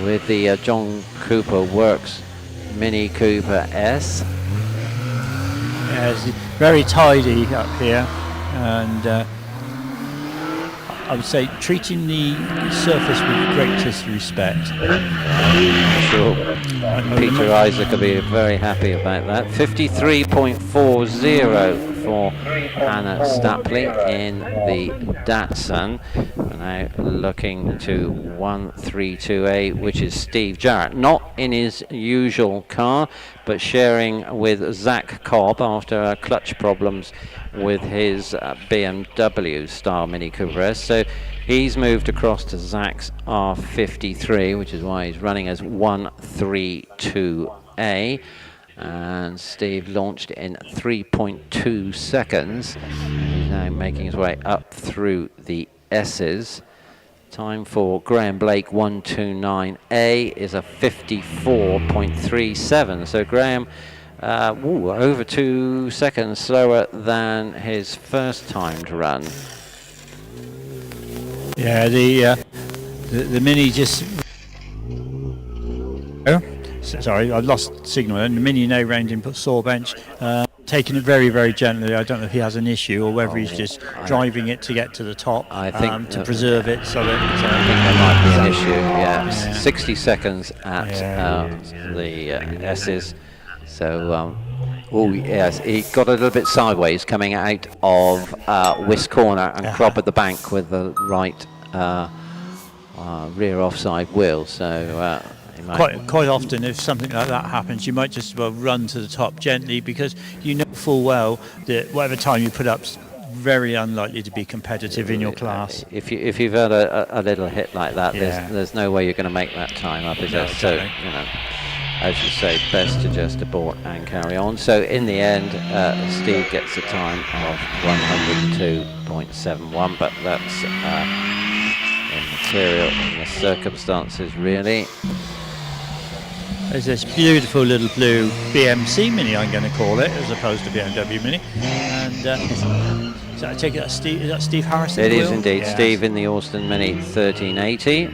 with the John Cooper Works Mini Cooper S. Yeah, it's very tidy up here, and I would say treating the surface with greatest respect. Sure. Peter Isaac will be very happy about that. 53.40 for Hannah Stapley in the Datsun. We're now looking to 1328, which is Steve Jarrett. Not in his usual car, but sharing with Zach Cobb after clutch problems with his BMW style Mini Cooper S. So he's moved across to Zach's R53, which is why he's running as 132A. And Steve launched in 3.2 seconds. He's now making his way up through the Esses. Time for Graham Blake 129A is a 54.37. So Graham over 2 seconds slower than his first timed run. Yeah, the Mini just... Sorry, I lost signal. And the Mini now round in saw bench, taking it very, very gently. I don't know if he has an issue or whether he's just driving it to get to the top. I think to preserve it. So that I think there might be an issue. Yeah, 60 seconds at the Esses. So, oh yes, he got a little bit sideways coming out of Wisk Corner and crop at the bank with the right rear offside wheel. So. Quite often, if something like that happens, you might just run to the top gently, because you know full well that whatever time you put up's very unlikely to be competitive in your class. If you've had a little hit like that, there's no way you're going to make that time up, is there? So you know, as you say, best to just abort and carry on. So in the end, Steve gets a time of 102.71, but that's immaterial in the circumstances, really. There's this beautiful little blue BMC Mini, I'm going to call it, as opposed to BMW Mini. And so I take it that's Steve, is that Steve Harrison? It is indeed. Yes. Steve in the Austin Mini 1380.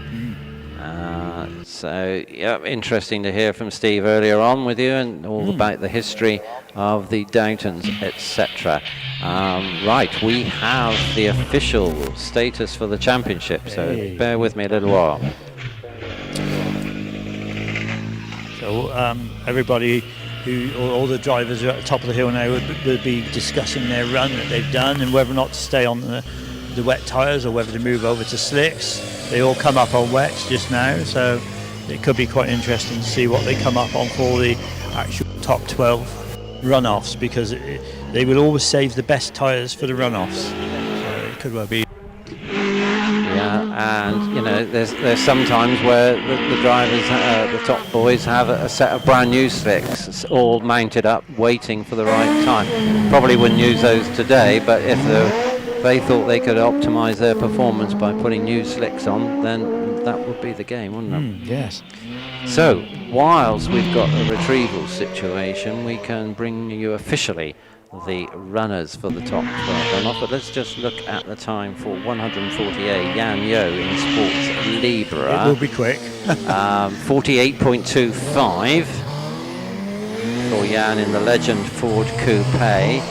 So, yeah, interesting to hear from Steve earlier on with you, and all about the history of the Downtons, etc. Right, we have the official status for the championship, so bear with me a little while. So everybody, all the drivers are at the top of the hill now will be discussing their run that they've done and whether or not to stay on the wet tyres or whether to move over to slicks. They all come up on wets just now, so it could be quite interesting to see what they come up on for the actual top 12 runoffs, because they will always save the best tyres for the runoffs. So it could well be. Yeah, and you know, there's some times where the drivers, the top boys, have a set of brand new slicks all mounted up, waiting for the right time. Probably wouldn't use those today, but if they thought they could optimise their performance by putting new slicks on, then that would be the game, wouldn't it? Yes. So, whilst we've got a retrieval situation, we can bring you officially the runners for the top 12 runoff, but let's just look at the time for 148. Jan Yo in Sports Libra. It will be quick. 48.25 for Jan in the Legend Ford Coupe.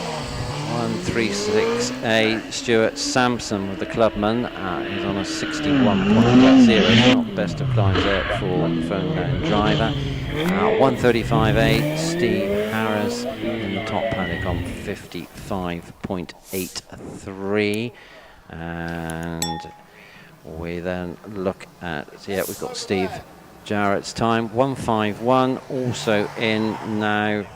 136A. Stuart Sampson with the Clubman is on a 61.0. Not best of climbs there for the phone driver. 135A. Steve Harris in the top paddock on 55.83. And we then look at, we've got Steve Jarrett's time, 151. Also in now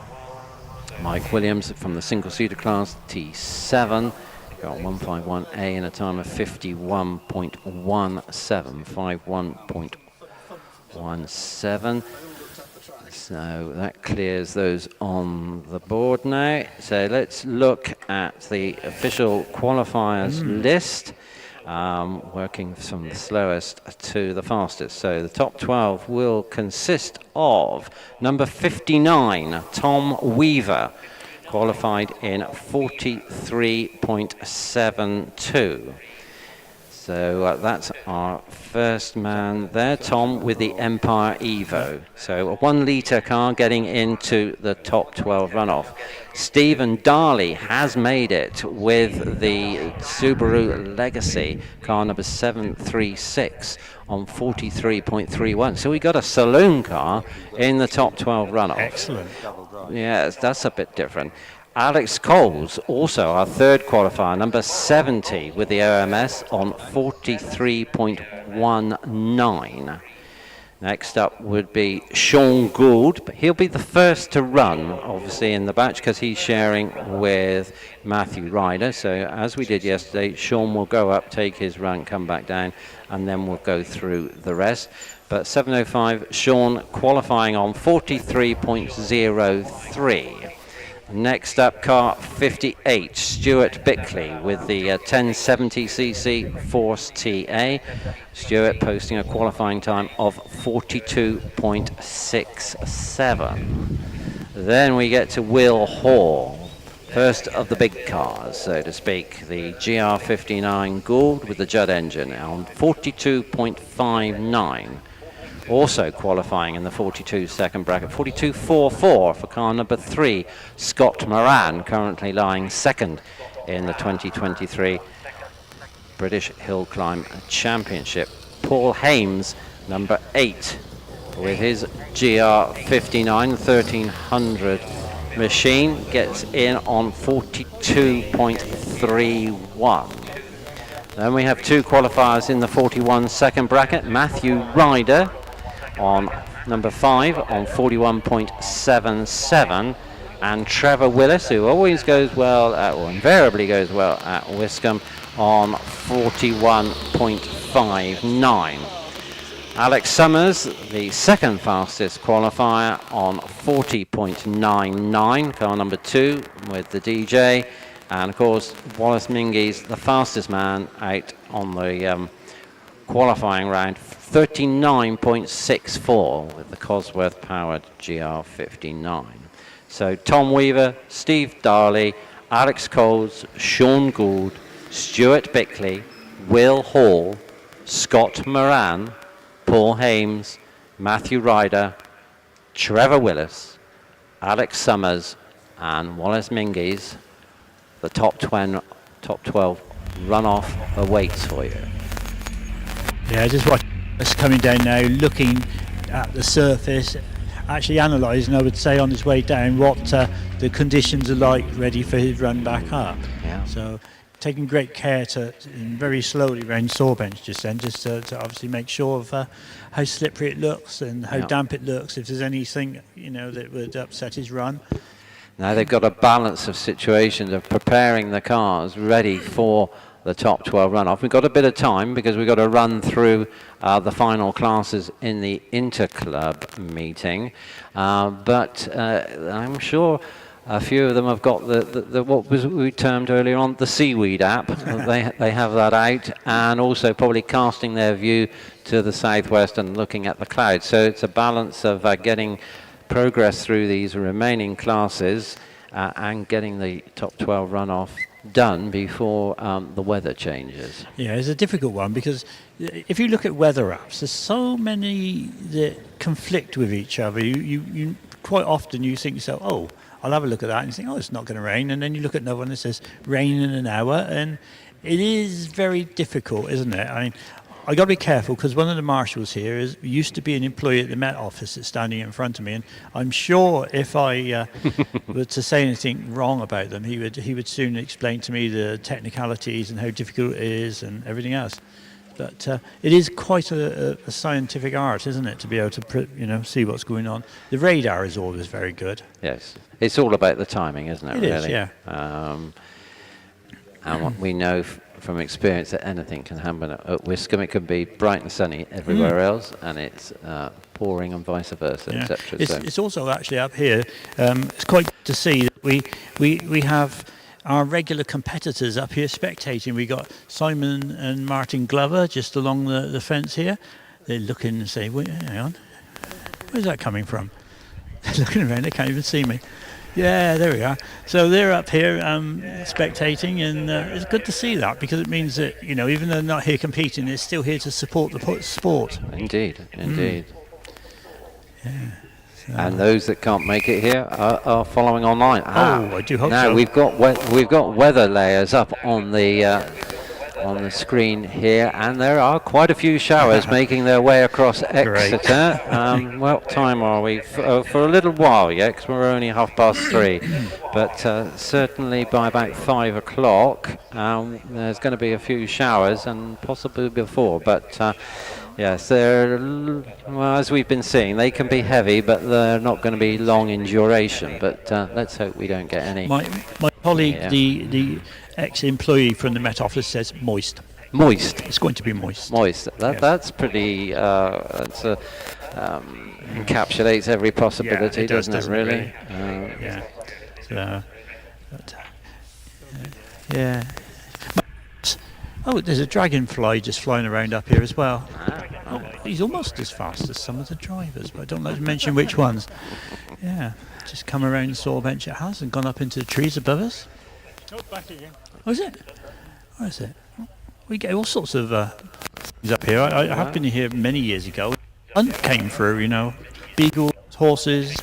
Mike Williams from the single-seater class, T7. Got 151A in a time of 51.17, 51.17. So that clears those on the board now. So let's look at the official qualifiers list, working from the slowest to the fastest. So the top 12 will consist of number 59, Tom Weaver, qualified in 43.72. So that's our first man there, Tom, with the Empire Evo. So a 1 litre car getting into the top 12 runoff. Stephen Darley has made it with the Subaru Legacy, car number 736 on 43.31. So we got a saloon car in the top 12 runoff. Excellent. Yes, that's a bit different. Alex Coles, also our third qualifier, number 70 with the OMS on 43.19. Next up would be Sean Gould, but he'll be the first to run, obviously, in the batch because he's sharing with Matthew Ryder. So as we did yesterday, Sean will go up, take his run, come back down, and then we'll go through the rest. But 705, Sean qualifying on 43.03. Next up, car 58, Stuart Bickley with the 1070cc Force TA. Stuart posting a qualifying time of 42.67. Then we get to Will Hall, first of the big cars, so to speak, the GR59 Gould with the Judd engine on 42.59. Also qualifying in the 42 second bracket, 42.44 for car number 3, Scott Moran, currently lying second in the 2023 British Hillclimb Championship. Paul Hames, number 8, with his GR59 1300 machine, gets in on 42.31. Then we have 2 qualifiers in the 41 second bracket. Matthew Ryder on number 5 on 41.77, and Trevor Willis, who always goes well or invariably goes well at Wiscombe, on 41.59. Alex Summers, the second fastest qualifier, on 40.99, car number 2 with the DJ, and of course Wallace Mingy's the fastest man out on the qualifying round, 39.64 with the Cosworth powered GR59. So Tom Weaver, Steve Darley, Alex Coles, Sean Gould, Stuart Bickley, Will Hall, Scott Moran, Paul Hames, Matthew Ryder, Trevor Willis, Alex Summers, and Wallace Mingy's. The top 12 runoff awaits for you. Yeah, just watch us coming down now, looking at the surface, actually analysing, I would say, on his way down what the conditions are like, ready for his run back up. Yeah. So taking great care to very slowly round Sawbench just then, just to obviously make sure of how slippery it looks and how damp it looks, if there's anything that would upset his run. Now they've got a balance of situations of preparing the cars ready for the top 12 runoff. We've got a bit of time because we've got to run through the final classes in the Interclub meeting, but I'm sure a few of them have got the what was we termed earlier on the seaweed app. They have that out, and also probably casting their view to the southwest and looking at the clouds. So it's a balance of getting progress through these remaining classes and getting the top 12 runoff done before the weather changes. Yeah, it's a difficult one because if you look at weather apps, there's so many that conflict with each other. You quite often you think so, oh, I'll have a look at that and you think, oh, it's not going to rain, and then you look at another one that says rain in an hour, and it is very difficult, isn't it? I mean, I got to be careful because one of the marshals here used to be an employee at the Met Office that's standing in front of me, and I'm sure if I were to say anything wrong about them, he would soon explain to me the technicalities and how difficult it is and everything else. But it is quite a scientific art, isn't it, to be able to see what's going on. The radar is always very good. Yes, it's all about the timing, isn't it? It really? is, yeah. And what we know from experience that anything can happen at Wiscombe. It can be bright and sunny everywhere else, and it's pouring and vice versa, Yeah. etc. It's also actually up here. It's quite good to see that we have our regular competitors up here spectating. We got Simon and Martin Glover just along the fence here. They're looking and say, "Wait, hang on, where's that coming from?" They're looking around. They can't even see me. Yeah, there we are. So they're up here spectating, and it's good to see that because it means that, even though they're not here competing, they're still here to support the sport. Indeed. Yeah. So. And those that can't make it here are following online. I do hope so. Now we've got weather layers up on the screen here, and there are quite a few showers making their way across Exeter. What time are we? For a little while yet, because we're only 3:30. But certainly by about 5 o'clock, there's going to be a few showers, and possibly before. But yes, as we've been seeing, they can be heavy, but they're not going to be long in duration. But let's hope we don't get any. My colleague, the ex-employee from the Met Office, says moist. Moist. It's going to be moist. Moist. That's pretty. Encapsulates every possibility, doesn't it? Really. Yeah. So, yeah. Oh, there's a dragonfly just flying around up here as well. Oh, he's almost as fast as some of the drivers, but I don't like to mention which ones. Yeah, just come around Sawbench it has and gone up into the trees above us. Oh, back again. Oh, is it? Where is it? We get all sorts of things up here. I have been here many years ago. Hunt came through, beagles, horses.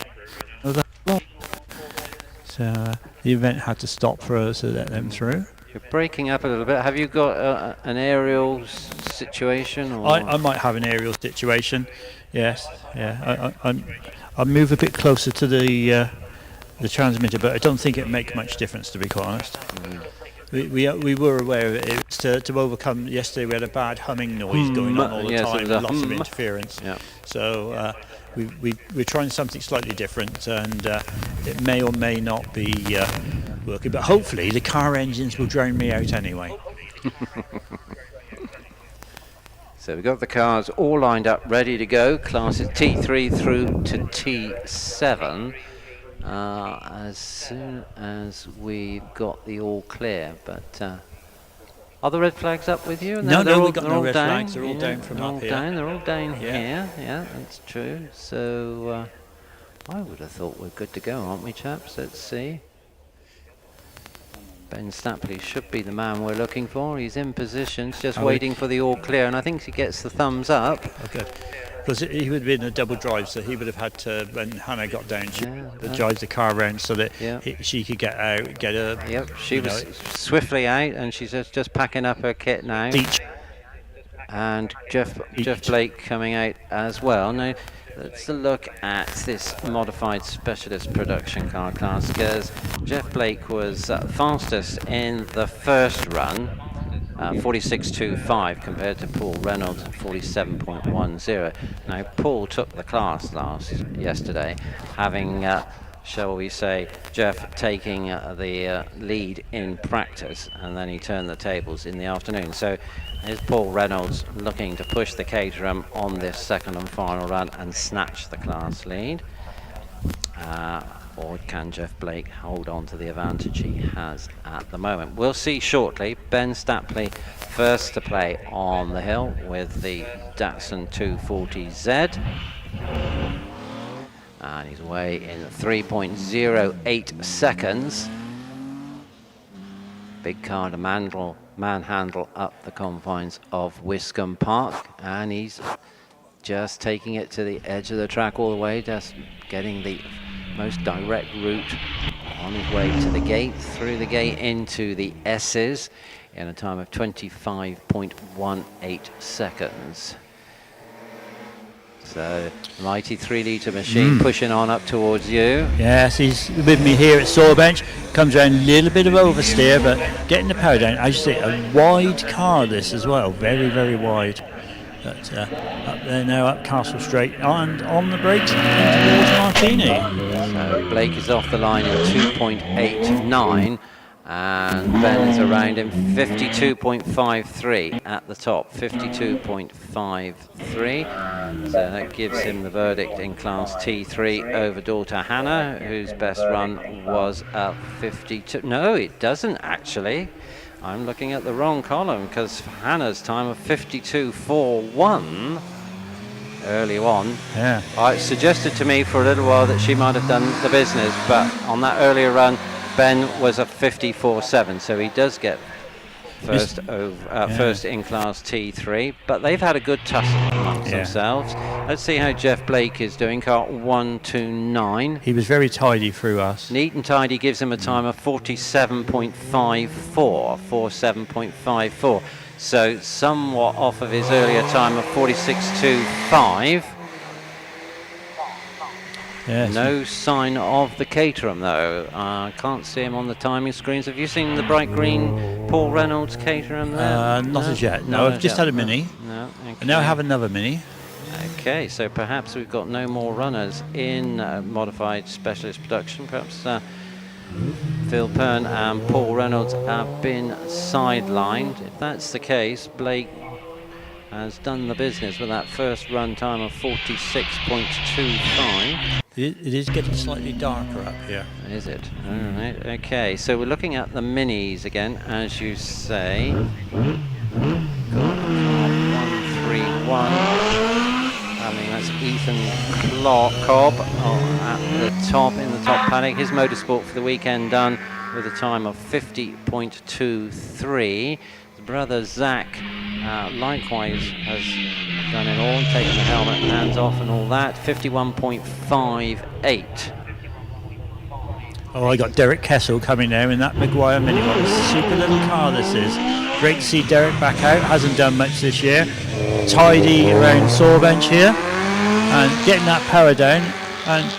So the event had to stop for us to let them through. You're breaking up a little bit. Have you got an aerial situation? Or? I might have an aerial situation. Yes. Yeah. I'll move a bit closer to the transmitter, but I don't think it'd make much difference, to be quite honest. We were aware of it. It was to overcome. Yesterday we had a bad humming noise going on all the time, lots of interference. Yeah. So we're trying something slightly different, and it may or may not be working. But hopefully the car engines will drown me out anyway. So we've got the cars all lined up, ready to go. Classes T3 through to T7. As soon as we've got the all clear, but are the red flags up with you? No, we've got no red flags. They're all down from up here. They're all down here. Yeah, that's true. So I would have thought we're good to go, aren't we, chaps? Let's see. Ben Stapley should be the man we're looking for. He's in position, just waiting for the all clear, and I think he gets the thumbs up. Okay. Because he would have been a double drive, so he would have had to, when Hannah got down, she drive the car around so that she could get out, get a... Yep, she was swiftly out, and she's just packing up her kit now. And Jeff Blake coming out as well. Now, let's look at this modified specialist production car class, because Jeff Blake was fastest in the first run, 46.25 compared to Paul Reynolds at 47.10. Now Paul took the class yesterday, having shall we say Jeff taking the lead in practice, and then he turned the tables in the afternoon. So here's Paul Reynolds looking to push the Caterham on this second and final run and snatch the class lead. Or can Jeff Blake hold on to the advantage he has at the moment? We'll see shortly. Ben Stapley first to play on the hill with the Datsun 240Z. And he's away in 3.08 seconds. Big car to manhandle up the confines of Wiscombe Park, and he's just taking it to the edge of the track all the way, just getting the most direct route on his way to the gate, through the gate into the Esses in a time of 25.18 seconds. So, mighty 3-litre machine pushing on up towards you. Yes, he's with me here at Sawbench. Comes around a little bit of oversteer, but getting the power down. As you say, a wide car this as well, very, very wide. But up there now, up Castle Straight, and on the brakes towards Martini. So Blake is off the line in 2.89. And Ben is around him, 52.53 at the top, 52.53. So that gives him the verdict in Class T3 over daughter Hannah, whose best run was at 52. No, it doesn't actually. I'm looking at the wrong column, because Hannah's time of 52.41 early on. Yeah. It suggested to me for a little while that she might have done the business, but on that earlier run, Ben was a 54.7, so he does get first first in Class T3. But they've had a good tussle amongst themselves. Let's see how Jeff Blake is doing. Car 129. He was very tidy through us. Neat and tidy gives him a time of 47.54. 47.54. So somewhat off of his earlier time of 46.25. Yes. No sign of the Caterham though. I can't see him on the timing screens. Have you seen the bright green Paul Reynolds Caterham there? Not as yet. No, I've just had a Mini. No. Okay. And now I have another Mini. Okay, so perhaps we've got no more runners in modified specialist production. Perhaps Phil Pern and Paul Reynolds have been sidelined. If that's the case, Blake has done the business with that first run time of 46.25. It is getting slightly darker up here. Is it? All right. Okay. So we're looking at the minis again, as you say. Got 131. I mean, that's Ethan Cobb at the top in the top paddock. His motorsport for the weekend done with a time of 50.23. His brother Zach likewise has done it all, taken the helmet and hands off and all that. 51.58. Oh, I got Derek Kessel coming there in that Maguire Mini. What a super little car this is. Great to see Derek back out. Hasn't done much this year. Tidy around Sawbench here and getting that power down. And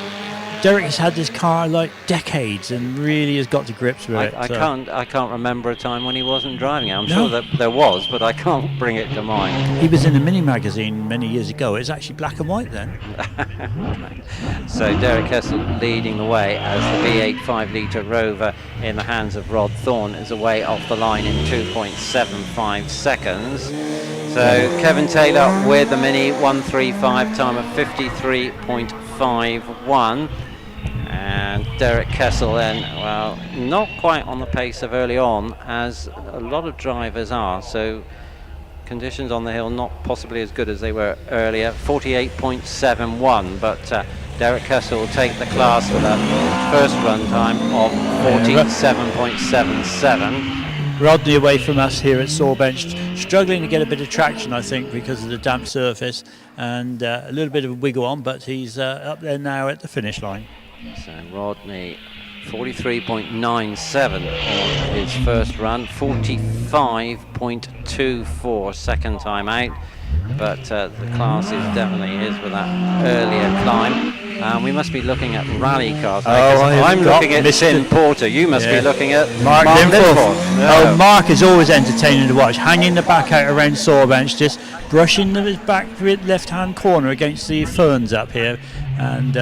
Derek has had this car like decades and really has got to grips with it. I can't remember a time when he wasn't driving it. I'm sure that there was, but I can't bring it to mind. He was in a Mini magazine many years ago. It was actually black and white then. So Derek Kessel leading the way as the V8 5-litre Rover in the hands of Rod Thorne is away off the line in 2.75 seconds. So Kevin Taylor with the Mini 135, time of 53.51. And Derek Kessel then, well, not quite on the pace of early on, as a lot of drivers are. So conditions on the hill not possibly as good as they were earlier. 48.71, but Derek Kessel will take the class with a first run time of 47.77. Rodney away from us here at Sawbench, struggling to get a bit of traction, I think, because of the damp surface and a little bit of a wiggle on, but he's up there now at the finish line. So Rodney 43.97 on his first run, 45.24 second time out, but the class is definitely his with that earlier climb. We must be looking at rally cars. I'm looking at Tim Porter. You must be looking at Mark Linforth. Oh, Mark is always entertaining to watch. Hanging the back out around Sawbench, just brushing his back left-hand corner against the ferns up here. And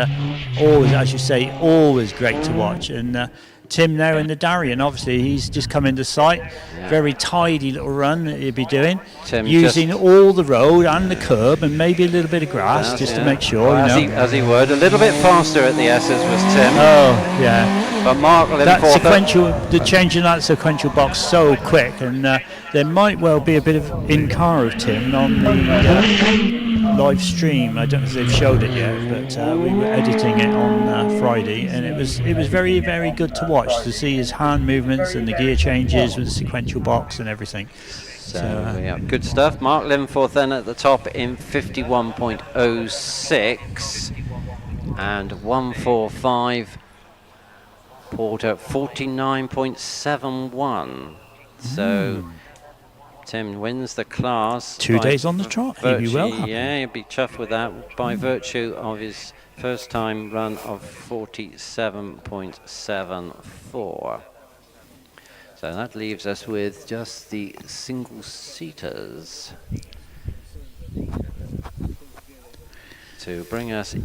always, as you say, always great to watch. And Tim now in the Darien, obviously he's just come into sight. Very tidy little run that he'll be doing, Tim using all the road and the curb and maybe a little bit of grass just to make sure. Well, as he would, a little bit faster at the Esses was Tim. Oh yeah, but Mark that sequential, the change in that sequential box so quick, and there might well be a bit of in car of Tim on the live stream. I don't know if they've showed it yet, but we were editing it on Friday, and it was very, very good to watch, to see his hand movements and the gear changes with the sequential box and everything. So yeah, good stuff. Mark Linforth then at the top in 51.06 and 145. Porter 49.71. So Tim wins the class. 2 days on the trot. He'd be well happy. Yeah, he'd be chuffed with that by virtue of his first time run of 47.74. So that leaves us with just the single seaters to bring us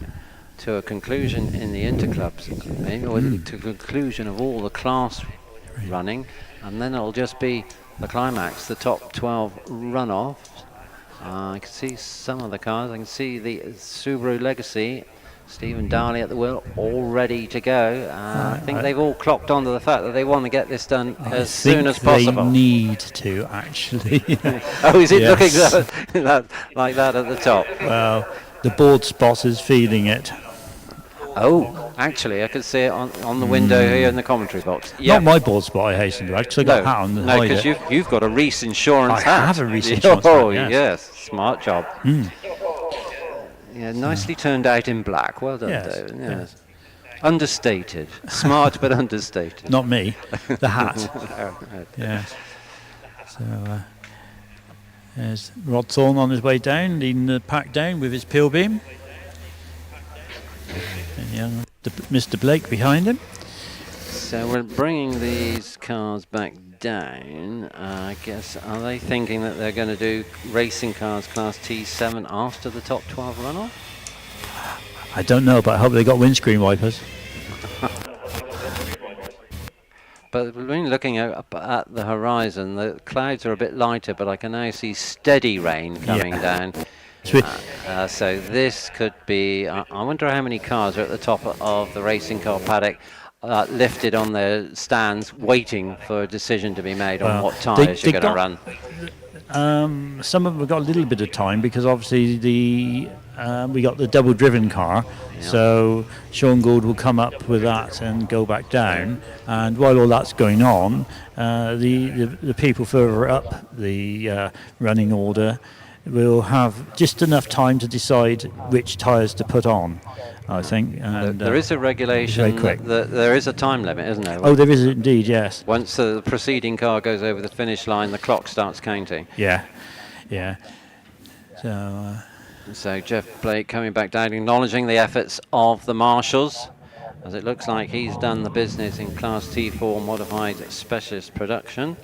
to a conclusion in the interclubs, maybe, or to a conclusion of all the class running, and then it'll just be the climax, the top 12 runoffs. I can see some of the cars. I can see the Subaru Legacy, Stephen Darley at the wheel, all ready to go. I think they've all clocked onto the fact that they want to get this done as soon as possible. They need to, actually. Oh, is it looking like that at the top? Well, the board spotter's feeling it. Oh, actually, I could see it on the window here in the commentary box. Not my board spot, I hasten to add, because I got a hat on. No, because you've got a Reese Insurance hat. I have a Reese Insurance hat, Oh, yes, smart job. Yeah, nicely turned out in black. Well done, David. Yes. Understated. Smart, but understated. Not me, the hat. Yes. So, there's Rod Thorne on his way down, leading the pack down with his peel beam. And young Mr. Blake behind him. So we're bringing these cars back down. I guess, are they thinking that they're going to do racing cars class T7 after the top 12 runoff? I don't know, but I hope they got windscreen wipers. But when looking up at the horizon, the clouds are a bit lighter, but I can now see steady rain coming down. So this could be, I wonder how many cars are at the top of the racing car paddock, lifted on their stands, waiting for a decision to be made on what tyres you're going to run. Some of them have got a little bit of time, because obviously we got the double driven car, so Sean Gould will come up with that and go back down, and while all that's going on, the people further up the running order will have just enough time to decide which tyres to put on, I think. And there is a regulation, there is a time limit, isn't there? Oh, there is indeed, yes. Once the preceding car goes over the finish line, the clock starts counting. Yeah. So Jeff Blake coming back down, acknowledging the efforts of the marshals, as it looks like he's done the business in Class T4 Modified Specialist Production,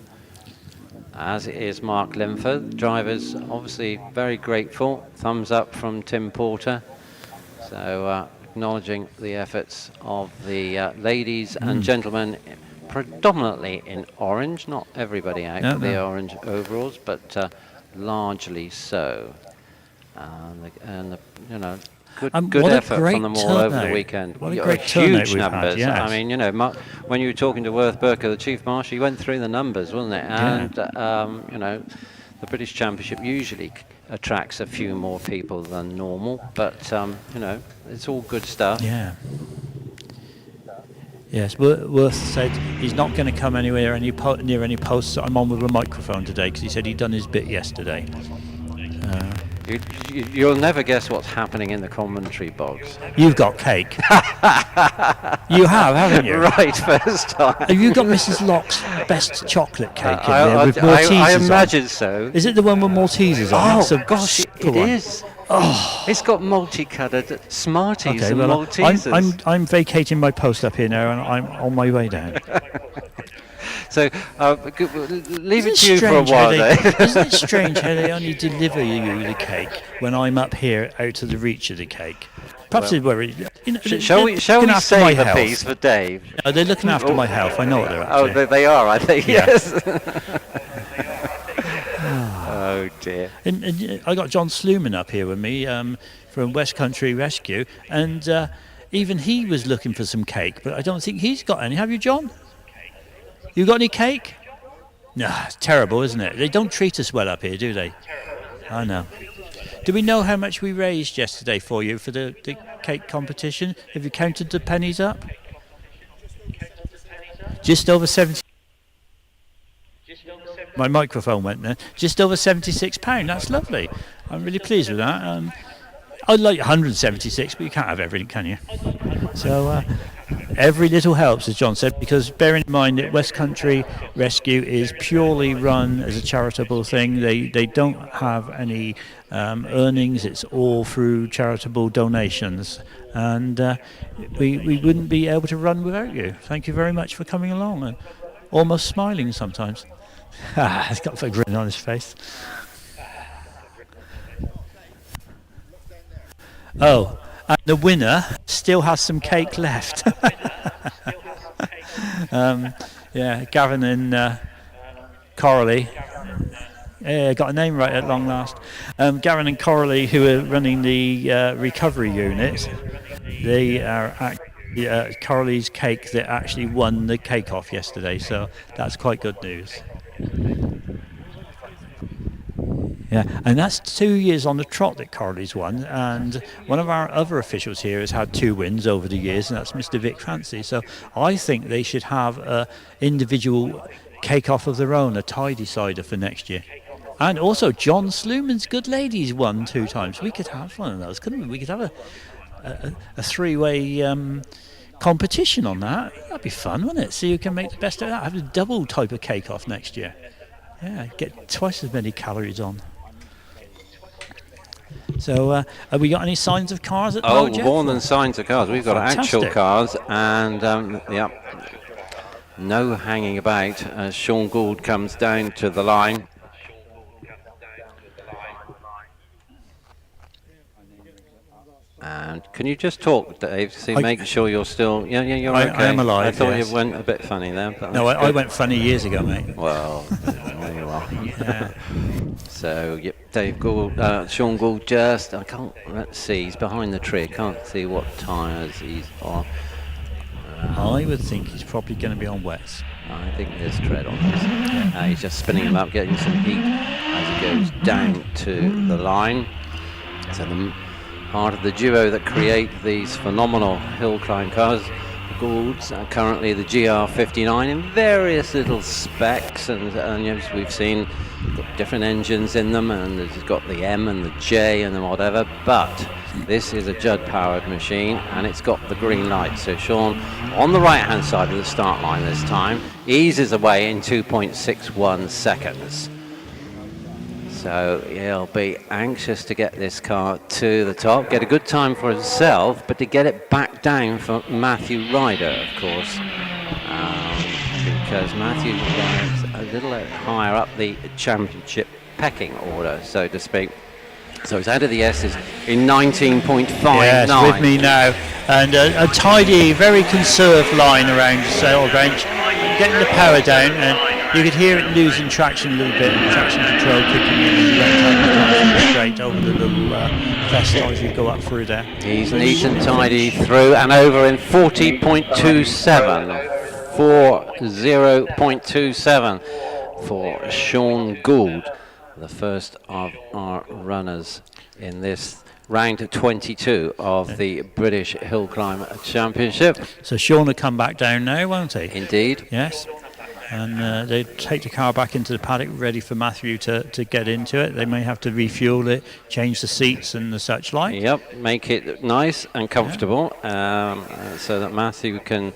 as is Mark Linford. Drivers obviously very grateful. Thumbs up from Tim Porter. So acknowledging the efforts of the ladies and gentlemen, predominantly in orange, not everybody out of the orange overalls, but largely so. And good effort from them all over the weekend. What a great huge numbers. Had, yes. I mean, when you were talking to Worth Burker, the Chief Marshal, he went through the numbers, wasn't it? And the British Championship usually attracts a few more people than normal, but it's all good stuff. Yeah. Yes, Worth said he's not going to come anywhere near any posts. I'm on with a microphone today, because he said he'd done his bit yesterday. You'll never guess what's happening in the commentary box. You've got cake. You have, haven't you? Right, first time. Have you got Mrs. Locke's best chocolate cake in there with Maltesers I imagine so. Is it the one with Maltesers on it? Oh, gosh, it is. Oh, it's got multicoloured Smarties and Maltesers. I'm vacating my post up here now, and I'm on my way down. So leave it to you for a while, Dave. Isn't it strange how they only deliver you the cake when I'm up here out of the reach of the cake? Perhaps they're worried. Shall we save a piece for Dave? No, they're looking after my health. I know what they're up to. Oh, they are, I think. Yeah. Yes. Oh dear. And I got John Sluman up here with me from West Country Rescue, and even he was looking for some cake, but I don't think he's got any. Have you, John? You got any cake? No, it's terrible, isn't it? They don't treat us well up here, do they? I know. Do we know how much we raised yesterday for you for the cake competition? Have you counted the pennies up? Just over 70. My microphone went there. Just over £76. That's lovely. I'm really pleased with that. I'd like 176, but you can't have everything, can you? So every little helps, as John said, because bearing in mind that West Country Rescue is purely run as a charitable thing. They don't have any earnings. It's all through charitable donations. And we wouldn't be able to run without you. Thank you very much for coming along and almost smiling sometimes. He's got a grin on his face. Oh, and the winner still has some cake left. Yeah, Gavin and Coralie. Yeah, got a name right at long last. Gavin and Coralie, who are running the recovery unit, they are Coralie's cake that actually won the cake off yesterday, so that's quite good news. Yeah, and that's 2 years on the trot that Coralie's won, and one of our other officials here has had 2 wins over the years, and that's Mr. Vic Fancy. So I think they should have an individual cake off of their own, a tie-decider for next year. And also John Sluman's Good Ladies won 2 times. We could have one of those, couldn't we? We could have a three-way competition on that. That'd be fun, wouldn't it? See who can make the best of that. Have a double type of cake off next year. Yeah, get twice as many calories on. So, have we got any signs of cars at the road, Jeff? More than signs of cars. We've got actual cars, and no hanging about as Sean Gould comes down to the line. And can you just talk, Dave, to make sure you're still... Yeah, you're okay. I am alive, I thought yes. You went a bit funny there. But no, I went funny years ago, mate. Well, there you are. Yeah. So, yep, Dave Gould, Sean Gould just... let's see, he's behind the tree. I can't see what tyres he's on. I would think he's probably going to be on wets. I think there's tread on this. Yeah. He's just spinning him up, getting some heat as he goes down to the line. So the part of the duo that create these phenomenal hill climb cars. Goulds are currently the GR59 in various little specs, and as we've seen, got different engines in them, and it's got the M and the J and whatever, but this is a Judd powered machine and it's got the green light. So Sean on the right hand side of the start line this time eases away in 2.61 seconds. So he'll be anxious to get this car to the top, get a good time for himself, but to get it back down for Matthew Ryder, of course, because Matthew is a little higher up the championship pecking order, so to speak. So he's out of the Esses in 19.59. Yes, with me now. And a tidy, very conserved line around Sail Bench, getting the power down, and you could hear it losing traction a little bit, traction control kicking in as you went straight over the little crest as you go up through there. He's neat and tidy through and over in 40.27. 40.27 for Sean Gould, the first of our runners in this round 22 of the British Hillclimb Championship. So Sean will come back down now, won't he? Indeed. Yes. And they take the car back into the paddock ready for Matthew to get into it. They may have to refuel it, change the seats and the such like. Yep, make it nice and comfortable so that Matthew can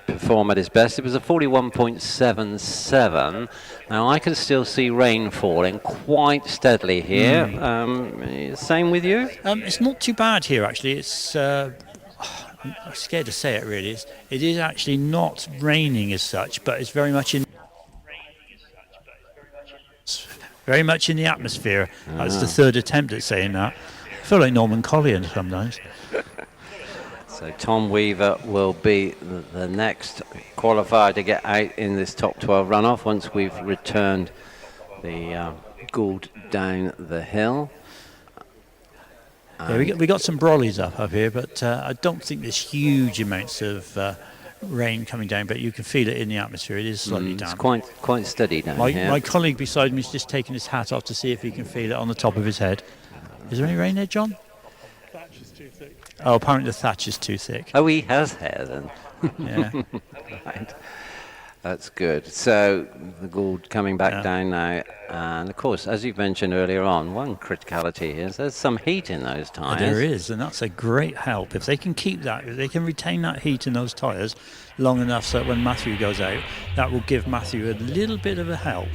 perform at his best. It was a 41.77. Now I can still see rain falling quite steadily here. Same with you? It's not too bad here actually. It's I'm scared to say it really. It is actually not raining as such, but it's very much in the atmosphere. That's the third attempt at saying that. I feel like Norman Collier sometimes. So Tom Weaver will be the next qualifier to get out in this top 12 runoff once we've returned the Gould down the hill. Yeah, we got some brollies up here, but I don't think there's huge amounts of rain coming down, but you can feel it in the atmosphere. It is slightly damp. It's quite steady down here. My colleague beside me is just taking his hat off to see if he can feel it on the top of his head. Is there any rain there, John? Thatch is too thick. Oh, apparently the thatch is too thick. Oh, he has hair then. Yeah. Right. That's good. So the Gould coming back Yeah. down now, and of course, as you've mentioned earlier on, one criticality is there's some heat in those tyres. There is, and that's a great help. If they can keep that, if they can retain that heat in those tyres long enough so that when Matthew goes out, that will give Matthew a little bit of a help.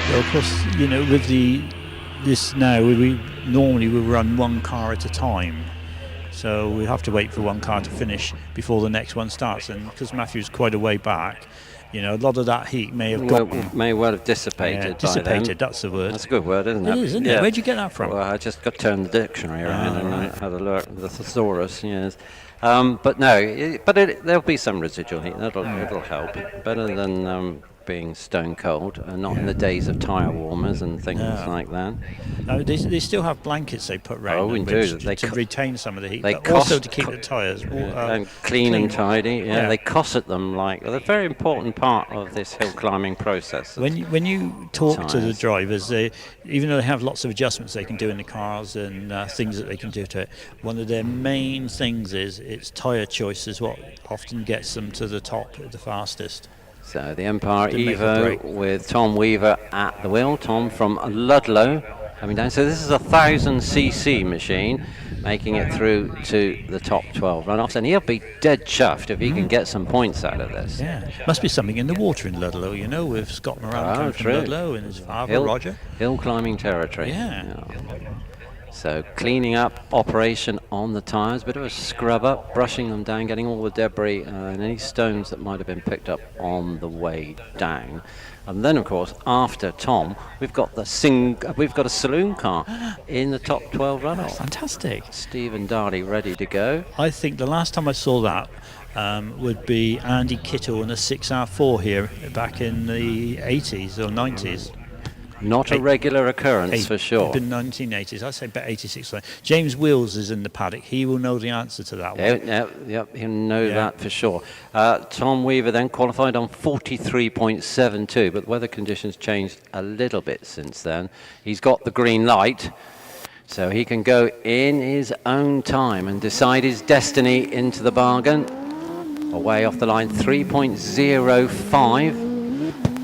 So of course, you know, with this now, we normally will run one car at a time. So we have to wait for one car to finish before the next one starts, and because Matthew's quite a way back, you know, a lot of that heat may have may well have dissipated. Yeah, dissipated, that's the word. That's a good word, isn't it? It is, isn't it? Where'd you get that from? Well, I just got turned the dictionary around and I had a look at the thesaurus, yes. But no, there'll be some residual heat. It'll help. Better than being stone cold, and not in the days of tyre warmers and things like that. They still have blankets they put round them to retain some of the heat, but also to keep the tyres and clean and tidy. Yeah, they cosset them like they're a very important part of this hill climbing process. When you talk to the drivers, even though they have lots of adjustments they can do in the cars and things that they can do to it, one of their main things is it's tyre choice is what often gets them to the top the fastest. So the Empire Evo with Tom Weaver at the wheel. Tom from Ludlow coming down. So this is a 1000cc machine, making it through to the top 12 runoffs, and he'll be dead chuffed if he can get some points out of this. Yeah, must be something in the water in Ludlow, you know, with Scott Moran coming from Ludlow and his father Roger. Hill climbing territory. Yeah. So cleaning up operation on the tyres, bit of a scrub up, brushing them down, getting all the debris and any stones that might have been picked up on the way down. And then, of course, after Tom, we've got a saloon car in the top 12 runoff. That's fantastic. Stephen Darley ready to go. I think the last time I saw that would be Andy Kittle in a 6R4 here back in the 80s or 90s. Not a regular occurrence for sure. The 1980s, I'd say about 86. James Wills is in the paddock. He will know the answer to that one. Yep, he'll know that for sure. Tom Weaver then qualified on 43.72, but the weather conditions changed a little bit since then. He's got the green light, so he can go in his own time and decide his destiny into the bargain. Away off the line, 3.05.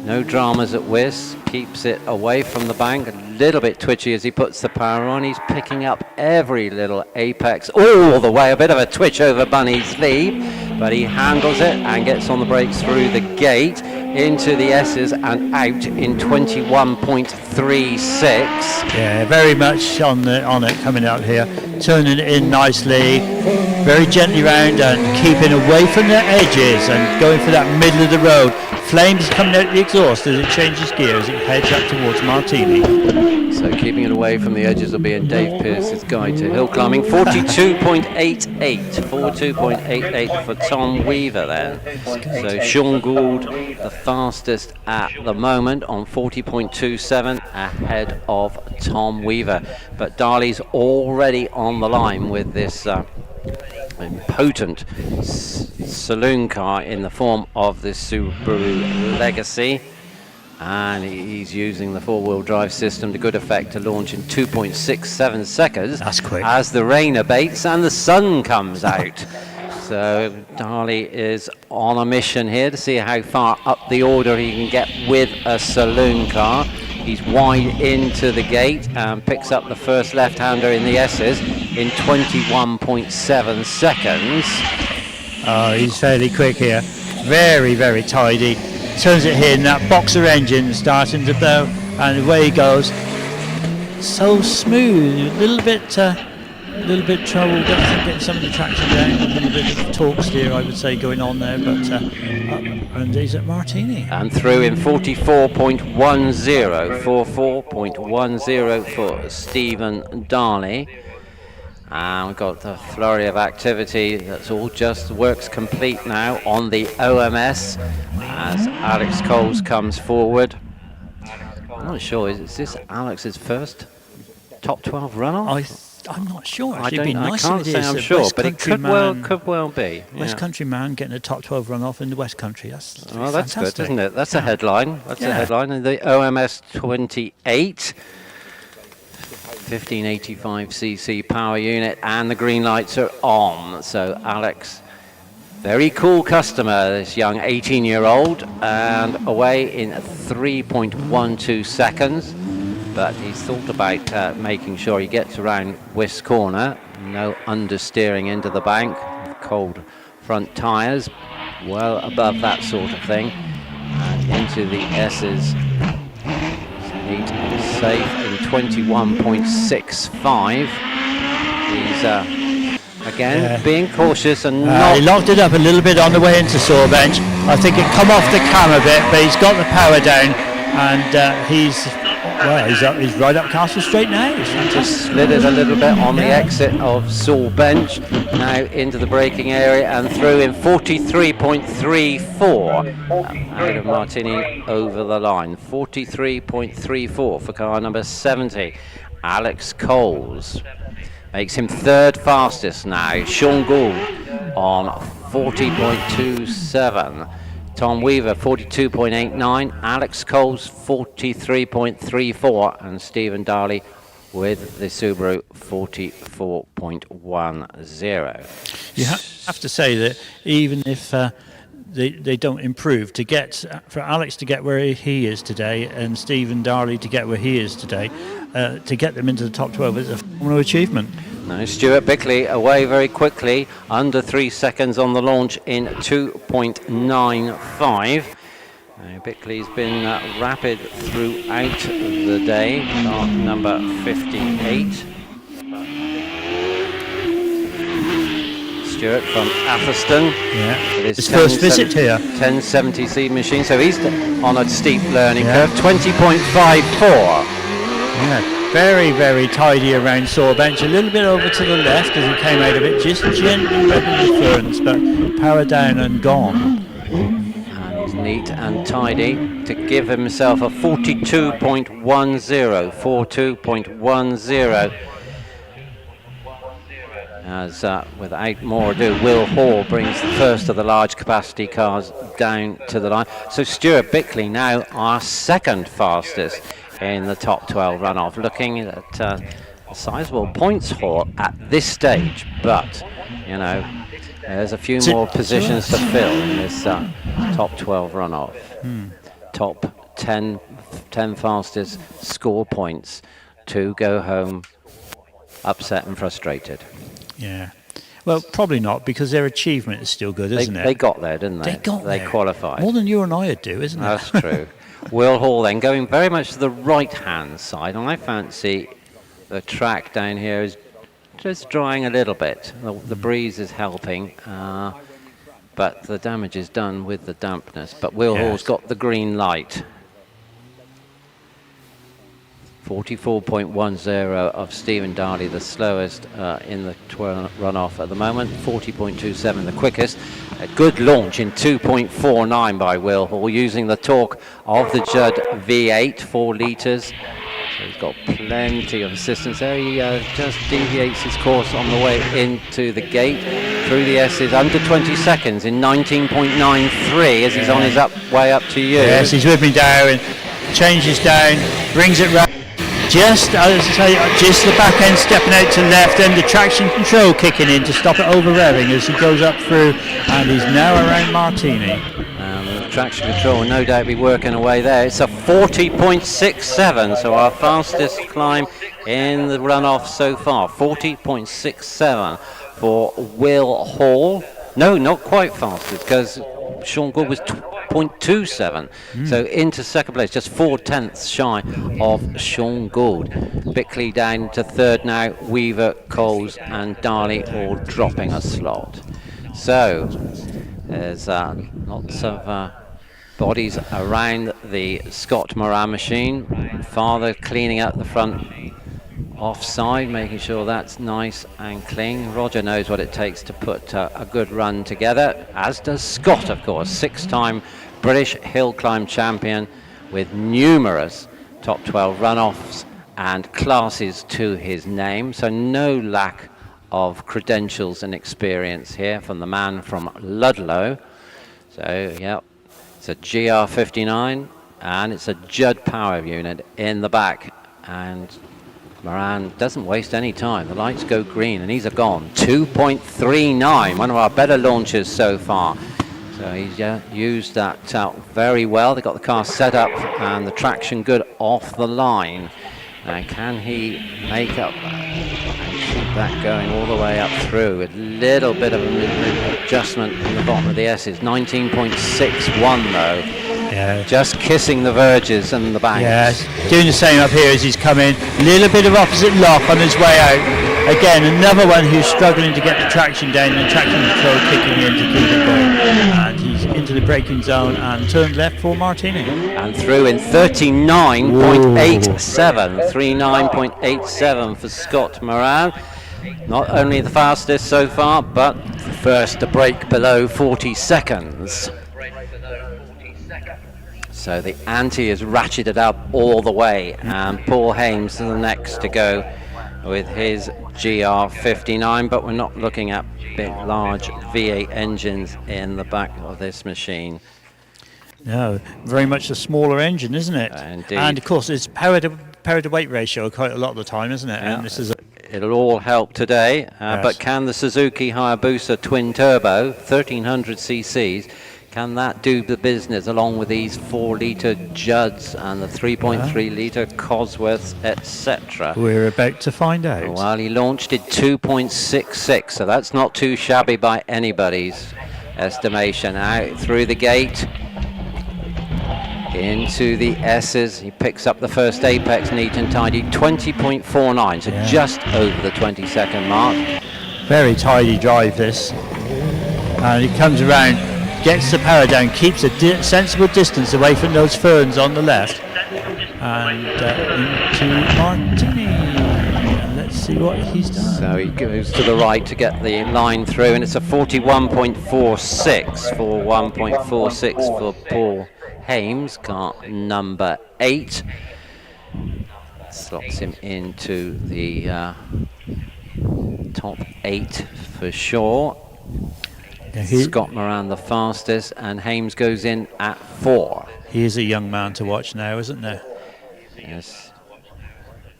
No dramas at Wiss, keeps it away from the bank, a little bit twitchy as he puts the power on. He's picking up every little apex all the way, a bit of a twitch over Bunny's lead, but he handles it and gets on the brakes through the gate into the Esses and out in 21.36. Yeah, very much on it coming out here, turning it in nicely, very gently round and keeping away from the edges and going for that middle of the road. Flames coming out the exhaust as it changes gear as it heads up towards Martini. So keeping it away from the edges will be in Dave Pearce's guide to hill climbing. 42.88 for Tom Weaver then. So Sean Gould the fastest at the moment on 40.27 ahead of Tom Weaver. But Darley's already on the line with this potent saloon car in the form of this Subaru Legacy, and he's using the four-wheel drive system to good effect to launch in 2.67 seconds. That's quick. As the rain abates and the sun comes out. So Darley is on a mission here to see how far up the order he can get with a saloon car. He's wide into the gate and picks up the first left-hander in the Esses in 21.7 seconds. Oh, he's fairly quick here. Very, very tidy. Turns it here, and that boxer engine starting to blow, and away he goes. So smooth. A little bit trouble getting some of the traction down. A little bit of torque steer, I would say, going on there, but and he's at Martini. And through in 44.10 for Stephen Darley. And we've got the flurry of activity that's all just works complete now on the OMS as Alex Coles comes forward. I'm not sure, is this Alex's first top 12 runoff? I'm not sure. I Actually, it'd be don't. I nice can't if it say is. I'm A sure, West but it Country could well be. West yeah. Country man getting a top 12 runoff in the West Country. That's Well, that's fantastic. good, isn't it? That's a headline. That's a headline. And the OMS 28, 1585cc power unit, and the green lights are on. So Alex, very cool customer, this young 18-year-old, and away in 3.12 seconds. But he's thought about making sure he gets around Wiss Corner. No understeering into the bank. Cold front tyres, well above that sort of thing. And into the Esses. Neat and safe in 21.65. He's again being cautious and not. He locked it up a little bit on the way into Sawbench. I think it come off the cam a bit, but he's got the power down, and he's right up Castle Straight now. Just slid it a little bit on the exit of Saul Bench, now into the braking area and through in 43.34 out of Martini over the line. 43.34 for car number 70, Alex Coles. Makes him third fastest now. Sean Gould on 40.27. Tom Weaver 42.89, Alex Coles 43.34, and Stephen Darley with the Subaru 44.10. You have to say that even if they don't improve, for Alex to get where he is today and Stephen Darley to get where he is today, to get them into the top 12 is a phenomenal achievement. Now Stuart Bickley away very quickly, under 3 seconds on the launch in 2.95. Bickley's been rapid throughout the day, car number 58. Stuart from Atherstone. Yeah, his first visit here. 1070C machine, so he's on a steep learning curve, 20.54. Yeah, very, very tidy around Sawbench. A little bit over to the left as he came out of it, just gently revving the Ferns, but power down and gone. And he's neat and tidy to give himself a 42.10, 42.10. As without more ado, Will Hall brings the first of the large capacity cars down to the line. So Stuart Bickley now our second fastest in the top 12 runoff, looking at a sizable points haul at this stage, but you know there's a few more positions to fill in this top 12 runoff. Top 10 fastest score points to go home upset and frustrated. Yeah. Well, probably not, because their achievement is still good, isn't it? They got there, didn't they? They qualified. More than you and I would do, isn't it? That's true. Will Hall then going very much to the right-hand side, and I fancy the track down here is just drying a little bit. The breeze is helping, but the damage is done with the dampness. But Will Hall's got the green light. 44.10 of Stephen Darley, the slowest in the runoff at the moment. 40.27 the quickest. A good launch in 2.49 by Will Hall, using the torque of the Judd V8, 4 litres. So he's got plenty of assistance there. He just deviates his course on the way into the gate through the Esses, under 20 seconds in 19.93 as he's on his way up to you. Yes, he's with me down and changes down, brings it round. Just, as I say, just the back end stepping out to left, and the traction control kicking in to stop it over revving as he goes up through, and he's now around Martini. The traction control will no doubt be working away there. It's a 40.67, so our fastest climb in the runoff so far. 40.67 for Will Hall. No, not quite fastest, because Sean Gould was 0.27, so into second place, just 4/10 shy of Sean Gould. Bickley down to third now, Weaver, Coles and Darley all dropping a slot. So there's lots of bodies around the Scott Moran machine. Father cleaning up the front offside, making sure that's nice and clean. Roger knows what it takes to put a good run together, as does Scott, of course, 6-time British Hillclimb champion with numerous top 12 runoffs and classes to his name, so no lack of credentials and experience here from the man from Ludlow. So, yeah, it's a GR59 and it's a Judd power unit in the back, and Moran doesn't waste any time. The lights go green and he's gone. 2.39, one of our better launches so far. So he's used that very well. They got the car set up and the traction good off the line. Can he make up and keep that going all the way up through? A little bit of an adjustment in the bottom of the Esses. 19.61 though. Yeah. Just kissing the verges and the banks. Yeah, doing the same up here as he's coming. A little bit of opposite lock on his way out. Again, another one who's struggling to get the traction down and traction control kicking in to keep it going. And he's into the braking zone and turned left for Martini. And through in 39.87. 39.87 for Scott Moran. Not only the fastest so far, but the first to break below 40 seconds. So the ante is ratcheted up all the way, and Paul Hames is the next to go with his GR59, but we're not looking at big, large V8 engines in the back of this machine. No, very much a smaller engine, isn't it? Indeed. And of course, it's power to weight ratio quite a lot of the time, isn't it? Yeah. And this is It'll all help today, Yes. but can the Suzuki Hayabusa twin turbo, 1300 cc's, can that do the business along with these 4-litre Judds and the 3.3-litre Cosworths, etc.? We're about to find out. Well, he launched it 2.66, so that's not too shabby by anybody's estimation. Out through the gate, into the Esses. He picks up the first apex neat and tidy, 20.49, so just over the 20-second mark. Very tidy drive this. And he comes around, gets the power down, keeps a sensible distance away from those ferns on the left, and into Martini. And let's see what he's done. So he goes to the right to get the line through, and it's a 41.46 for 1.46 for Paul Hames, car number 8. Slots him into the top 8 for sure. Scott Moran the fastest, and Hames goes in at 4. He is a young man to watch now, isn't there? Yes.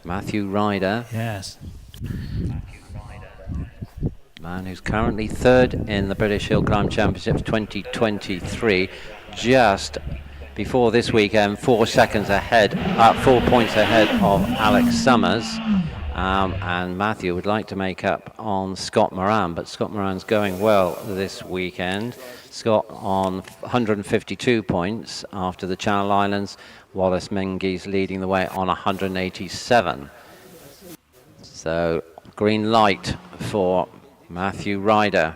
Matthew Ryder. Yes. Man who's currently 3rd in the British Hillclimb Championship 2023. Just before this weekend, 4 seconds ahead, 4 points ahead of Alex Summers. And Matthew would like to make up on Scott Moran, but Scott Moran's going well this weekend. Scott on 152 points after the Channel Islands. Wallace Menges leading the way on 187. So green light for Matthew Ryder.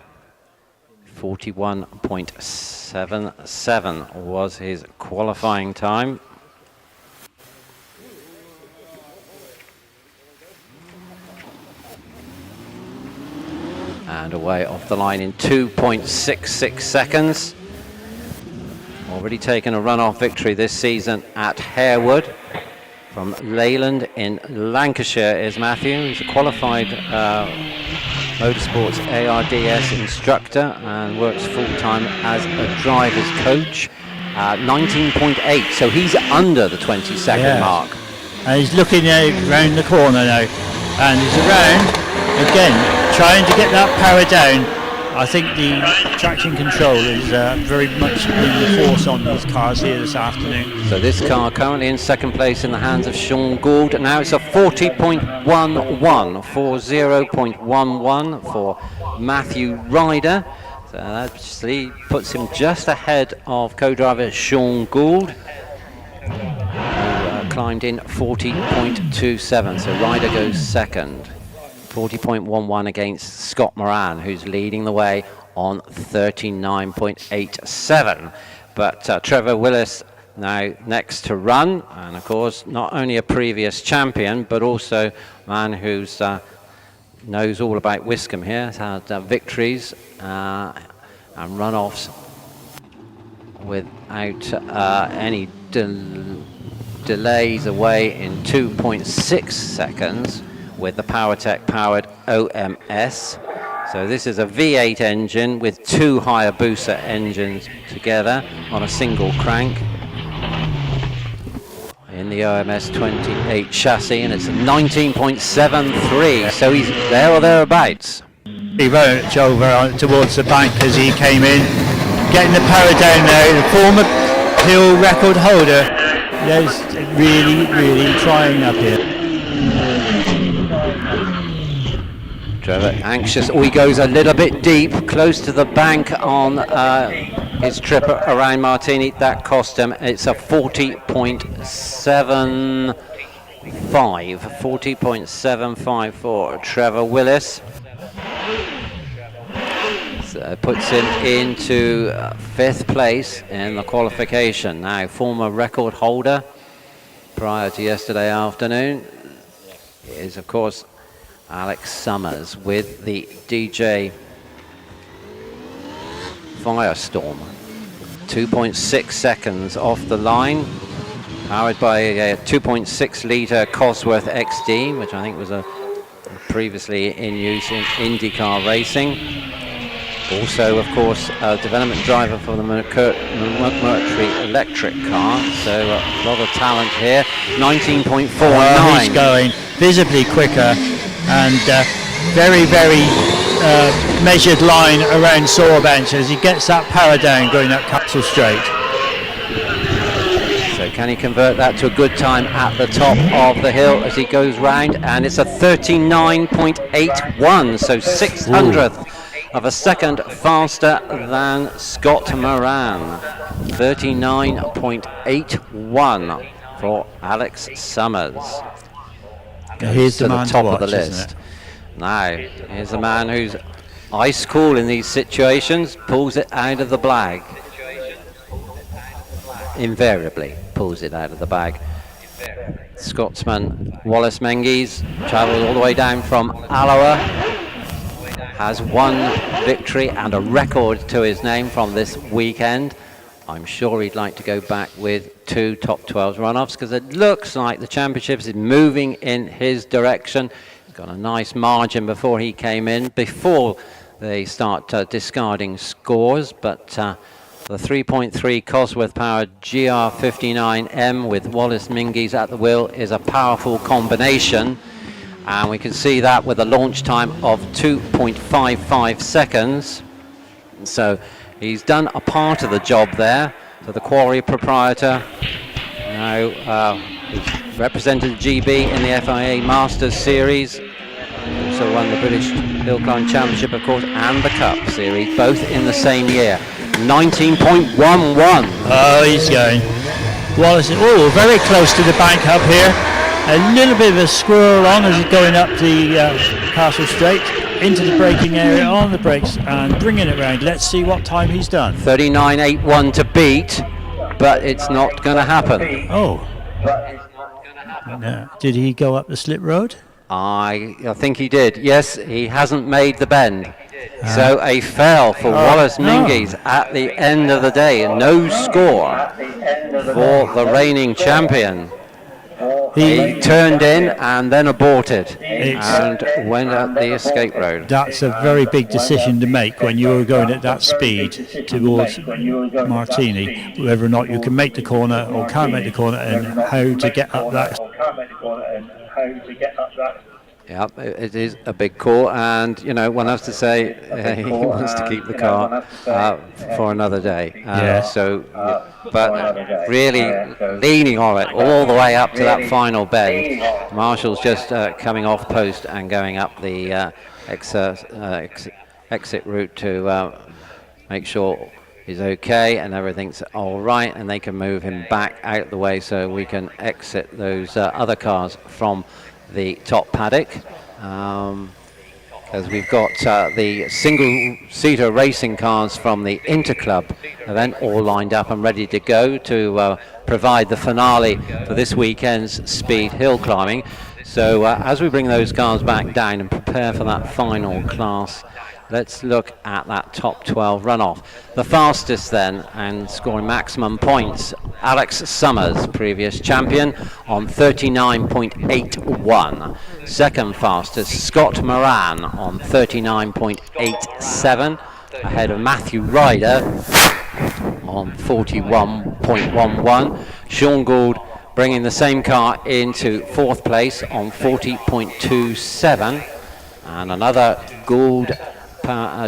41.77 was his qualifying time. And away off the line in 2.66 seconds. Already taken a runoff victory this season at Harewood. From Leyland in Lancashire is Matthew. He's a qualified motorsports ARDS instructor and works full-time as a driver's coach. 19.8, so he's under the 20-second mark. And he's looking around the corner now, and he's around again, trying to get that power down. I think the traction control is very much in the force on these cars here this afternoon. So this car currently in second place in the hands of Sean Gould. Now it's a 40.11, 40.11 for Matthew Ryder. So that actually puts him just ahead of co-driver Sean Gould, who climbed in 40.27. So Ryder goes second. 40.11 against Scott Moran, who's leading the way on 39.87. But Trevor Willis now next to run, and of course not only a previous champion, but also a man who's knows all about Wiscombe here, has had victories and runoffs without any delays away in 2.6 seconds with the PowerTech powered OMS. So this is a V8 engine with 2 Hayabusa engines together on a single crank in the OMS 28 chassis, and it's a 19.73, so he's there or thereabouts. He rode over towards the bank as he came in, getting the power down there. The former hill record holder is really trying up here. Trevor anxious. Oh, he goes a little bit deep, close to the bank on his trip around Martini. That cost him. It's a 40.75 for Trevor Willis. So puts him into 5th place in the qualification. Now, former record holder prior to yesterday afternoon is, of course, Alex Summers with the DJ Firestorm. 2.6 seconds off the line, powered by a 2.6 litre Cosworth XD, which I think was previously in use in IndyCar racing. Also, of course, a development driver for the Mercury electric car, so a lot of talent here. 19.49. He's going visibly quicker, and very measured line around Sawbench as he gets that power down going up Castle Straight. So can he convert that to a good time at the top of the hill as he goes round? And it's a 39.81, so 600th of a second faster than Scott Moran. 39.81 for Alex Summers. Here's to the top of the list. Now, here's a man who's ice cool in these situations, pulls it out of the bag. Invariably pulls it out of the bag. Scotsman Wallace Menzies travels all the way down from Alloa, has 1 victory and a record to his name from this weekend. I'm sure he'd like to go back with 2 top 12 runoffs, because it looks like the championships is moving in his direction. He's got a nice margin before he came in, before they start discarding scores, but the 3.3 Cosworth powered GR59M with Wallace Menzies at the wheel is a powerful combination, and we can see that with a launch time of 2.55 seconds. So he's done a part of the job there. So the quarry proprietor now represented GB in the FIA Masters Series, also won the British Hillclimb Championship, of course, and the Cup Series, both in the same year. 19.11. Oh, he's going. Wallace, very close to the bank up here. A little bit of a squirrel on as he's going up the Castle Straight into the braking area on the brakes and bringing it round. Let's see what time he's done. 39.81 to beat, but it's not going to happen. Oh. No. Did he go up the slip road? I think he did. Yes, he hasn't made the bend. So a fail for Wallace Menzies at the end of the day. No score for the reigning champion. He turned in and then aborted and went up the escape road. That's a very big decision to make when you're going at that speed towards Martini, whether or not you can make the corner or can't make the corner, and how to get up that. Yeah, it is a big call, and one has to say he wants to keep the car for another day. But really leaning on it all the way up to that final bend. Marshall's just coming off post and going up the exit route to make sure he's okay and everything's all right, and they can move him back out the way so we can exit those other cars from the top paddock, as we've got the single-seater racing cars from the Interclub event all lined up and ready to go to provide the finale for this weekend's speed hill climbing. So as we bring those cars back down and prepare for that final class, let's look at that top 12 runoff. The fastest then, and scoring maximum points, Alex Summers, previous champion, on 39.81. Second fastest, Scott Moran on 39.87, ahead of Matthew Ryder on 41.11. Sean Gould bringing the same car into fourth place on 40.27, and another Gould,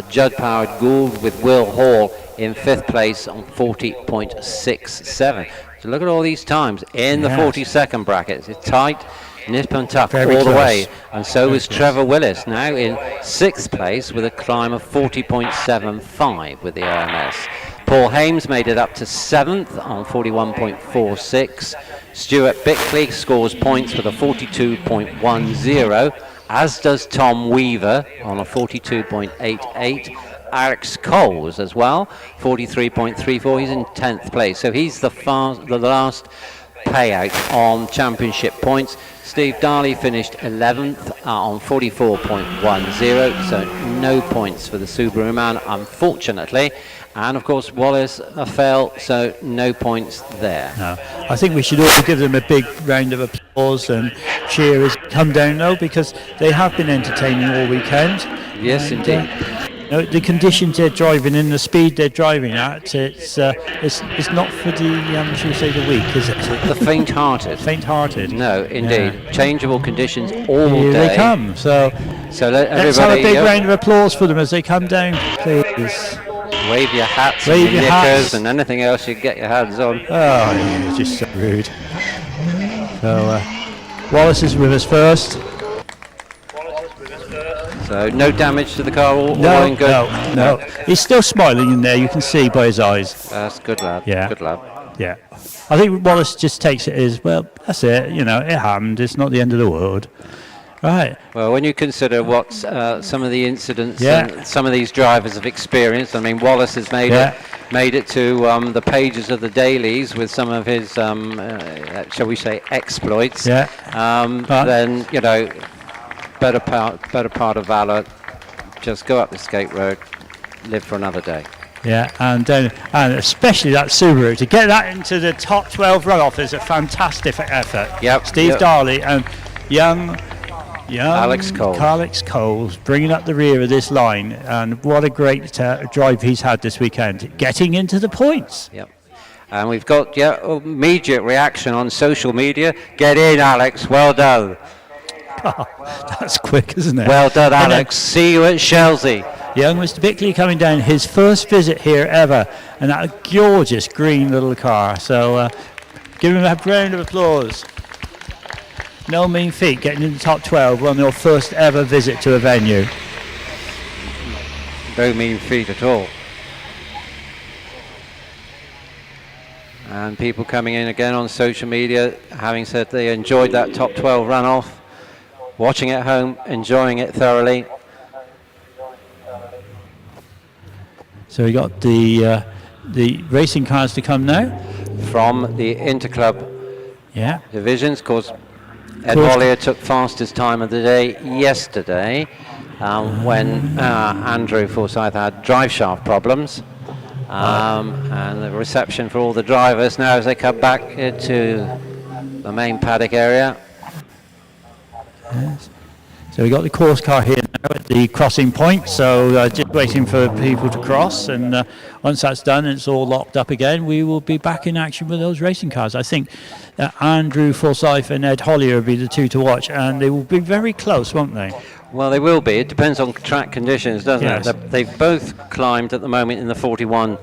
Judd-powered Gould with Will Hall in fifth place on 40.67. So look at all these times in the 40-second brackets. It's tight, nip and tuck Very all the close. way, and so is Trevor Willis now in sixth place with a climb of 40.75 with the OMS. Paul Hames made it up to seventh on 41.46. Stuart Bickley scores points with a 42.10, as does Tom Weaver on a 42.88. Alex Coles as well, 43.34. He's in 10th place, so he's the last payout on championship points. Steve Darley finished 11th on 44.10, so no points for the Subaru man, unfortunately. And of course Wallace fell, so no points there. No. I think we should all give them a big round of applause and cheer as they come down though, because they have been entertaining all weekend. Yes, indeed. The conditions they're driving in, the speed they're driving at, it's not for the shall we say the weak, is it? The faint-hearted. Faint-hearted. No, indeed. Yeah. Changeable conditions all Here day. They come. So let let's have a big round of applause for them as they come down, please. Wave your hats, wave and your knickers, and anything else you get your hands on. Oh, you're just so rude. So Wallace is with us first. So no damage to the car, all No, in good? no. He's still smiling in there, you can see by his eyes. That's good, lad. Yeah. Good lad. Yeah. I think Wallace just takes it as, well, that's it, it happened, it's not the end of the world. Right. Well, when you consider what some of the incidents and some of these drivers have experienced, I mean, Wallace has made it to the pages of the dailies with some of his, shall we say, exploits. Yeah. Then better part of valour. Just go up the skate road, live for another day. Yeah, and especially that Subaru to get that into the top 12 runoff is a fantastic effort. Yep. Steve Darley and young Alex Coles bringing up the rear of this line, and what a great drive he's had this weekend, getting into the points. Yep. And we've got immediate reaction on social media. Get in, Alex. Well done. Oh, that's quick, isn't it? Well done, Alex. See you at Chelsea. Young Mr. Bickley coming down, his first visit here ever, and that gorgeous green little car. So give him a round of applause. No mean feat getting in the top 12 on your first ever visit to a venue. No mean feat at all. And people coming in again on social media, having said they enjoyed that top 12 runoff, watching at home, enjoying it thoroughly. So we got the racing cars to come now from the Interclub divisions. Of course, Ed Hollier took fastest time of the day yesterday when Andrew Forsyth had drive shaft problems. And the reception for all the drivers now as they come back into the main paddock area. Yes. So we got the course car here now at the crossing point, so just waiting for people to cross, and once that's done and it's all locked up again, we will be back in action with those racing cars. I think Andrew Forsyth and Ed Hollier will be the two to watch, and they will be very close, won't they? Well, they will be. It depends on track conditions, doesn't it? They've both climbed at the moment in the 41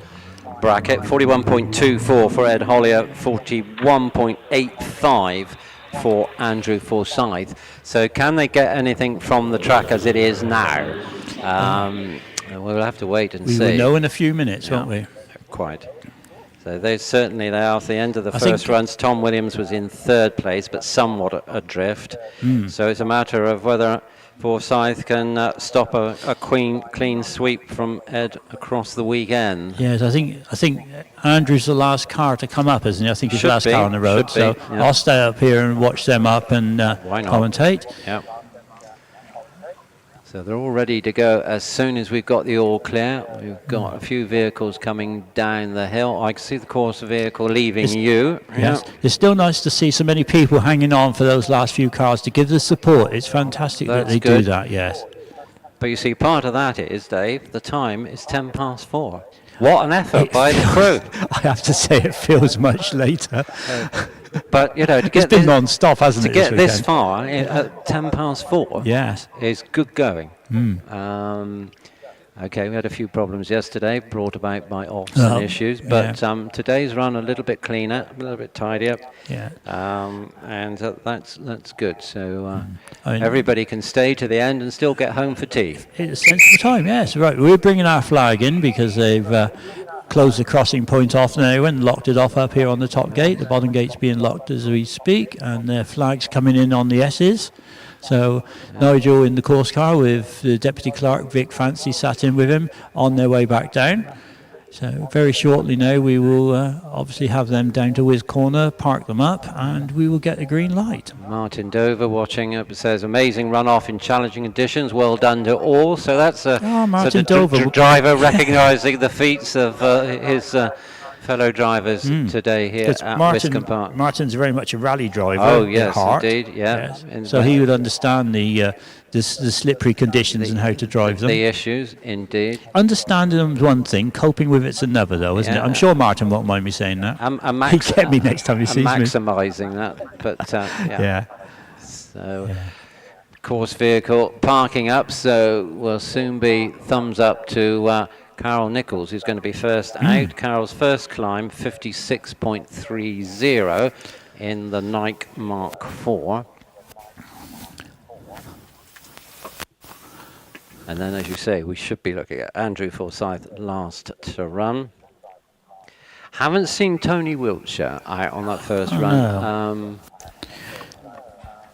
bracket, 41.24 for Ed Hollier, 41.85 for Andrew Forsyth. So can they get anything from the track as it is now? We'll have to wait and see. We will know in a few minutes, won't we? Quite. So they are at the end of the first runs. Tom Williams was in third place, but somewhat adrift. So it's a matter of whether Forsyth can stop a clean sweep from Ed across the weekend. Yes, I think Andrew's the last car to come up, isn't he? I think he's the last car on the road. So yeah. I'll stay up here and watch them up and commentate. Yeah. So they're all ready to go as soon as we've got the all clear. We've got a few vehicles coming down the hill. I can see the course vehicle leaving you. Yes. It's still nice to see so many people hanging on for those last few cars to give the support. It's fantastic that they do that, yes. But you see, part of that is, Dave, the time is 4:10. What an effort by the crew. I have to say it feels much later. But, you know, to it's been non-stop, hasn't it? To get this far at 4:10 yes, is good going. Okay, we had a few problems yesterday brought about by offs and issues, but today's run a little bit cleaner, a little bit tidier. Yeah. And that's good. So everybody can stay to the end and still get home for tea. It's a sensible time, yes. Right, we're bringing our flag in because they've closed the crossing point off now and locked it off up here on the top gate. The bottom gate's being locked as we speak, and their flag's coming in on the Esses. So Nigel in the course car with the deputy clerk Vic Fancy sat in with him on their way back down. So very shortly now we will obviously have them down to Wiz Corner, park them up, and we will get a green light. Martin Dover watching up says amazing runoff in challenging conditions. Well done to all. So that's Martin Dover driver recognising the feats of his fellow drivers today here at Wiscombe Park. Martin's very much a rally driver. Oh yes, at heart. indeed. Yeah. Yes. So he would understand the slippery conditions and how to drive them. The issues, indeed. Understanding them is one thing, coping with it's another, though, isn't it? I'm sure Martin won't mind me saying that. He'll get me next time he sees me. Maximising that, but yeah. So, course vehicle parking up, so we'll soon be thumbs up to Carol Nichols, who's going to be first out. Carol's first climb, 56.30 in the Nike Mark IV. And then, as you say, we should be looking at Andrew Forsyth last to run. Haven't seen Tony Wiltshire out on that first run. No.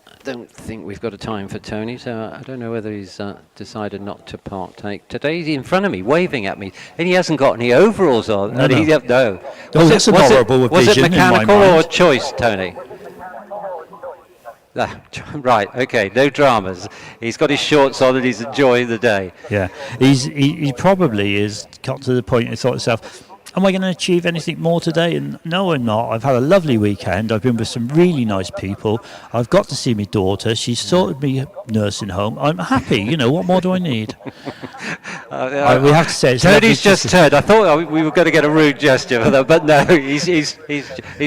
I don't think we've got a time for Tony, so I don't know whether he's decided not to partake. Today he's in front of me, waving at me, and he hasn't got any overalls on. No. Was it mechanical or choice, Tony? Right, okay, no dramas. He's got his shorts on and he's enjoying the day. Yeah, he probably has got to the point he thought himself, am I going to achieve anything more today? And no, I'm not. I've had a lovely weekend. I've been with some really nice people. I've got to see my daughter. She's sorted me nursing home. I'm happy. What more do I need? We have to say it's Tony's just turned. I thought we were going to get a rude gesture for that, but no, he's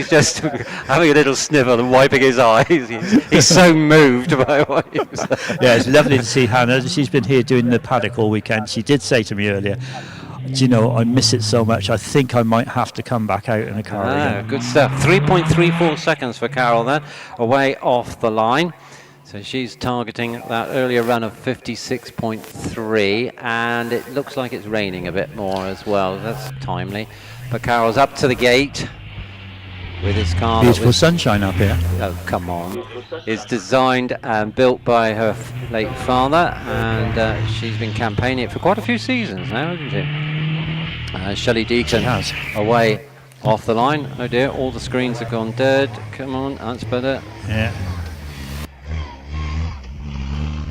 just having a little snivel and wiping his eyes. He's so moved by what he was saying. Yeah, it's lovely to see Hannah. She's been here doing the paddock all weekend. She did say to me earlier, do you know, I miss it so much, I think I might have to come back out in a car again. Good stuff. 3.34 seconds for Carol then, away off the line. So she's targeting that earlier run of 56.3, and it looks like it's raining a bit more as well. That's timely. But Carol's up to the gate with his car. Beautiful sunshine up here. Oh, come on. It's designed and built by her late father, and she's been campaigning it for quite a few seasons now, hasn't she? Shelley Deacon away off the line. Oh dear, all the screens have gone dead. Come on, that's better. Yeah.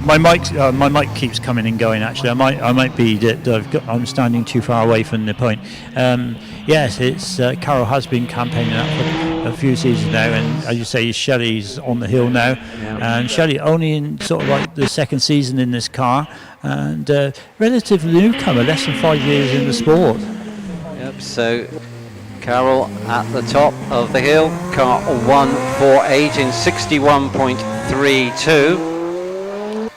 My mic keeps coming and going. Actually, I might be that I'm standing too far away from the point. Yes, it's Carol has been campaigning that for a few seasons now, and as you say, Shelley's on the hill now, and Shelley only in sort of like the second season in this car, and relatively newcomer, less than 5 years in the sport. Yep. So Carol at the top of the hill, car 148 in 61.32.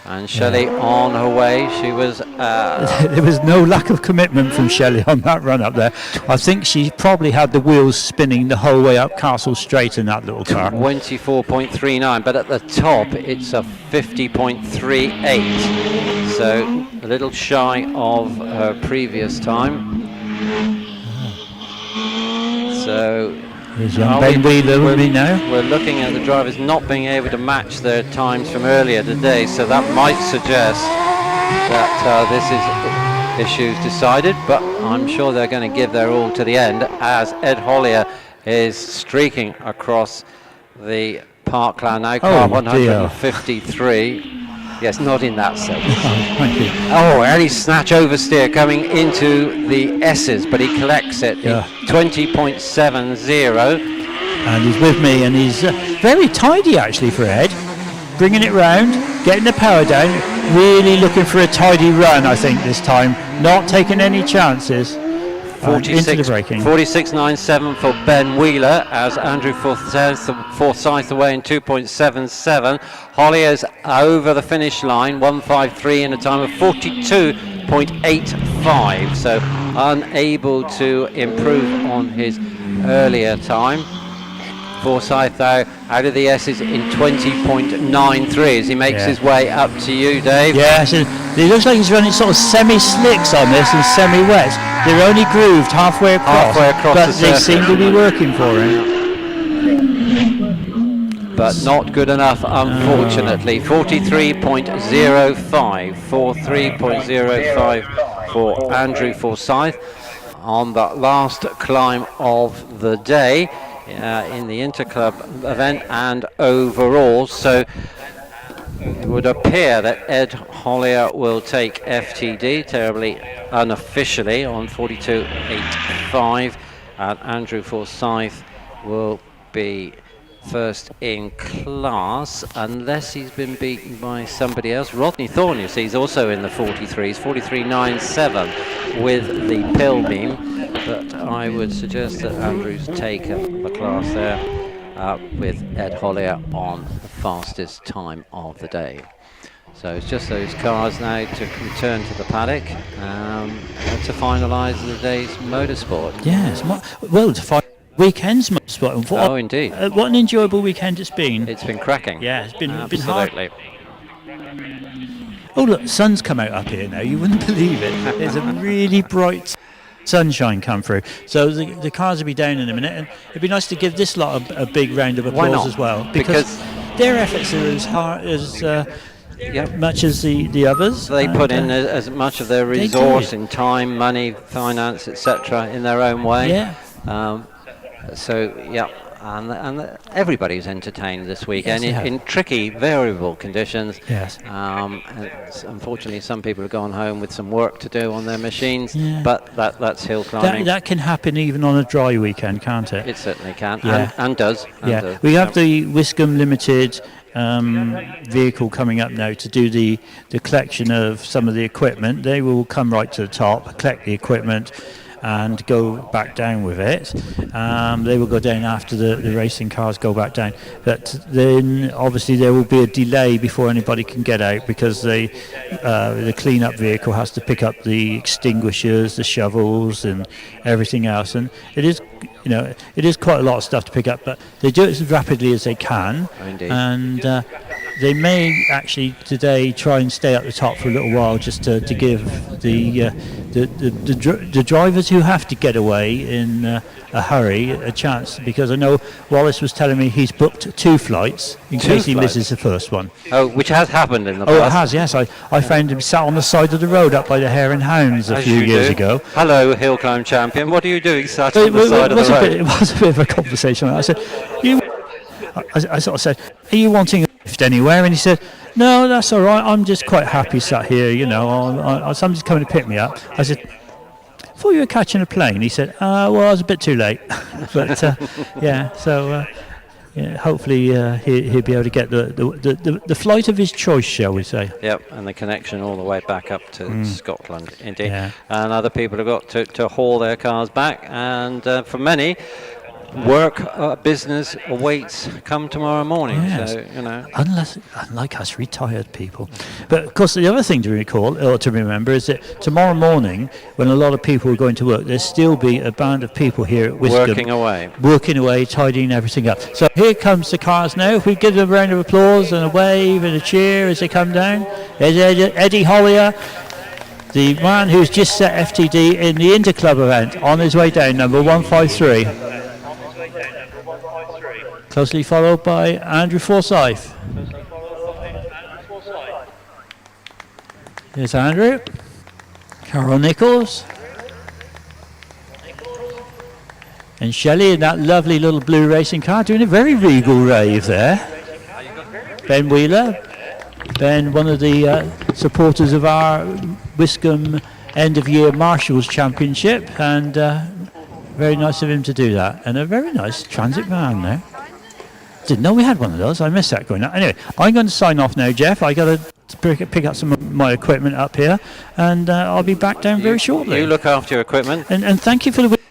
And Shelley on her way. She was... there was no lack of commitment from Shelley on that run up there. I think she probably had the wheels spinning the whole way up Castle Straight in that little car. 24.39, but at the top it's a 50.38. So a little shy of her previous time. So there's young Ben Wheeler with me now. We're looking at the drivers not being able to match their times from earlier today, so that might suggest that this is issues decided, but I'm sure they're going to give their all to the end as Ed Hollier is streaking across the parkland now, car 153. Yes, not in that sense. Thank you. Oh, early snatch oversteer coming into the Esses, but he collects it in 20.70. And he's with me, and he's very tidy actually for Ed. Bringing it round, getting the power down, really looking for a tidy run, I think, this time. Not taking any chances. Into the braking. 46.97 for Ben Wheeler as Andrew Forsyth away in 2.77. Hollier's over the finish line, 1:53 in a time of 42.85. So unable to improve on his earlier time. Forsyth though out of the S's in 20.93 as he makes his way up to you, Dave. Yeah, so it looks like he's running sort of semi-slicks on this and semi-wets. They're only grooved halfway across but they seem to be working for him. But not good enough, unfortunately. 43.05, 43.05 for Andrew Forsyth on the last climb of the day. In the interclub event and overall, so it would appear that Ed Hollier will take FTD, terribly unofficially, on 42.85, and Andrew Forsyth will be first in class unless he's been beaten by somebody else. Rodney Thorne, you see, is also in the 43s, 43.97 with the pill beam, but I would suggest that Andrew's taken the class there with Ed Hollier on the fastest time of the day. So it's just those cars now to return to the paddock to finalise the day's motorsport. Yes, well, to find weekend's motorsport. Oh, indeed. What an enjoyable weekend it's been. It's been cracking. Yeah, it's been hard. Absolutely. Oh look, sun's come out up here now. You wouldn't believe it. There's a really bright sunshine come through. So the cars will be down in a minute, and it'd be nice to give this lot a big round of applause as well, because their efforts are as hard as much as the others. They put in as much of their resource in time, money, finance, etc. in their own way. Yeah. So yeah, and everybody's entertained this weekend in tricky, variable conditions. Yes. Unfortunately, some people have gone home with some work to do on their machines, but that's hill climbing. That can happen even on a dry weekend, can't it? It certainly can, yeah. and does. We have the Wiscombe Limited vehicle coming up now to do the collection of some of the equipment. They will come right to the top, collect the equipment, and go back down with it. They will go down after the racing cars go back down. But then obviously there will be a delay before anybody can get out, because the clean-up vehicle has to pick up the extinguishers, the shovels, and everything else. And it is, it is quite a lot of stuff to pick up, but they do it as rapidly as they can. Oh, indeed. And they may actually today try and stay at the top for a little while, just to give the drivers who have to get away in a hurry a chance, because I know Wallace was telling me he's booked 2 flights in case he misses the first one. Oh, which has happened in the past. Oh, it has, yes. I found him sat on the side of the road up by the Hare and Hounds a few years ago. Hello, Hillclimb champion. What are you doing sat on the side of the road? It was a bit of a conversation. I said, I sort of said, are you wanting a lift anywhere? And he said, no, that's all right. I'm just quite happy sat here, somebody's coming to pick me up. I said, I thought you were catching a plane. He said, well, I was a bit too late. But hopefully he'll be able to get the flight of his choice, shall we say. Yep, and the connection all the way back up to Scotland, indeed. Yeah. And other people have got to haul their cars back, and for many, work business awaits come tomorrow morning. Yes. So Unlike us retired people. But of course the other thing to recall or to remember is that tomorrow morning, when a lot of people are going to work, there'll still be a band of people here at Wiscombe working away, tidying everything up. So here comes the cars now. If we give them a round of applause and a wave and a cheer as they come down. There's Eddie Hollier, the man who's just set FTD in the Interclub event, on his way down, number 153. closely followed by Andrew Forsyth. Here's Andrew. Carol Nichols. And Shelley in that lovely little blue racing car doing a very regal rave there. Ben Wheeler. Ben, one of the supporters of our Wiscombe end of year Marshals Championship, and very nice of him to do that. And a very nice transit van there. Didn't know we had one of those. I missed that going on. Anyway, I'm going to sign off now, Jeff. I got to pick up some of my equipment up here, and I'll be back down very shortly. You look after your equipment. And thank you for the...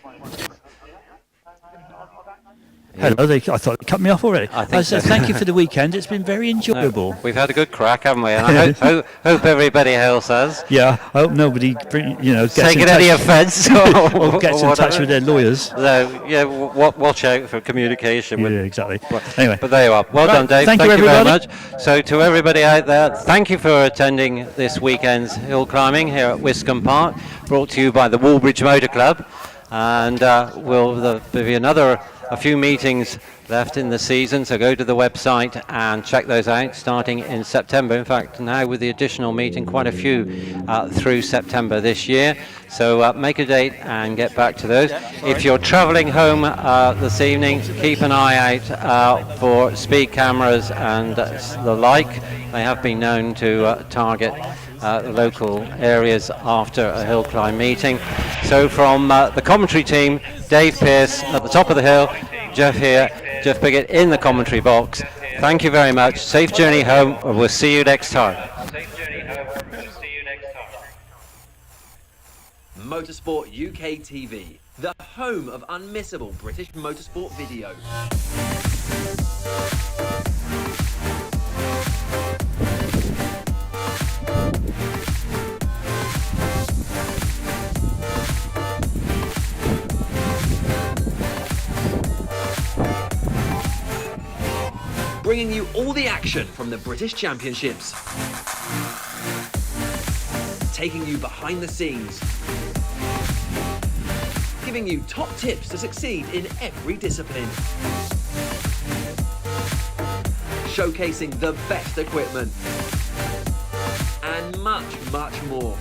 Hello, I thought they cut me off already. I said thank you for the weekend. It's been very enjoyable. No, we've had a good crack, haven't we? And I hope everybody else has. Yeah, I hope nobody, gets taking any offence or gets in touch with their lawyers. So, yeah, watch out for communication. Yeah, exactly. Anyway, but there you are. Well done, Dave. Thank you very much. So, to everybody out there, thank you for attending this weekend's hill climbing here at Wiscombe Park, brought to you by the Woolbridge Motor Club. And there'll be a few meetings left in the season, so go to the website and check those out starting in September. In fact, now with the additional meeting, quite a few through September this year. So make a date and get back to those. If you're travelling home this evening, keep an eye out for speed cameras and the like. They have been known to target local areas after a hill climb meeting. So from the commentary team, Dave Pearce at the top of the hill, Jeff here, Jeff Biggett in the commentary box. Thank you very much. Safe journey home, and we'll see you next time. Motorsport UK TV, the home of unmissable British motorsport video. Bringing you all the action from the British Championships. Taking you behind the scenes. Giving you top tips to succeed in every discipline. Showcasing the best equipment. And much, much more.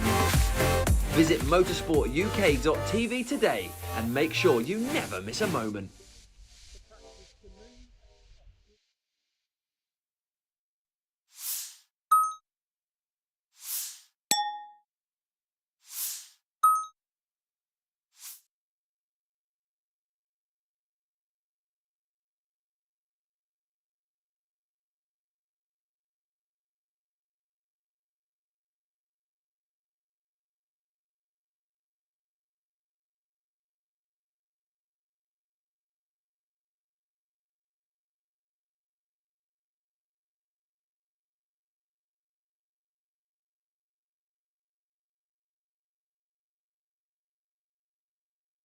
Visit motorsportuk.tv today and make sure you never miss a moment.